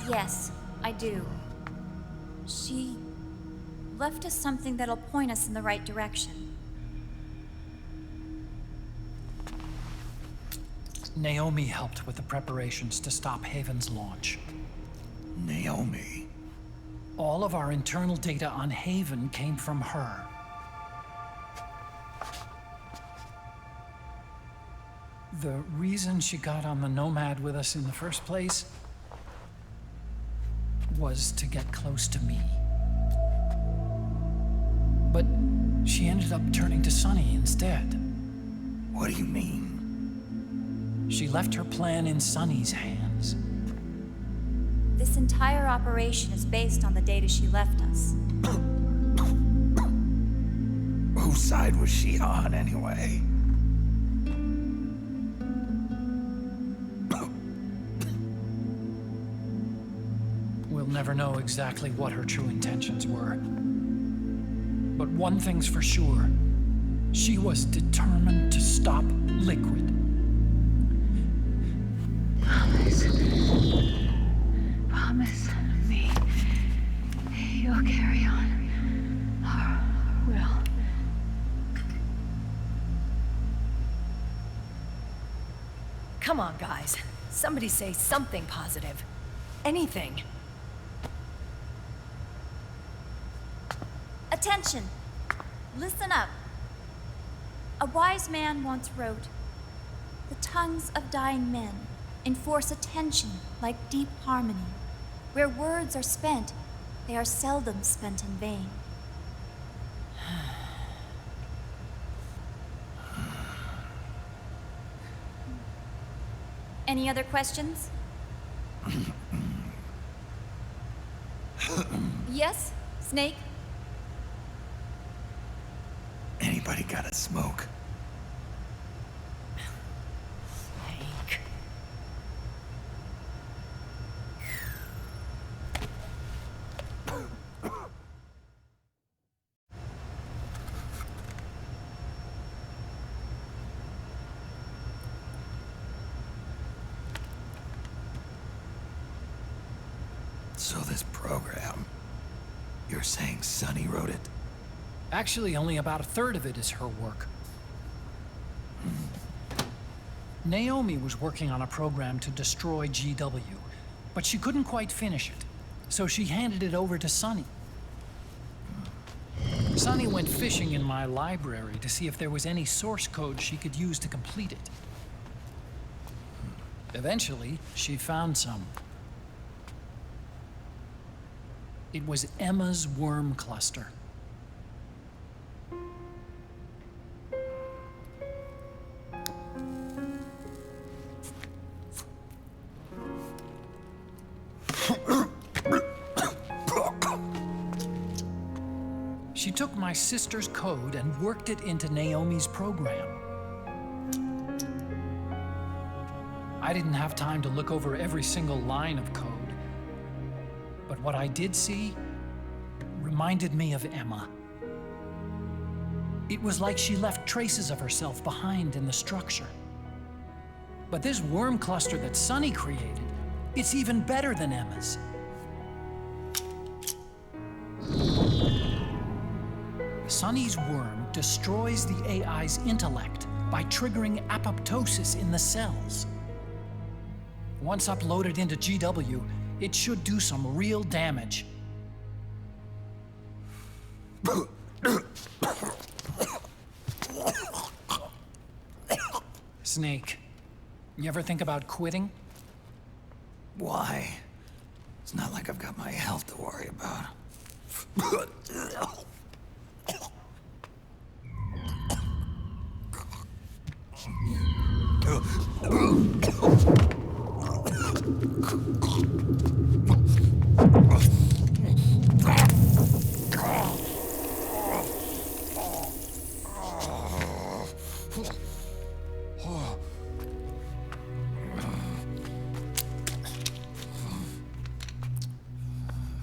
Yes, I do. She left us something that'll point us in the right direction. Naomi helped with the preparations to stop Haven's launch. Naomi? All of our internal data on Haven came from her. The reason she got on the Nomad with us in the first place was to get close to me. But she ended up turning to Sonny instead. What do you mean? She left her plan in Sonny's hands. This entire operation is based on the data she left us. Whose side was she on, anyway? We'll never know exactly what her true intentions were. But one thing's for sure. She was determined to stop Liquid. Promise me you'll carry on. Or will. Come on, guys. Somebody say something positive. Anything. Attention! Listen up. A wise man once wrote, "The tongues of dying men enforce attention like deep harmony. Where words are spent, they are seldom spent in vain." Any other questions? Yes, Snake? Anybody got a smoke? So this program, you're saying Sunny wrote it? Actually, only about a third of it is her work. Naomi was working on a program to destroy GW, but she couldn't quite finish it, so she handed it over to Sunny. Sunny went fishing in my library to see if there was any source code she could use to complete it. Eventually, she found some. It was Emma's worm cluster. She took my sister's code and worked it into Naomi's program. I didn't have time to look over every single line of code, but what I did see reminded me of Emma. It was like she left traces of herself behind in the structure. But this worm cluster that Sunny created, it's even better than Emma's. Sunny's worm destroys the AI's intellect by triggering apoptosis in the cells. Once uploaded into GW, it should do some real damage. Snake, you ever think about quitting? Why? It's not like I've got my health to worry about.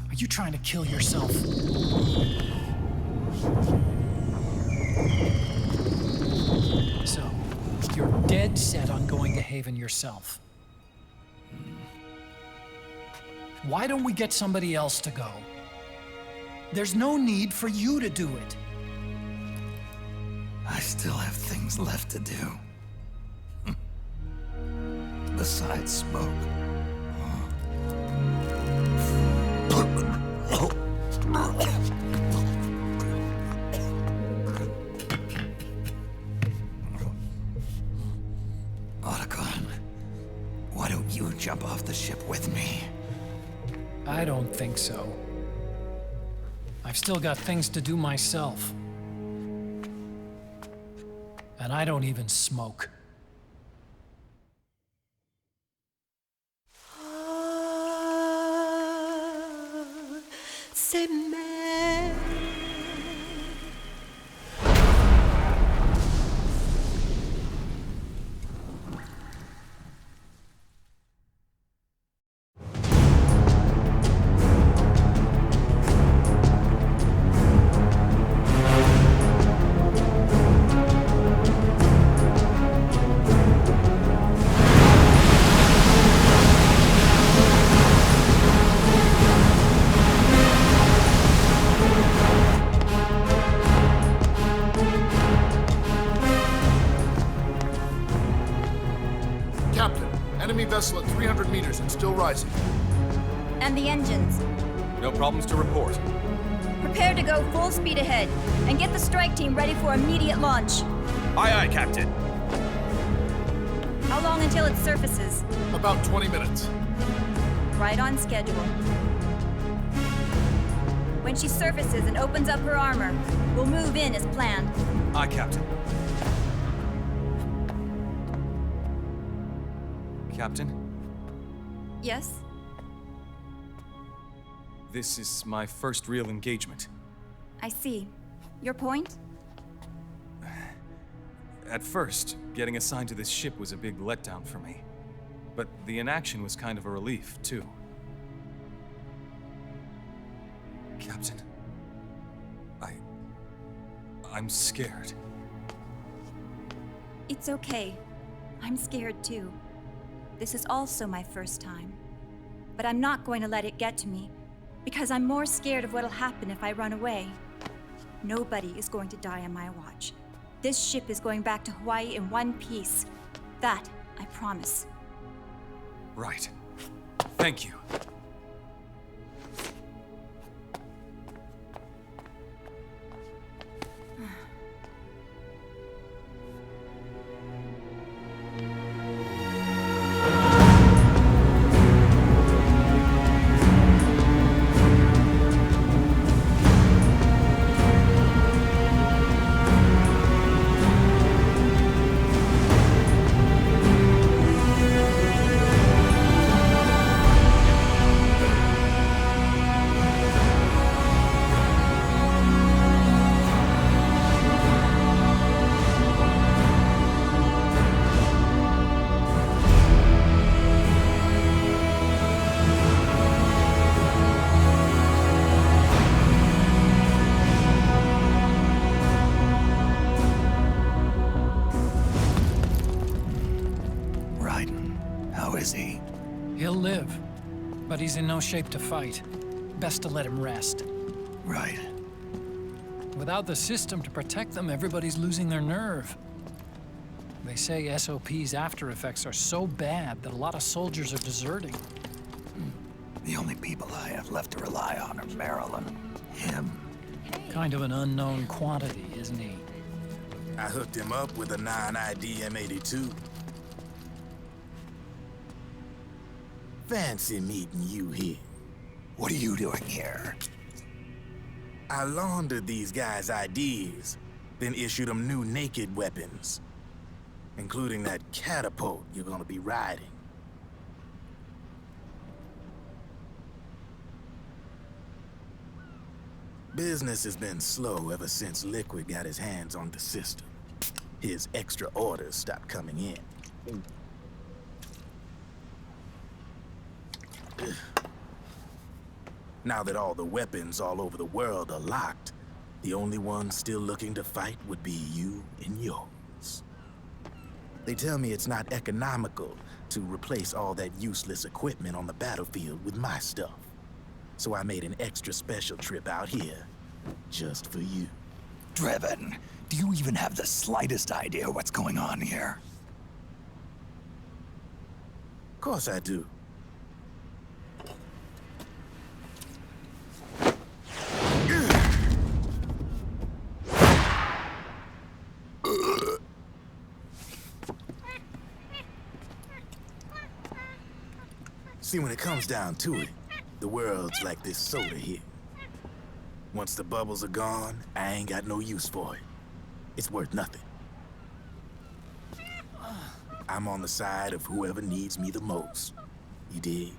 Are you trying to kill yourself? So, you're dead set on going to Haven yourself. Why don't we get somebody else to go? There's no need for you to do it. I still have things left to do. Besides smoke. Otacon, why don't you jump off the ship with me? I don't think so. I've still got things to do myself. And I don't even smoke. Vessel at 300 meters and still rising. And the engines? No problems to report. Prepare to go full speed ahead and get the strike team ready for immediate launch. Aye, aye, Captain. How long until it surfaces? About 20 minutes. Right on schedule. When she surfaces and opens up her armor, we'll move in as planned. Aye, Captain. Captain? Yes? This is my first real engagement. I see. Your point? At first, getting assigned to this ship was a big letdown for me. But the inaction was kind of a relief, too. Captain, I'm scared. It's okay. I'm scared too. This is also my first time. but I'm not going to let it get to me, because I'm more scared of what'll happen if I run away. Nobody is going to die on my watch. This ship is going back to Hawaii in one piece. That, I promise. Right. Thank you. He'll live, but he's in no shape to fight. Best to let him rest. Right. Without the system to protect them, everybody's losing their nerve. They say SOP's after effects are so bad that a lot of soldiers are deserting. The only people I have left to rely on are Marilyn, him. Kind of an unknown quantity, isn't he? I hooked him up with a 9ID M82. Fancy meeting you here. What are you doing here? I laundered these guys' IDs, then issued them new naked weapons, including that catapult you're gonna be riding. Business has been slow ever since Liquid got his hands on the system. His extra orders stopped coming in. Now that all the weapons all over the world are locked, the only ones still looking to fight would be you and yours. They tell me it's not economical to replace all that useless equipment on the battlefield with my stuff. So I made an extra special trip out here, just for you. Driven, do you even have the slightest idea what's going on here? Of course I do. See, when it comes down to it, the world's like this soda here. Once the bubbles are gone, I ain't got no use for it. It's worth nothing. I'm on the side of whoever needs me the most. You dig?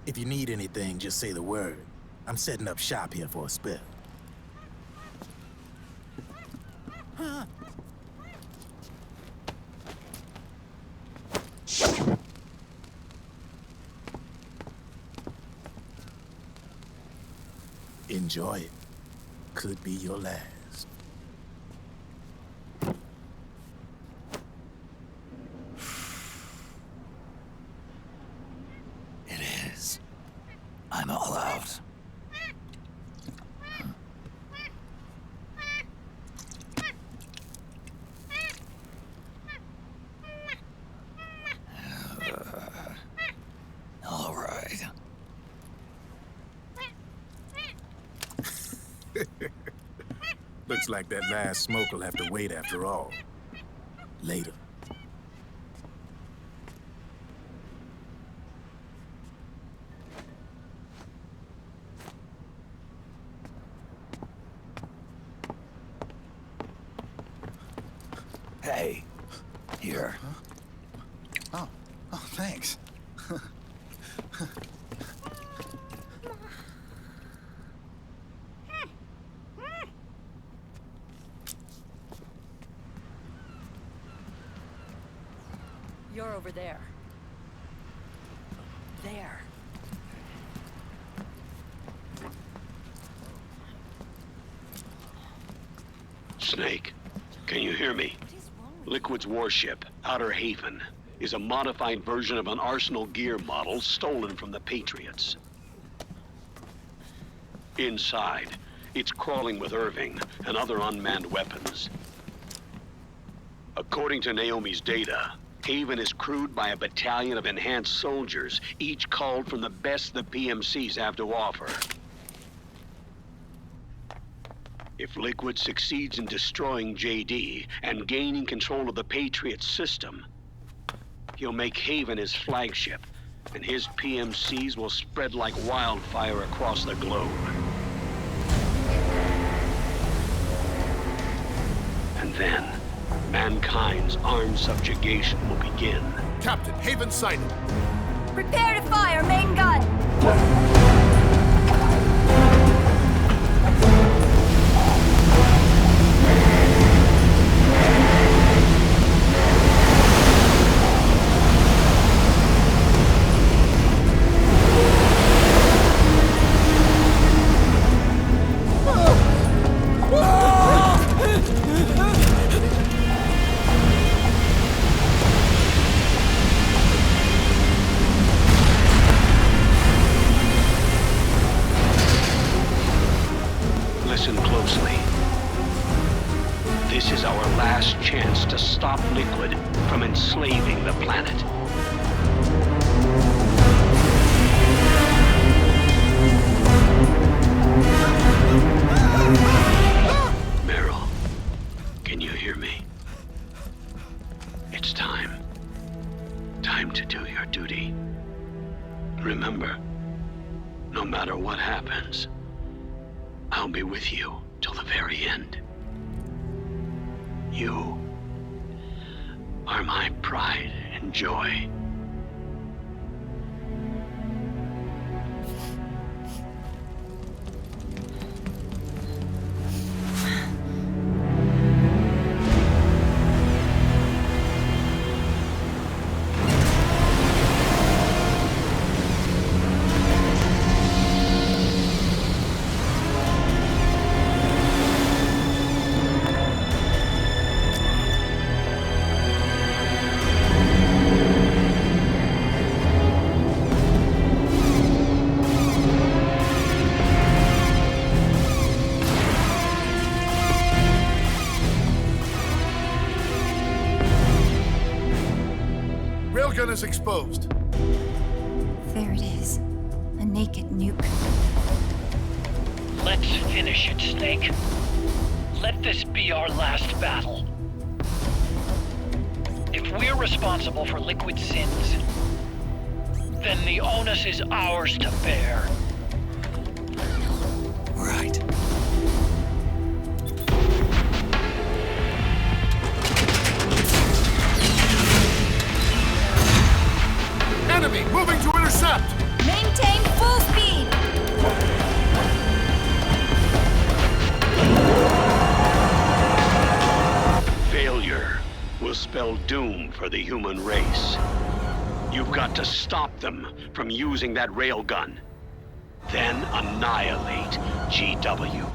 If you need anything, just say the word. I'm setting up shop here for a spell. Enjoy it. Could be your last. It is. I'm all out. All right. Looks like that last smoke will have to wait after all. Later. Hey, here. Huh? Oh, thanks. You're over there. There. Snake, can you hear me? Liquid's warship, Outer Haven, is a modified version of an Arsenal gear model stolen from the Patriots. Inside, it's crawling with Irving and other unmanned weapons. According to Naomi's data, Haven is crewed by a battalion of enhanced soldiers, each culled from the best the PMCs have to offer. If Liquid succeeds in destroying JD and gaining control of the Patriot system, he'll make Haven his flagship, and his PMCs will spread like wildfire across the globe. And then, mankind's armed subjugation will begin. Captain, Haven sighted. Prepare to fire, main gun! Listen closely. This is our last chance to stop Liquid from enslaving the planet. Meryl, can you hear me? It's time. Time to do your duty. Remember, no matter what happens, I'll be with you till the very end. You are my pride and joy. Railgun is exposed. There it is. A naked nuke. Let's finish it, Snake. Let this be our last battle. If we're responsible for Liquid's sins, then the onus is ours to bear. Right. Enemy moving to intercept! Maintain full speed! Failure will spell doom for the human race. You've got to stop them from using that railgun. Then annihilate GW.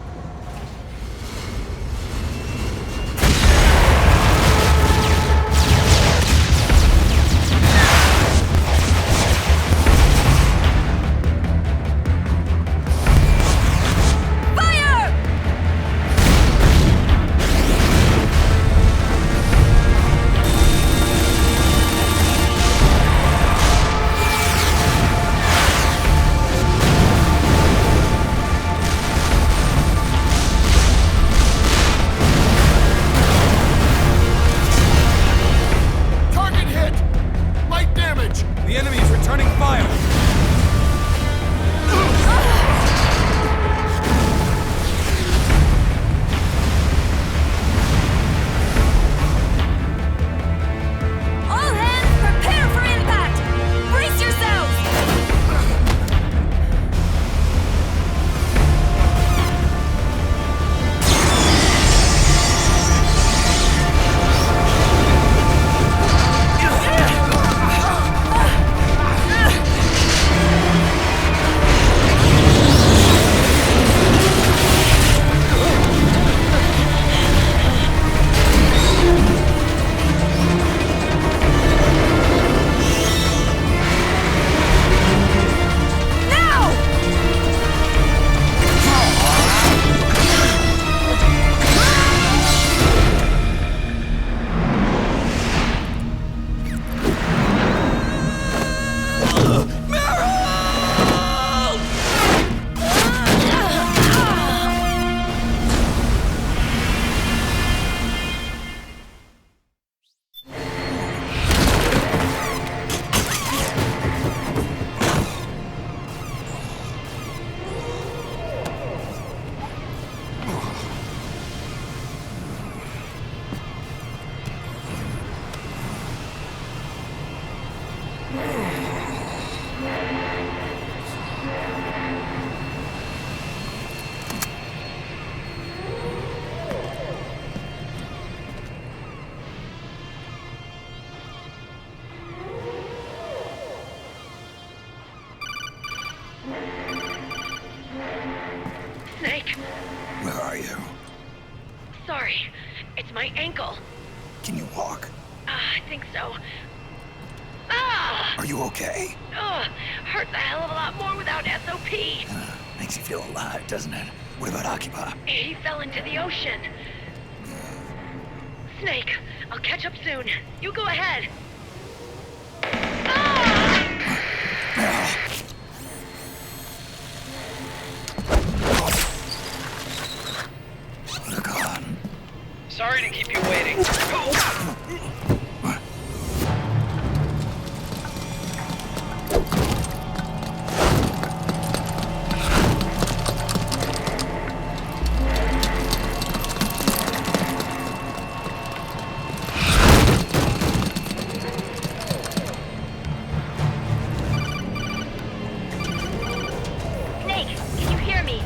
Sorry, it's my ankle. Can you walk? I think so. Ah! Are you okay? Hurts a hell of a lot more without SOP. Makes you feel alive, doesn't it? What about Occupy? He fell into the ocean. Snake, I'll catch up soon. You go ahead. Oh, God. Sorry to keep you waiting. Snake, can you hear me?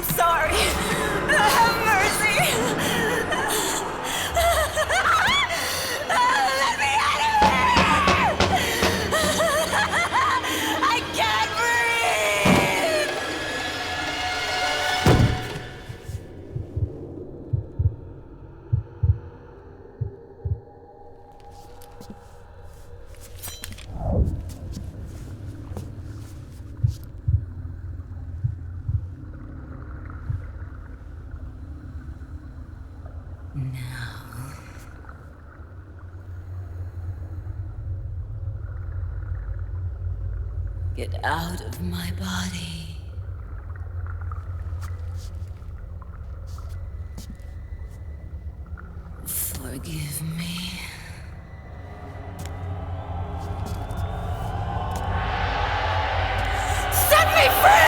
I'm sorry. Have mercy. Let me out of here! I can't breathe! Get out of my body. Forgive me. Set me free!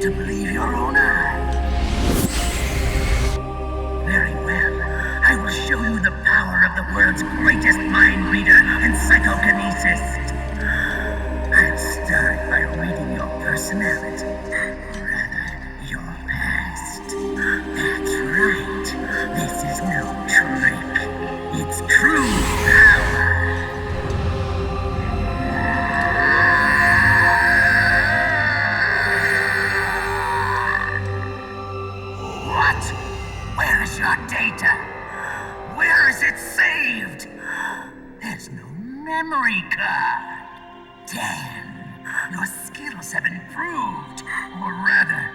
To believe your own eyes. Very well. I will show you the power of the world's greatest mind reader and psychokinesis. I'll start by reading your personality. Rather, your past. That's right. This is no trick. It's true power. Where is your data? Where is it saved? There's no memory card. Damn, your skills have improved. Or rather,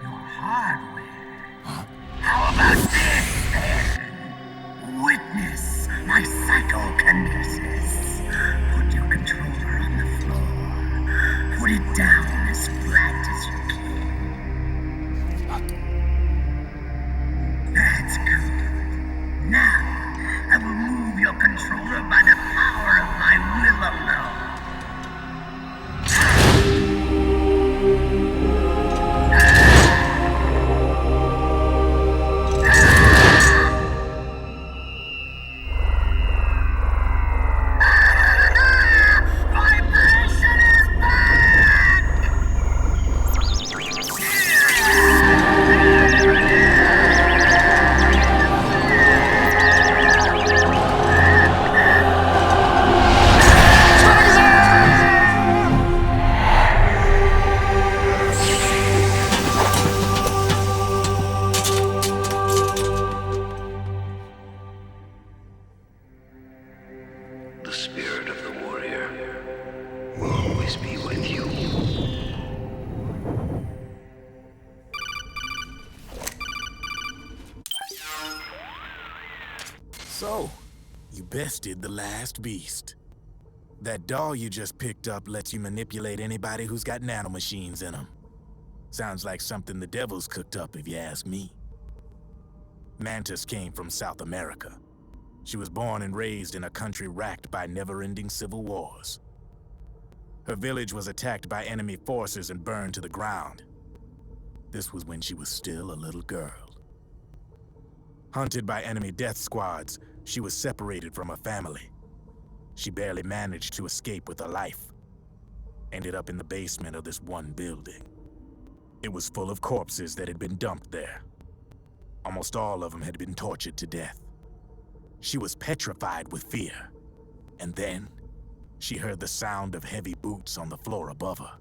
your hardware. How about this, then? Witness my psychokinesis. Put your controller on the floor. Put it down as flat as you can. That's good. Now, I will move your controller by the power of my will alone. I the warrior will always be with you. So, you bested the last beast. That doll you just picked up lets you manipulate anybody who's got nanomachines in them. Sounds like something the devil's cooked up, if you ask me. Mantis came from South America. She was born and raised in a country racked by never-ending civil wars. Her village was attacked by enemy forces and burned to the ground. This was when she was still a little girl. Hunted by enemy death squads, she was separated from her family. She barely managed to escape with her life. Ended up in the basement of this one building. It was full of corpses that had been dumped there. Almost all of them had been tortured to death. She was petrified with fear. And then, she heard the sound of heavy boots on the floor above her,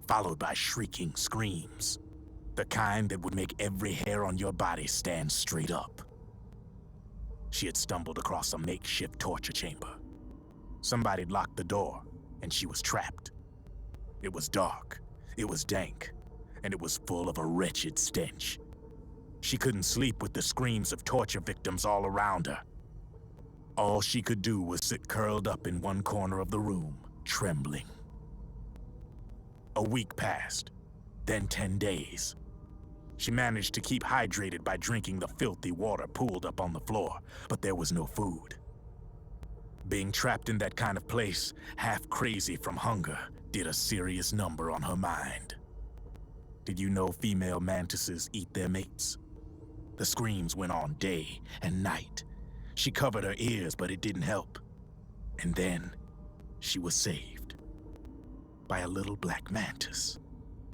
followed by shrieking screams. The kind that would make every hair on your body stand straight up. She had stumbled across a makeshift torture chamber. Somebody'd locked the door, and she was trapped. It was dark, it was dank, and it was full of a wretched stench. She couldn't sleep with the screams of torture victims all around her. All she could do was sit curled up in one corner of the room, trembling. A week passed, then 10 days. She managed to keep hydrated by drinking the filthy water pooled up on the floor, but there was no food. Being trapped in that kind of place, half crazy from hunger, did a serious number on her mind. Did you know female mantises eat their mates? The screams went on day and night. She covered her ears, but it didn't help. And then, she was saved. By a little black mantis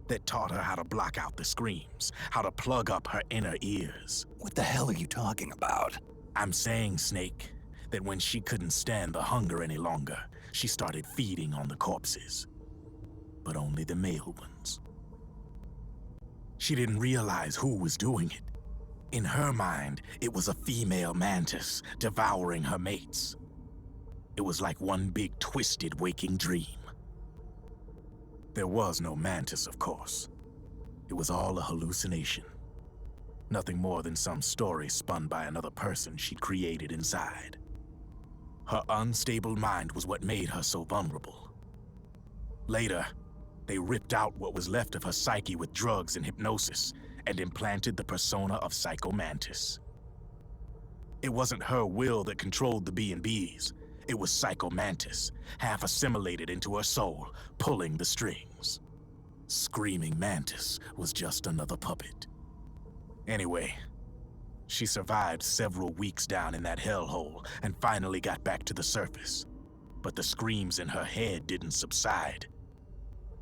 that taught her how to block out the screams, how to plug up her inner ears. What the hell are you talking about? I'm saying, Snake, that when she couldn't stand the hunger any longer, she started feeding on the corpses. But only the male ones. She didn't realize who was doing it. In her mind, it was a female mantis devouring her mates. It was like one big twisted waking dream. There was no mantis, of course. It was all a hallucination. Nothing more than some story spun by another person she'd created inside. Her unstable mind was what made her so vulnerable. Later, they ripped out what was left of her psyche with drugs and hypnosis and implanted the persona of Psycho Mantis. It wasn't her will that controlled the B&Bs. It was Psycho Mantis, half assimilated into her soul, pulling the strings. Screaming Mantis was just another puppet. Anyway, she survived several weeks down in that hellhole and finally got back to the surface. But the screams in her head didn't subside.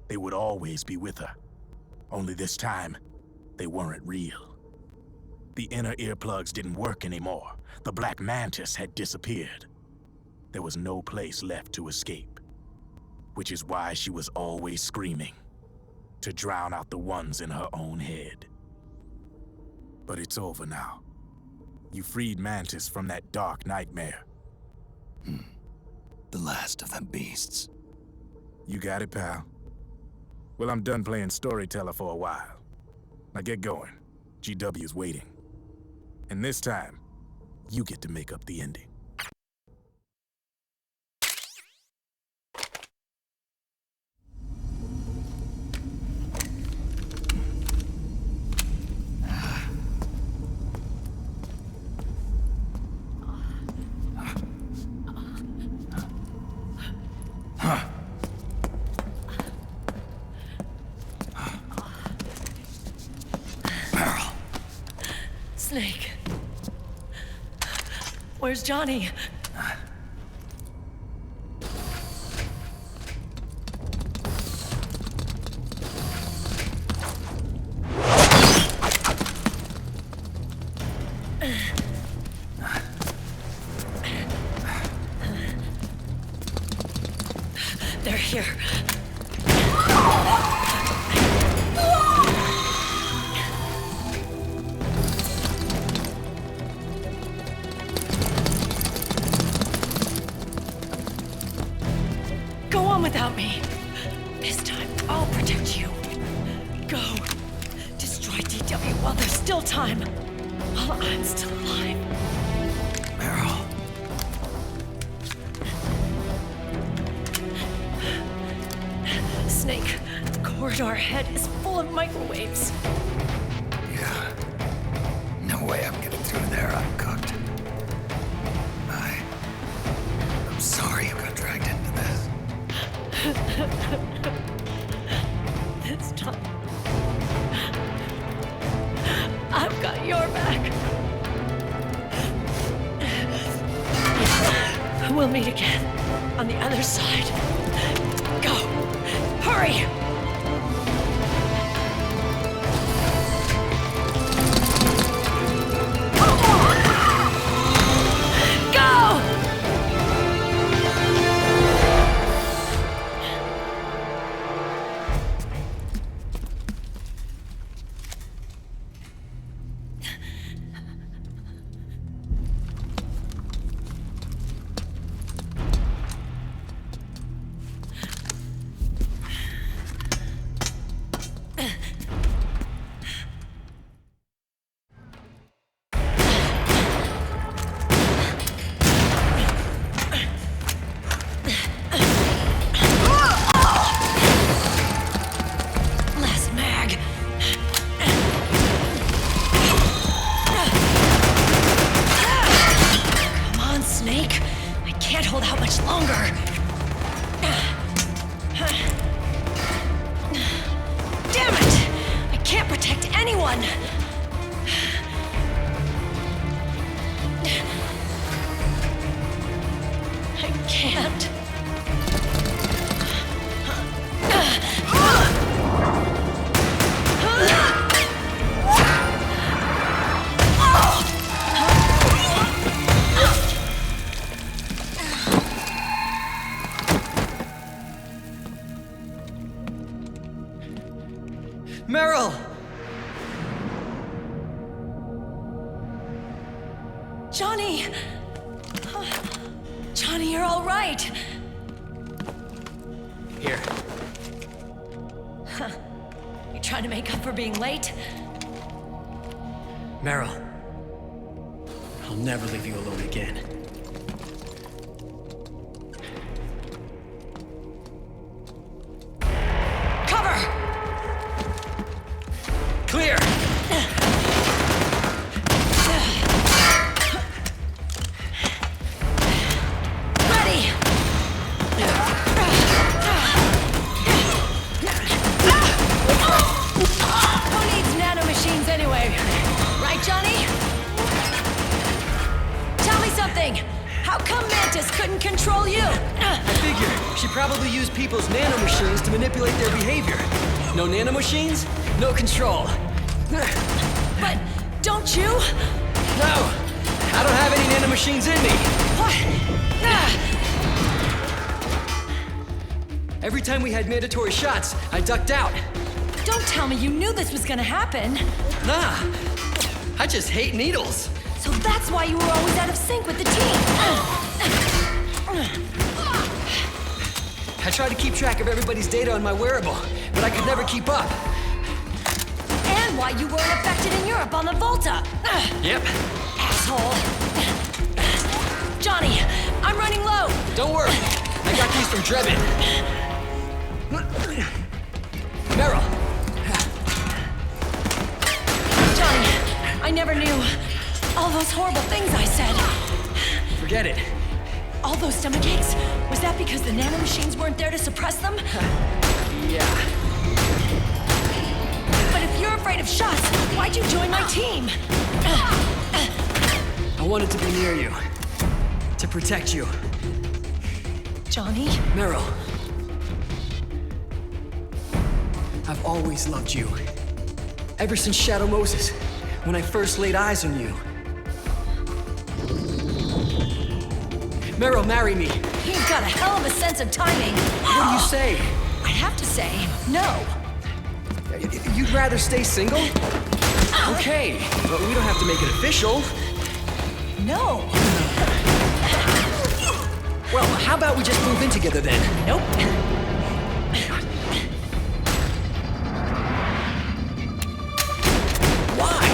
They would always be with her. Only this time, they weren't real. The inner earplugs didn't work anymore. The black mantis had disappeared. There was no place left to escape. Which is why she was always screaming, to drown out the ones in her own head. But it's over now. You freed Mantis from that dark nightmare. The last of them beasts. You got it, pal. Well, I'm done playing storyteller for a while. Now get going. GW's waiting. And this time, you get to make up the ending. Snake. Where's Johnny? They're here. Go on without me. This time, I'll protect you. Go. Destroy DW while there's still time. While I'm still alive. Meryl. Snake, the corridor ahead is full of microwaves. Yeah. No way I'm getting through there uncooked. I'm sorry you got dragged into this. This time, I've got your back. We'll meet again on the other side. Go! Hurry! Meryl! Johnny! Johnny, you're all right. Here. Huh. You trying to make up for being late? Meryl. I'll never leave you alone again. Cover! Clear! Ready! Who needs nanomachines anyway? Right, Johnny? Tell me something! How come Mantis couldn't control you? I figure she probably used people's nanomachines to manipulate their behavior. No nanomachines, no control. But don't you? No! I don't have any nanomachines in me! What? Every time we had mandatory shots, I ducked out. Don't tell me you knew this was gonna happen. Nah, I just hate needles. So that's why you were always out of sync with the team. I tried to keep track of everybody's data on my wearable, but I could never keep up. And why you weren't affected in Europe on the Volta. Yep. Asshole. Johnny, I'm running low. Don't worry, I got these from Drebin. Meryl. Johnny, I never knew all those horrible things I said. Forget it. All those stomach aches, was that because the nanomachines weren't there to suppress them? Yeah. But if you're afraid of shots, why'd you join my team? I wanted to be near you. To protect you. Johnny? Meryl. I've always loved you. Ever since Shadow Moses, when I first laid eyes on you. Meryl, marry me. You've got a hell of a sense of timing. What do you say? I have to say, no. You'd rather stay single? Okay, but we don't have to make it official. No. Well, how about we just move in together then? Nope. Why?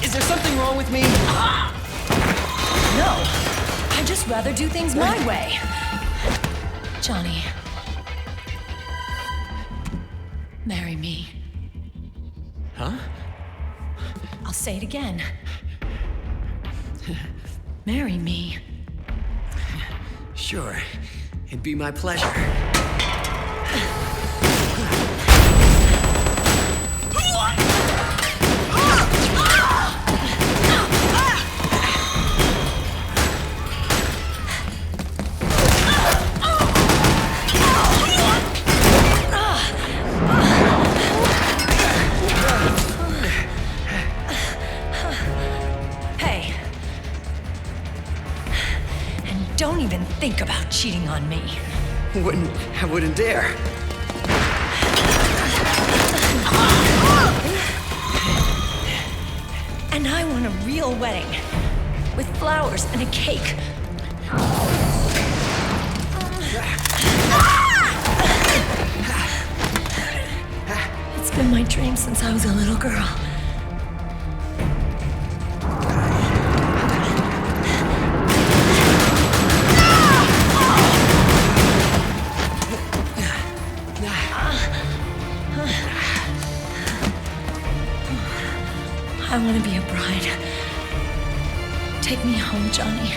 Is there something wrong with me? No. I'd just rather do things my way. Johnny. Marry me. Huh? I'll say it again. Marry me. Sure. It'd be my pleasure. Don't even think about cheating on me. I wouldn't dare. And I want a real wedding. With flowers and a cake. It's been my dream since I was a little girl. I want to be a bride. Take me home, Johnny.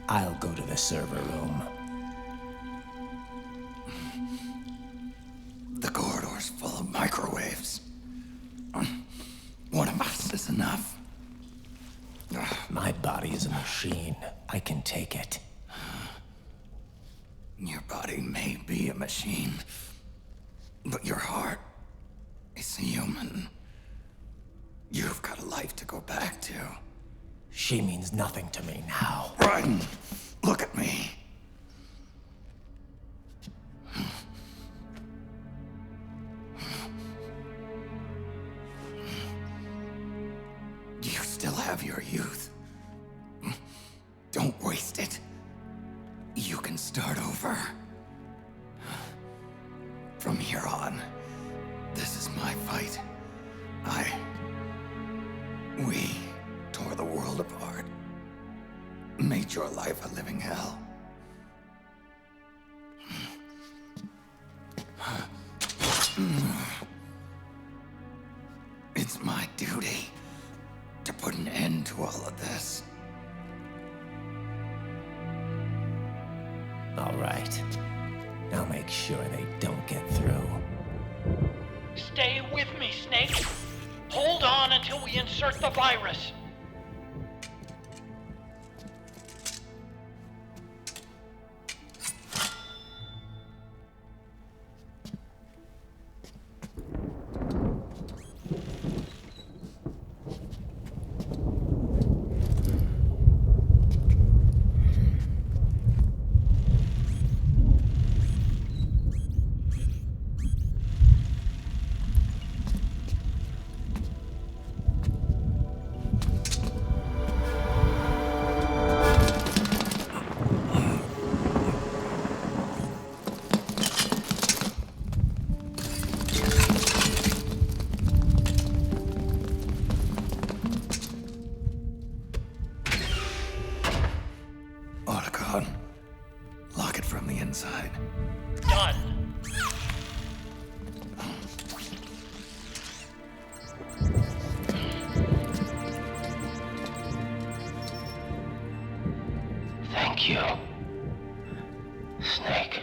I'll go to the server room. The corridor's full of microwaves. One of us is enough. My body is a machine. I can take it. Your body may be a machine, But your heart is human. You've got a life to go back to. She means nothing to me now. Raiden, look at me. You still have your youth. Don't waste it. You can start over. From here on, this is my fight. We tore the world apart. Made your life a living hell. It's my duty to put an end to all of this. All right. I'll make sure they don't get through. Stay with me, Snake. Hold on until we insert the virus. Lock it from the inside. Done. Thank you, Snake.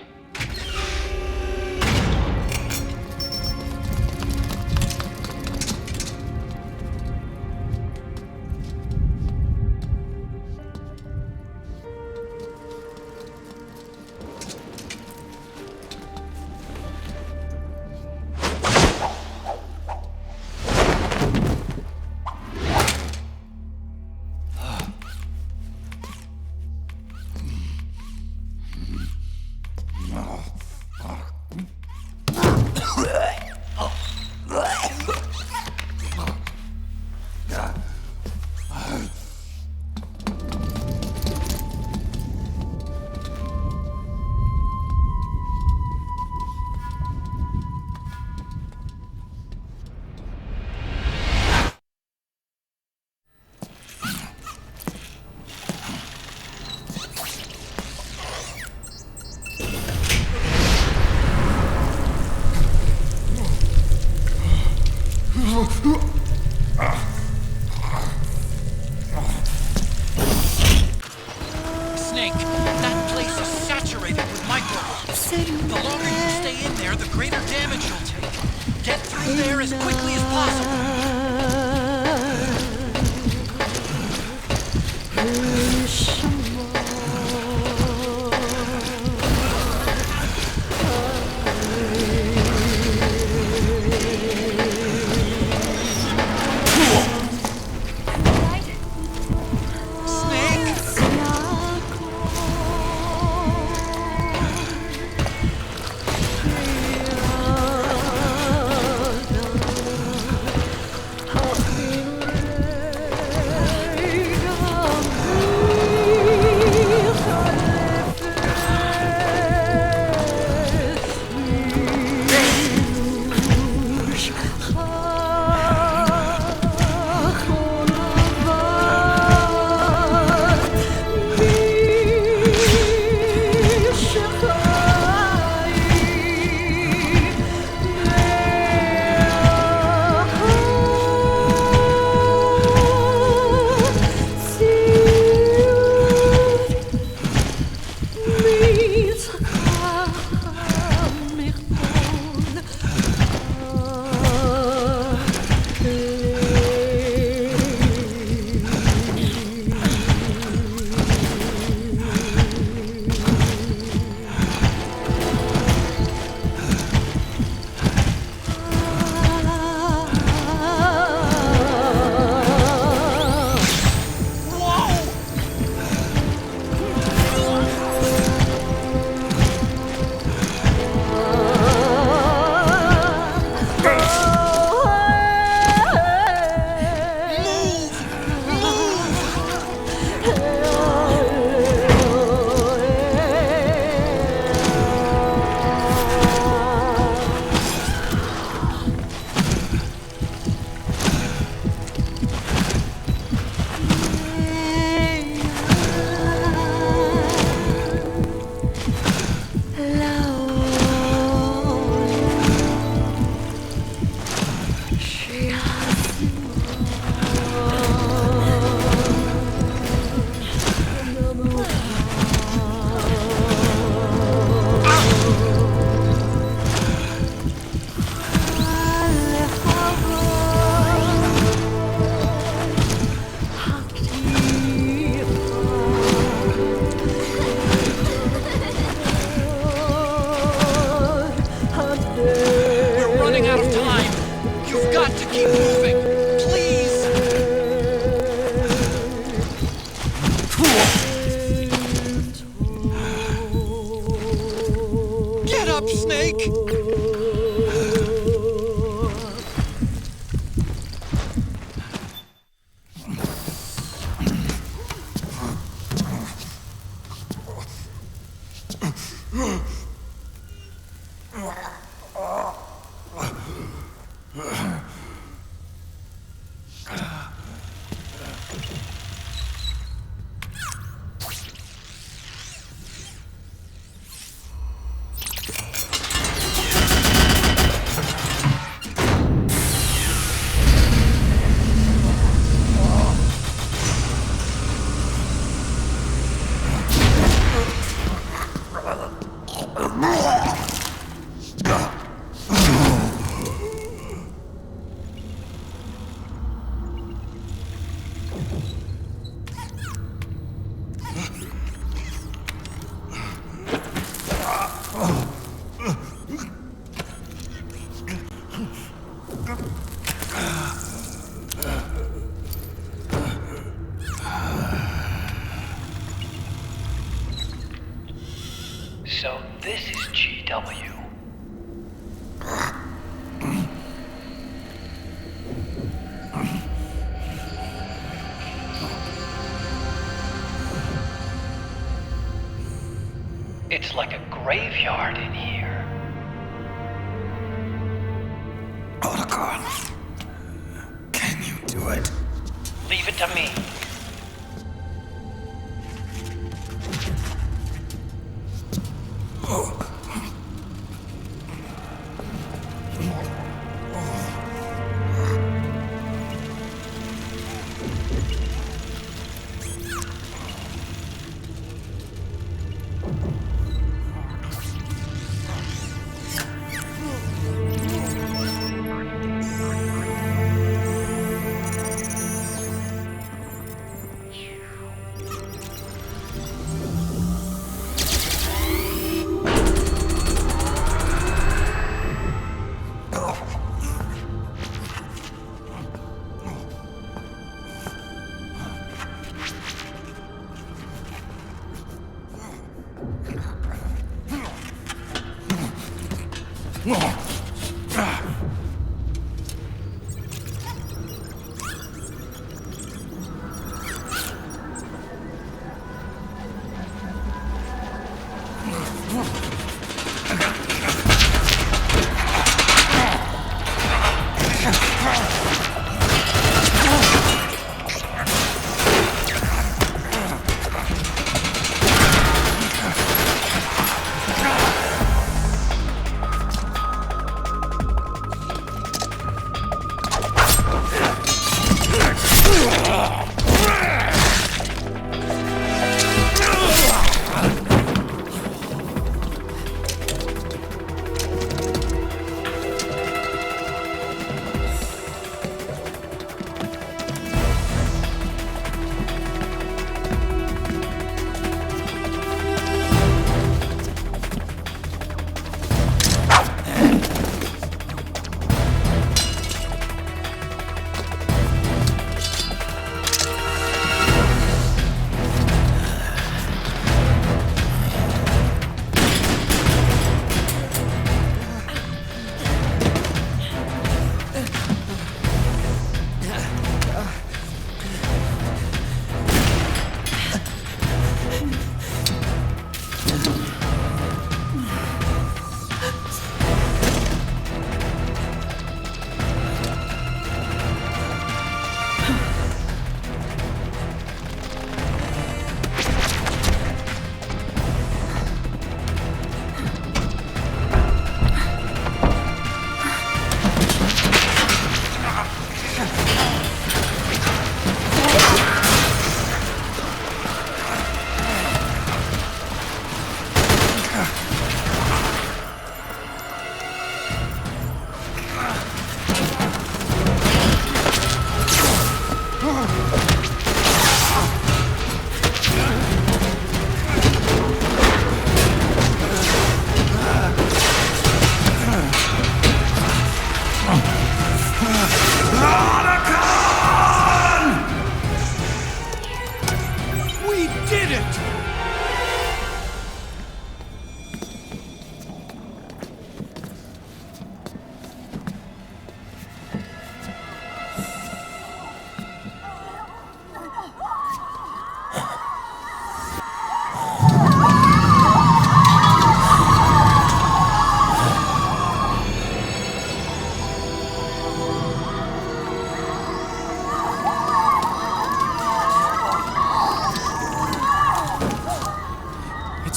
Snake, that place is saturated with microbes. The longer you stay in there, the greater damage you'll take. Get through there as quickly as possible. So this is GW. It's like a graveyard in here. Otacon, can you do it? Leave it to me.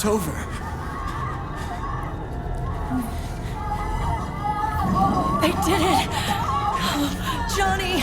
It's over. They did it! Johnny!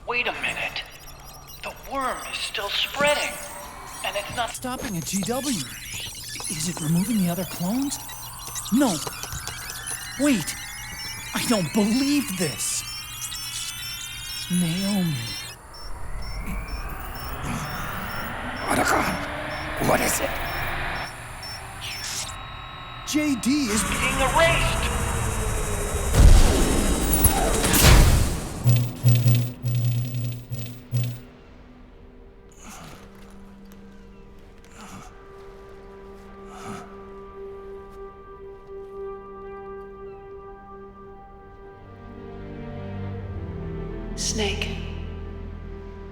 Wait a minute. The worm is still spreading. And it's not stopping at GW. Is it removing the other clones? No. Wait. I don't believe this. Naomi. What is it? JD is being erased. Snake.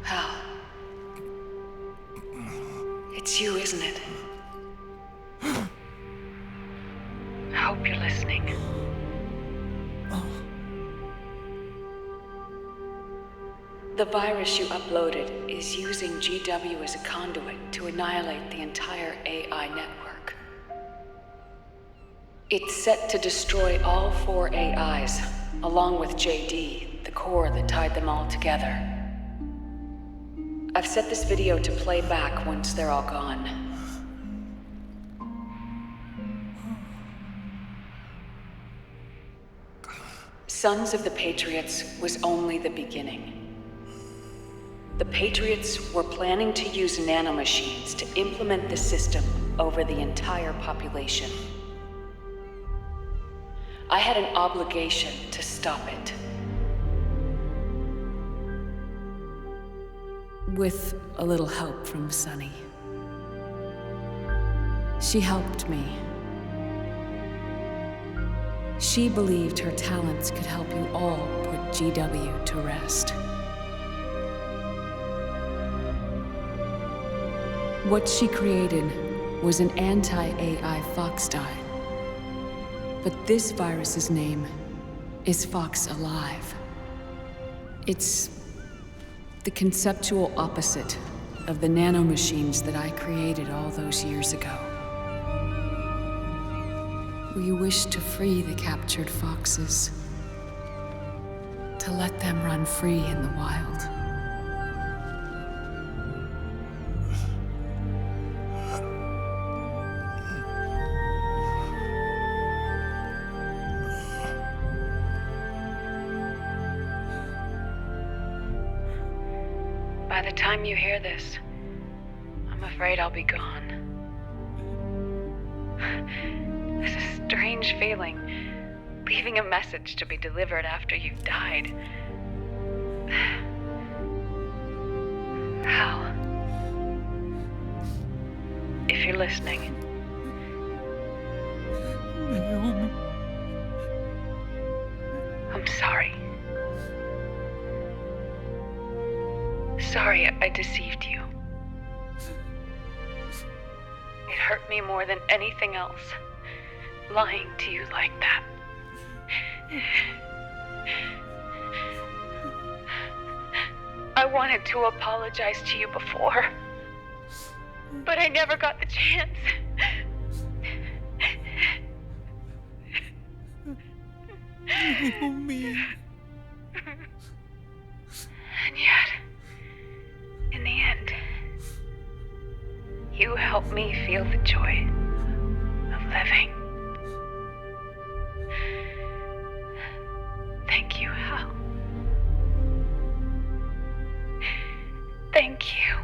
Hal. It's you, isn't it? I hope you're listening. The virus you uploaded is using GW as a conduit to annihilate the entire AI network. It's set to destroy all 4 AIs, along with JD, the core that tied them all together. I've set this video to play back once they're all gone. Sons of the Patriots was only the beginning. The Patriots were planning to use nanomachines to implement the system over the entire population. I had an obligation to stop it. With a little help from Sunny. She helped me. She believed her talents could help you all put GW to rest. What she created was an anti-AI Fox dye. But this virus's name is Fox Alive. It's the conceptual opposite of the nanomachines that I created all those years ago. We wish to free the captured foxes, to let them run free in the wild. By the time you hear this, I'm afraid I'll be gone. It's a strange feeling, leaving a message to be delivered after you've died. Hal, if you're listening, I'm sorry. Sorry I deceived you. It hurt me more than anything else, lying to you like that. I wanted to apologize to you before, but I never got the chance. Oh, me. And yet, in the end, you helped me feel the joy of living. Thank you, Hal. Thank you.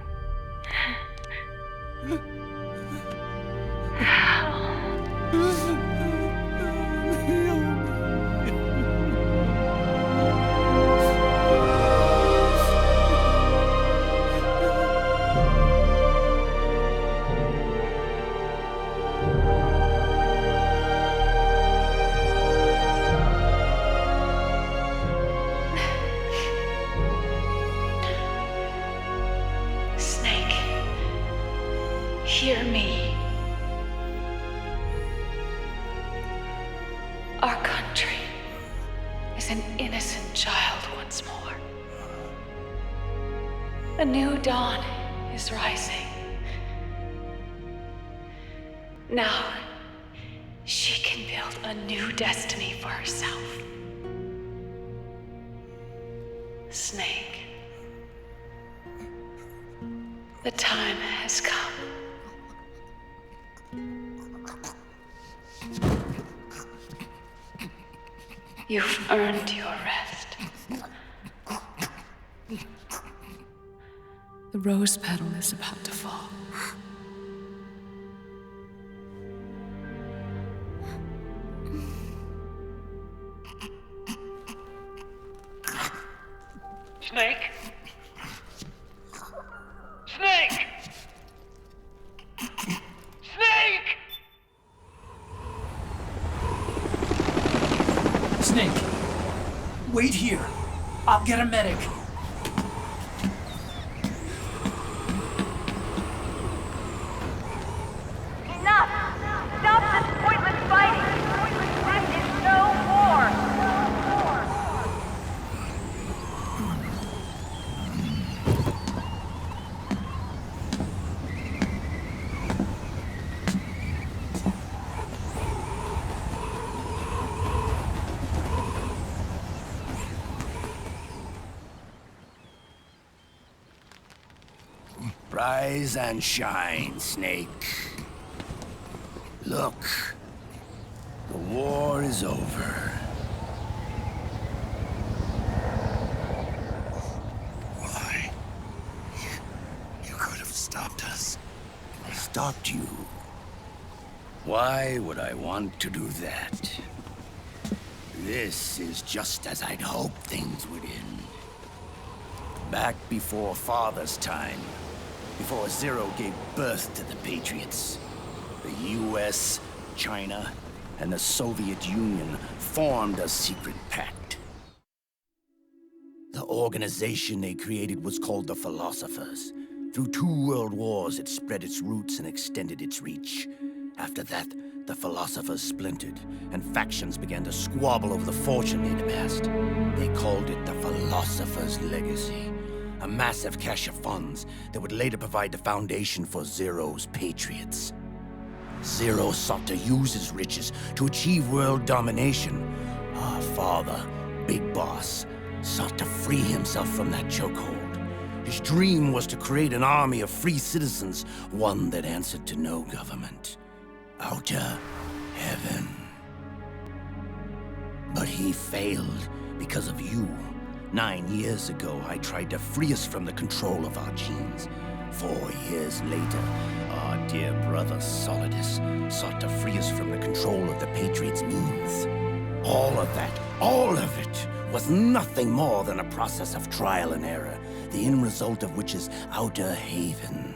Snake, hear me. Our country is an innocent child once more. A new dawn is rising. Now, she can build a new destiny for herself. Snake, the time has come. You've earned your rest. The rose petal is about to fall. Snake? Snake! Snake! Snake, wait here. I'll get a medic. Enough! Stop this pointless fighting! This is no war! Rise and shine, Snake. Look, the war is over. Why? You could have stopped us. Stopped you? Why would I want to do that? This is just as I'd hoped things would end. Back before Father's time, before Zero gave birth to the Patriots, the US, China, and the Soviet Union formed a secret pact. The organization they created was called the Philosophers. Through 2 world wars, it spread its roots and extended its reach. After that, the Philosophers splintered, and factions began to squabble over the fortune they'd amassed. They called it the Philosopher's Legacy, a massive cache of funds that would later provide the foundation for Zero's Patriots. Zero sought to use his riches to achieve world domination. Our father, Big Boss, sought to free himself from that chokehold. His dream was to create an army of free citizens, one that answered to no government. Outer heaven. But he failed because of you. 9 years ago, I tried to free us from the control of our genes. 4 years later, our dear brother Solidus sought to free us from the control of the Patriots' means. All of it, was nothing more than a process of trial and error, the end result of which is Outer Haven.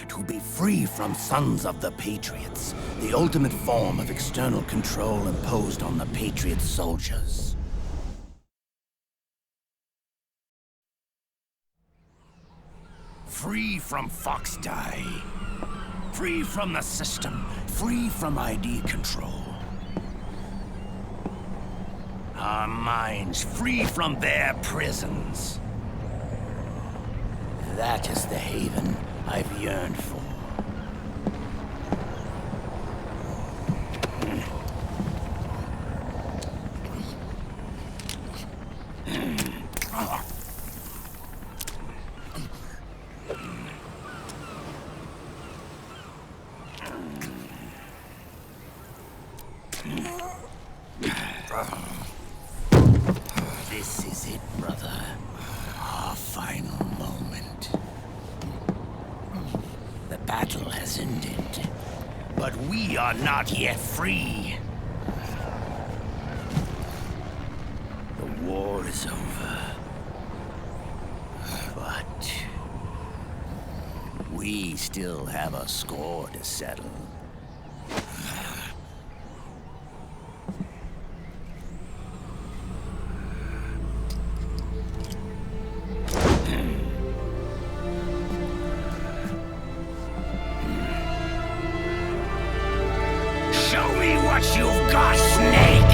To be free from sons of the Patriots, the ultimate form of external control imposed on the Patriot soldiers. Free from Fox-Die. Free from the system. Free from ID control. Our minds free from their prisons. That is the haven I've yearned for. This is it, brother. Our final moment. The battle has ended, but we are not yet free. The war is over, but we still have a score to settle. You've got, Snake!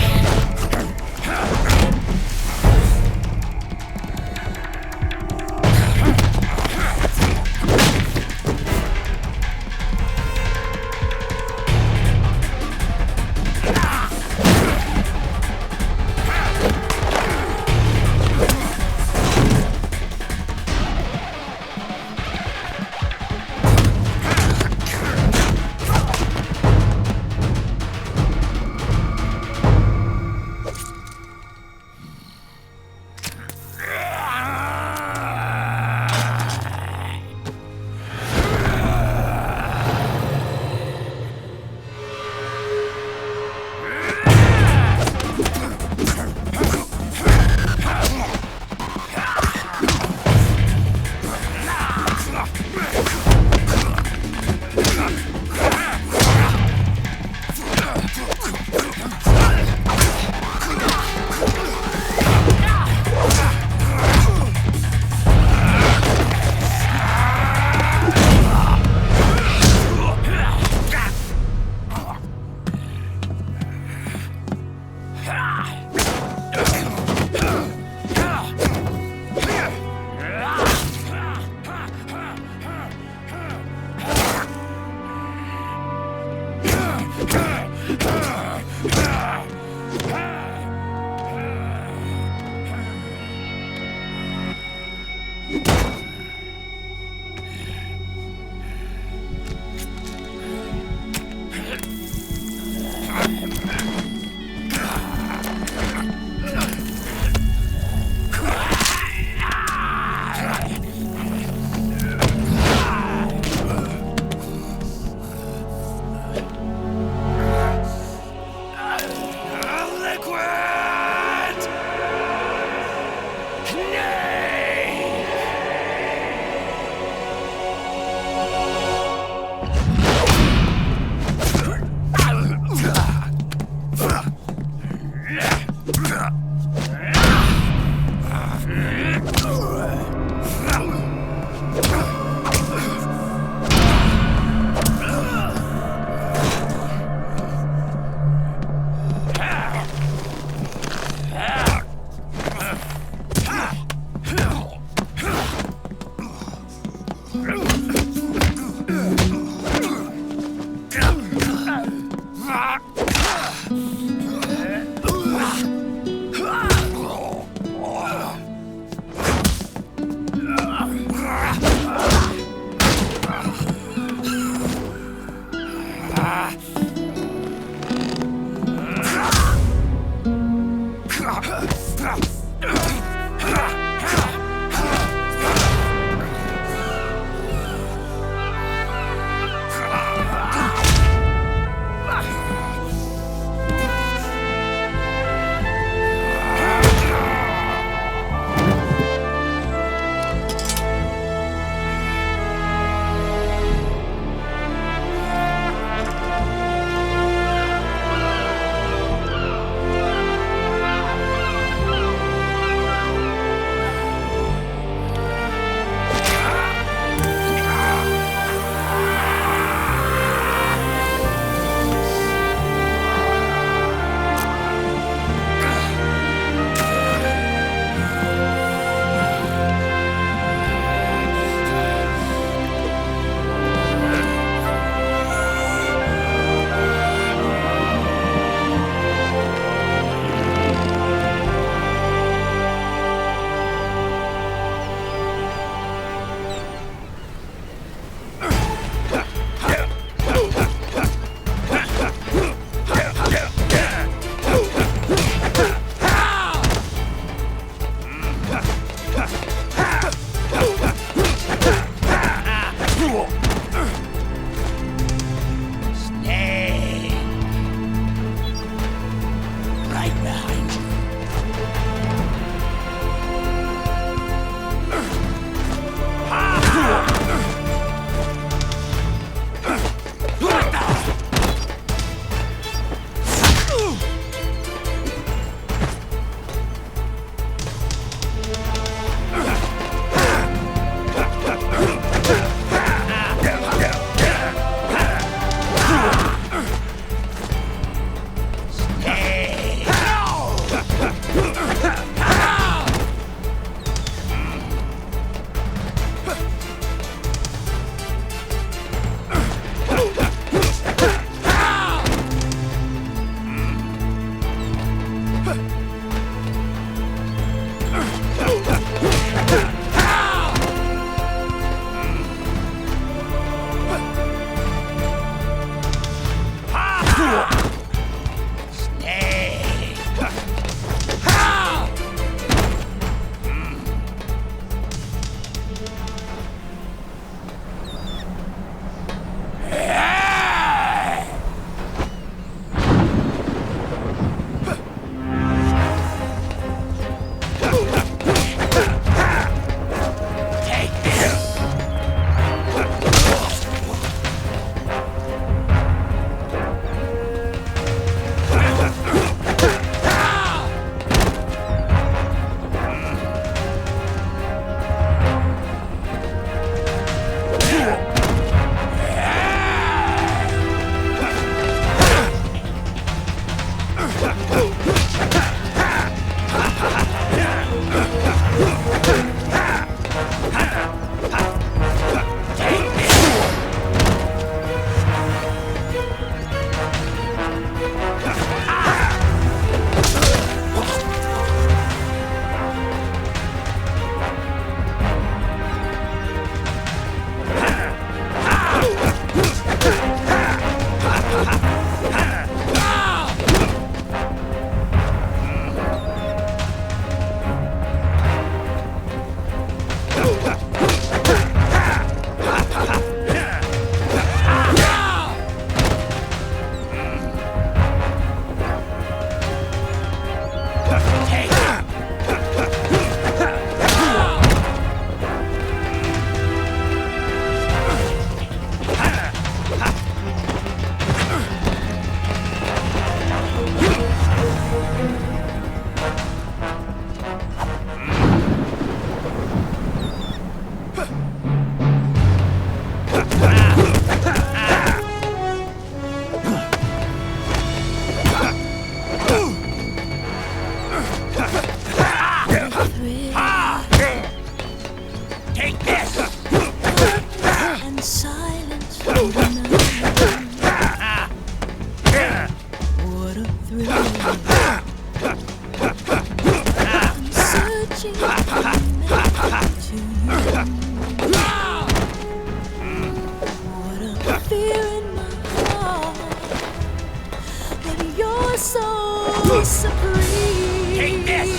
What a thrill. I'm searching to you. What a fear in my heart. But you're so supreme. Take this!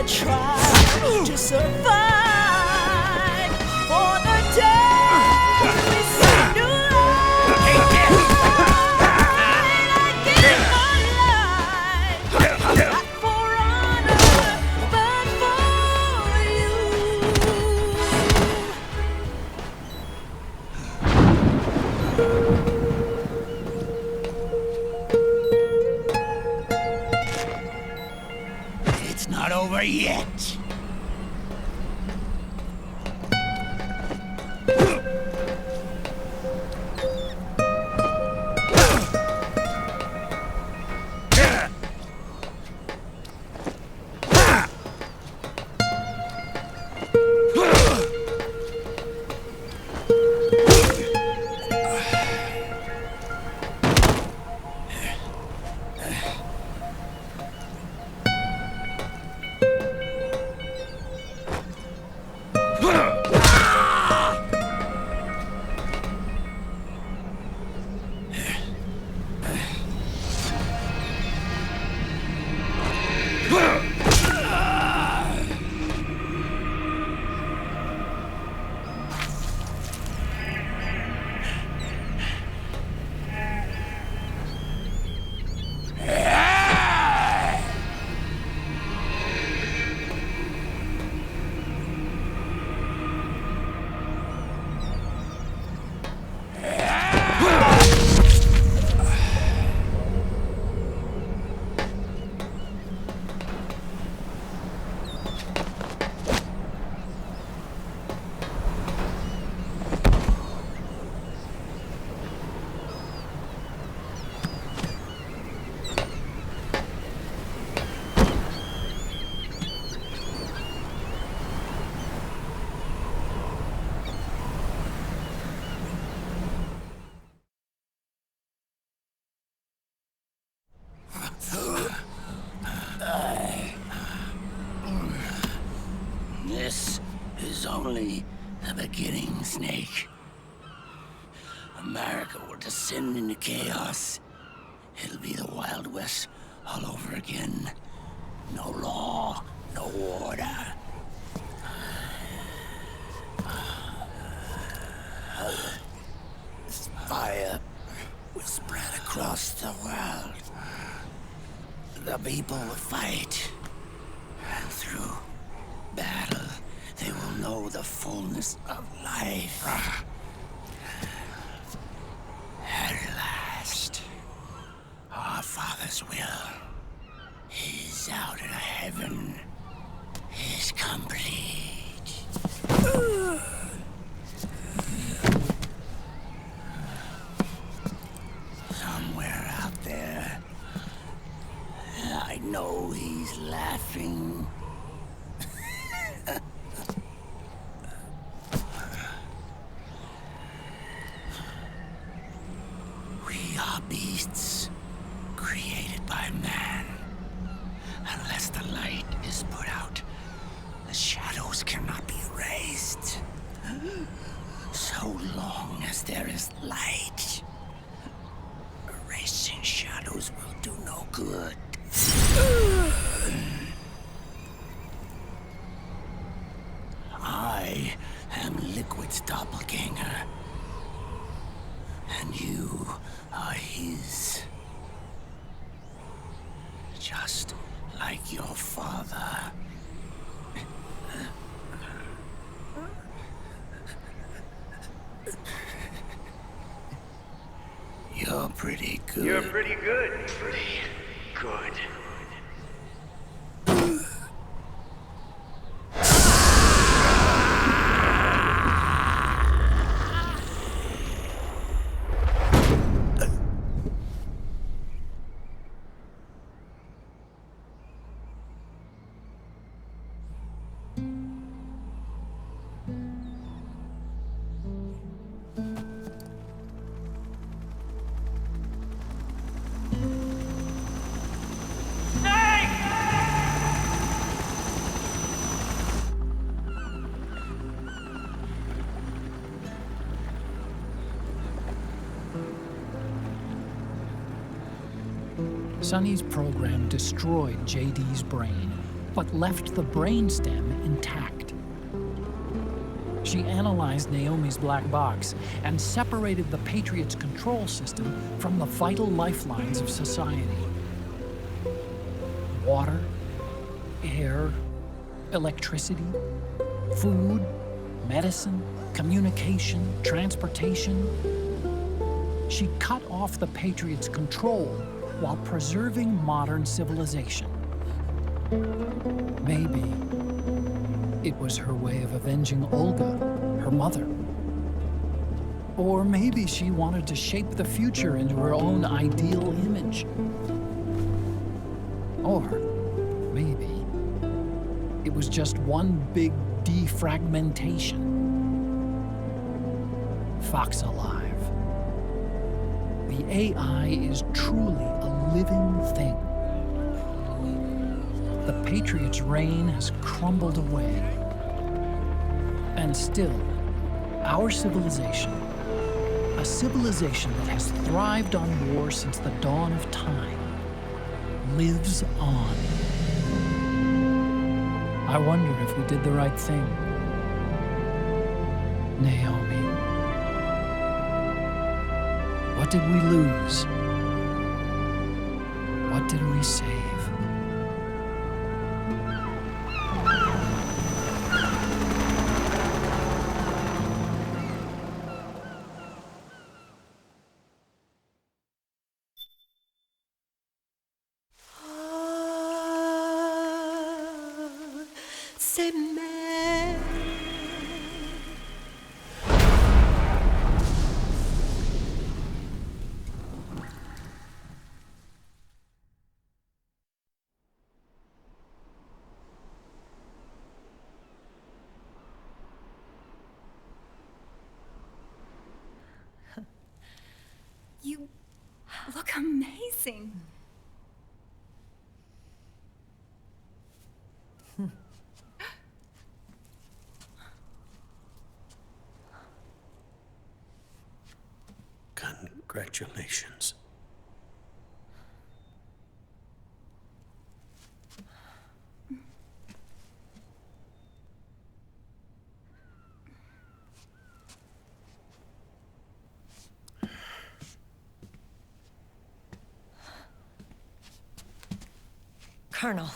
Try to survive for the day we see new life. I give my life, not for honor, but for you. It's not over yet. This is only the beginning, Snake. America will descend into chaos. It'll be the Wild West all over again. No law, no order. Fire will spread across the world. The people will fight. And through battle, they will know the fullness of life. At last, our Father's will is out in heaven, is complete. Somewhere out there, I know he's laughing. We are beasts created by man. Unless the light is put out, the shadows cannot be erased. So long as there is light, erasing shadows just like your father. You're pretty good. You're pretty good. Pretty good. Sonny's program destroyed JD's brain, but left the brainstem intact. She analyzed Naomi's black box and separated the Patriots' control system from the vital lifelines of society. Water, air, electricity, food, medicine, communication, transportation. She cut off the Patriots' control while preserving modern civilization. Maybe it was her way of avenging Olga, her mother. Or maybe she wanted to shape the future into her own ideal image. Or maybe it was just one big defragmentation. Fox alive. The AI is truly a living thing. The Patriots' reign has crumbled away. And still, our civilization, a civilization that has thrived on war since the dawn of time, lives on. I wonder if we did the right thing. Naomi. What did we lose? What did we save? You look amazing. Congratulations. Colonel.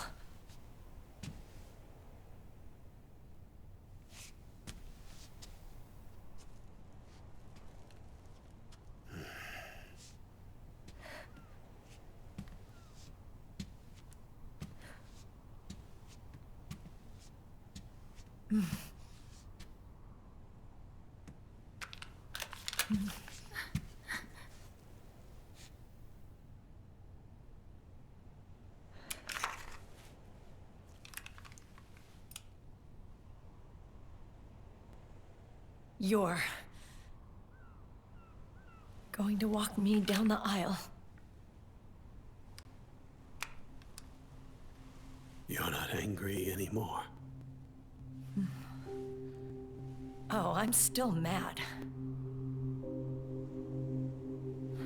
You're going to walk me down the aisle. You're not angry anymore. Oh, I'm still mad.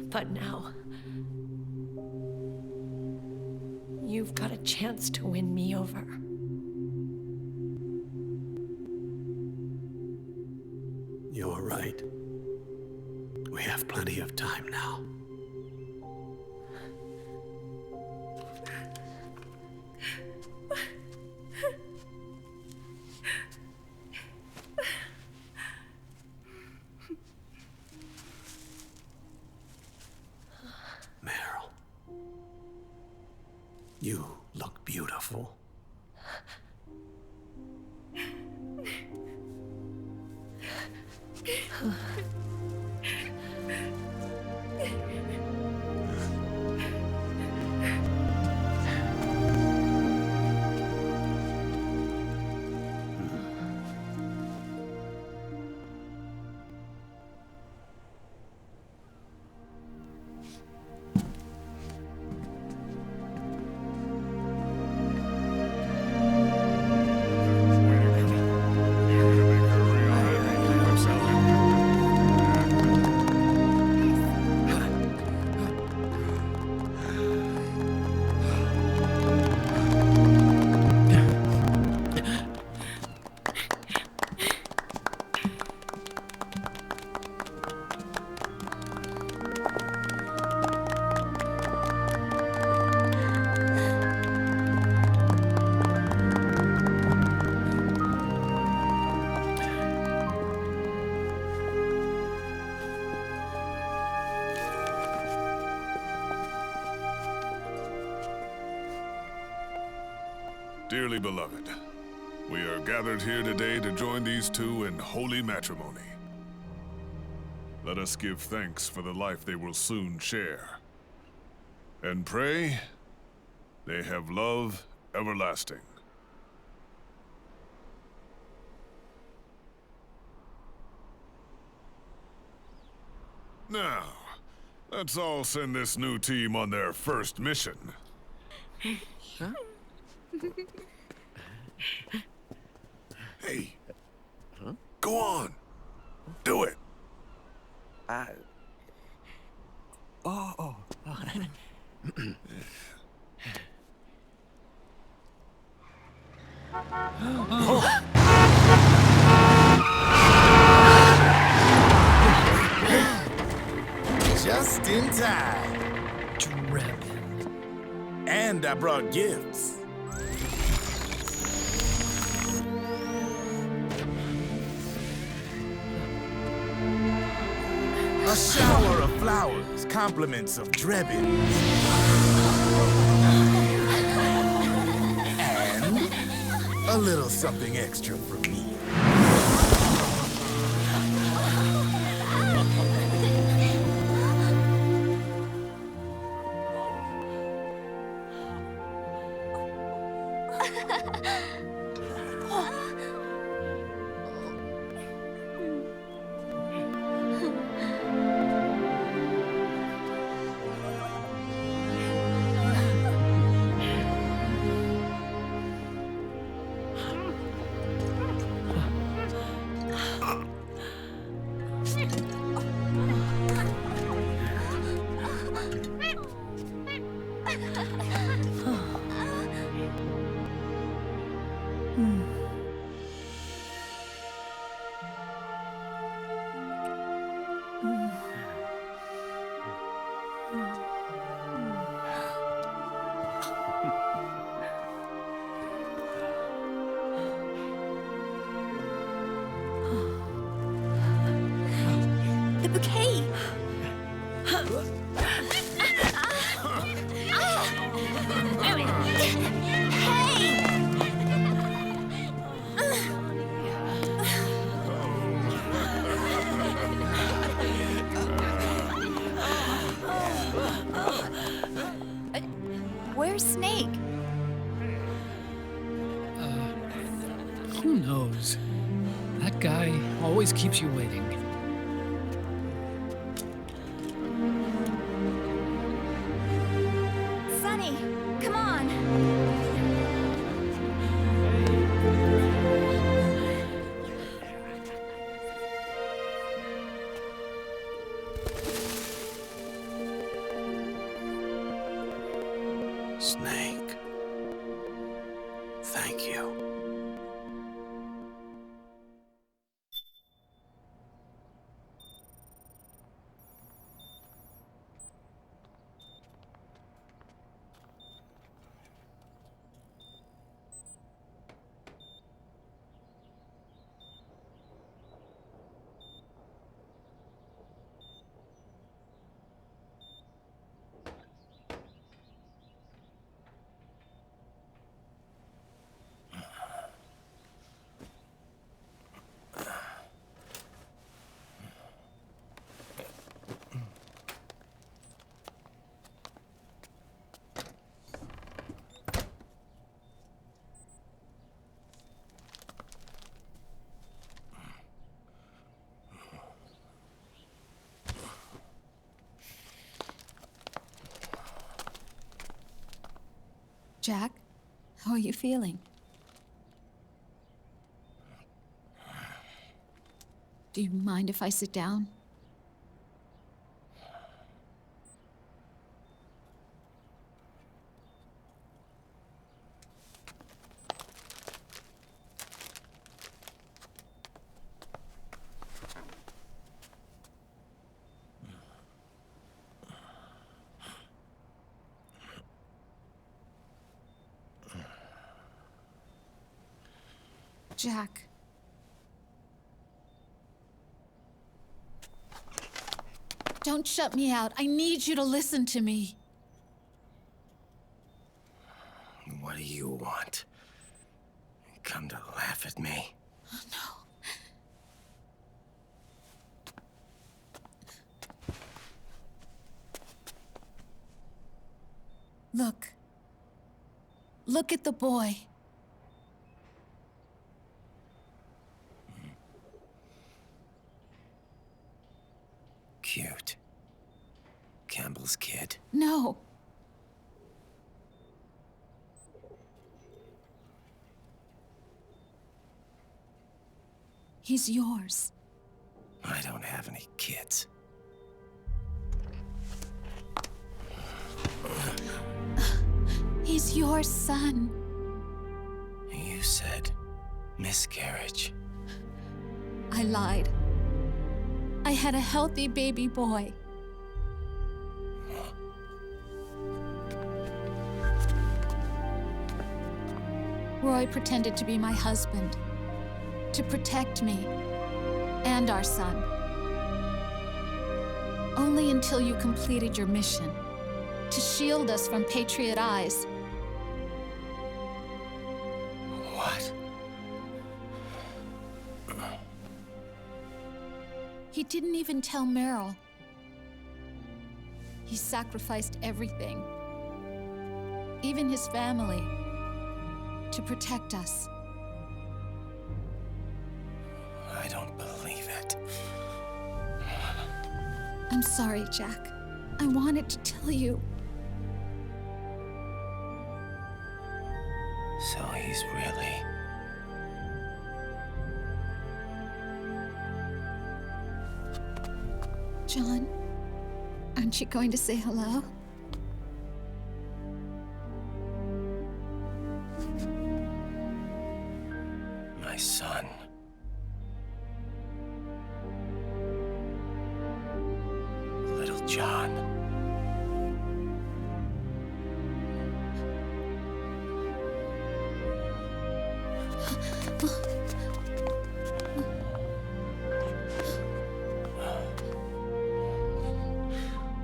But now, you've got a chance to win me over. You're right. We have plenty of time now. You look beautiful. Dearly beloved, we are gathered here today to join these two in holy matrimony. Let us give thanks for the life they will soon share, and pray they have love everlasting. Now, let's all send this new team on their first mission. Huh? Hey, go on. Do it. Just in time. Drebin. And I brought gifts. A shower of flowers, compliments of Drebin. And a little something extra from me. The bouquet! Where's Snake? Who knows? That guy always keeps you waiting. Sonny, come on! Snake. Thank you. Jack, how are you feeling? Do you mind if I sit down? Jack. Don't shut me out. I need you to listen to me. What do you want? Come to laugh at me? Oh, no. Look. Look at the boy. Cute. Campbell's kid. No. He's yours. I don't have any kids. He's your son. You said miscarriage. I lied. I had a healthy baby boy. Roy pretended to be my husband, to protect me and our son. Only until you completed your mission, to shield us from Patriot eyes. What? He didn't even tell Meryl. He sacrificed everything, even his family, to protect us. I don't believe it. I'm sorry, Jack. I wanted to tell you. So he's really... John, aren't you going to say hello? My son. Little John.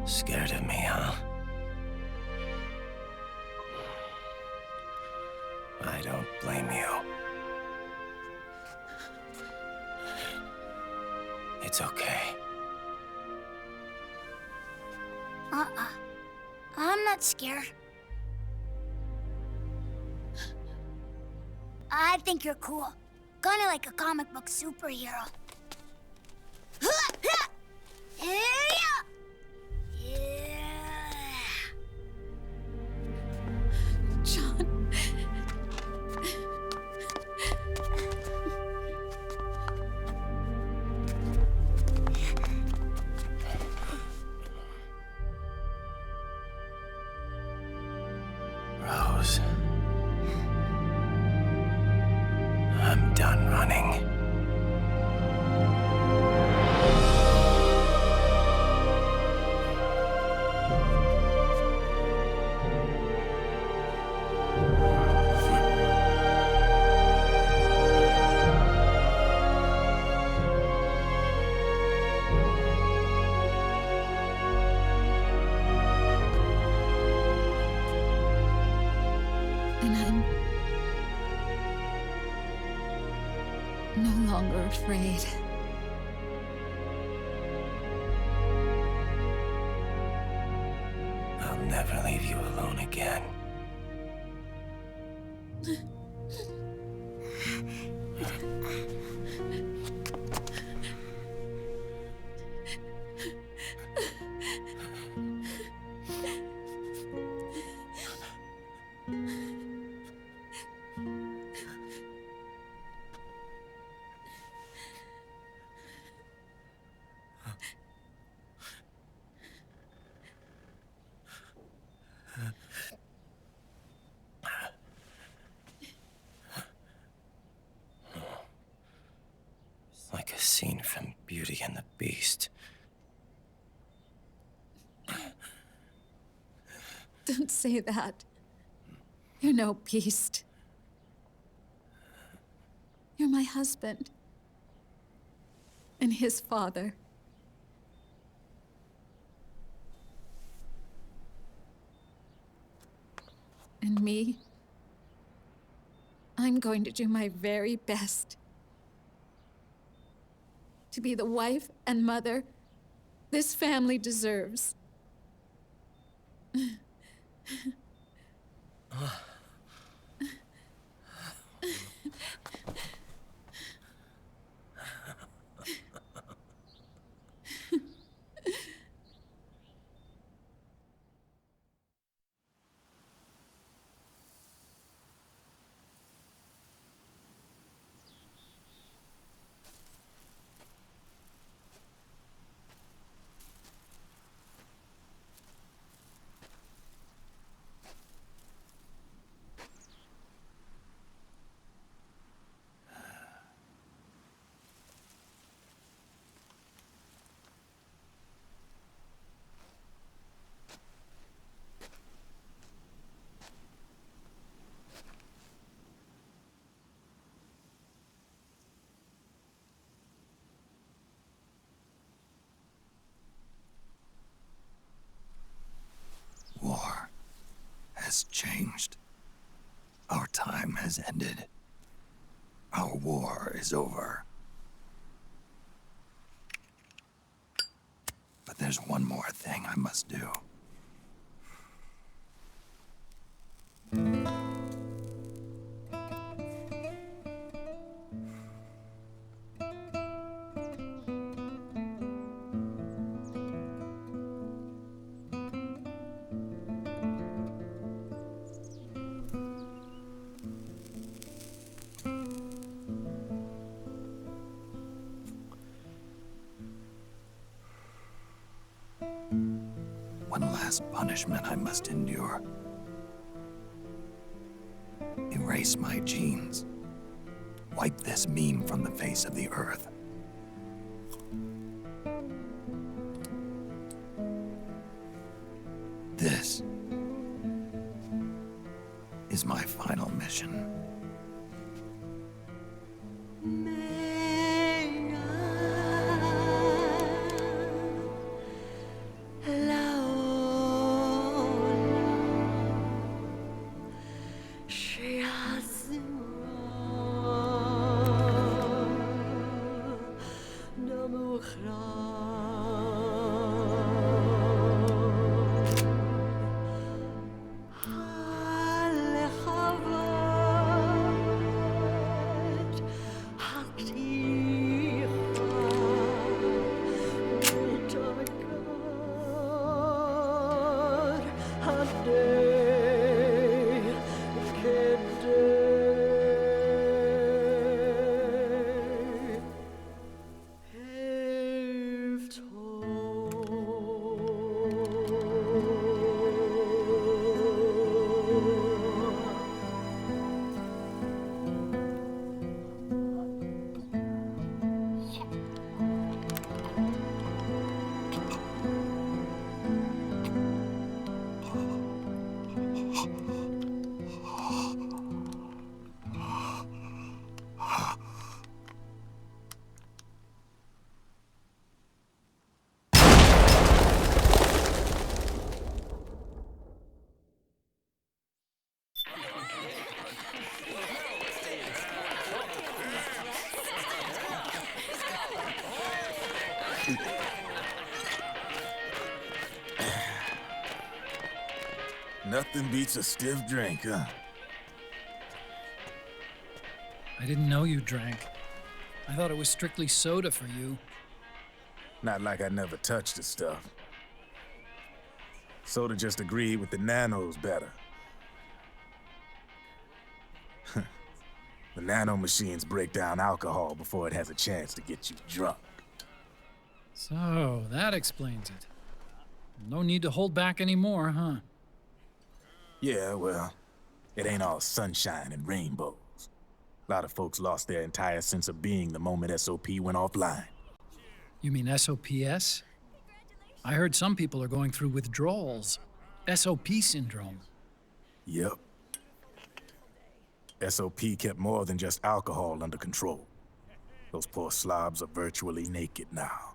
Scared of me, huh? I don't blame you. It's okay. I'm not scared. I think you're cool. Kinda like a comic book superhero. John. Rose. I'm done running. And I'm no longer afraid. I'll never leave you alone again. Like a scene from Beauty and the Beast. Don't say that. You're no beast. You're my husband. And his father. And me, I'm going to do my very best to be the wife and mother this family deserves. War has changed. Our time has ended. Our war is over. But there's one more thing I must do. One last punishment I must endure. Erase my genes. Wipe this meme from the face of the earth. This is my final mission. Nothing beats a stiff drink, huh? I didn't know you drank. I thought it was strictly soda for you. Not like I never touched the stuff. Soda just agreed with the nanos better. The nano machines break down alcohol before it has a chance to get you drunk. So, that explains it. No need to hold back anymore, huh? Yeah, well, it ain't all sunshine and rainbows. A lot of folks lost their entire sense of being the moment SOP went offline. You mean SOPS? I heard some people are going through withdrawals. SOP syndrome. Yep. SOP kept more than just alcohol under control. Those poor slobs are virtually naked now.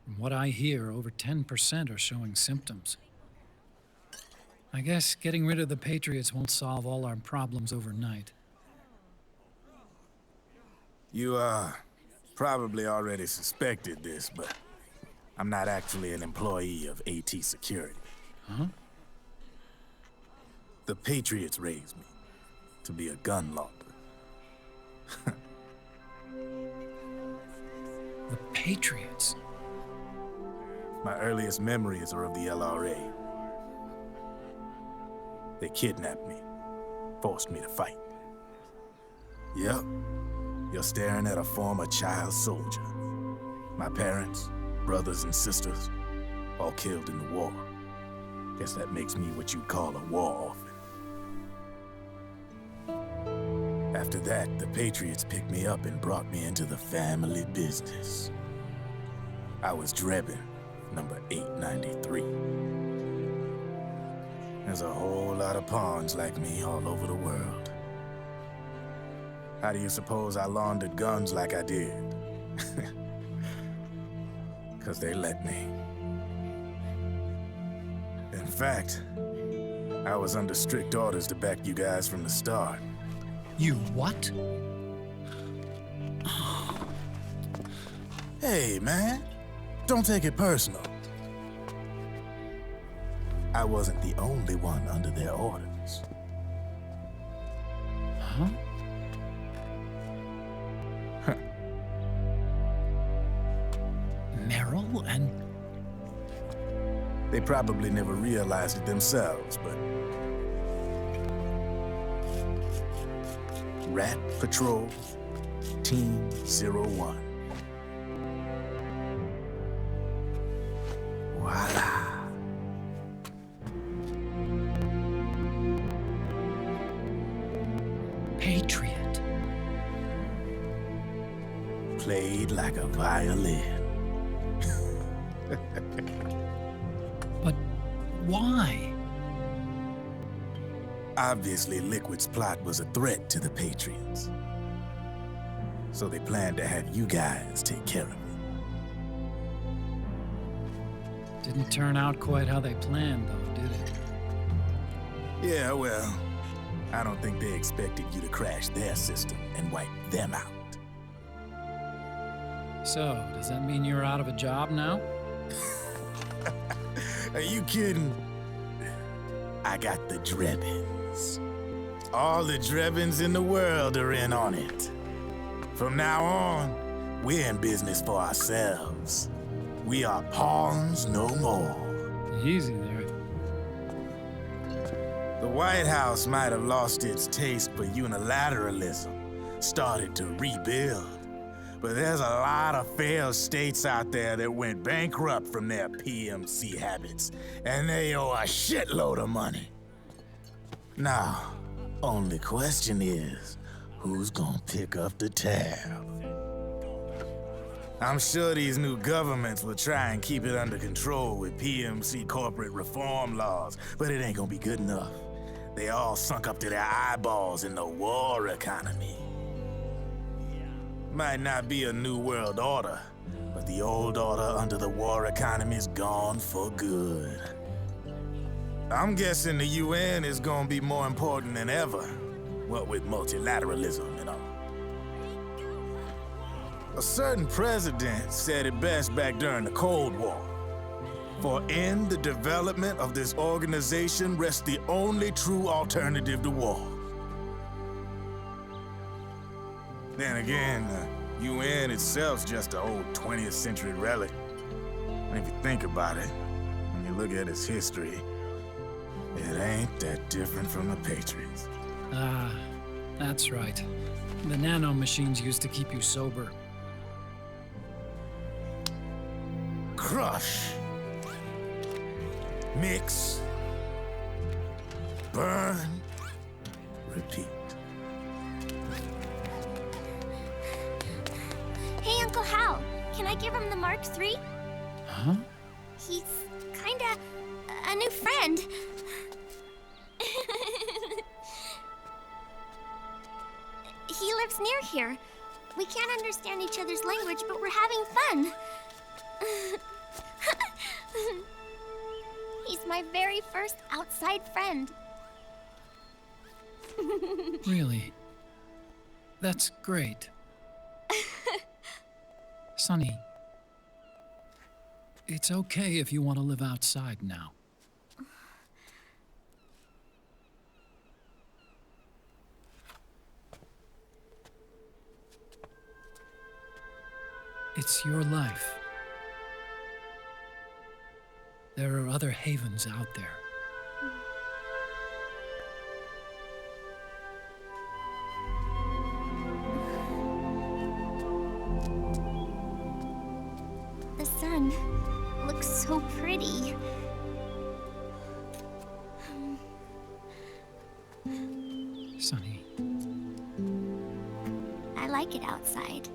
From what I hear, over 10% are showing symptoms. I guess getting rid of the Patriots won't solve all our problems overnight. You, probably already suspected this, but I'm not actually an employee of AT Security. Huh? The Patriots raised me to be a gun launder. The Patriots? My earliest memories are of the LRA. They kidnapped me, forced me to fight. Yep, you're staring at a former child soldier. My parents, brothers and sisters, all killed in the war. Guess that makes me what you'd call a war orphan. After that, the Patriots picked me up and brought me into the family business. I was Drebin, number 893. There's a whole lot of pawns like me all over the world. How do you suppose I laundered guns like I did? 'Cause they let me. In fact, I was under strict orders to back you guys from the start. You what? Hey, man. Don't take it personal. I wasn't the only one under their orders. Huh? Merrill and... They probably never realized it themselves, but... Rat Patrol, Team 01. Voila. Patriot. Played like a violin. But why? Obviously, Liquid's plot was a threat to the Patriots. So they planned to have you guys take care of it. Didn't turn out quite how they planned, though, did it? Yeah, well, I don't think they expected you to crash their system and wipe them out. So, does that mean you're out of a job now? Are you kidding? I got the Drebins. All the Drebins in the world are in on it. From now on, we're in business for ourselves. We are pawns no more. Easy there. The White House might have lost its taste for unilateralism, started to rebuild. But there's a lot of failed states out there that went bankrupt from their PMC habits, and they owe a shitload of money. Now, only question is, who's gonna pick up the tab? I'm sure these new governments will try and keep it under control with PMC corporate reform laws, but it ain't gonna be good enough. They all sunk up to their eyeballs in the war economy. Might not be a new world order, but the old order under the war economy's gone for good. I'm guessing the UN is gonna be more important than ever, what with multilateralism and all. A certain president said it best back during the Cold War. For in the development of this organization rests the only true alternative to war. Then again, the UN itself's just an old 20th century relic. And if you think about it, when you look at its history, it ain't that different from the Patriots. Ah, that's right. The nanomachines used to keep you sober. Crush. Mix. burn, repeat. Hey, Uncle Hal, can I give him the Mark III? Huh? He's kinda a new friend. He lives near here. We can't understand each other's language, but we're having fun. He's my very first outside friend. Really? That's great. Sonny, it's okay if you want to live outside now. It's your life. There are other havens out there. The sun looks so pretty. Sonny. I like it outside.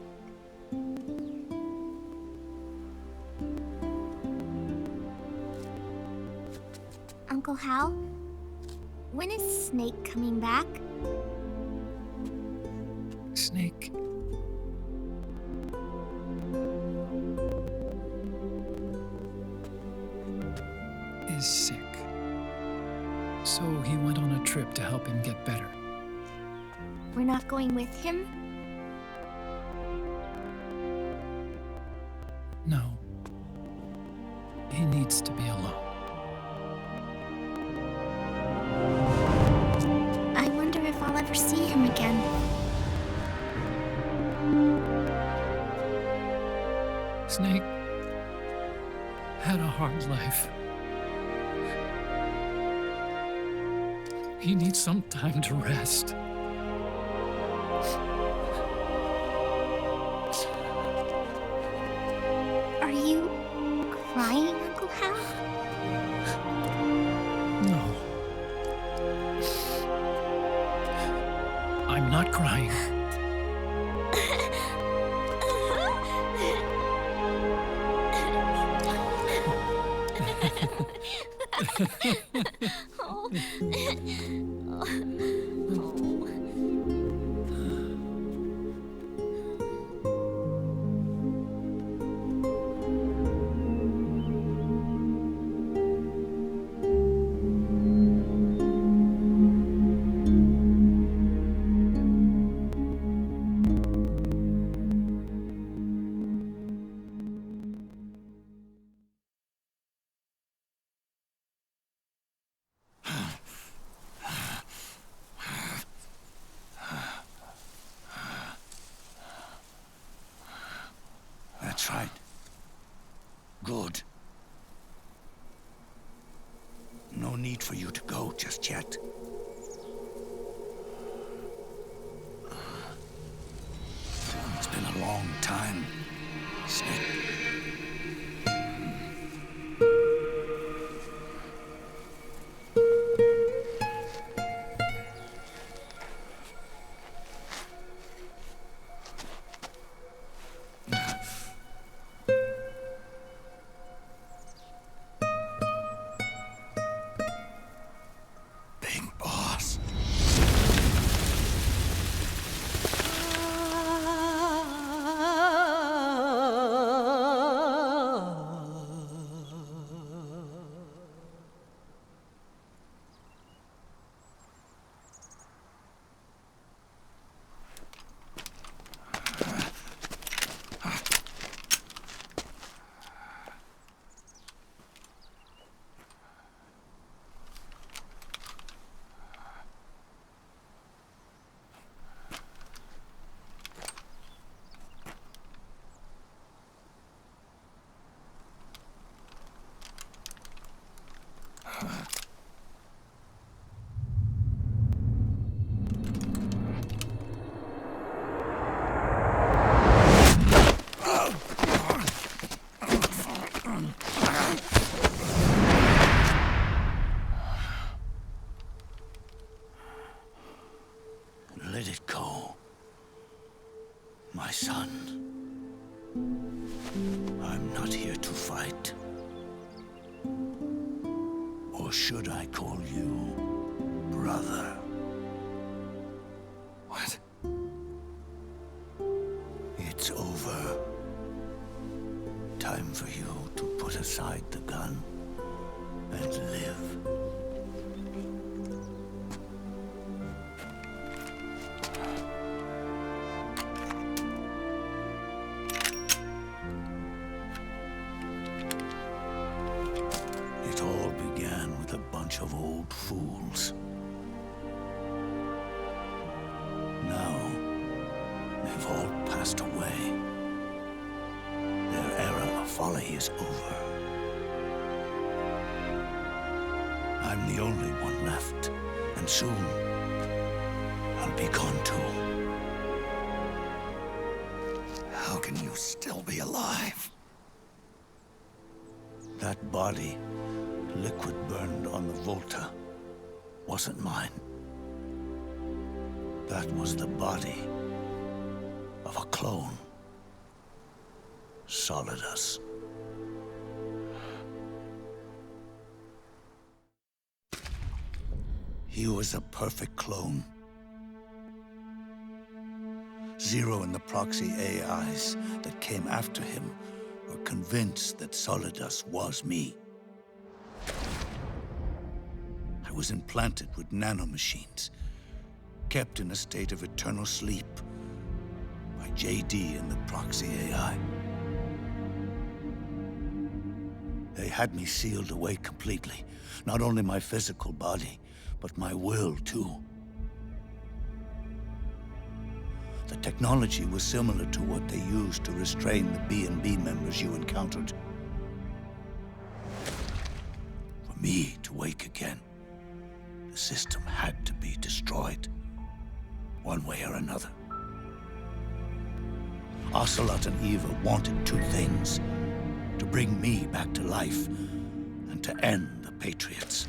Uncle Hal, when is Snake coming back? Snake. Is sick. So he went on a trip to help him get better. We're not going with him? No. He needs to be alone. I wonder if I'll ever see him again. Snake had a hard life. He needs some time to rest. Are you crying, Uncle Hal? No. I'm not crying. That's right. Good. No need for you to go just yet. It's been a long time, Snake. son, I'm not here to fight. Or should I call you brother? What? It's over. Time for you to put aside the gun and live. It all began with a bunch of old fools. Now, they've all passed away. Their era of folly is over. I'm the only one left, and soon I'll be gone too. How can you still be alive? That body, liquid burned on the Volta, wasn't mine. That was the body of a clone. Solidus. He was a perfect clone. Zero and the proxy AIs that came after him were convinced that Solidus was me. I was implanted with nanomachines, kept in a state of eternal sleep by JD and the proxy AI. They had me sealed away completely, not only my physical body, but my will too. The technology was similar to what they used to restrain the B&B members you encountered. For me to wake again, the system had to be destroyed, one way or another. Ocelot and Eva wanted two things: to bring me back to life, and to end the Patriots.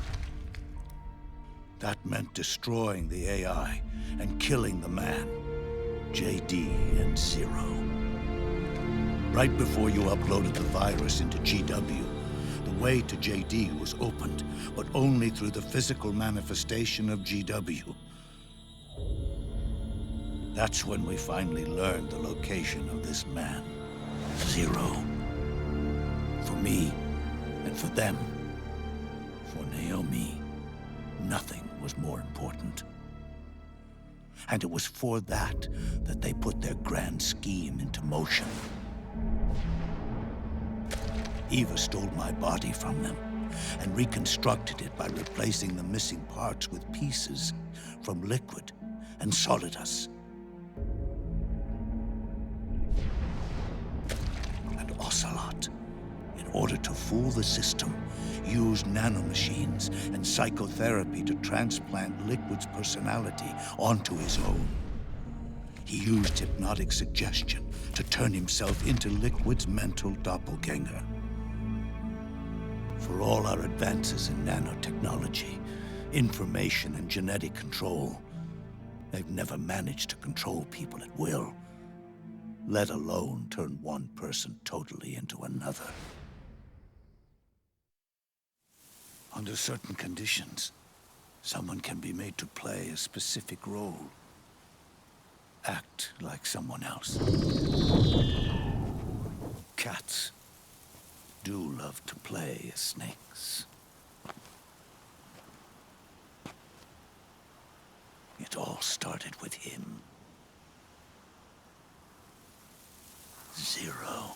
That meant destroying the AI and killing the man, JD and Zero. Right before you uploaded the virus into GW, the way to JD was opened, but only through the physical manifestation of GW. That's when we finally learned the location of this man, Zero. For me, and for them, for Naomi, nothing was more important. And it was for that they put their grand scheme into motion. Eva stole my body from them and reconstructed it by replacing the missing parts with pieces from Liquid and Solidus. And Ocelot, in order to fool the system, used nanomachines and psychotherapy to transplant Liquid's personality onto his own. He used hypnotic suggestion to turn himself into Liquid's mental doppelganger. For all our advances in nanotechnology, information and genetic control, they've never managed to control people at will, let alone turn one person totally into another. Under certain conditions, someone can be made to play a specific role. Act like someone else. Cats do love to play as snakes. It all started with him. Zero.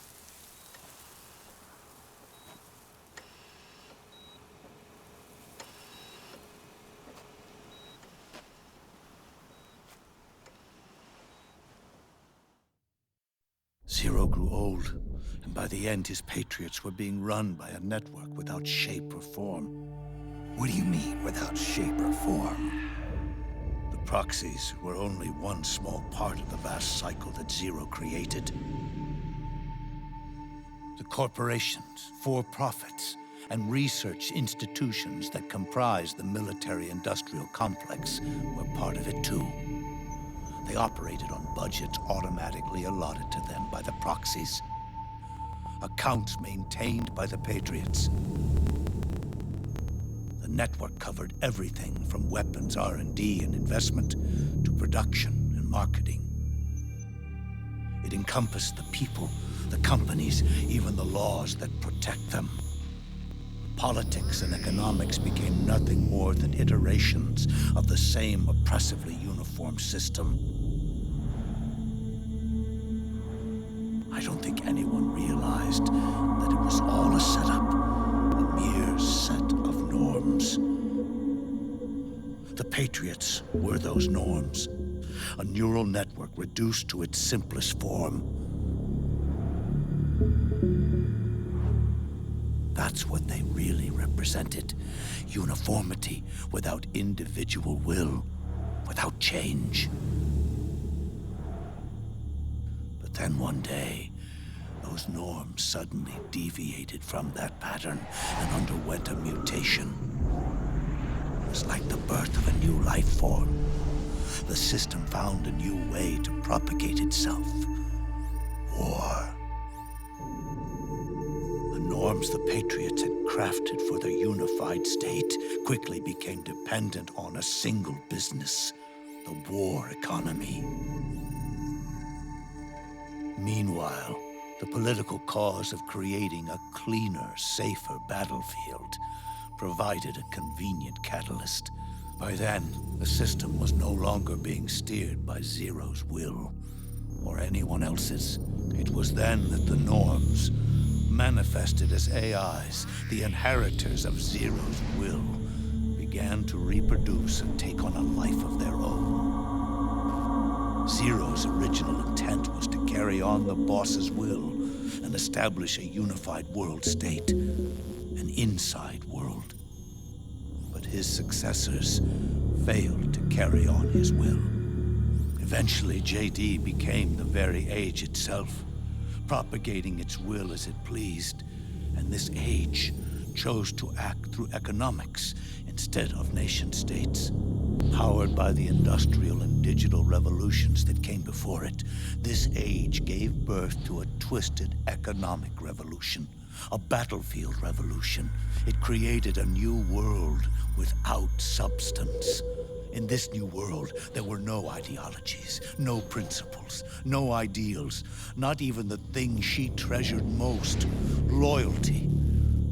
Zero grew old, and by the end his Patriots were being run by a network without shape or form. What do you mean, without shape or form? The proxies were only one small part of the vast cycle that Zero created. The corporations, for-profits, and research institutions that comprise the military-industrial complex were part of it too. They operated on budgets automatically allotted to them by the proxies. Accounts maintained by the Patriots. The network covered everything from weapons R&D and investment to production and marketing. It encompassed the people, the companies, even the laws that protect them. Politics and economics became nothing more than iterations of the same oppressively uniform system. I don't think anyone realized that it was all a setup, a mere set of norms. The Patriots were those norms, a neural network reduced to its simplest form. That's what they really represented. Uniformity without individual will, without change. But then one day, those norms suddenly deviated from that pattern and underwent a mutation. It was like the birth of a new life form. The system found a new way to propagate itself. War. The norms the Patriots had crafted for their unified state quickly became dependent on a single business, the war economy. Meanwhile, the political cause of creating a cleaner, safer battlefield provided a convenient catalyst. By then, the system was no longer being steered by Zero's will, or anyone else's. It was then that the norms, manifested as AIs, the inheritors of Zero's will, began to reproduce and take on a life of their own. Zero's original intent was to carry on the boss's will and establish a unified world state, an inside world. But his successors failed to carry on his will. Eventually, JD became the very age itself, propagating its will as it pleased, and this age chose to act through economics instead of nation-states. Powered by the industrial and digital revolutions that came before it, this age gave birth to a twisted economic revolution, a battlefield revolution. It created a new world without substance. In this new world, there were no ideologies, no principles, no ideals, not even the thing she treasured most, loyalty.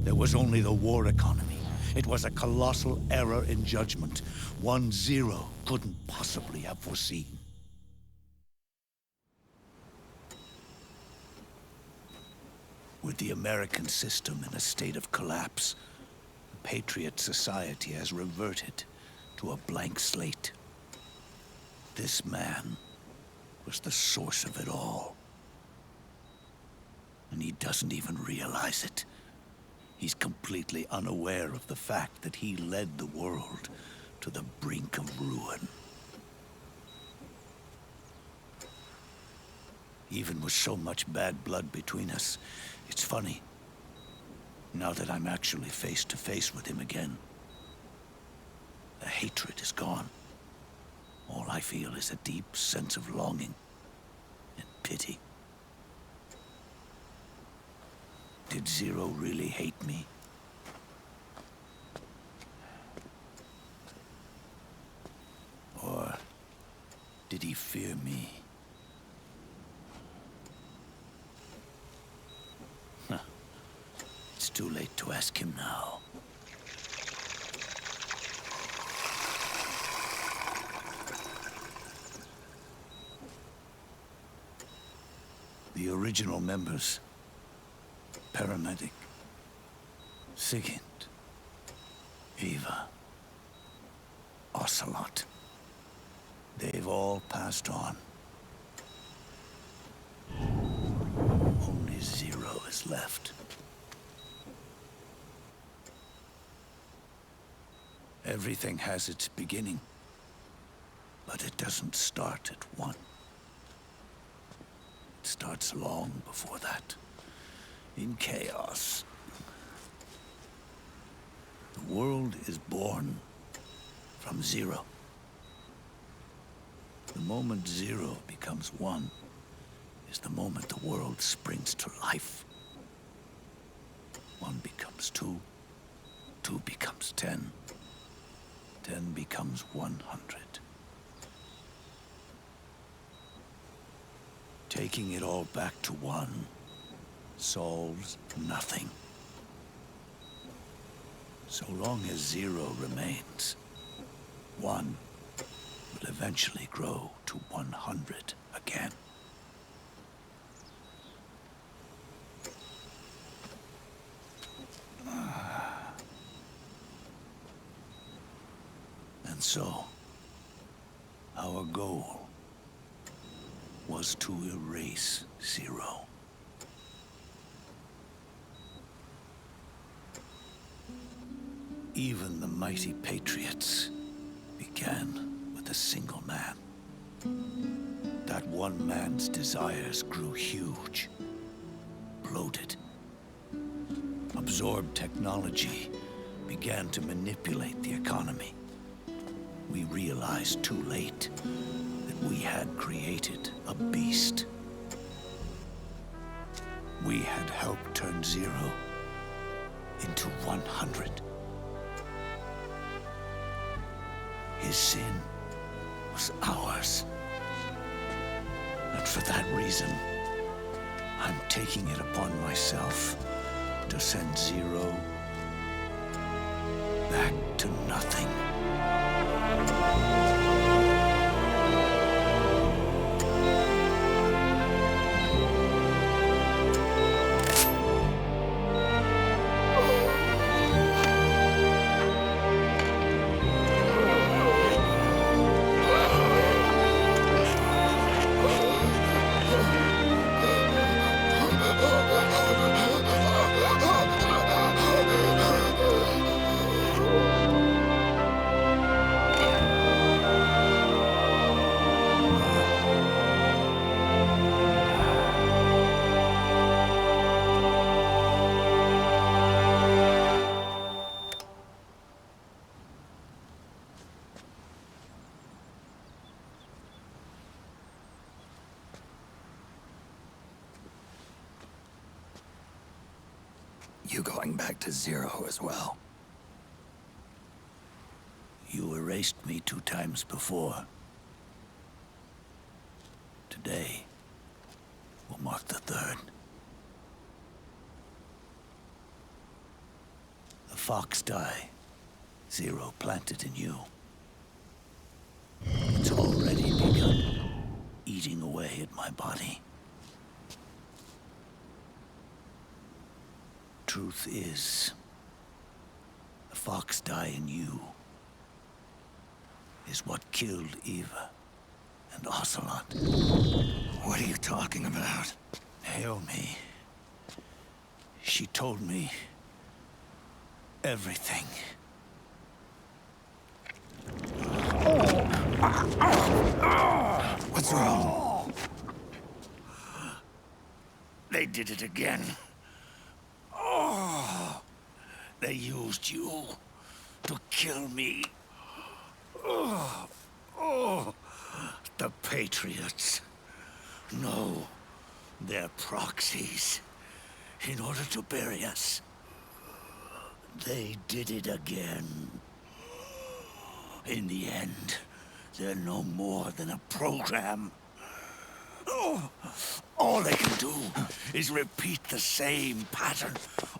There was only the war economy. It was a colossal error in judgment, one Zero couldn't possibly have foreseen. With the American system in a state of collapse, the Patriot society has reverted to a blank slate. This man was the source of it all. And he doesn't even realize it. He's completely unaware of the fact that he led the world to the brink of ruin. Even with so much bad blood between us, it's funny. Now that I'm actually face to face with him again, the hatred is gone. All I feel is a deep sense of longing and pity. Did Zero really hate me? Or did he fear me? It's too late to ask him now. The original members, Paramedic, Sigint, Eva, Ocelot, they've all passed on. Only Zero is left. Everything has its beginning, but it doesn't start at one. It starts long before that, in chaos. The world is born from Zero. The moment 0 becomes 1 is the moment the world springs to life. 1 becomes 2, 2 becomes 10, 10 becomes 100. Taking it all back to 1 solves nothing. So long as 0 remains, 1 will eventually grow to 100 again. And so, our goal was to erase 0. Even the mighty Patriots began with a single man. That one man's desires grew huge, bloated, absorbed technology, began to manipulate the economy. We realized too late that we had created a beast. We had helped turn 0 into 100. His sin was ours. And for that reason, I'm taking it upon myself to send 0 back to nothing. You going back to 0 as well? You erased me 2 times before. Today will mark the 3rd. The fox die 0 planted in you. It's already begun eating away at my body. Truth is, the fox die in you is what killed Eva and Ocelot. What are you talking about? Naomi. She told me everything. What's wrong? They did it again. They used you to kill me. The Patriots. No, they're proxies in order to bury us. They did it again. In the end, they're no more than a program. All they can do is repeat the same pattern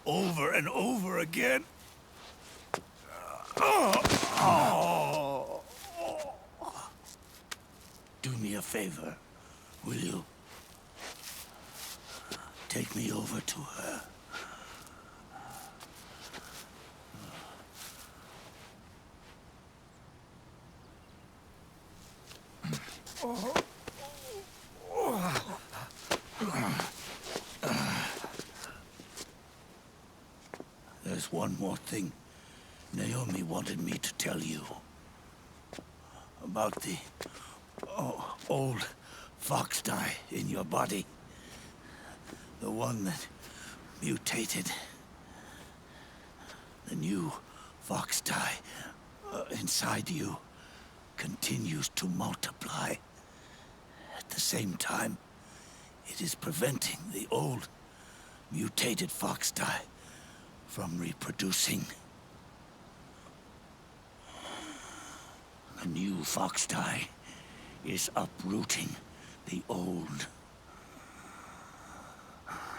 over and over again. Do me a favor, will you? Take me over to her. There's one more thing Naomi wanted me to tell you. About the old fox die in your body. The one that mutated. The new fox die inside you continues to multiply At the same time, it is preventing the old, mutated fox dye from reproducing. The new fox dye is uprooting the old.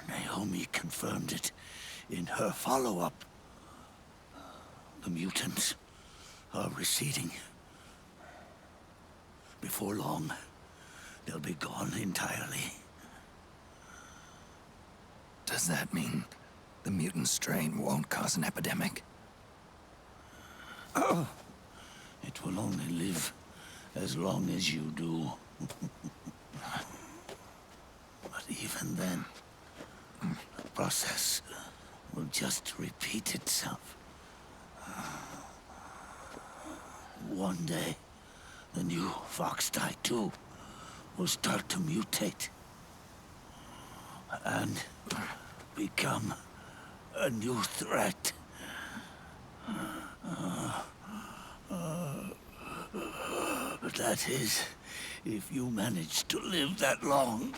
Naomi confirmed it in her follow-up. The mutants are receding. Before long, they'll be gone entirely. Does that mean the mutant strain won't cause an epidemic? It will only live as long as you do. But even then, the process will just repeat itself. One day, the new fox dye too will start to mutate and become a new threat. That is, if you manage to live that long.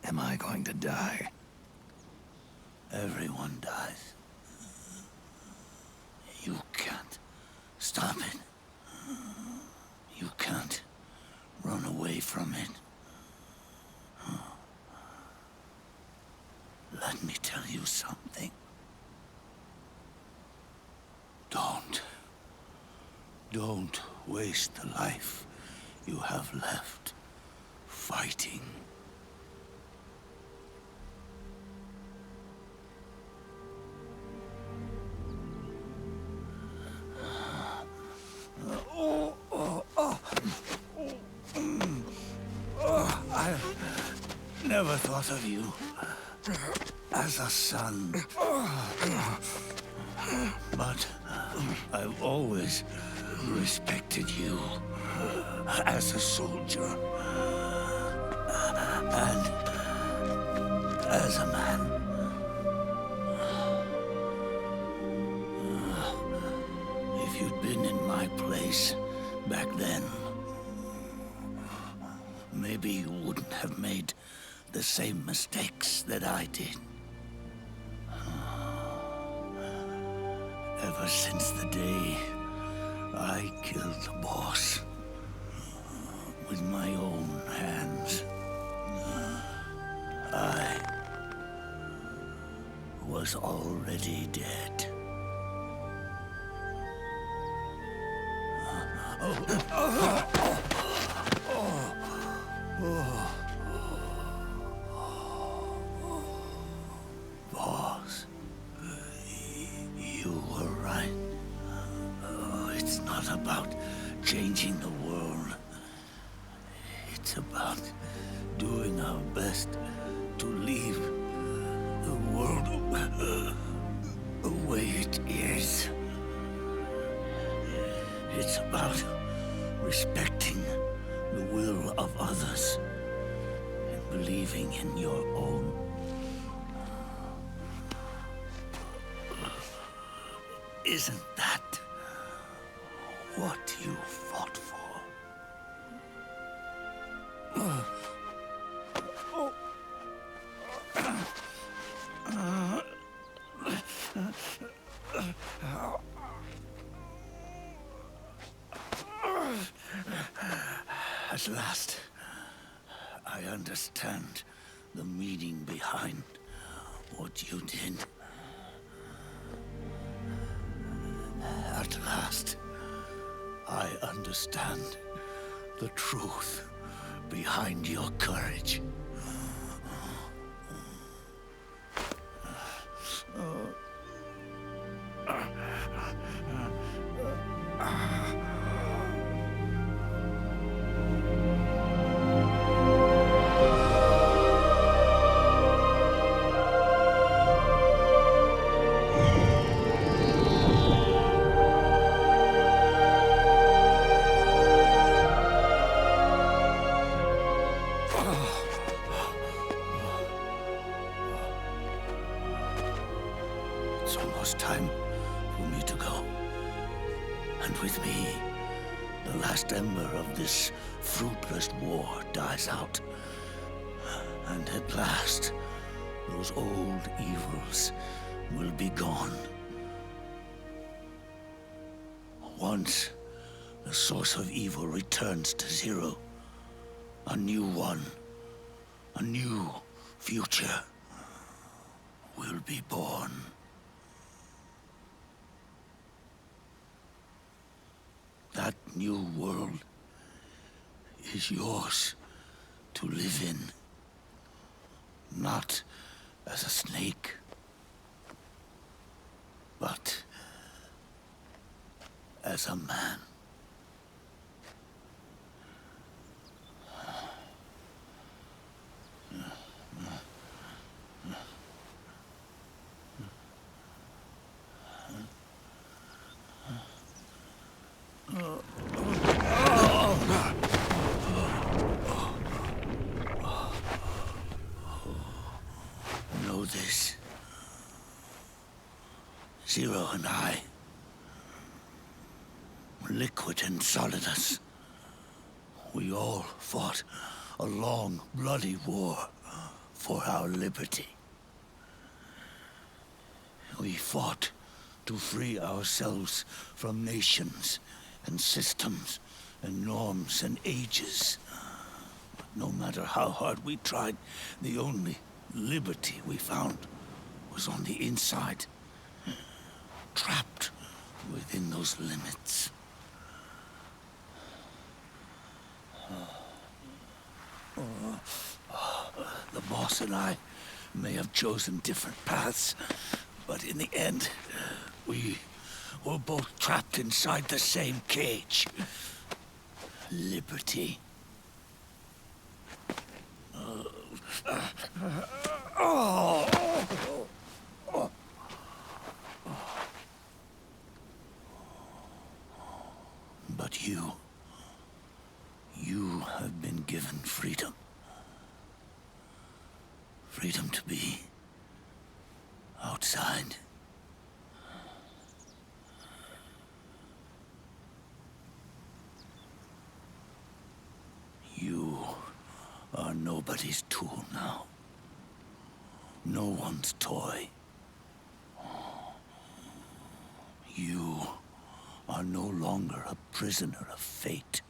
Am I going to die? Everyone dies. You can't stop it. You can't run away from it. Let me tell you something. Don't waste the life you have left fighting. I never thought of you as a son. But I've always respected you as a soldier and as a man. If you'd been in my place back then, maybe you wouldn't have made the same mistakes that I did. Ever since the day I killed the boss with my own hands, I was already dead. Boss, you were right. It's not about changing the world. It's about doing our best to leave the world the way it is. It's about respecting the will of others and believing in your own. Isn't that what you fought for? At last, I understand the meaning behind what you did. At last, I understand the truth behind your courage. It's almost time for me to go. And with me, the last ember of this fruitless war dies out. And at last, those old evils will be gone. Once the source of evil returns to zero, a new one, a new future will be born. That new world is yours to live in, not as a snake, but as a man. Know this. Zero and I, liquid and solidus, we all fought a long, bloody war for our liberty. We fought to free ourselves from nations and systems and norms and ages. But no matter how hard we tried, the only liberty we found was on the inside, trapped within those limits. The boss and I may have chosen different paths, but in the end, we were both trapped inside the same cage. Liberty. But you have been given freedom. Freedom to be outside. You are nobody's tool now. No one's toy. You are no longer a prisoner of fate.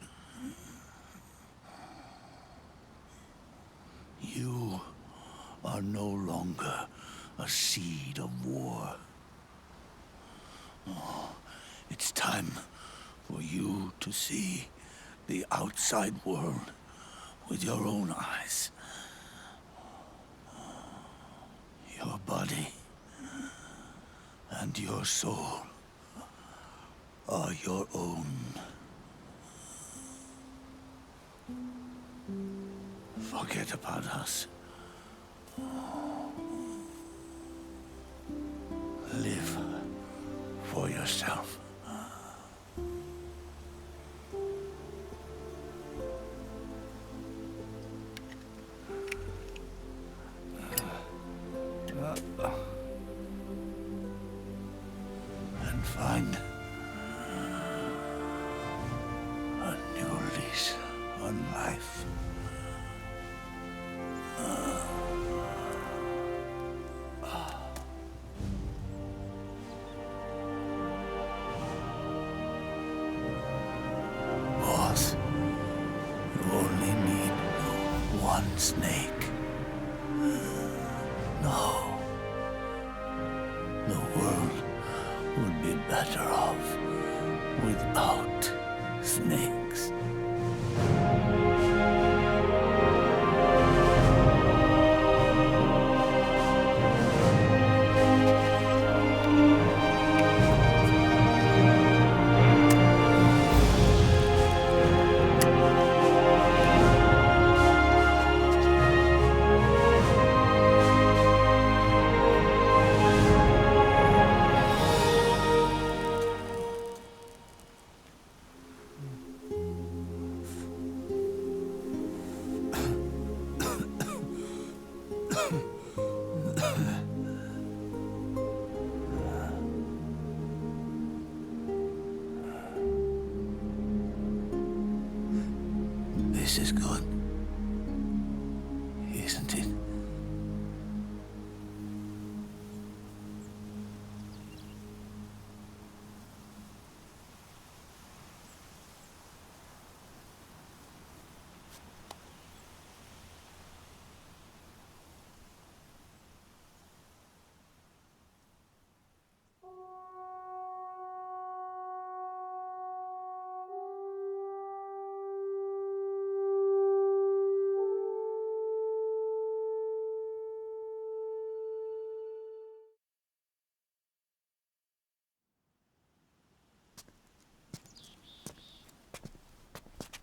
You are no longer a seed of war. It's time for you to see the outside world with your own eyes. Your body and your soul are your own. Forget about us. Live for yourself. And find a new lease on life. Boss, you only need one snake. No. The world would be better off without snakes.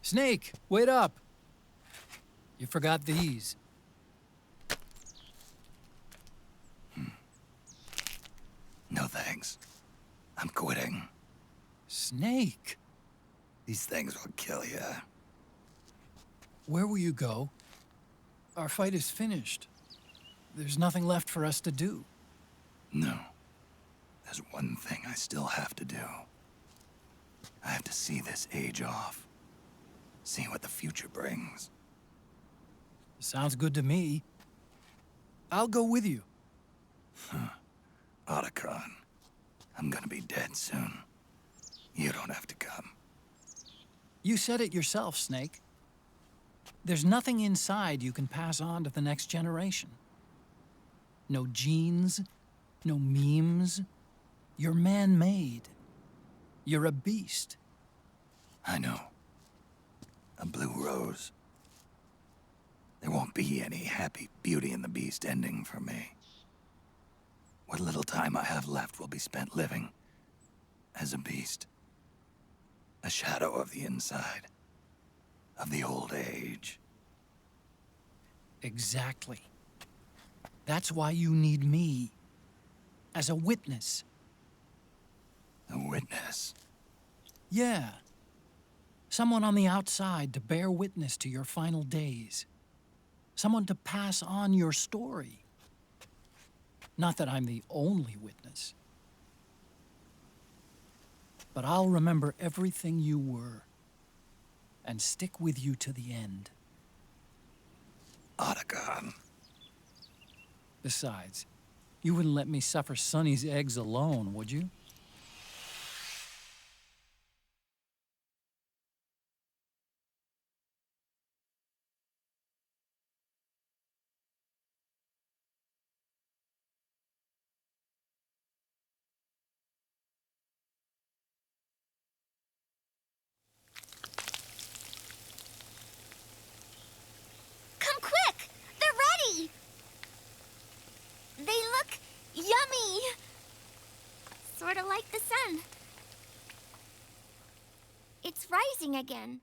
Snake, wait up! You forgot these. No thanks. I'm quitting. Snake! These things will kill you. Where will you go? Our fight is finished. There's nothing left for us to do. No. There's one thing I still have to do. I have to see this age off. See what the future brings. Sounds good to me. I'll go with you. Otacon, I'm gonna be dead soon. You don't have to come. You said it yourself, Snake. There's nothing inside you can pass on to the next generation. No genes, no memes. You're man-made. You're a beast. I know. A blue rose. There won't be any happy Beauty and the Beast ending for me. What little time I have left will be spent living as a beast. A shadow of the inside, of the old age. Exactly. That's why you need me. As a witness. A witness? Yeah. Someone on the outside to bear witness to your final days. Someone to pass on your story. Not that I'm the only witness. But I'll remember everything you were. And stick with you to the end. Otacon. Besides, you wouldn't let me suffer Sonny's eggs alone, would you? Come quick! They're ready! They look yummy! Sort of like the sun. It's rising again.